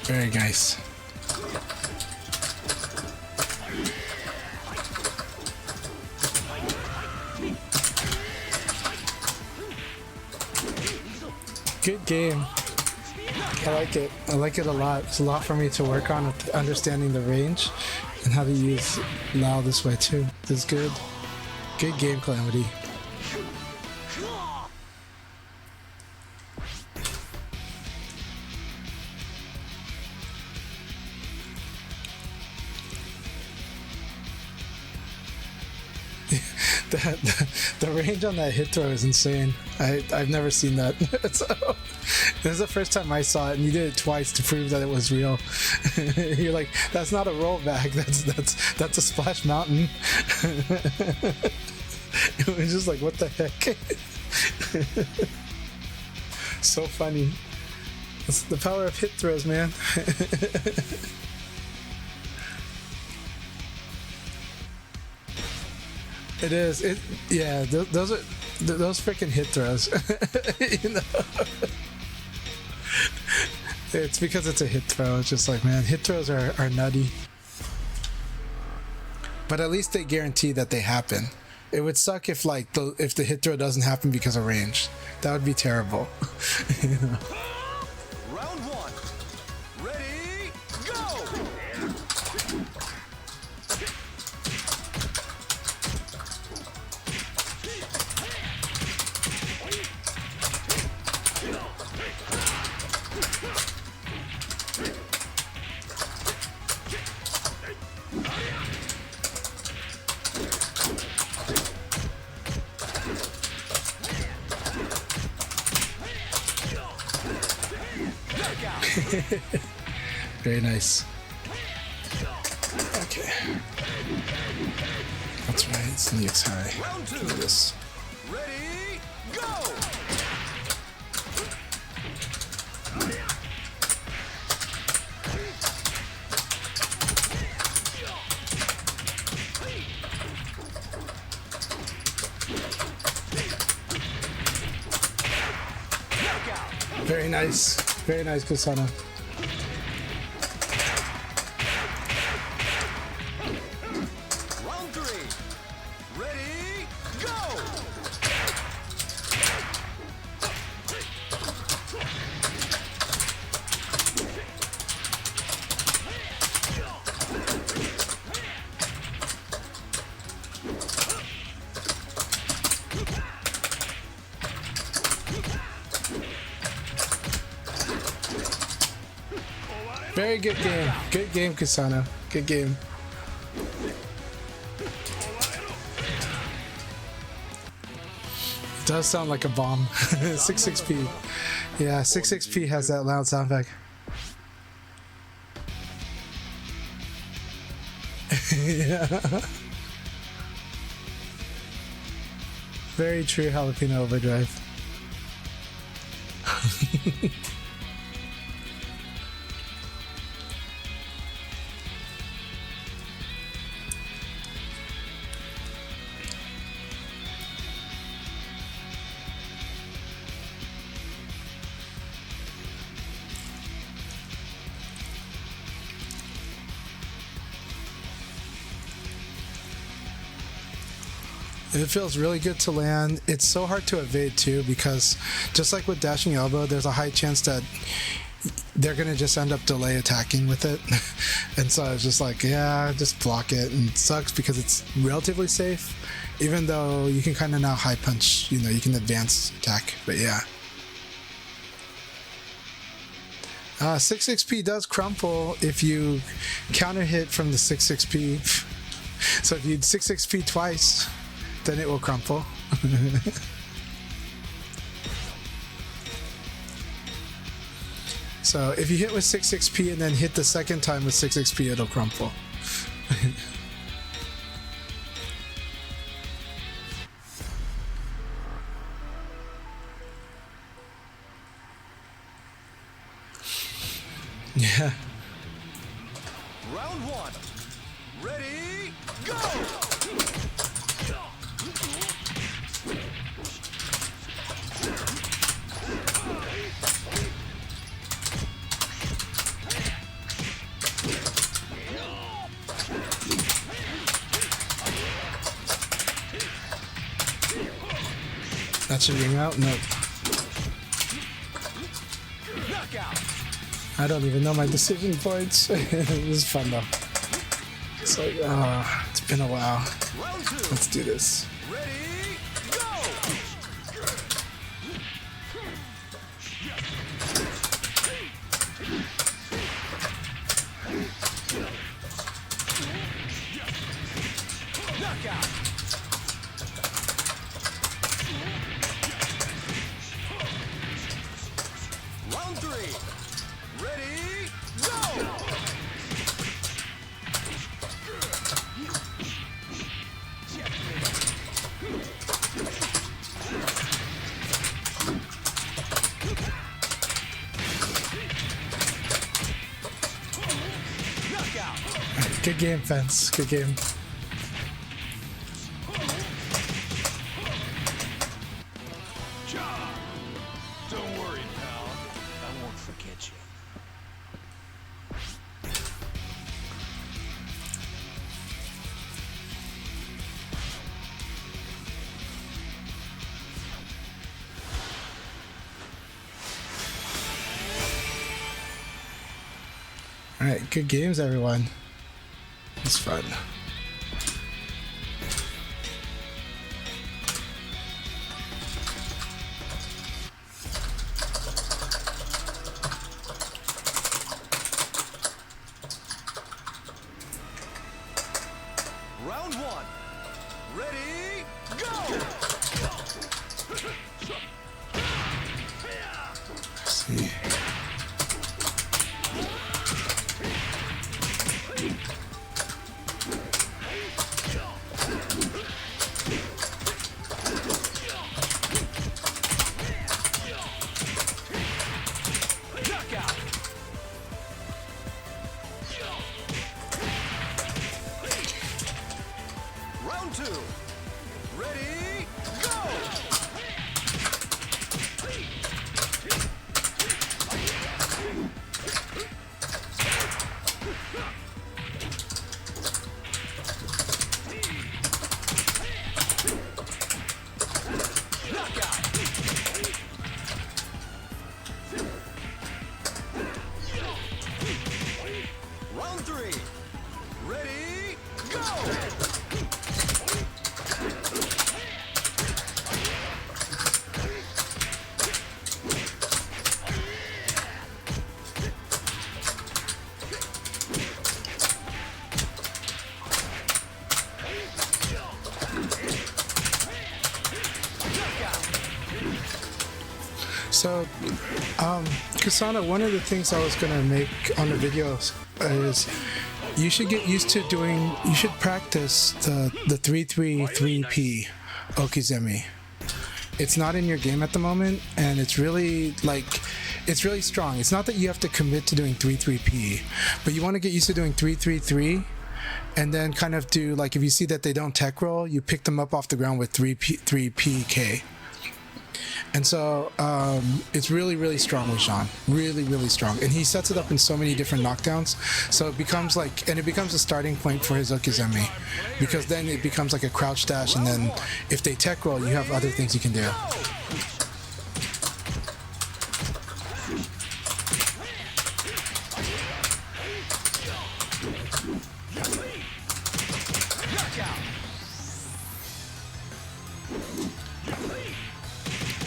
Very nice. Good game. I like it. I like it a lot. It's a lot for me to work on with understanding the range and how to use Lao this way too. This is good. Good game, Calamity. The range on that hit throw is insane. I've never seen that. So, this is the first time I saw it, and you did it twice to prove that it was real. You're like, that's not a rollback. That's a splash mountain. It was just like, what the heck? So funny. It's the power of hit throws, man. It is. Yeah. Those are those freaking hit throws. You know. It's because it's a hit throw. It's just like, man, hit throws are nutty. But at least they guarantee that they happen. It would suck if if the hit throw doesn't happen because of range. That would be terrible. You know? Round one. Ready, go! Very nice. Okay. That's right, it's the X high. Round two. Look at this. Ready, go! Very nice. Very nice, Kusana. Round three. Ready, go! Very good game. Good game, Kusana. Good game. It does sound like a bomb. 66p. Yeah, 66p has that loud sound effect. Yeah. Very true jalapeno overdrive. It feels really good to land. It's so hard to evade too, because just like with dashing elbow, there's a high chance that they're gonna just end up delay attacking with it. And so I was just like, yeah, just block it. And it sucks because it's relatively safe, even though you can kind of now high punch, you know, you can advance attack, but yeah. 6-6p does crumple if you counter hit from the 6-6p. So if you 6-6p twice, then it will crumple. So if you hit with 6-6p and then hit the second time with 6-6p, it'll crumple. Yeah. Round one. Ready, go! That should ring out? Nope. Knockout. I don't even know my decision points. This is fun though. It's like, it's been a while. Round two. Let's do this. Ready, go! Knockout. Round three. Ready, go! Good game, Fence. Good game. Don't worry, pal. I won't forget you. Alright, good games, everyone. It's fun. Round one. Ready, go! Let's see. Knockout. Round two. Ready, go! Knockout. Round three. Ready, go! So, Kasana, one of the things I was gonna make on the videos is you should get used to doing. You should practice the 3-3-3P Okizeme. It's not in your game at the moment, and it's really it's really strong. It's not that you have to commit to doing 3-3-P, but you want to get used to doing 3-3-3, and then kind of do like if you see that they don't tech roll, you pick them up off the ground with 3PK. And so it's really, really strong with Jean. Really, really strong. And he sets it up in so many different knockdowns. So it becomes like, and it becomes a starting point for his Okizeme. Because then it becomes like a crouch dash, and then if they tech roll, you have other things you can do.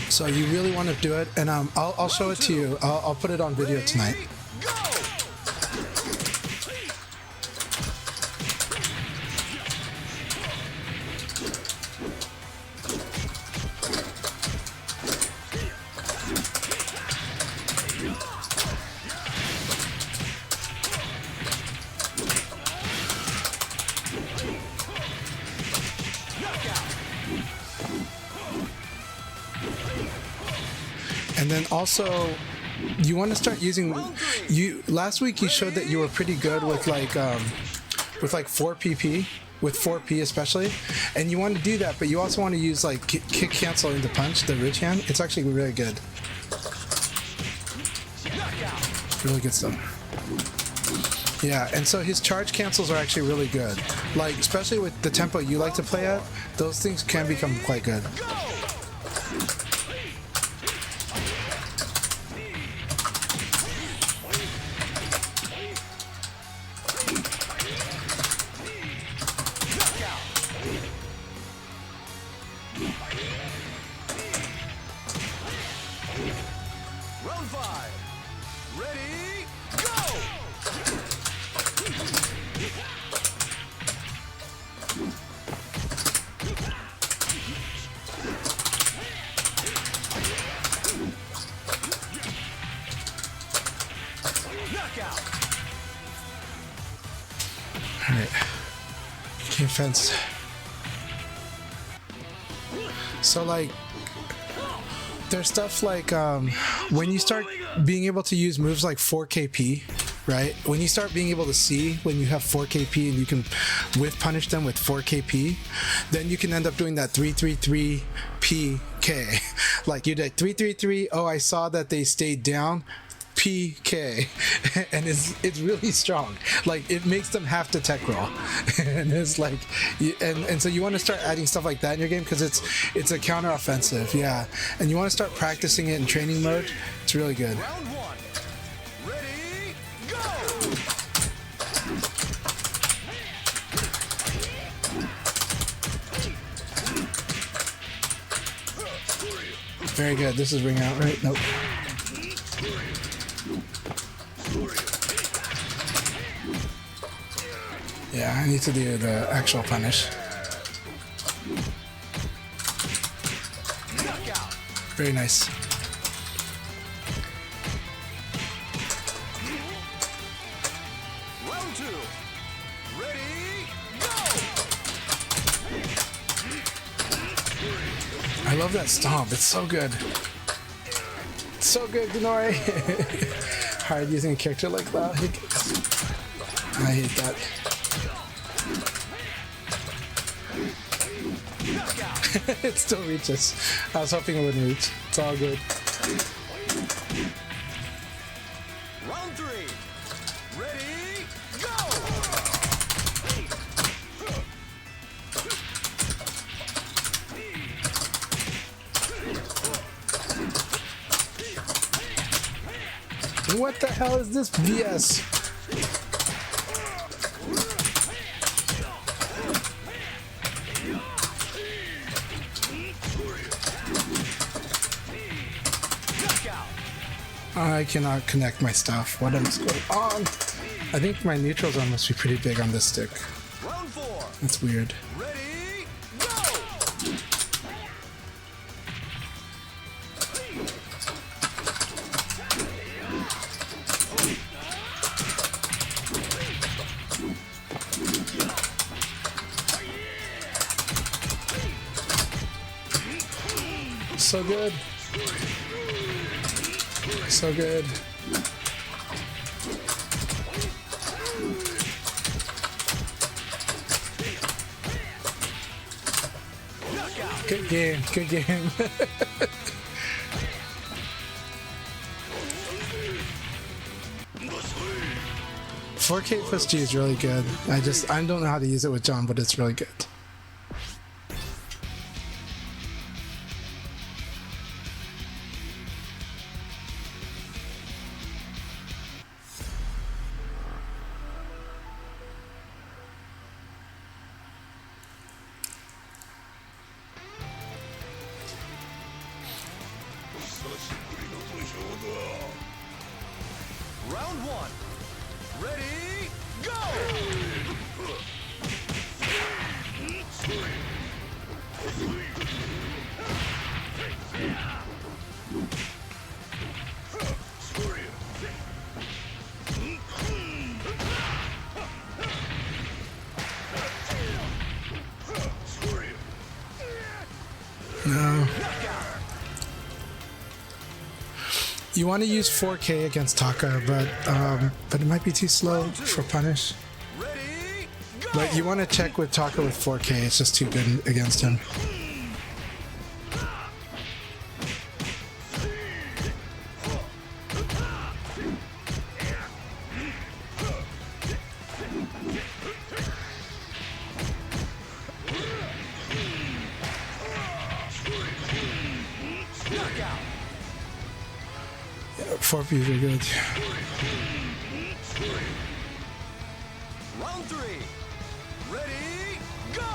So you really want to do it, and I'll show it to you. I'll put it on video tonight. And then also, you want to start using. Last week you showed that you were pretty good with like 4PP, with 4P especially, and you want to do that, but you also want to use like kick cancel into punch, the ridge hand. It's actually really good. Really good stuff. Yeah, and so his charge cancels are actually really good. Like especially with the tempo you like to play at, those things can become quite good. Round five. Ready, go! Knockout. Alright. Game fence. So like there's stuff like when you start being able to use moves like 4KP, right? When you start being able to see when you have 4KP and you can whiff punish them with 4KP, then you can end up doing that 333 PK. Like you did 333, oh, I saw that they stayed down, PK, and it's really strong. Like it makes them have to tech roll, and it's like, and so you want to start adding stuff like that in your game because it's a counter offensive, yeah. And you want to start practicing it in training mode. It's really good. Round one. Ready, go! Very good. This is ring out, right? Nope. Yeah, I need to do the actual punish. Very nice. Round two. Ready, go! I love that stomp. It's so good. It's so good, Denori. Hard using a character like that. I hate that. It still reaches. I was hoping it wouldn't reach. It's all good. Round three. Ready, go! What the hell is this BS? I cannot connect my stuff. What is going on? I think my neutral zone must be pretty big on this stick. Round four. That's weird. Ready, go! So good. So good. Good game. Good game. $4K plus G is really good. I don't know how to use it with John, but it's really good. Round one. Ready, go! No. You want to use 4K against Taka, but it might be too slow for punish. Ready, go! But you want to check with Taka with 4K. It's just too good against him. Knockout. 4Ps are good. Round three. Ready, go!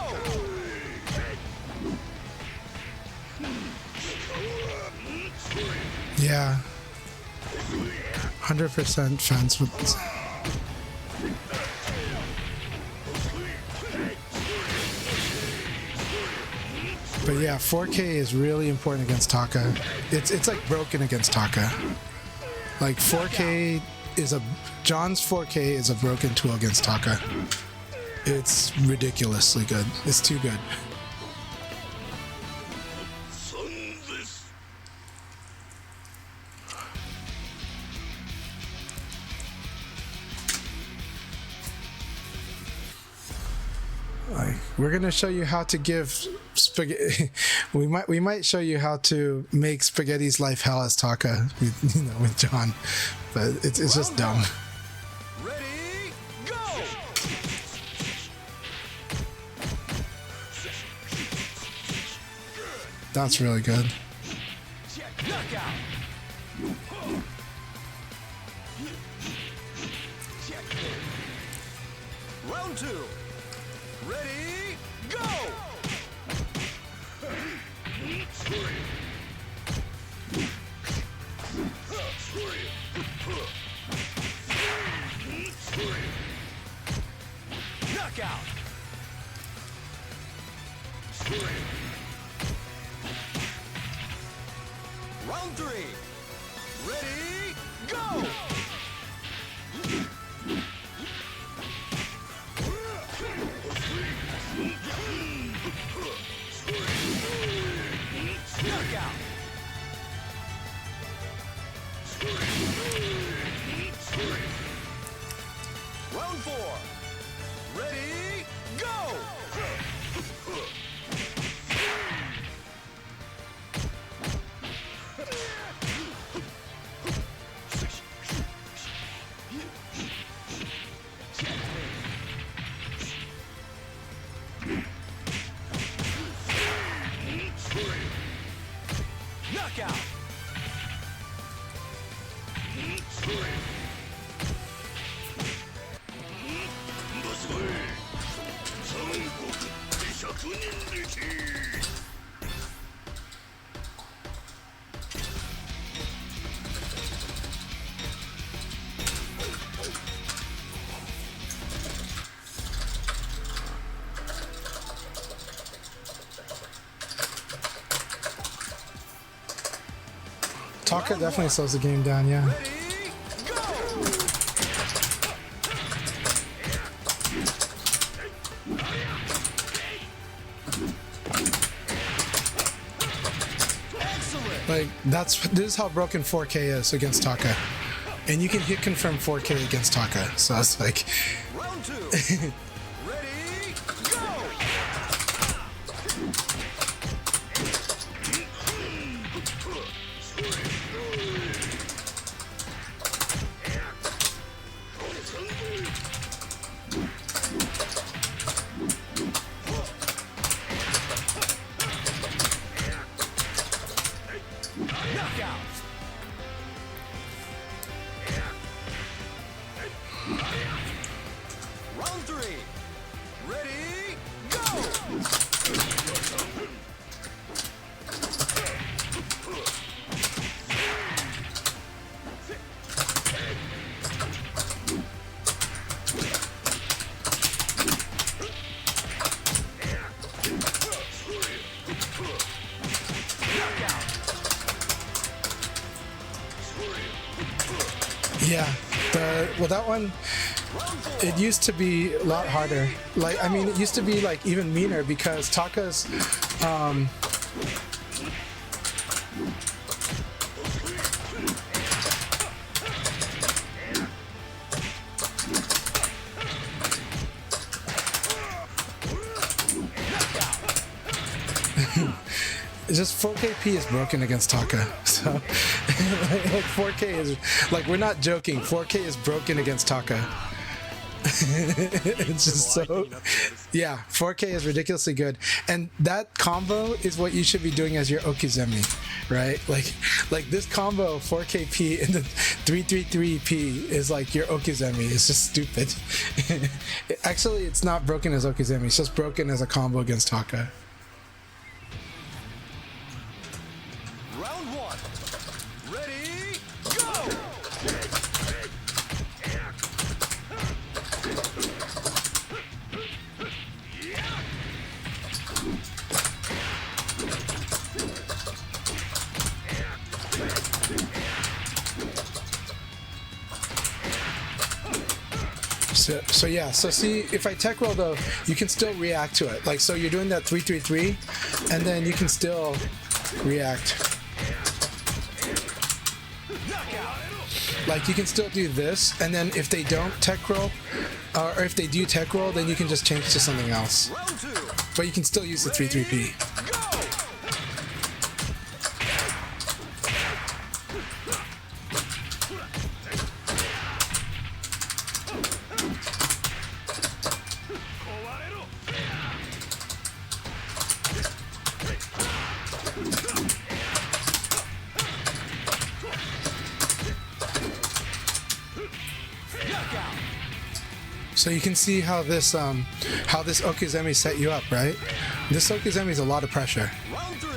Yeah. 100% fence with. But yeah, 4K is really important against Taka. It's like broken against Taka. Like 4K is John's 4K is a broken tool against Taka. It's ridiculously good. It's too good. Like, we're gonna show you how to give spaghetti. we might show you how to make Spaghetti's life hell as Taka, with John, but it's just dumb. Ready, go! That's really good. Knockout! Round 2. Ready, go! Knockout! Round 3. Ready, go! Knockout! Round 4. Ready, go! Knockout! Taka definitely slows the game down, yeah. Ready, go! Excellent! Like, this is how broken 4K is against Taka. And you can hit confirm 4K against Taka, so it's like... Round 2. Ready, go! Knockout! Round 3. Ready, go! Knockout! Yeah, well, that one, it used to be a lot harder. Like, I mean, it used to be like even meaner because Taka's, it's just 4KP is broken against Taka. So, like 4K is, like, we're not joking. 4K is broken against Taka. It's just so, yeah, 4K is ridiculously good. And that combo is what you should be doing as your Okizemi, right? Like this combo, 4KP and the 333P is like your Okizemi. It's just stupid. Actually, it's not broken as Okizemi. It's just broken as a combo against Taka. Round 1. Ready, go! So yeah, so see, if I tech roll though, you can still react to it. Like, so you're doing that 333, and then you can still react. like you can still do this, and then if they don't tech roll, or if they do tech roll, then you can just change to something else. But you can still use the 3-3-P. So you can see how this Okizeme set you up, right? This Okizeme is a lot of pressure. Round 3.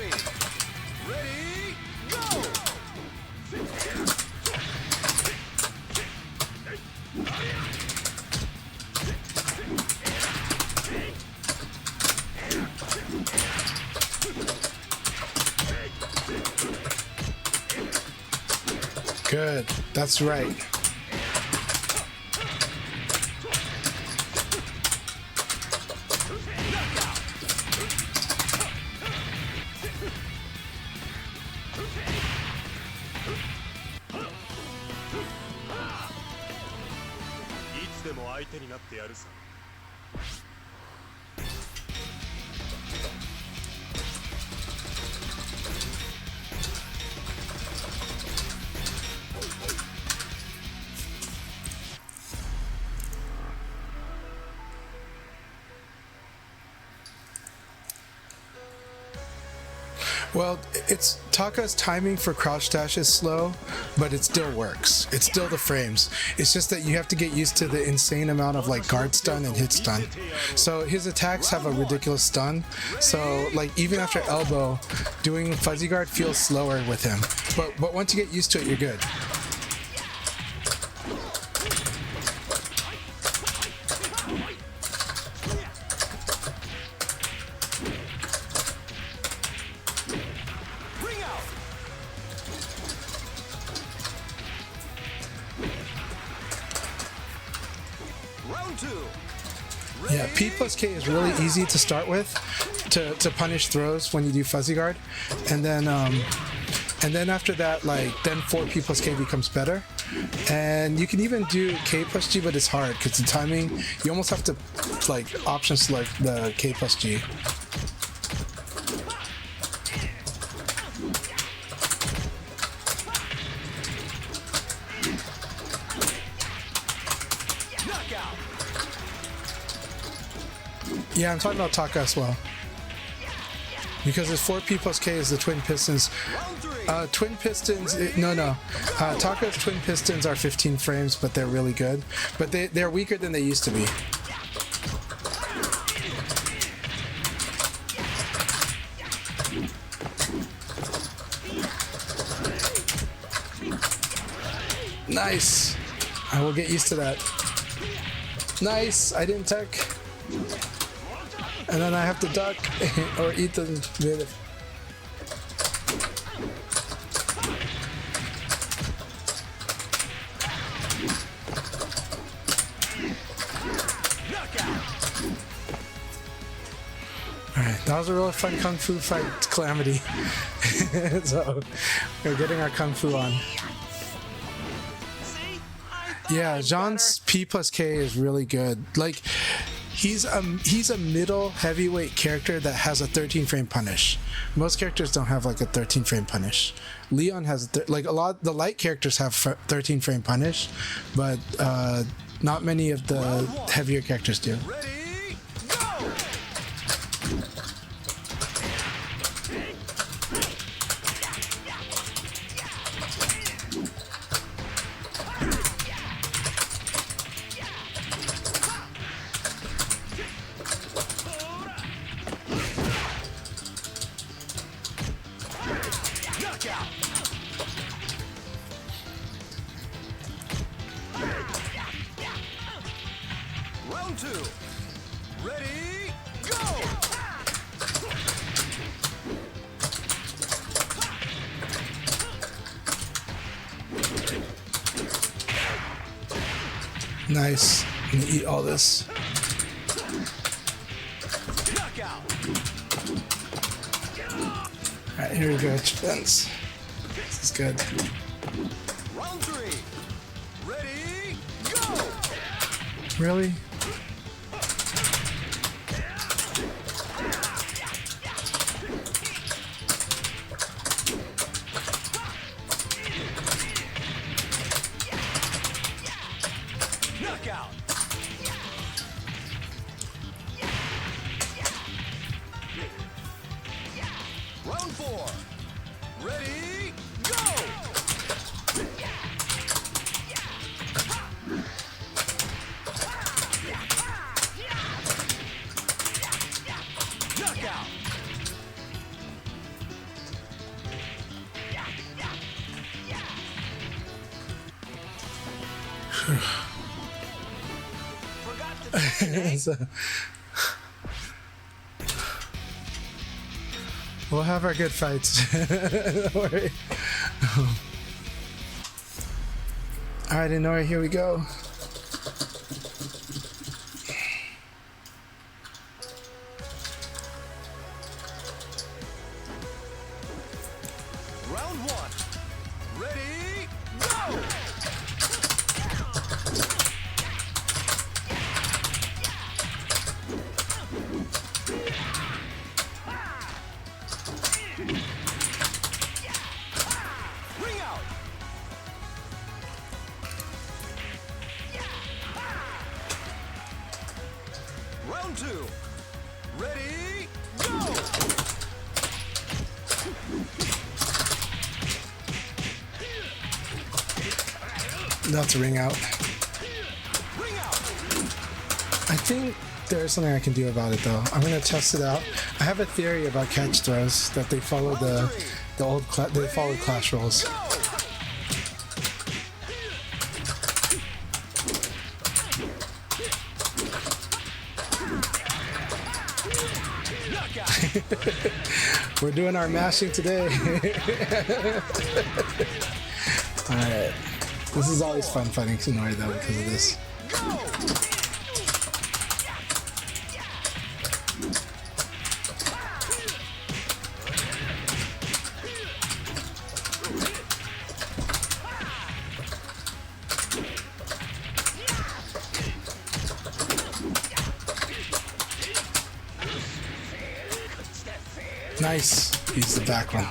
Ready, go! Good. That's right. Well, it's Taka's timing for crouch dash is slow, but it still works. It's still the frames. It's just that you have to get used to the insane amount of like guard stun and hit stun. So his attacks have a ridiculous stun. So like even after elbow, doing fuzzy guard feels slower with him. But once you get used to it, you're good. Yeah, P plus K is really easy to start with, to punish throws when you do fuzzy guard, and then after that, like then 4P plus K becomes better, and you can even do K plus G, but it's hard because the timing you almost have to like option select the K plus G. Yeah, I'm talking about Taka as well. Because his 4P plus K is the twin pistons. Twin pistons, Taka's twin pistons are 15 frames, but they're really good. But they're weaker than they used to be. Nice. I will get used to that. Nice. I didn't tech. And then I have to duck or eat the bit. Alright, that was a really fun Kung Fu fight, Calamity. So, we're getting our Kung Fu on. Yeah, Jean's P plus K is really good. Like, he's a middle heavyweight character that has a 13 frame punish. Most characters don't have like a 13 frame punish. Leon has like a lot. The light characters have 13 frame punish, but not many of the heavier characters do. Ready, go! Round 2. Ready, go! Nice. I'm gonna eat all this. Knockout. Alright, here we go. Defense. This is good. Round 3. Really? Knockout. Round 4. Ready, go! Knockout. So, we'll have our good fights. Don't worry. Alright, Inori, here we go. Round 1. Ready, go! Ring out. Round 2. Ready, go! That's a ring out. Ring out. I think there's something I can do about it though. I'm gonna test it out. I have a theory about catch throws that they follow the old they follow clash rolls. We're doing our mashing today. Alright. This is always fun fighting Inori though because of this. Nice. Use the back one.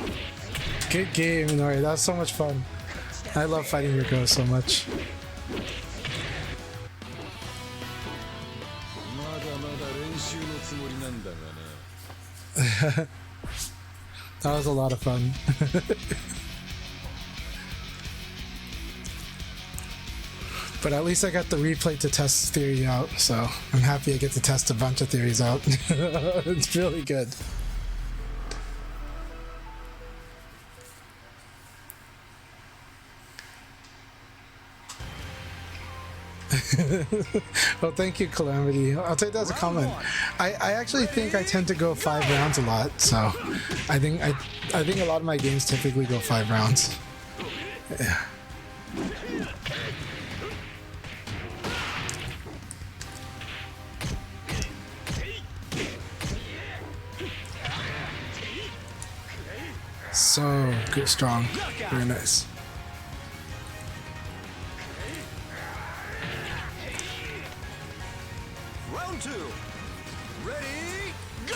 Good game, Inori. That was so much fun. I love fighting your girl so much. That was a lot of fun. But at least I got the replay to test theory out, so I'm happy I get to test a bunch of theories out. It's really good. Well, thank you, Calamity. I'll take that as a comment. I actually think I tend to go 5 rounds a lot, so I think a lot of my games typically go 5 rounds. Yeah. So good, strong, very nice. Round 2. Ready, go!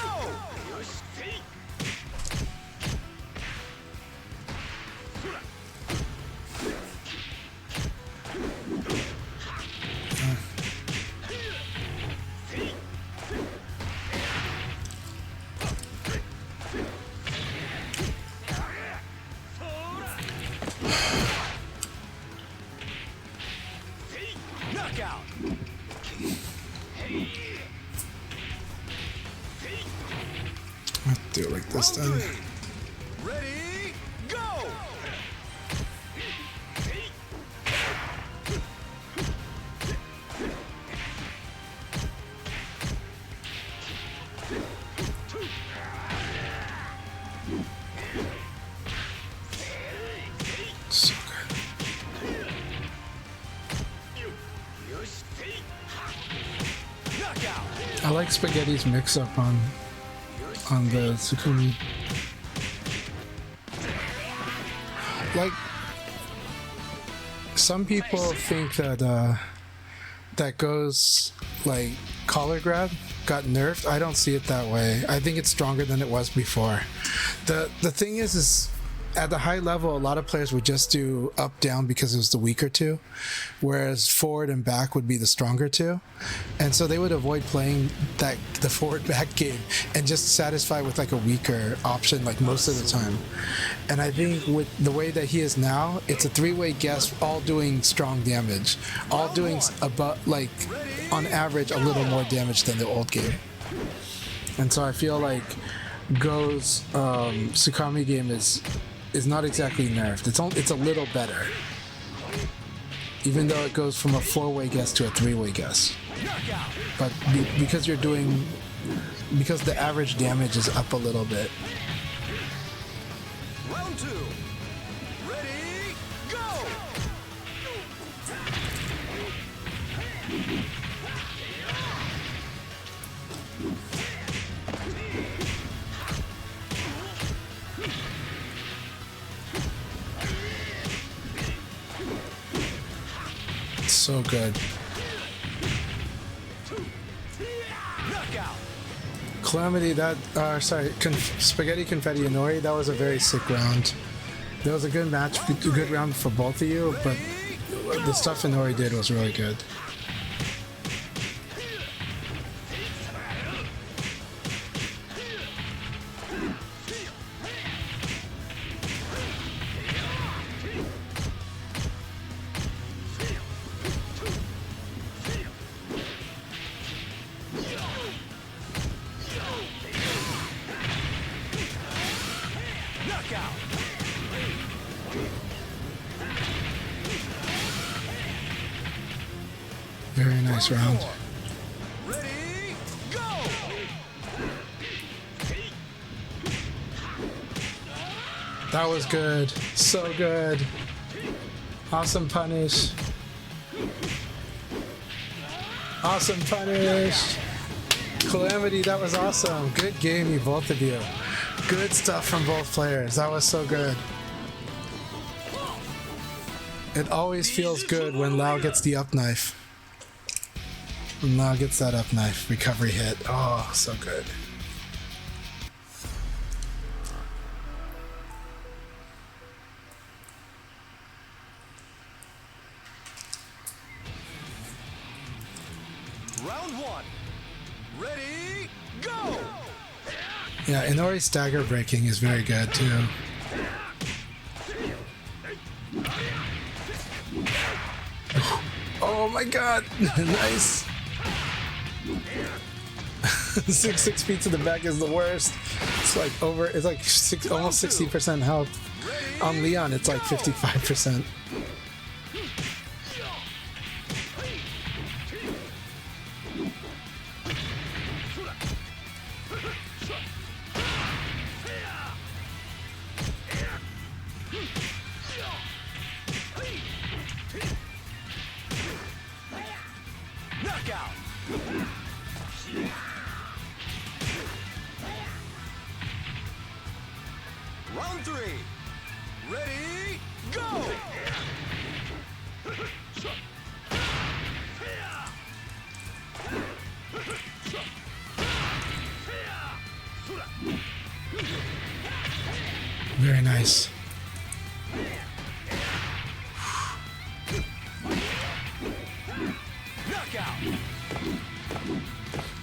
Knockout. Let's do it like this then. Ready, go! So good. Knockout. I like Spaghetti's mix-up on the Tsukumi. Like, some people think that that goes like collar grab got nerfed. I don't see it that way. I think it's stronger than it was before. The thing is at the high level, a lot of players would just do up down because it was the weaker two, whereas forward and back would be the stronger two, and so they would avoid playing the forward back game and just satisfy with like a weaker option like most of the time. And I think with the way that he is now, it's a three-way guess, all doing strong damage, all doing about like on average a little more damage than the old game. And so I feel like Go's Tsukami game is not exactly nerfed. It's a little better, even though it goes from a four-way guess to a three-way guess. But because the average damage is up a little bit. Round 2. Ready, go! So good. Calamity, Spaghetti Confetti Inori, that was a very sick round. That was a good match, a good round for both of you, but the stuff Inori did was really good. Very nice round. Ready, go! That was good. So good. Awesome punish. Awesome punish. Calamity, that was awesome. Good game, you both of you. Good stuff from both players. That was so good. It always feels good when Lau gets the up knife. When Lau gets that up knife recovery hit. Oh, so good. Round 1. Ready, go! Yeah, Inori's stagger breaking is very good too. Oh my god! Nice! 6 feet to the back is the worst. It's like almost 60% health. On Leon, it's like 55%. Knockout! Round 3. Ready, go! Very nice.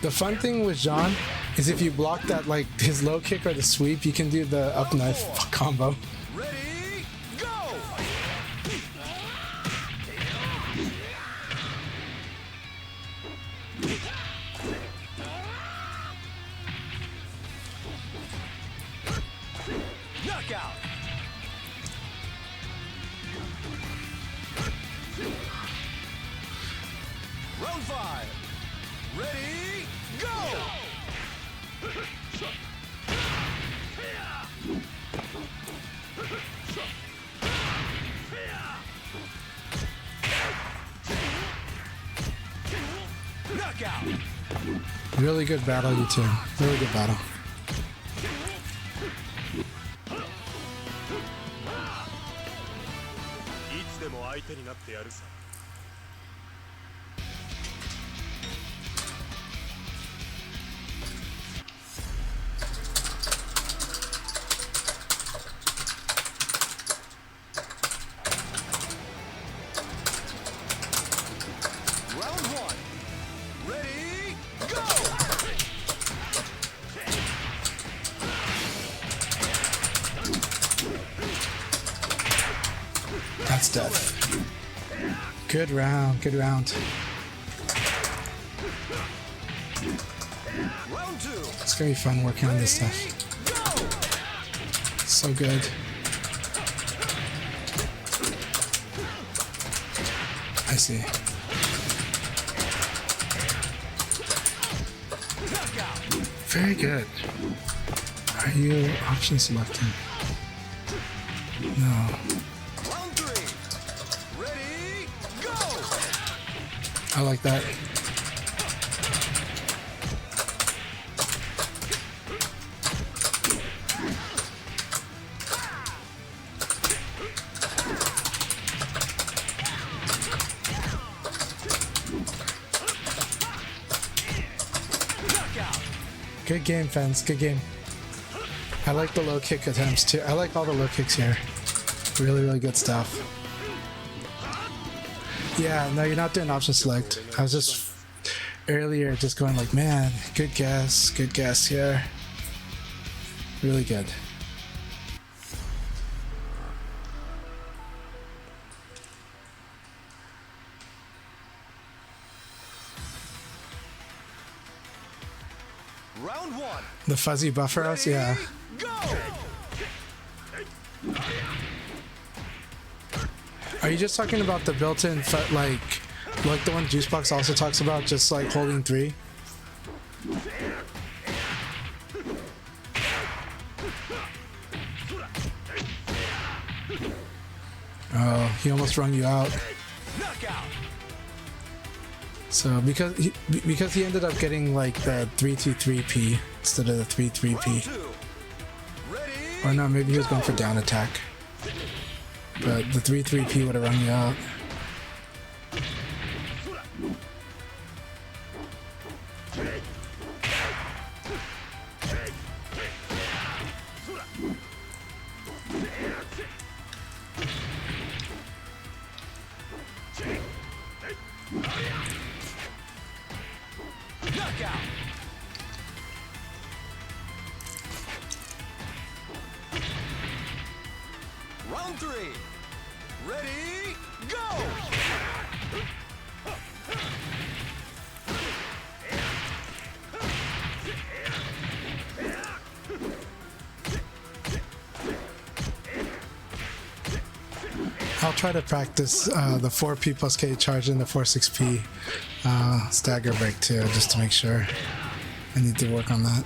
The fun thing with Jean is if you block that, like his low kick or the sweep, you can do the up knife combo. Ready, go! Knockout! Round 5. Ready, go! Knockout! Really good battle, you two. Really good battle. death. Good round, good round. Round 2. It's gonna be fun working on this stuff. So good. I see. Very good. Are you option selecting? No. Round 3. Ready, go! I like that. Good game, fans. Good game. I like the low kick attempts too. I like all the low kicks here. Really, really good stuff. Yeah, no, you're not doing option select. I was just earlier just going like, man, good guess here. Really good. Round 1. The fuzzy buffer house, yeah. Go! Are you just talking about the built-in, like the one Juicebox also talks about, just like holding 3? Oh, he almost wrung you out. Knockout. So because he ended up getting like the 3-2-3P instead of the 3-3P. 2. Ready, Or no, maybe he was going for down attack. But the 3-3P would have run you out. knockout. Round 3. Ready, go! I'll try to practice the 4P plus K charge and the 4-6P stagger break too, just to make sure. I need to work on that.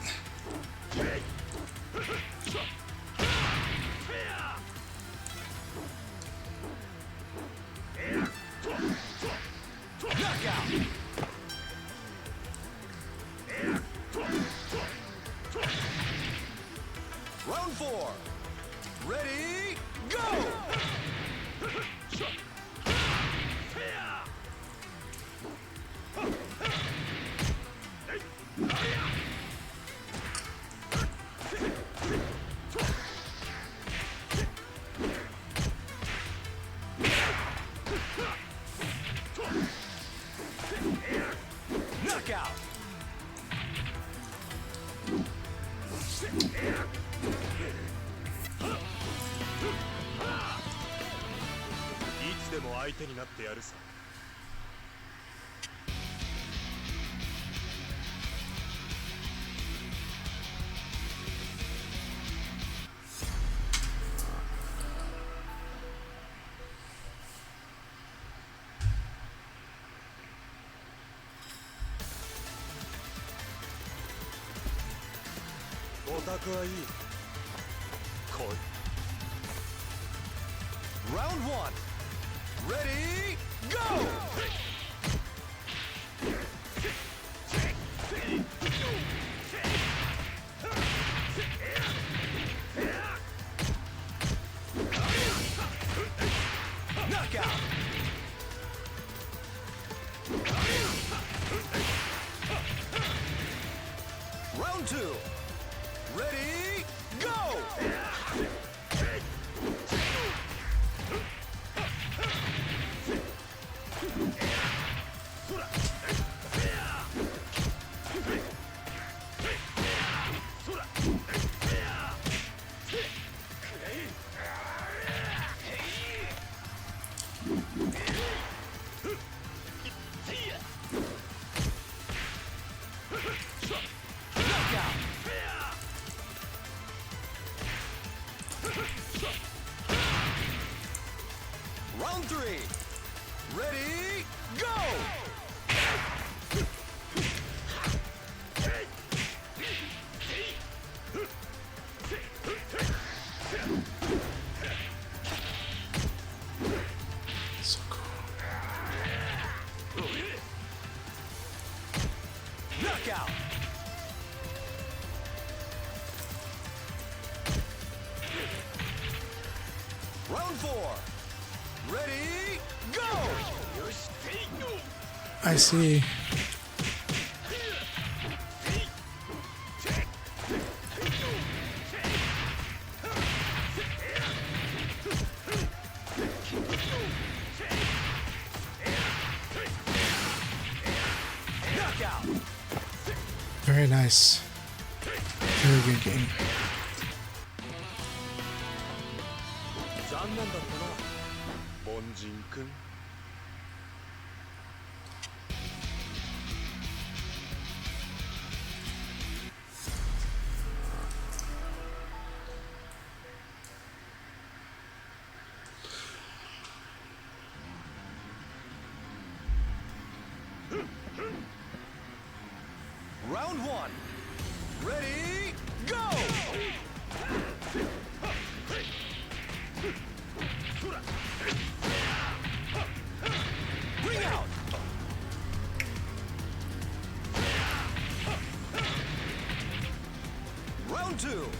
Knockout. Round 4. Ready, go! Knockout. Round 1. Ready, go! Knockout. Round 2. Ready, go! Knockout. Round 4. Ready, go! I see. Knockout. Very nice. Very good game. 残念だったな、凡人くん。Round 1. Ready, go! Bring out! Round 2.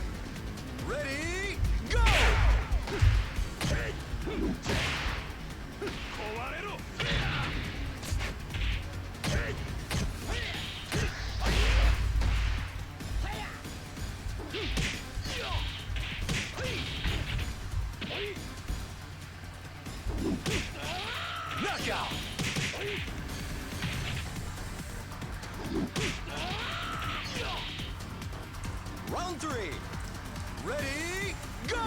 Ready, go! Knockout! Round 3. Ready, go!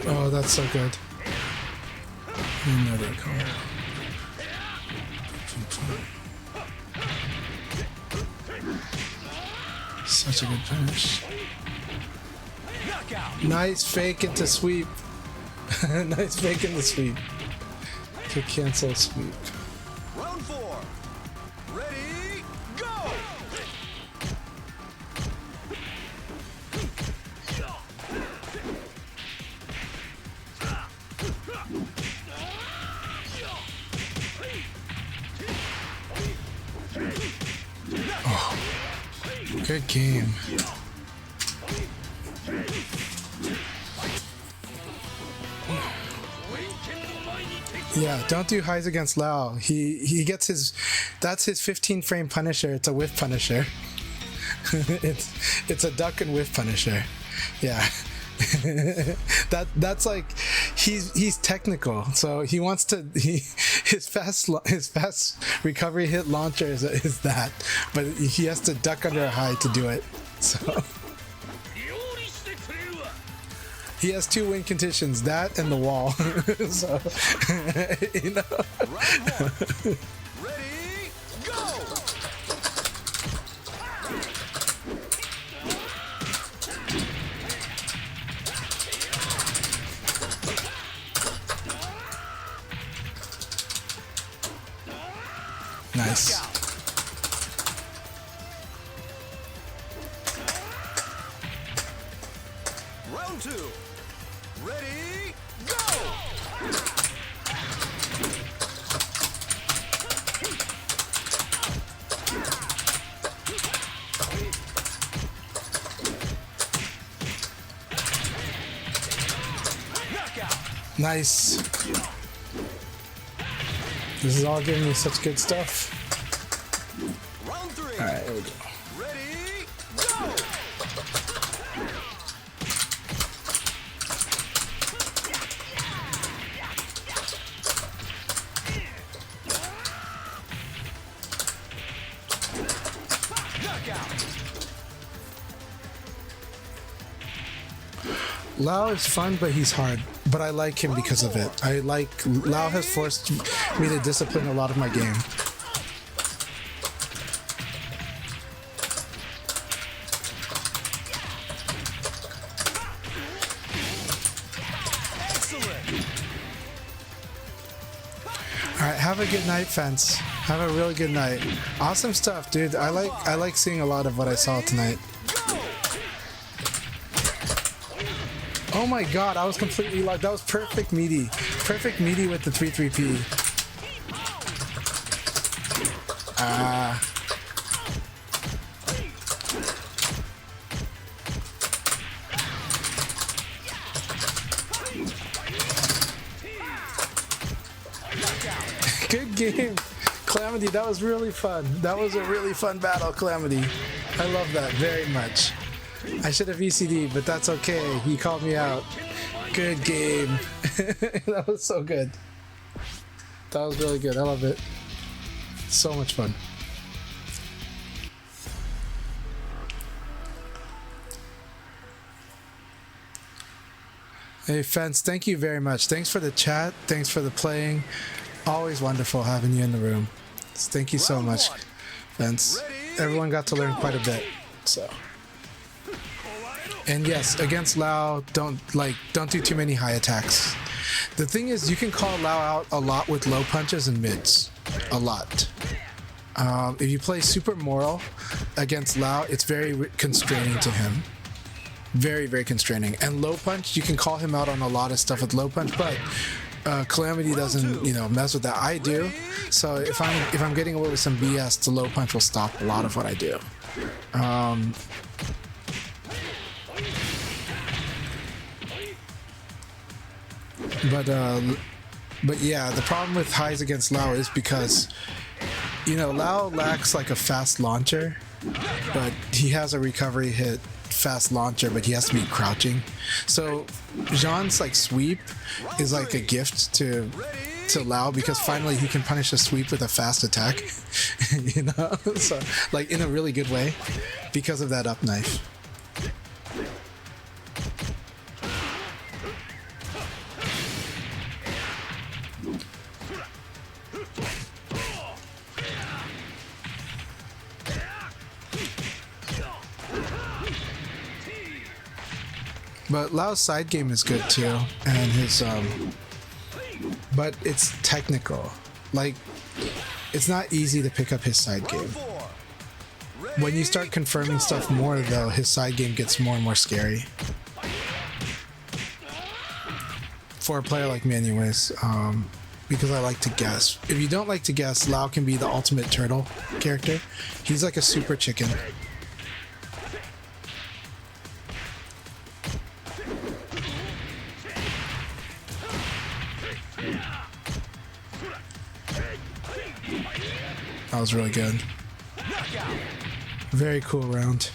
Oh, that's so good. You know that coming. Such a good finish. Knockout! Nice fake into sweep. Nice fake into sweep. To cancel sweep. Round 4. Ready, go! Good game. Yeah, don't do highs against Lau. He gets his, that's his 15 frame Punisher. It's a whiff Punisher. it's a duck and whiff Punisher. Yeah. that's like he's technical, so he wants to his fast recovery hit launcher is that, but he has to duck under a high to do it. So he has 2 win conditions, that and the wall. So you know. Round 1. Ready, go! Nice. Round 2. Ready, go! Knockout! Nice. This is all giving me such good stuff. Round 3. Alright, here we go. Ready, go! Knockout! Lau is fun, but he's hard. But I like him because of it. Lau has forced me to discipline a lot of my game. Excellent! Alright, have a good night, fence. Have a really good night. Awesome stuff, dude. I like seeing a lot of what I saw tonight. Go! Oh my god, I was completely locked. That was perfect meaty. Perfect meaty with the 3-3-P. Ah. Good game. Calamity, that was really fun. That was a really fun battle, Calamity. I love that very much. I should have ECD, but that's okay. He called me out. Good game. That was so good. That was really good. I love it. So much fun. Hey, Fence, thank you very much. Thanks for the chat. Thanks for the playing. Always wonderful having you in the room. Thank you so much, Fence. Everyone got to learn quite a bit. So. And yes, against Lao, don't do too many high attacks. The thing is, you can call Lao out a lot with low punches and mids. A lot. If you play Super Moral against Lao, it's very constraining to him. Very, very constraining. And low punch, you can call him out on a lot of stuff with low punch, but Calamity doesn't, mess with that. I do. So if I'm getting away with some BS, the low punch will stop a lot of what I do. But yeah, the problem with highs against Lao is because, Lao lacks like a fast launcher, but he has a recovery hit fast launcher, but he has to be crouching. So Jean's like sweep is like a gift to Lao, because finally he can punish a sweep with a fast attack. So like in a really good way because of that up knife. But Lao's side game is good too, and his but it's technical. Like, it's not easy to pick up his side game. When you start confirming stuff more though, his side game gets more and more scary. For a player like me anyways, because I like to guess. If you don't like to guess, Lao can be the ultimate turtle character. He's like a super chicken. That was really good. Very cool round.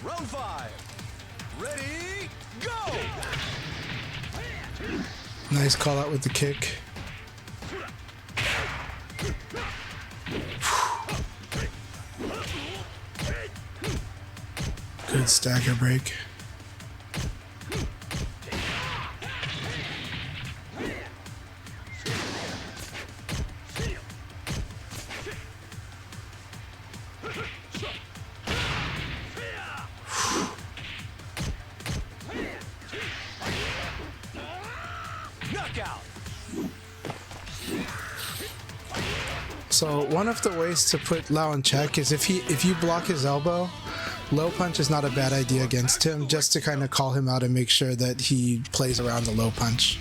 Round 5. Ready, go! Nice call out with the kick. Good stagger break. So one of the ways to put Lao in check is if you block his elbow, low punch is not a bad idea against him, just to kind of call him out and make sure that he plays around the low punch.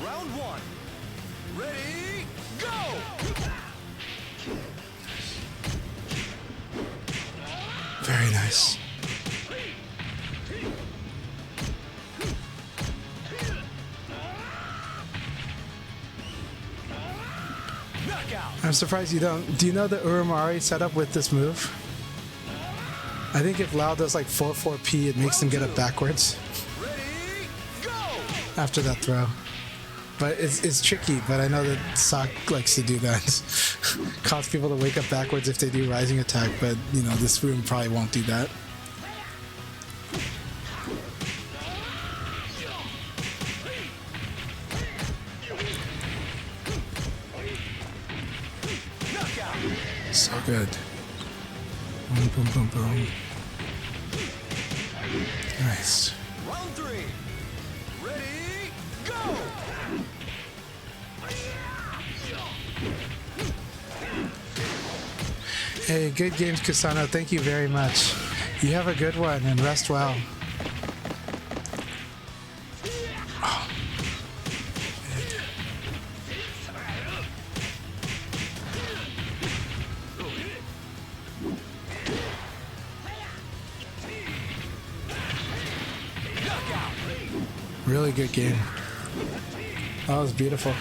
Round 1. Ready, go! Very nice. I'm surprised you don't. Do you know the Urumari setup with this move? I think if Lao does like 4-4-P, it makes him get up backwards after that throw. But it's tricky, but I know that Sock likes to do that. Cause people to wake up backwards if they do rising attack, but this room probably won't do that. So good. Boom, boom, boom, boom. Nice. Round 3. Ready, go! Hey, good games, Kusano. Thank you very much. You have a good one and rest well. Oh. Really good game. That was beautiful.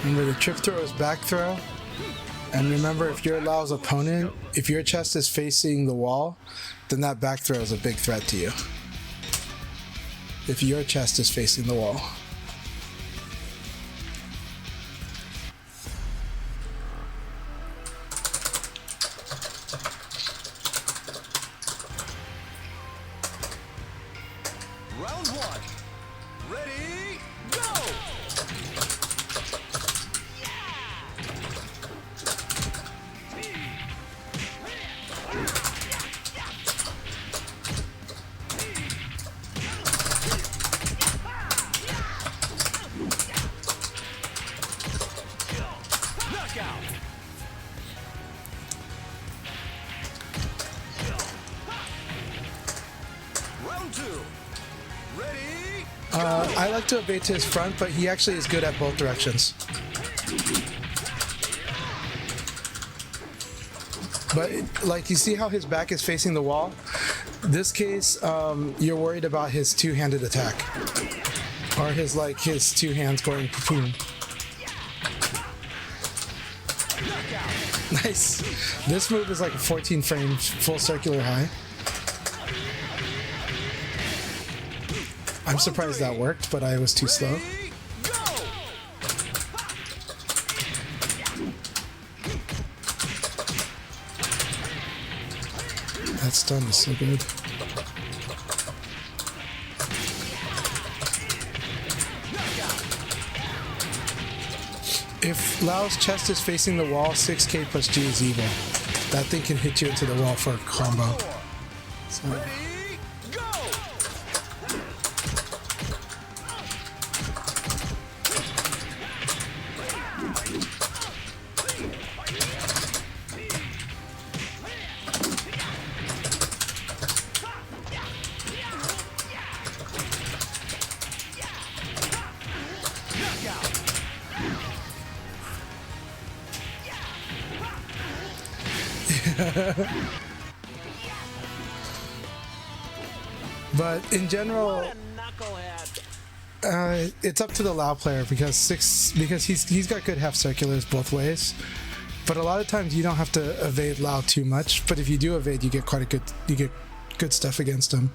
Remember, the trip throw is back throw. And remember, if you're Lao's opponent, if your chest is facing the wall, then that back throw is a big threat to you. If your chest is facing the wall. Round 1. Ready, go! Knockout! Round 2. Ready, I like to evade to his front, but he actually is good at both directions. But, like, you see how his back is facing the wall? This case, you're worried about his two-handed attack. Or his two hands going boom. Nice. This move is like a 14 frame full circular high. I'm surprised that worked, but I was too slow. ready, go! That stun is so good. If Lao's chest is facing the wall, 6k plus G is evil. That thing can hit you into the wall for a combo. So, Ready, go! but in general, it's up to the Lao player because he's got good half circulars both ways. But a lot of times you don't have to evade Lao too much. But if you do evade, you get good stuff against him.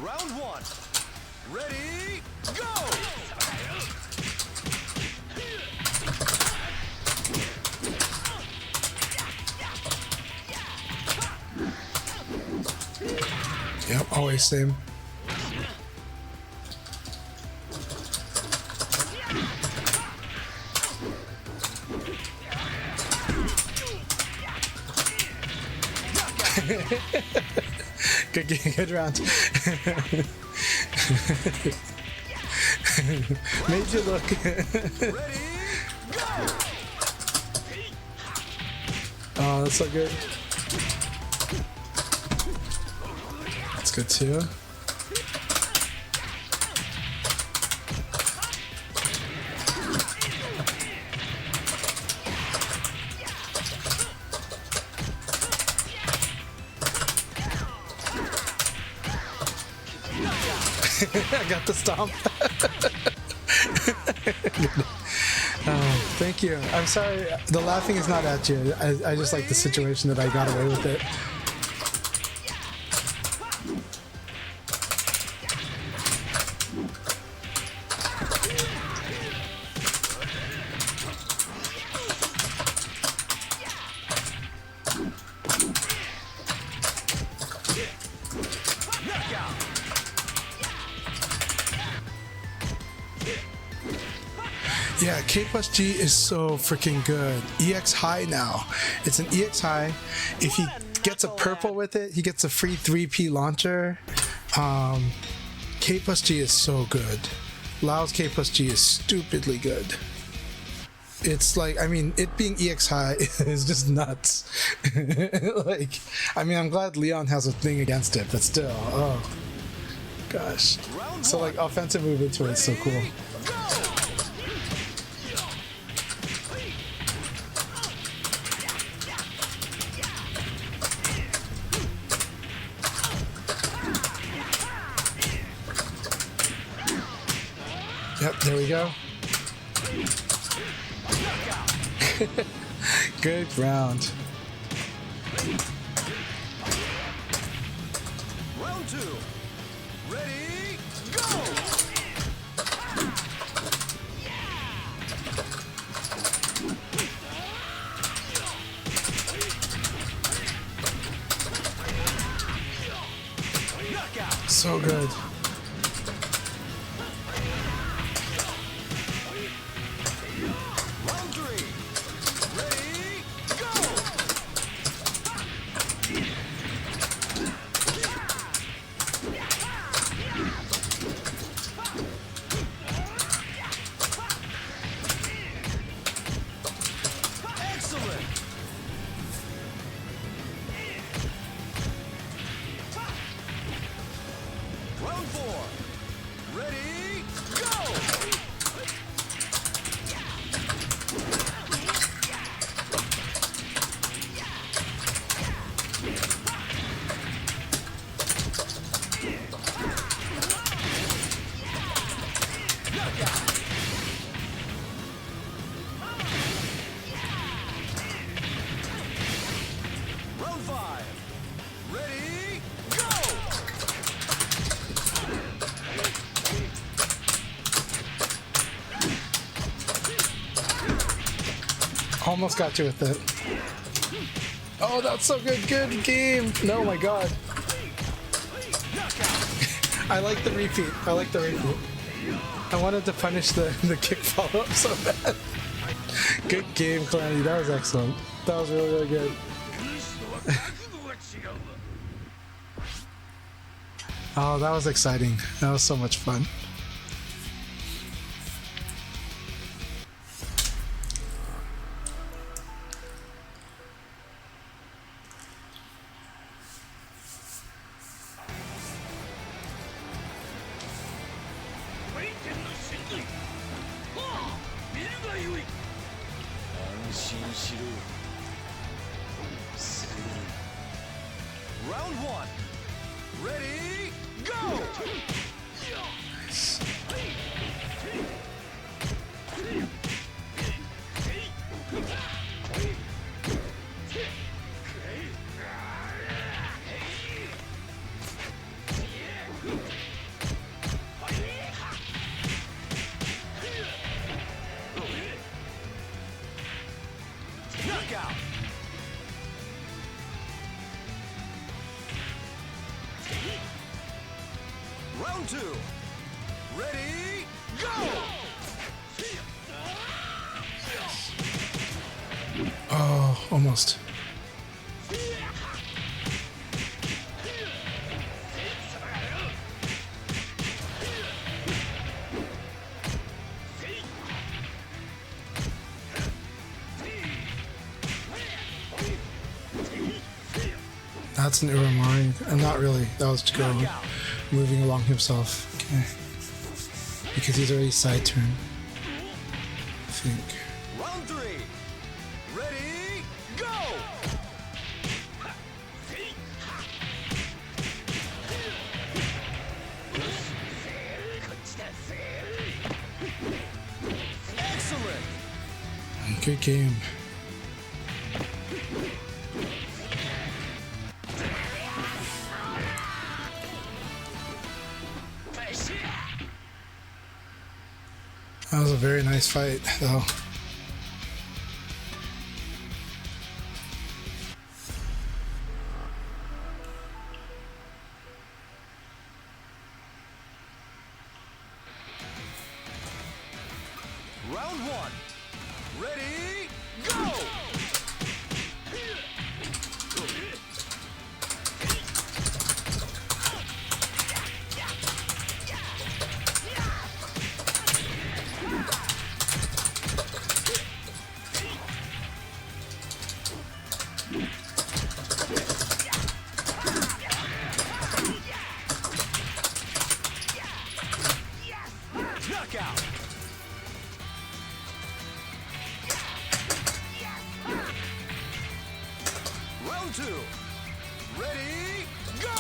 Round 1. Ready, go! Yep, always same. Good game, good round. Made you look. Ready, go! Oh, that's so good. That's good too. I got the stomp. Oh, thank you. I'm sorry. The laughing is not at you. I just like the situation that I got away with it. Yeah, K plus G is so freaking good. EX high now. It's an EX high. If he gets a purple with it, he gets a free 3P launcher. K plus G is so good. Lao's K plus G is stupidly good. It's like, I mean, it being EX high is just nuts. Like, I mean, I'm glad Leon has a thing against it, but still, oh gosh. So like offensive movement to it is so cool. Yep, there we go. Good round. Round 2. Ready, go! So good. Round 3. Ready, go! Excellent! Round 4. Ready, go! Round 5. Ready, go! Almost got you with it. Oh, that's so good. Good game. No, my God. I like the repeat. I like the repeat. I wanted to punish the kick follow-up so bad. Good game, Calamity. That was excellent. That was really, really good. Oh, that was exciting. That was so much fun. Round 1. Ready, go! Knockout! Round 2. Ready, go! Oh, almost. That's an Uramari. Not really. That was Chigoro moving along himself. Okay. Because he's already side turn. I think. Round 3. Ready, go! Excellent! Good game. That was a very nice fight, though. Round one. Ready, go! Knockout! Round two. Ready, go!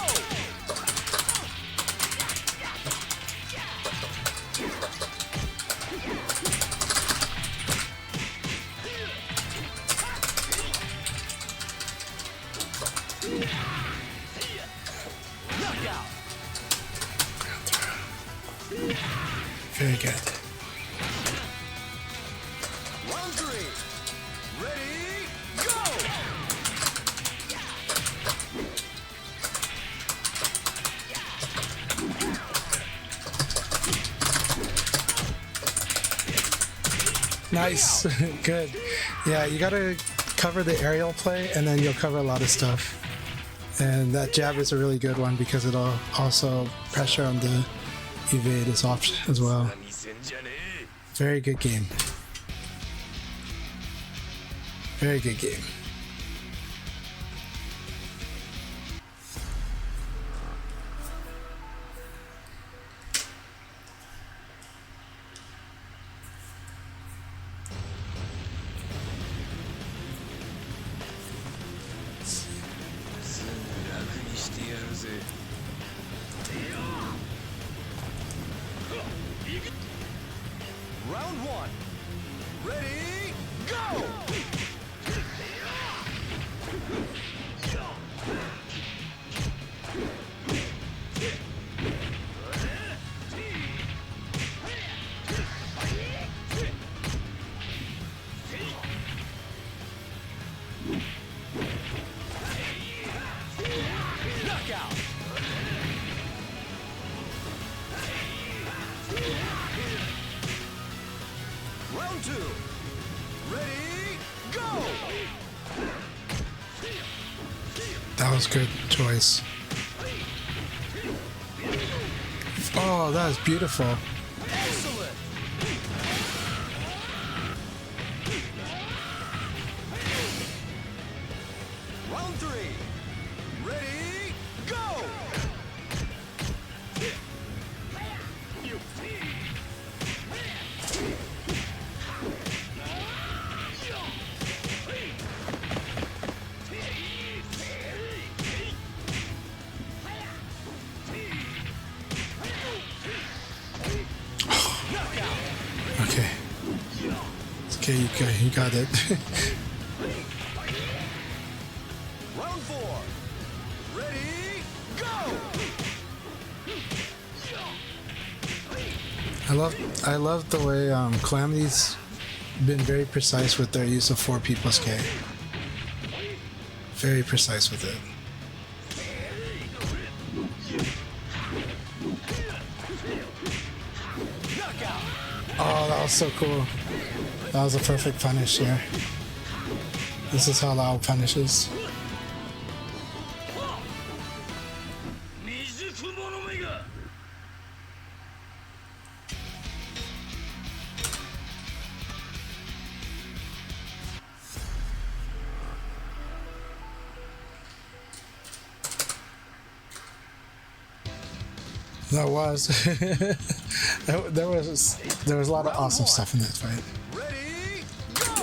Knockout! Very good. Round three. Ready, go! Nice. Good. Yeah, you gotta cover the aerial play and then you'll cover a lot of stuff. And that jab is a really good one because it'll also pressure on the evade as well. Very good game. Very good game. Round one. Ready, go! Knockout! Round two. Ready, go! That was good choice. Oh, that was beautiful. Excellent! Round three. Ready, go! Okay. Okay, you got it. Round four. Ready, go! I love the way Calamity's been very precise with their use of 4 people's K. Very precise with it. Knockout! Oh, that was so cool. That was a perfect punish here. This is how Lao punishes. That was. there was a lot of awesome stuff in that fight. Ready, go!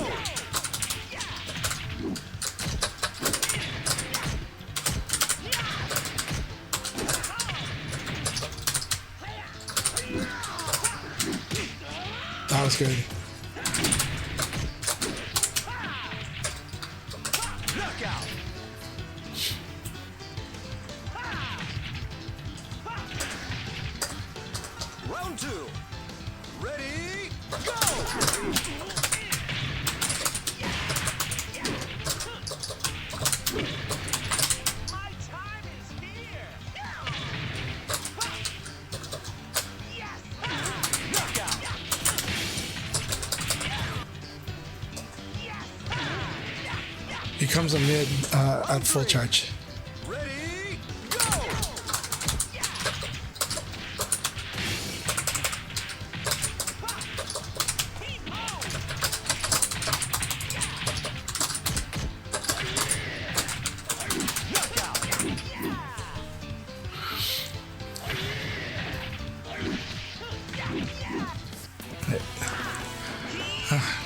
That was good. Knockout! Round two. Ready, go! My time is here! Yes! Knockout! becomes a mid at full charge. Ready, go!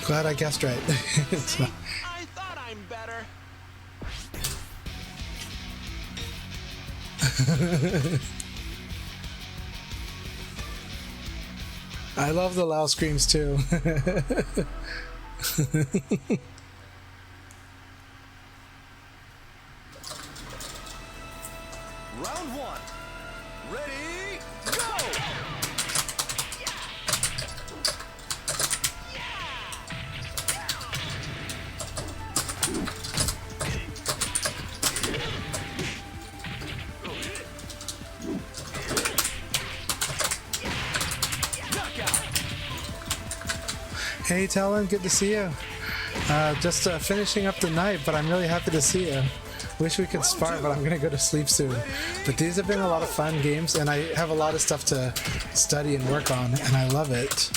Glad I guessed right. So, I thought I'm better. I love the loud screams too. Round one. Ready, go! Hey Talon, good to see you. Just finishing up the night, but I'm really happy to see you. Wish we could spar, but I'm gonna go to sleep soon. But these have been a lot of fun games, and I have a lot of stuff to study and work on, and I love it.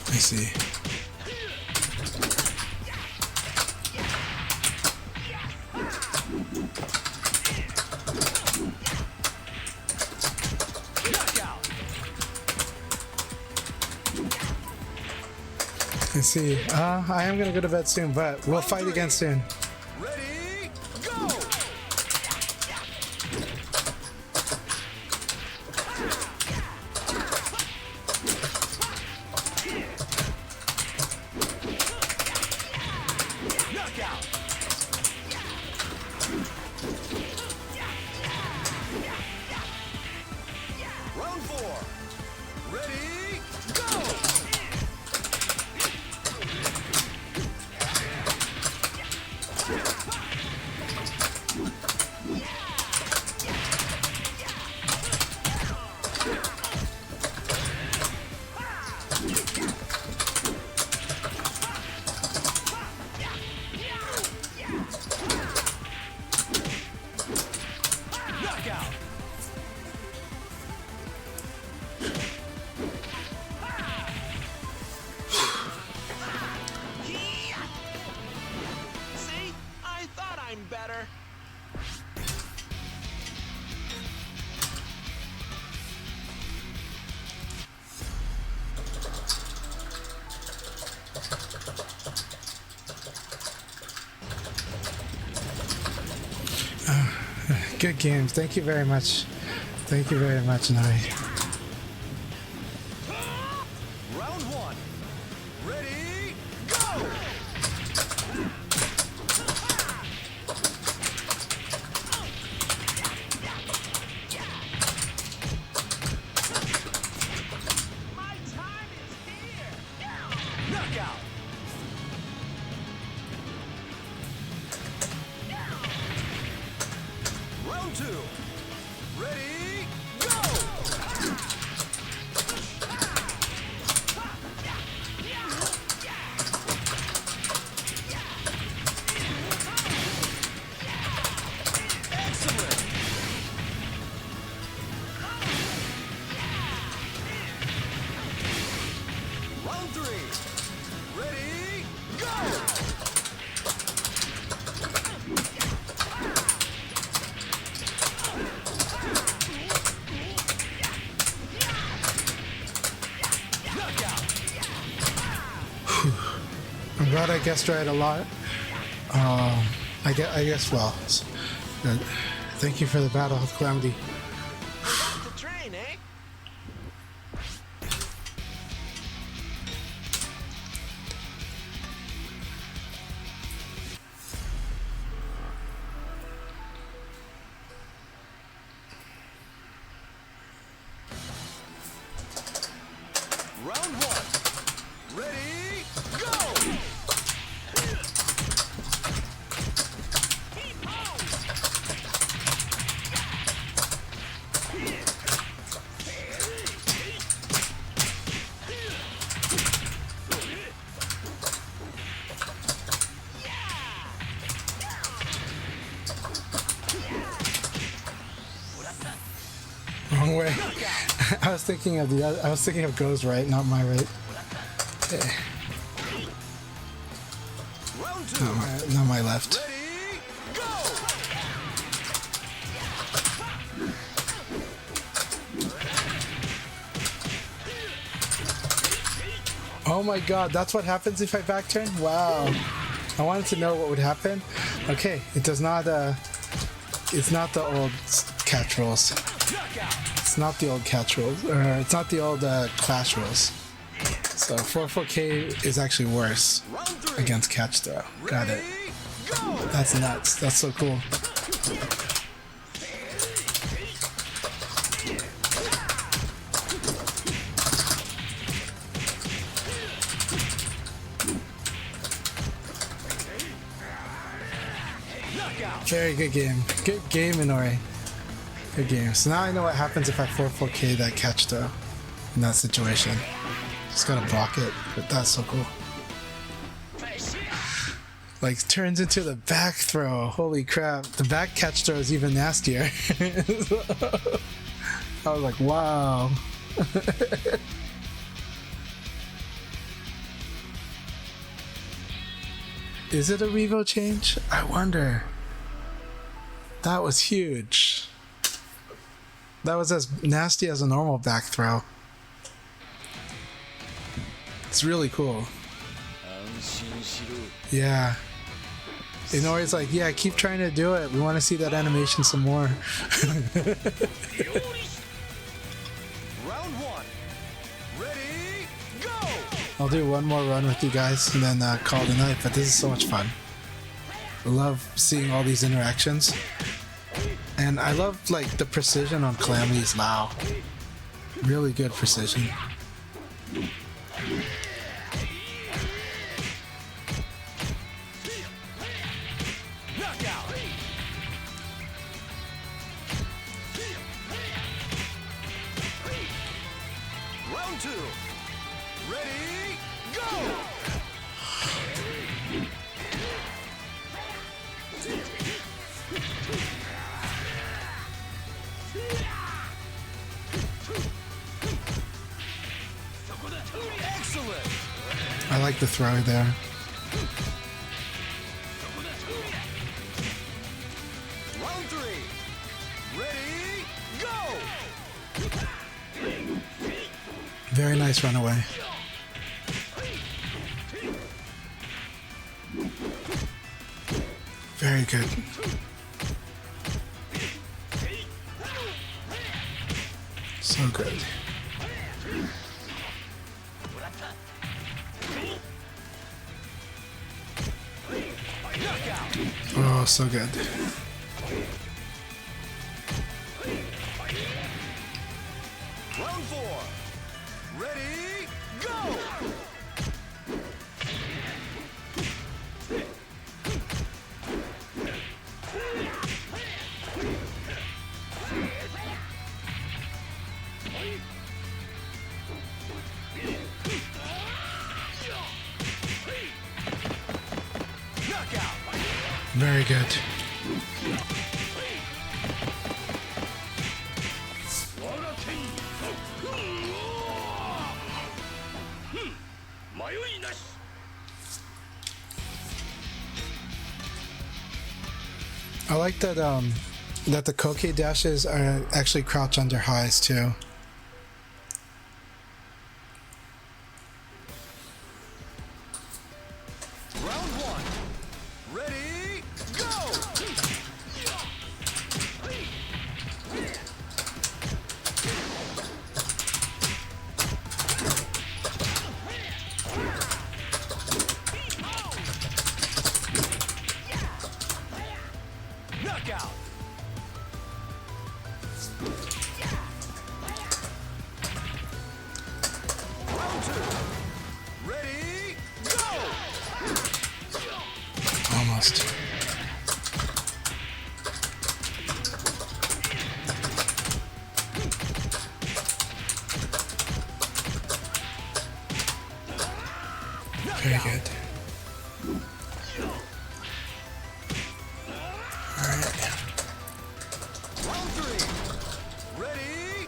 I see. I see. I am gonna go to bed soon, but we'll fight again soon. Ready, go! Knockout! Round four. Ready, go! Knockout! See? I thought I'm better. Good games. Thank you very much. Thank you very much, Nai. Round one. Ready, go! My time is here! Knockout! Round two. Ready, go! Excellent! Round three. Ready, go! Knockout! I'm glad I guessed right a lot. I guess well. Thank you for the battle with Calamity. Back to train, eh? Round one. Ready, go! wrong way. I was thinking of the other, I was thinking of Go's right, not my right. Okay. Round 2. Not my left. Ready, go! Oh my god, that's what happens if I back turn? Wow. I wanted to know what would happen. Okay, it does not, it's not the old catch rules. It's not the old catch rules, or it's not the old clash rules. So 4-4K is actually worse Round 3. against catch throw. Got it. Ready, go! That's nuts. That's so cool. Very good game. Good game, Inori. Good game. So now I know what happens if I 4-4K that catch throw in that situation. Just gotta block it, but that's so cool. Like, turns into the back throw. Holy crap. The back catch throw is even nastier. I was like, wow. Is it a REVO change? I wonder. That was huge. That was as nasty as a normal back throw. It's really cool. Yeah. Inori's like, yeah, keep trying to do it. We want to see that animation some more. Round 1. Ready, go! I'll do one more run with you guys and then call it a night, but this is so much fun. I love seeing all these interactions. And I love, like, the precision on Calamity's Lao. Really good precision. Knockout! Round 2. Ready, go! Excellent! I like the throw there. Round 3. Ready, go! Very nice runaway. Very good. So good. Oh, so good. Round 4. Ready, go! Knockout! Very good. 迷いなし I like that that the Koke dashes are actually crouch under highs too. Round 1. Ready, go! Knockout! Round 2. Ready, go! Almost. Very good. Alright. Round 3. Ready,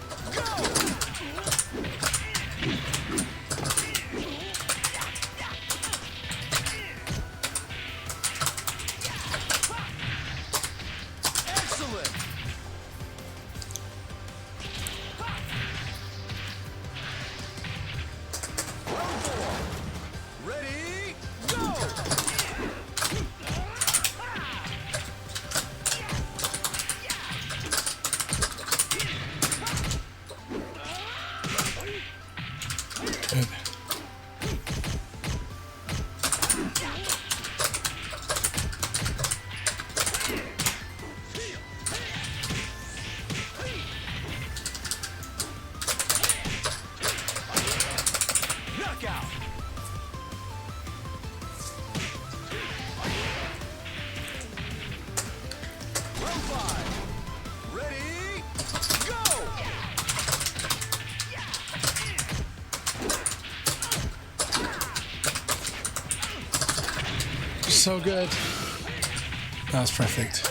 so good. That was perfect.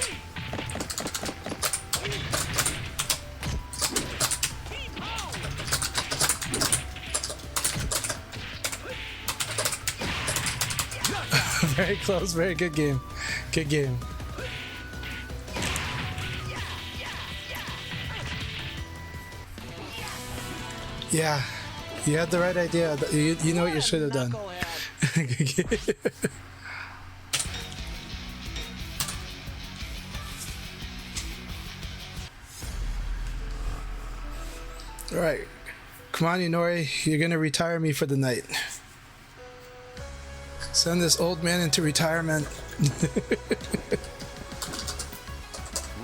Very close, very good game. Good game. Yeah, you had the right idea. You know what you should have done. All right, come on, Inori, you're gonna retire me for the night. Send this old man into retirement.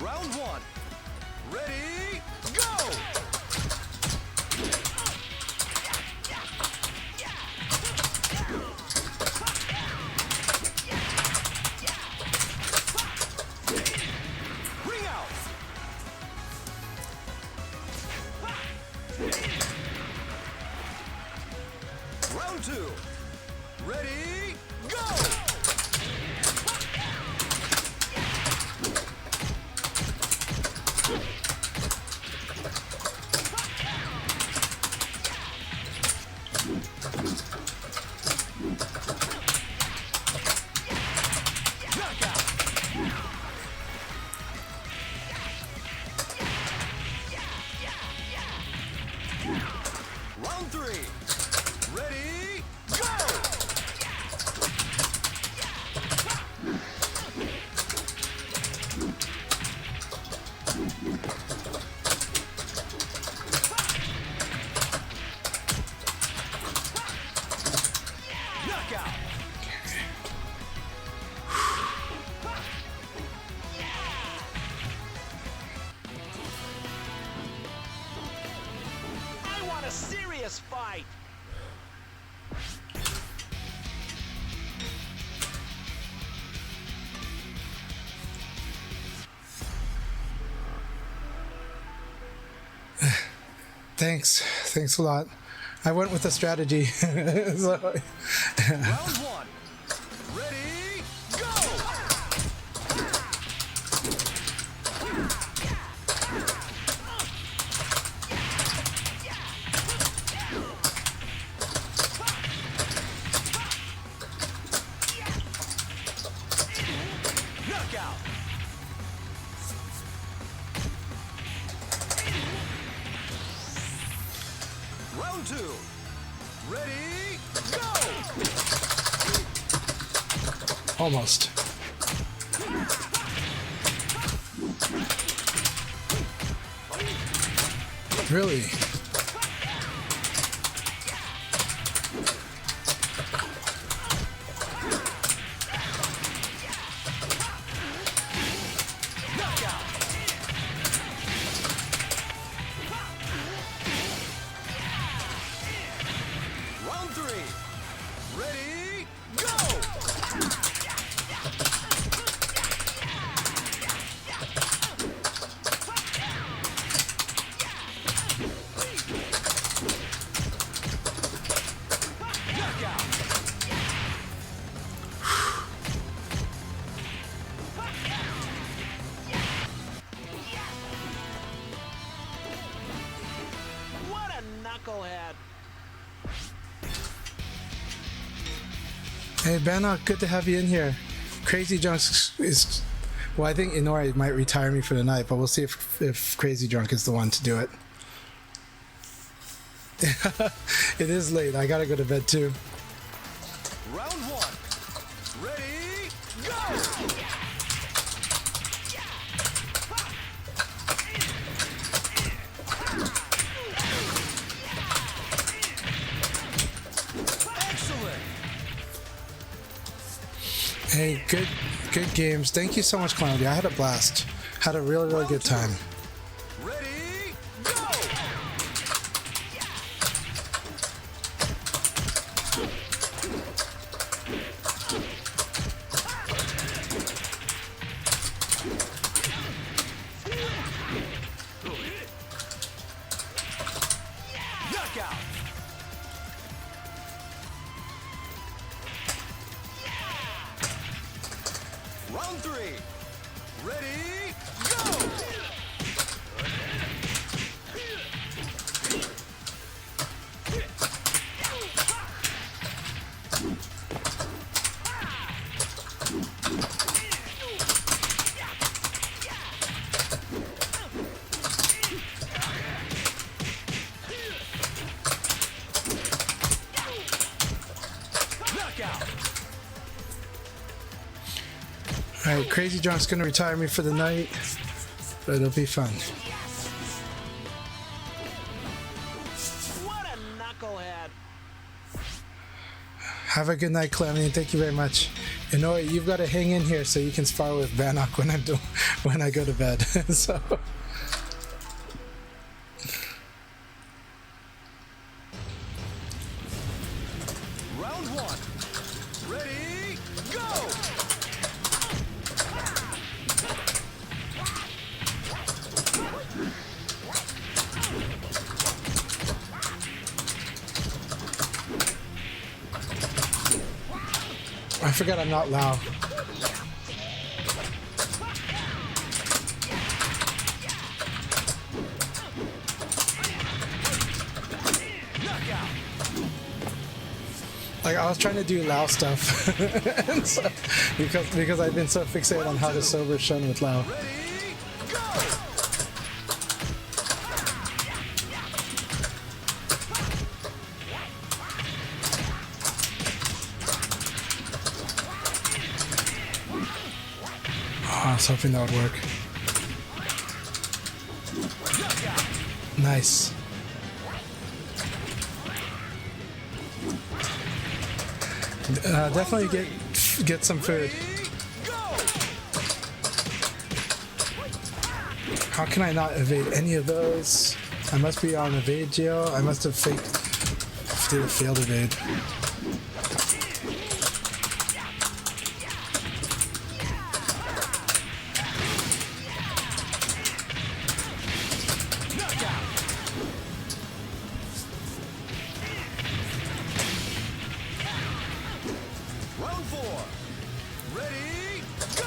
Round one. Ready, go! Ring out! Round two. Ready, go! Knockout! Round three. Ready, go! Knockout! I want a serious fight! Thanks a lot. I went with a strategy. So, Round one. Ready, go! Knockout! Round two. Ready, go! almost. Really? Round three. Ready, go! Knockout! What a knucklehead! Hey Bannock, good to have you in here. Crazy Drunk is, well, I think Inori might retire me for the night, but we'll see if Crazy Drunk is the one to do it. It is late. I gotta go to bed too. Round one. Ready, go! Excellent. Hey, good games. Thank you so much, Cloudy. I had a blast. Had a really good time. Ready, go! Knockout! Round 3. Ready, go! Alright, Crazy Drunk's gonna retire me for the night, but it'll be fun. What a knucklehead! Have a good night, Calamity, and thank you very much. Inoi, you've got to hang in here so you can spar with Bannock when I go to bed. So. Round 1. Ready, go! I forgot I'm not Lao. Like I was trying to do Lao stuff, and so, because I've been so fixated on how to sober Shun with Lao. Ready, go! Oh, I was hoping that would work. Nice. Definitely get some food. How can I not evade any of those? I must be on evade jail. I must have did a failed evade. Round 4. Ready, go!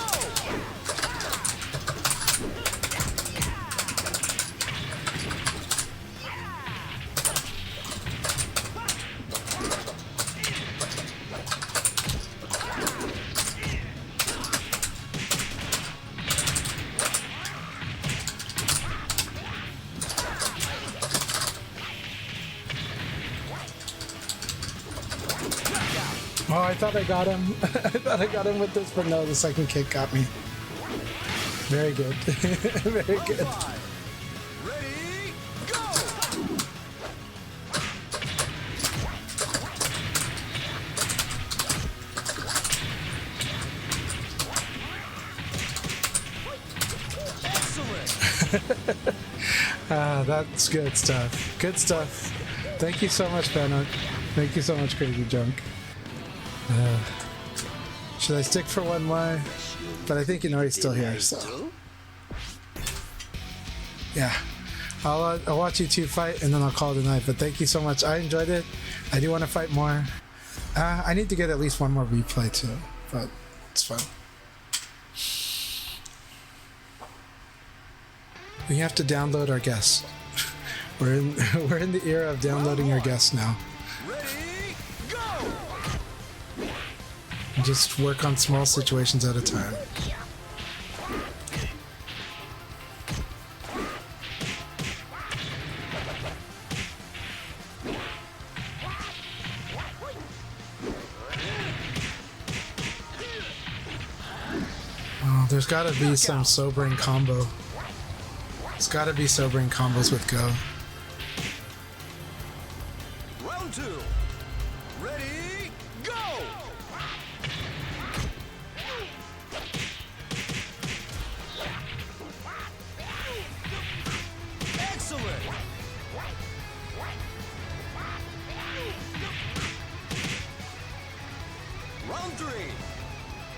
Oh, I thought I got him. I thought I got him with this, but no, the second kick got me. Very good. Very Round good. 5. Ready, go! Excellent! Ah, that's good stuff. Good stuff. Thank you so much, Bannock. Thank you so much, Crazy Junk. Should I stick for one more? But I think Inoi's still here, so. Yeah. I'll watch you two fight and then I'll call it a night. But thank you so much. I enjoyed it. I do want to fight more. I need to get at least one more replay too, but it's fun. We have to download our guests. We're in the era of downloading our guests now. Ready, go! Just work on small situations at a time. Oh, there's gotta be some sobering combo. There's gotta be sobering combos with Go. Round 2. Ready, go! Excellent! Round 3.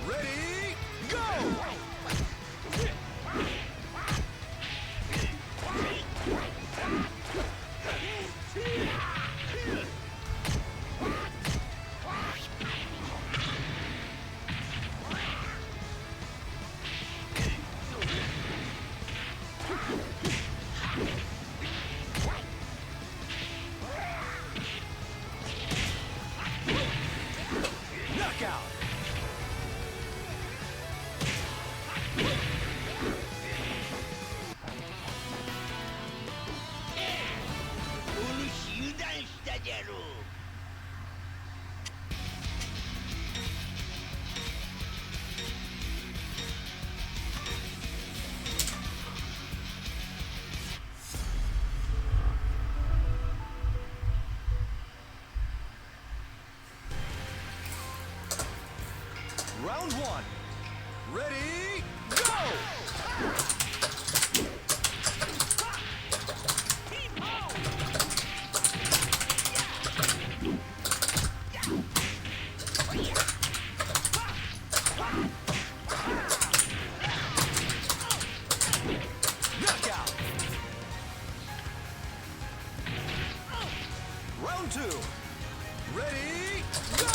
Ready, go! Knockout. Round one. Ready, go! Knockout. Round two. Ready, go!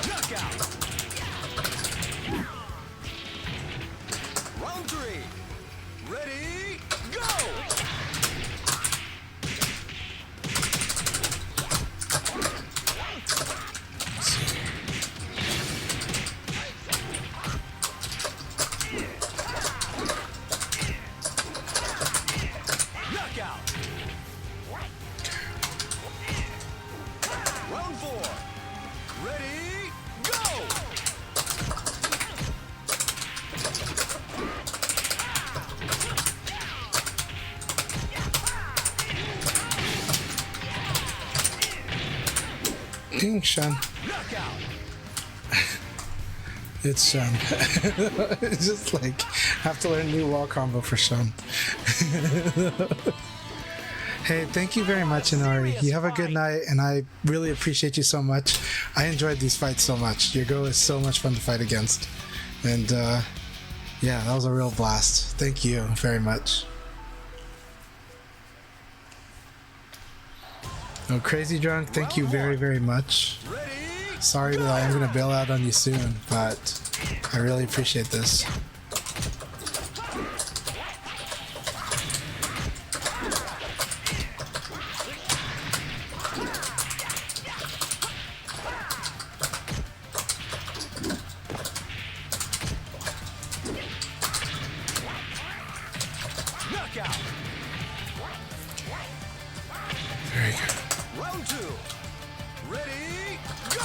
Knockout. Round three. Ready, go! Knockout. Round four. Ready, go! Ding, Sean. Knockout. It's Sean. It's just like, have to learn a new wall combo for Sean. Hey, thank you very much, Inari. You have a good night, and I really appreciate you so much. I enjoyed these fights so much. Your girl is so much fun to fight against. And, yeah, that was a real blast. Thank you very much. Oh, Crazy Drunk, thank you very, very much. Ready, Sorry that I am going to bail out on you soon, but I really appreciate this. knockout. Very good. Round two. Ready, go!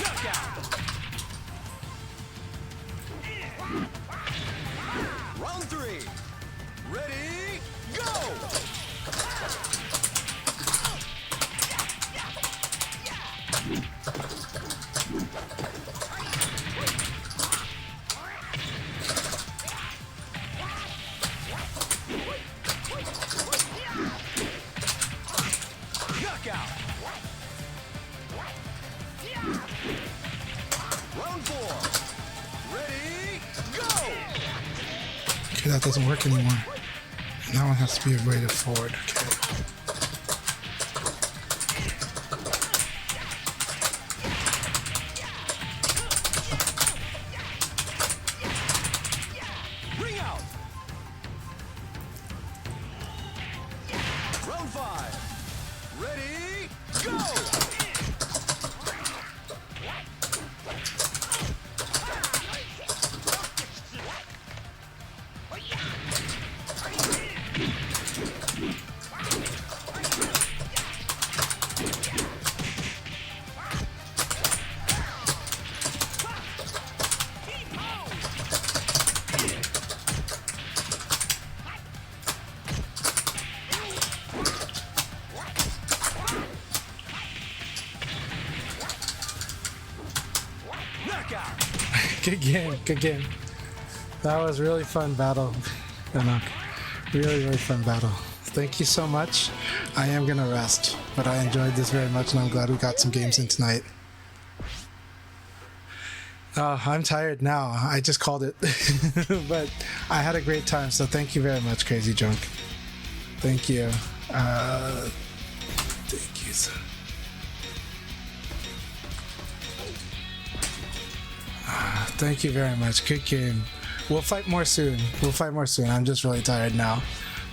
Knockout. Round three. Ready, go! Knockout. Round four. Ready, go! Okay, that doesn't work anymore. And that one has to be rated forward. Okay. Ring out. Round five. Ready, go! Knockout. Good game, good game. That was really fun battle. Really, really fun battle. Thank you so much. I am gonna rest, but I enjoyed this very much, and I'm glad we got some games in tonight. I'm tired now. I just called it, but I had a great time. So thank you very much, Crazy Drunk. Thank you. Thank you. Thank you very much. Good game. We'll fight more soon. I'm just really tired now.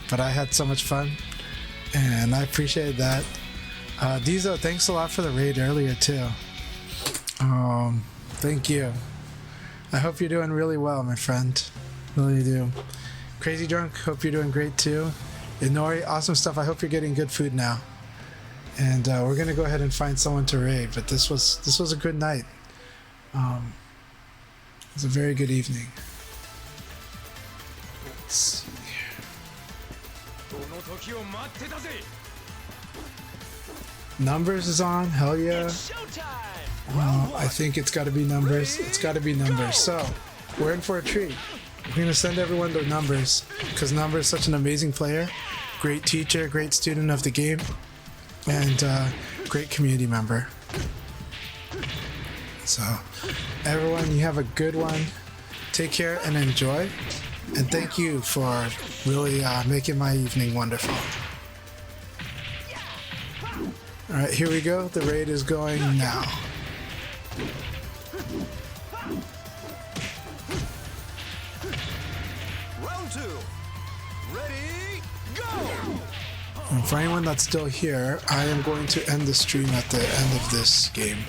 But I had so much fun, and I appreciate that. Dizo, thanks a lot for the raid earlier, too. Thank you. I hope you're doing really well, my friend. Really do. Crazy Drunk, hope you're doing great, too. Inori, awesome stuff. I hope you're getting good food now. And we're going to go ahead and find someone to raid, but this was a good night. It was a very good evening. Let's see here. Numbers is on, hell yeah. I think it's got to be numbers. It's got to be numbers. So we're in for a treat. We're going to send everyone to numbers because numbers is such an amazing player, great teacher, great student of the game, and great community member. So everyone, you have a good one. Take care and enjoy. And thank you for really making my evening wonderful. All right, here we go. The raid is going now. Round 2. Ready, go! And for anyone that's still here, I am going to end the stream at the end of this game.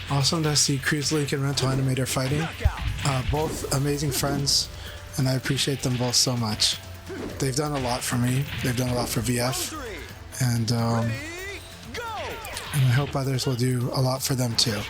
Awesome to see Cruise Link and Rental Animator fighting. Both amazing friends, and I appreciate them both so much. They've done a lot for me. They've done a lot for VF, and I hope others will do a lot for them too.